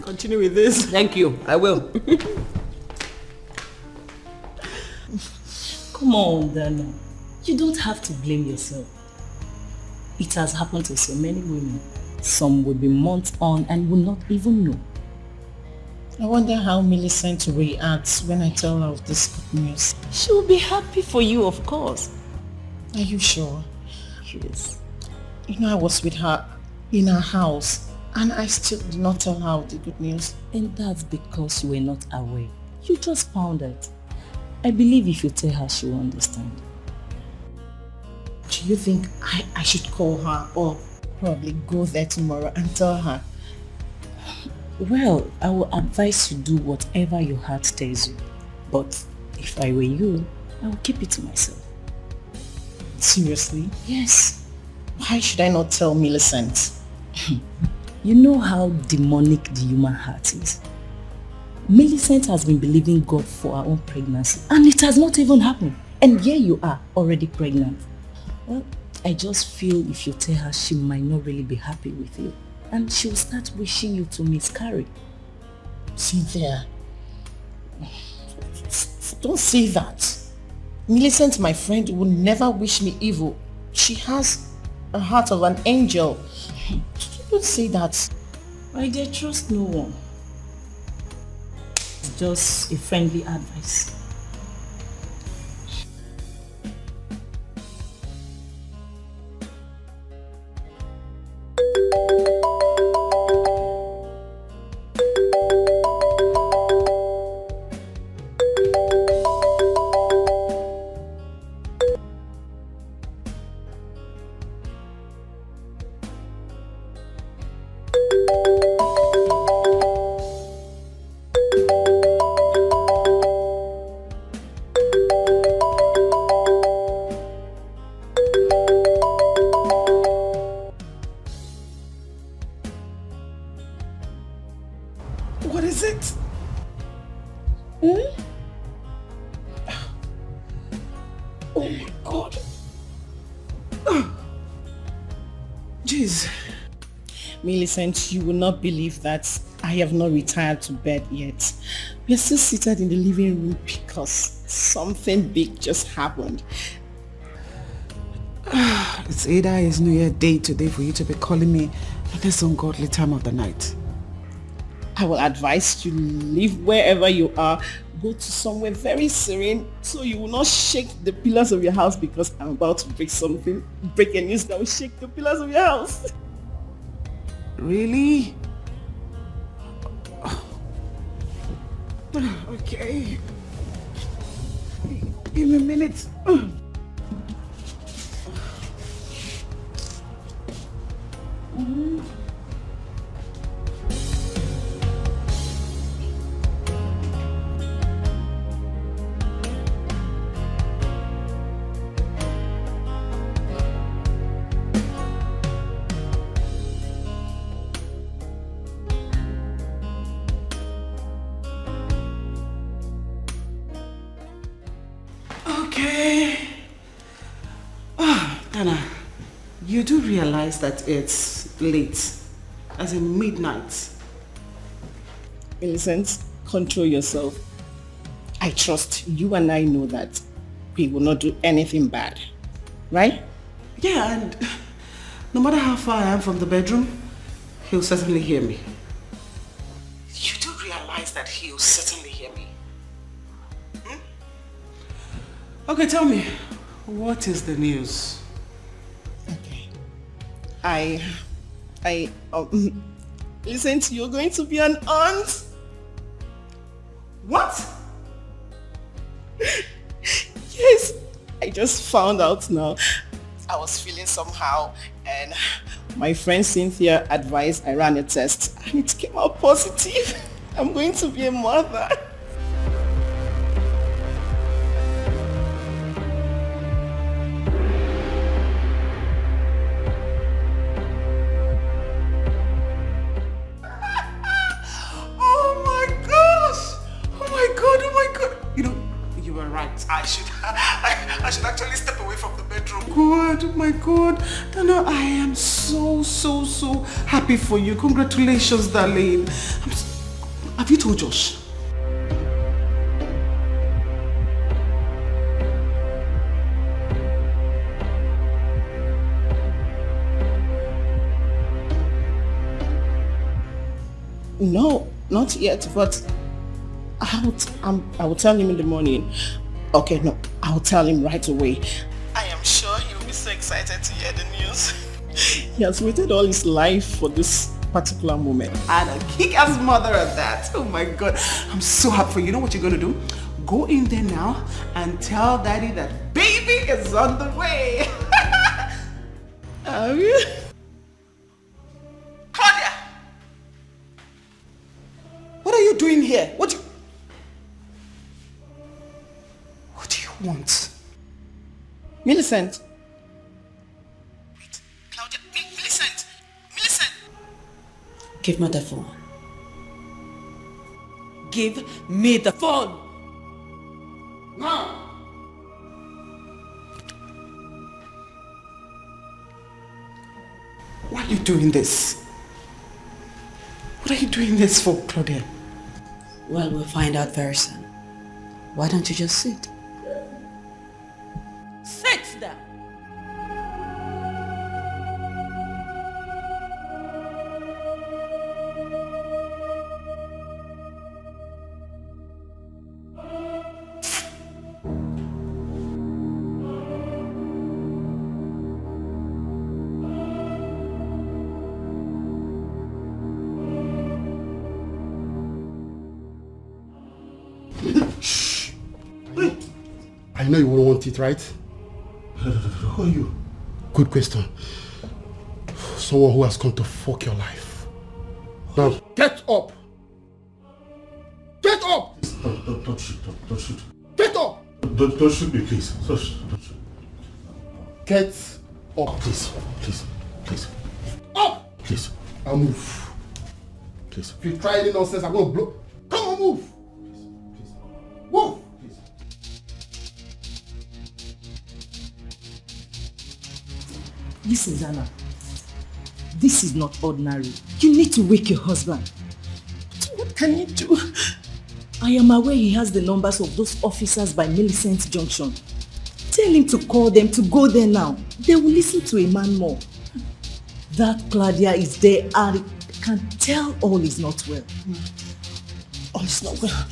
Continue with this. Thank you. I will. Come on, Dana. You don't have to blame yourself. It has happened to so many women. Some will be months on and will not even know. I wonder how Millicent reacts when I tell her of this good news. She will be happy for you, of course. Are you sure? Yes. You know, I was with her in her house and I still did not tell her of the good news. And that's because you were not aware. You just found out. I believe if you tell her, she will understand. Do you think I should call her or probably go there tomorrow and tell her? Well, I will advise you do whatever your heart tells you. But if I were you, I will keep it to myself. Seriously? Yes. Why should I not tell Millicent? You know how demonic the human heart is. Millicent has been believing God for her own pregnancy and it has not even happened. And here you are, already pregnant. Well, I just feel if you tell her, she might not really be happy with you. And she will start wishing you to miscarry. Cynthia, don't say that. Millicent, my friend, will never wish me evil. She has a heart of an angel. Don't say that. I dare trust no one. It's just a friendly advice. God. Jeez. Millicent, you will not believe that I have not retired to bed yet. We are still seated in the living room because something big just happened. It's either it's New Year Day today for you to be calling me at this ungodly time of the night. I will advise you leave wherever you are, go to somewhere very serene so you will not shake the pillars of your house because I'm about to break a news that will shake the pillars of your house. Really? Okay. Give me a minute. Okay. Dana, you do realize that it's late, as in midnight. Millicent, control yourself. I trust you and I know that we will not do anything bad, right? Yeah, and no matter how far I am from the bedroom, he'll certainly hear me. You do realize that he'll certainly hear me? Okay, tell me, what is the news? Okay. Listen, you're going to be an aunt. What? Yes, I just found out now. I was feeling somehow and my friend Cynthia advised I ran a test and it came out positive. I'm going to be a mother. I should actually step away from the bedroom. God, oh my God. Dana, I am so happy for you. Congratulations, darling. Have you told Josh? No, not yet, but I will tell him in the morning. Okay, no, I'll tell him right away. I am sure he'll be so excited to hear the news. He has waited all his life for this particular moment. And a kick-ass mother at that. Oh my God, I'm so happy for you. You know what you're going to do? Go in there now and tell Daddy that baby is on the way. Claudia! What are you doing here? What do you want? Millicent. Wait, Claudia, Millicent. Give me the phone. Give me the phone. Now. Why are you doing this? What are you doing this for, Claudia? Well, we'll find out very soon. Why don't you just sit? Sit down. I know you wouldn't want it, right? Who are you? Good question. Someone who has come to fuck your life. Now, get up! Get up! Don't shoot. Don't shoot. Get up! Don't shoot me, please. Don't shoot. Get up. Please. Up! Please. I'll move. Please. If you try any nonsense, I'm gonna blow. Come on, move! Move! Listen, Zana. This is not ordinary. You need to wake your husband. What can you do? I am aware he has the numbers of those officers by Millicent Junction. Tell him to call them, to go there now. They will listen to a man more. That Claudia is there and can tell all is not well. All is not well.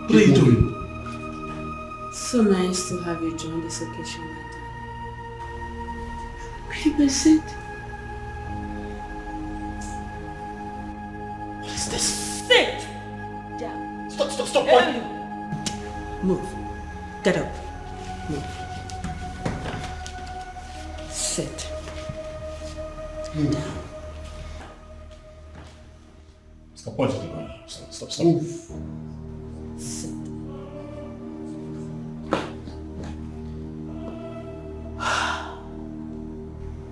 What are you doing? So nice to have you join this occasion like that. Will you sit? What is this? Sit! Down. Stop. What? Move. Get up. Move. Sit. Down. Stop pointing the gun. Stop. Move. Sit.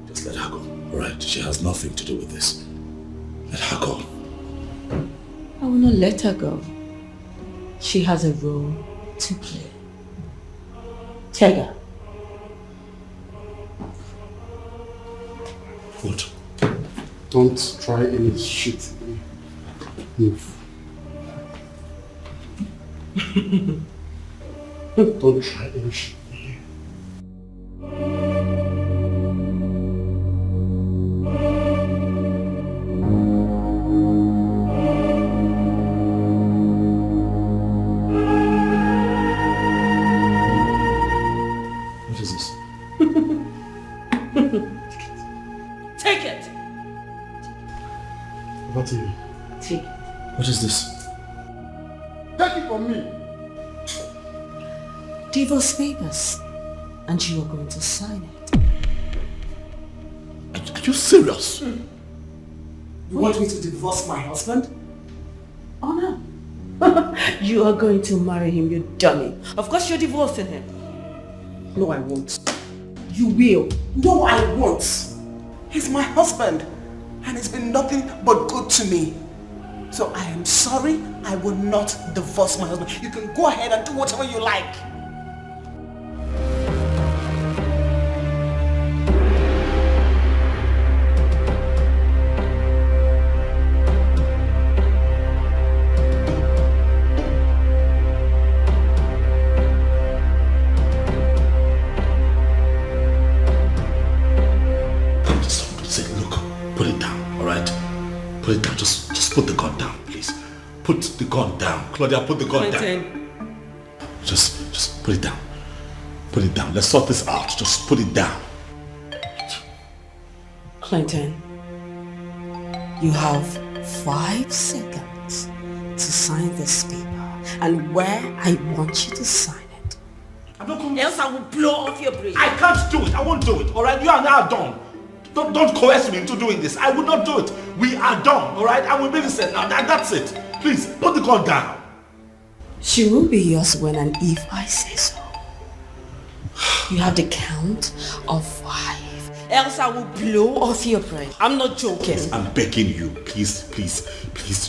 Just let her go. Alright, she has nothing to do with this. Let her go. I will not let her go. She has a role to play. Take her. What? Don't try any shit. Move. Don't try any shit. What is this? Take it! What are you? Take it. What is this? Take it from me. Divorce papers. And you are going to sign it. Are you serious? You want me to divorce my husband? Oh no. You are going to marry him, you dummy. Of course you're divorcing him. No, I won't. You will. No, I won't. He's my husband. And he's been nothing but good to me. So I am sorry, I will not divorce my husband. You can go ahead and do whatever you like. Put it down, alright? Put it down. Just put the gun down, please. Put the gun down. Claudia, put the gun down. Just put it down. Put it down. Let's sort this out. Just put it down. Clinton, you have 5 seconds to sign this paper. And where I want you to sign it. Else I will blow off your brain. I can't do it. I won't do it, alright? You are now done. Don't coerce me into doing this. I will not do it. We are done, alright? I will be listening now. That's it. Please, put the gun down. She will be yours when and if I say so. You have the count of 5. Else I will blow off your brain. I'm not joking. I'm begging you. Please,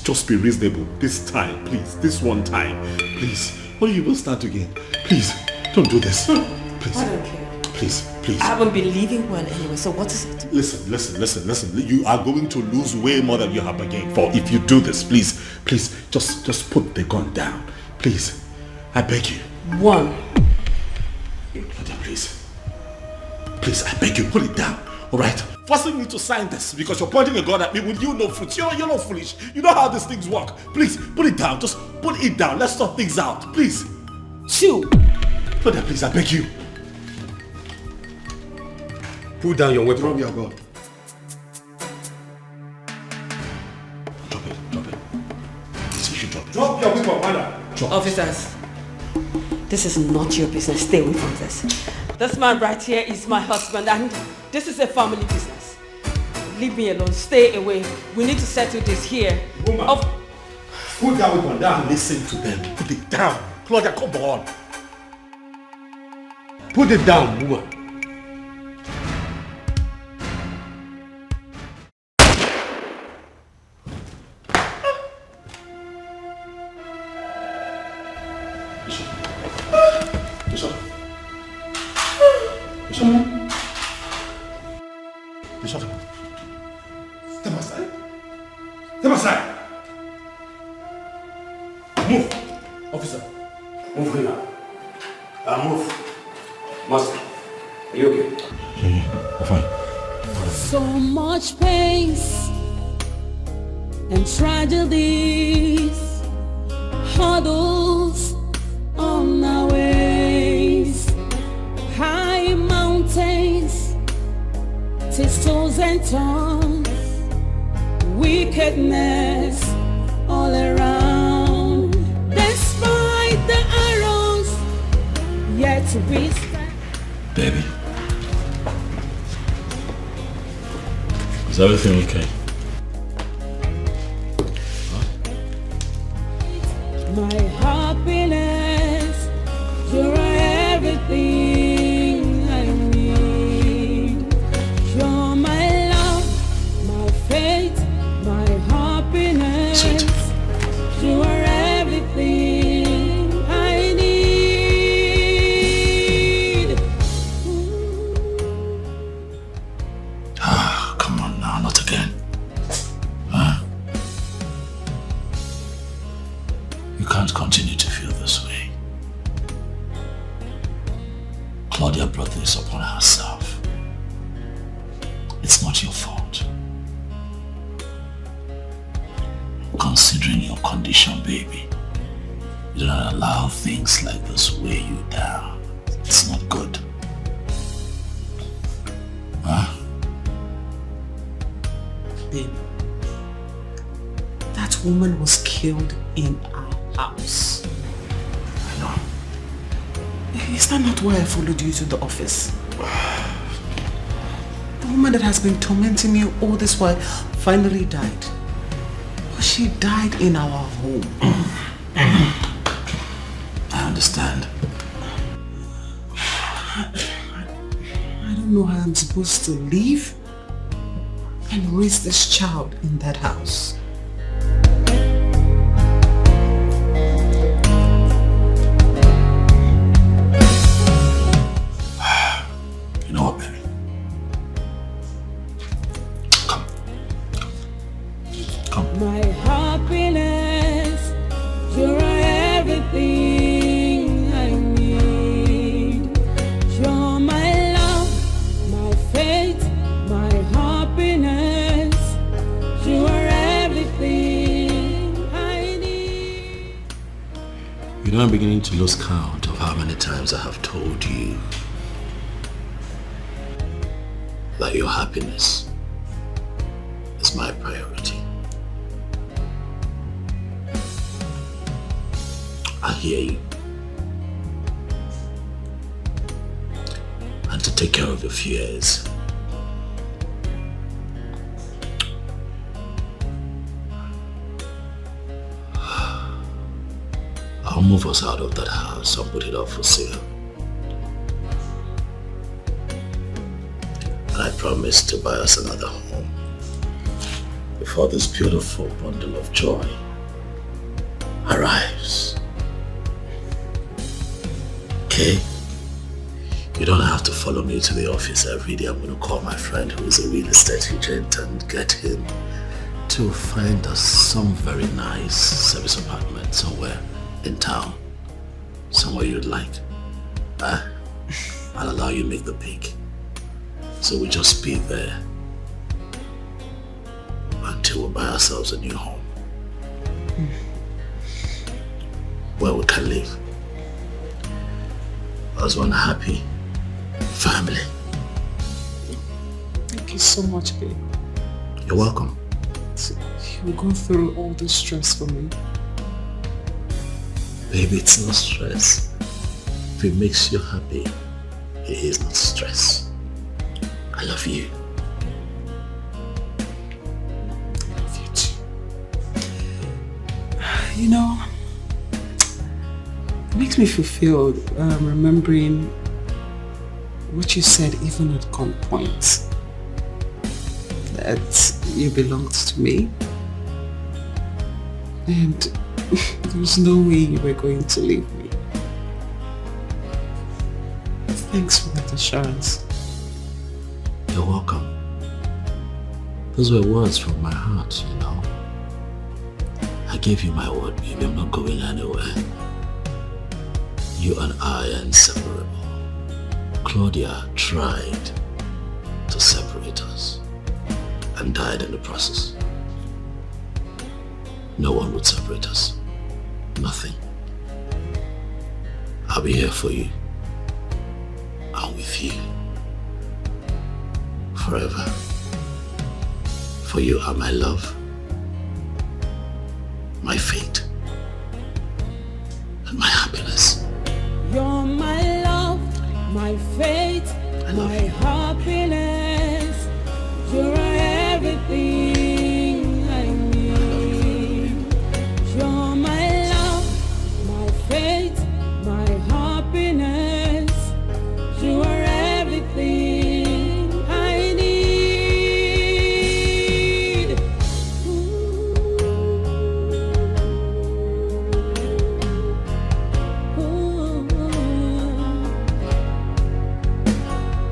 just be reasonable. This time, please. This one time. Please. What do you will start again? Please, don't do this. Please. I don't care. Please. I haven't been living well anyway, so what is it? Listen. You are going to lose way more than you have bargained for if you do this. Please, just put the gun down. Please, I beg you. 1. Please, I beg you, put it down, alright? Forcing me to sign this because you're pointing a gun at me with you no fruits. You're not foolish. You know how these things work. Please, put it down. Just put it down. Let's sort things out. Please. 2. Claudia, please, I beg you. Put down your weapon. Drop your gun. Drop it. You should drop it. Drop your weapon, madam. Officers, This is not your business. Stay away from this. This man right here is my husband and this is a family business. Leave me alone. Stay away. We need to settle this here. Woman, put that weapon down. Listen to them. Put it down. Claudia, come on. Put it down, woman. Bishop, step aside. Step aside. Move. Officer, move here. Move. Master, are you okay? Yeah, I'm fine. So much pains and tragedies, hurdles on our ways, high mountains, thistles and thorns, wickedness all around. Despite the arrows, yet we stand. Baby. Is everything okay? My happiness, you're everything I need. You're my love, my faith, my happiness. You are everything I need. Come on now, not again. Huh? You can't continue to feel this way. Claudia brought this upon herself. It's not your fault. Considering your condition, baby, you don't allow things like this weigh you down. It's not good. Huh? Babe, that woman was killed in our house. I know. Is that not why I followed you to the office? The woman that has been tormenting me all this while finally died. But she died in our home. I understand. I don't know how I'm supposed to live and raise this child in that house. You know what, baby? My happiness, you're everything I need. You're my love, my faith, my happiness. You are everything I need. You know, I'm beginning to lose count of how many times I have told you that your happiness is my priority. I hear you. And to take care of your fears, I'll move us out of that house and put it up for sale. And I promise to buy us another home before this beautiful bundle of joy arrives. Okay? You don't have to follow me to the office every day. I'm going to call my friend who is a real estate agent and get him to find us some very nice service apartment somewhere in town. Somewhere you'd like. I'll allow you to make the pick. So we'll just be there until we buy ourselves a new home. Where we can live as one happy family. Thank you so much, babe. You're welcome. You go through all this stress for me. Baby, it's no stress. If it makes you happy, it is not stress. I love you. I love you too. You know, it makes me fulfilled remembering what you said even at gunpoint. That you belonged to me. And there was no way you were going to leave me. Thanks for that assurance. You're welcome. Those were words from my heart, you know. I gave you my word, baby. I'm not going anywhere. You and I are inseparable. Claudia tried to separate us and died in the process. No one would separate us. Nothing. I'll be here for you. I'm with you. Forever. For you are my love, my fate, and my happiness. You're my love, my fate, my happiness. You're everything I need. You're my love, my fate, my happiness. You are everything I need.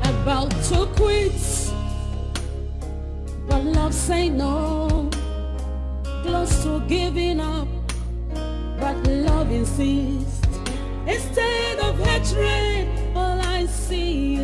About to quit, but love say no. Close to giving up, but love insists. Instead of hatred, all I see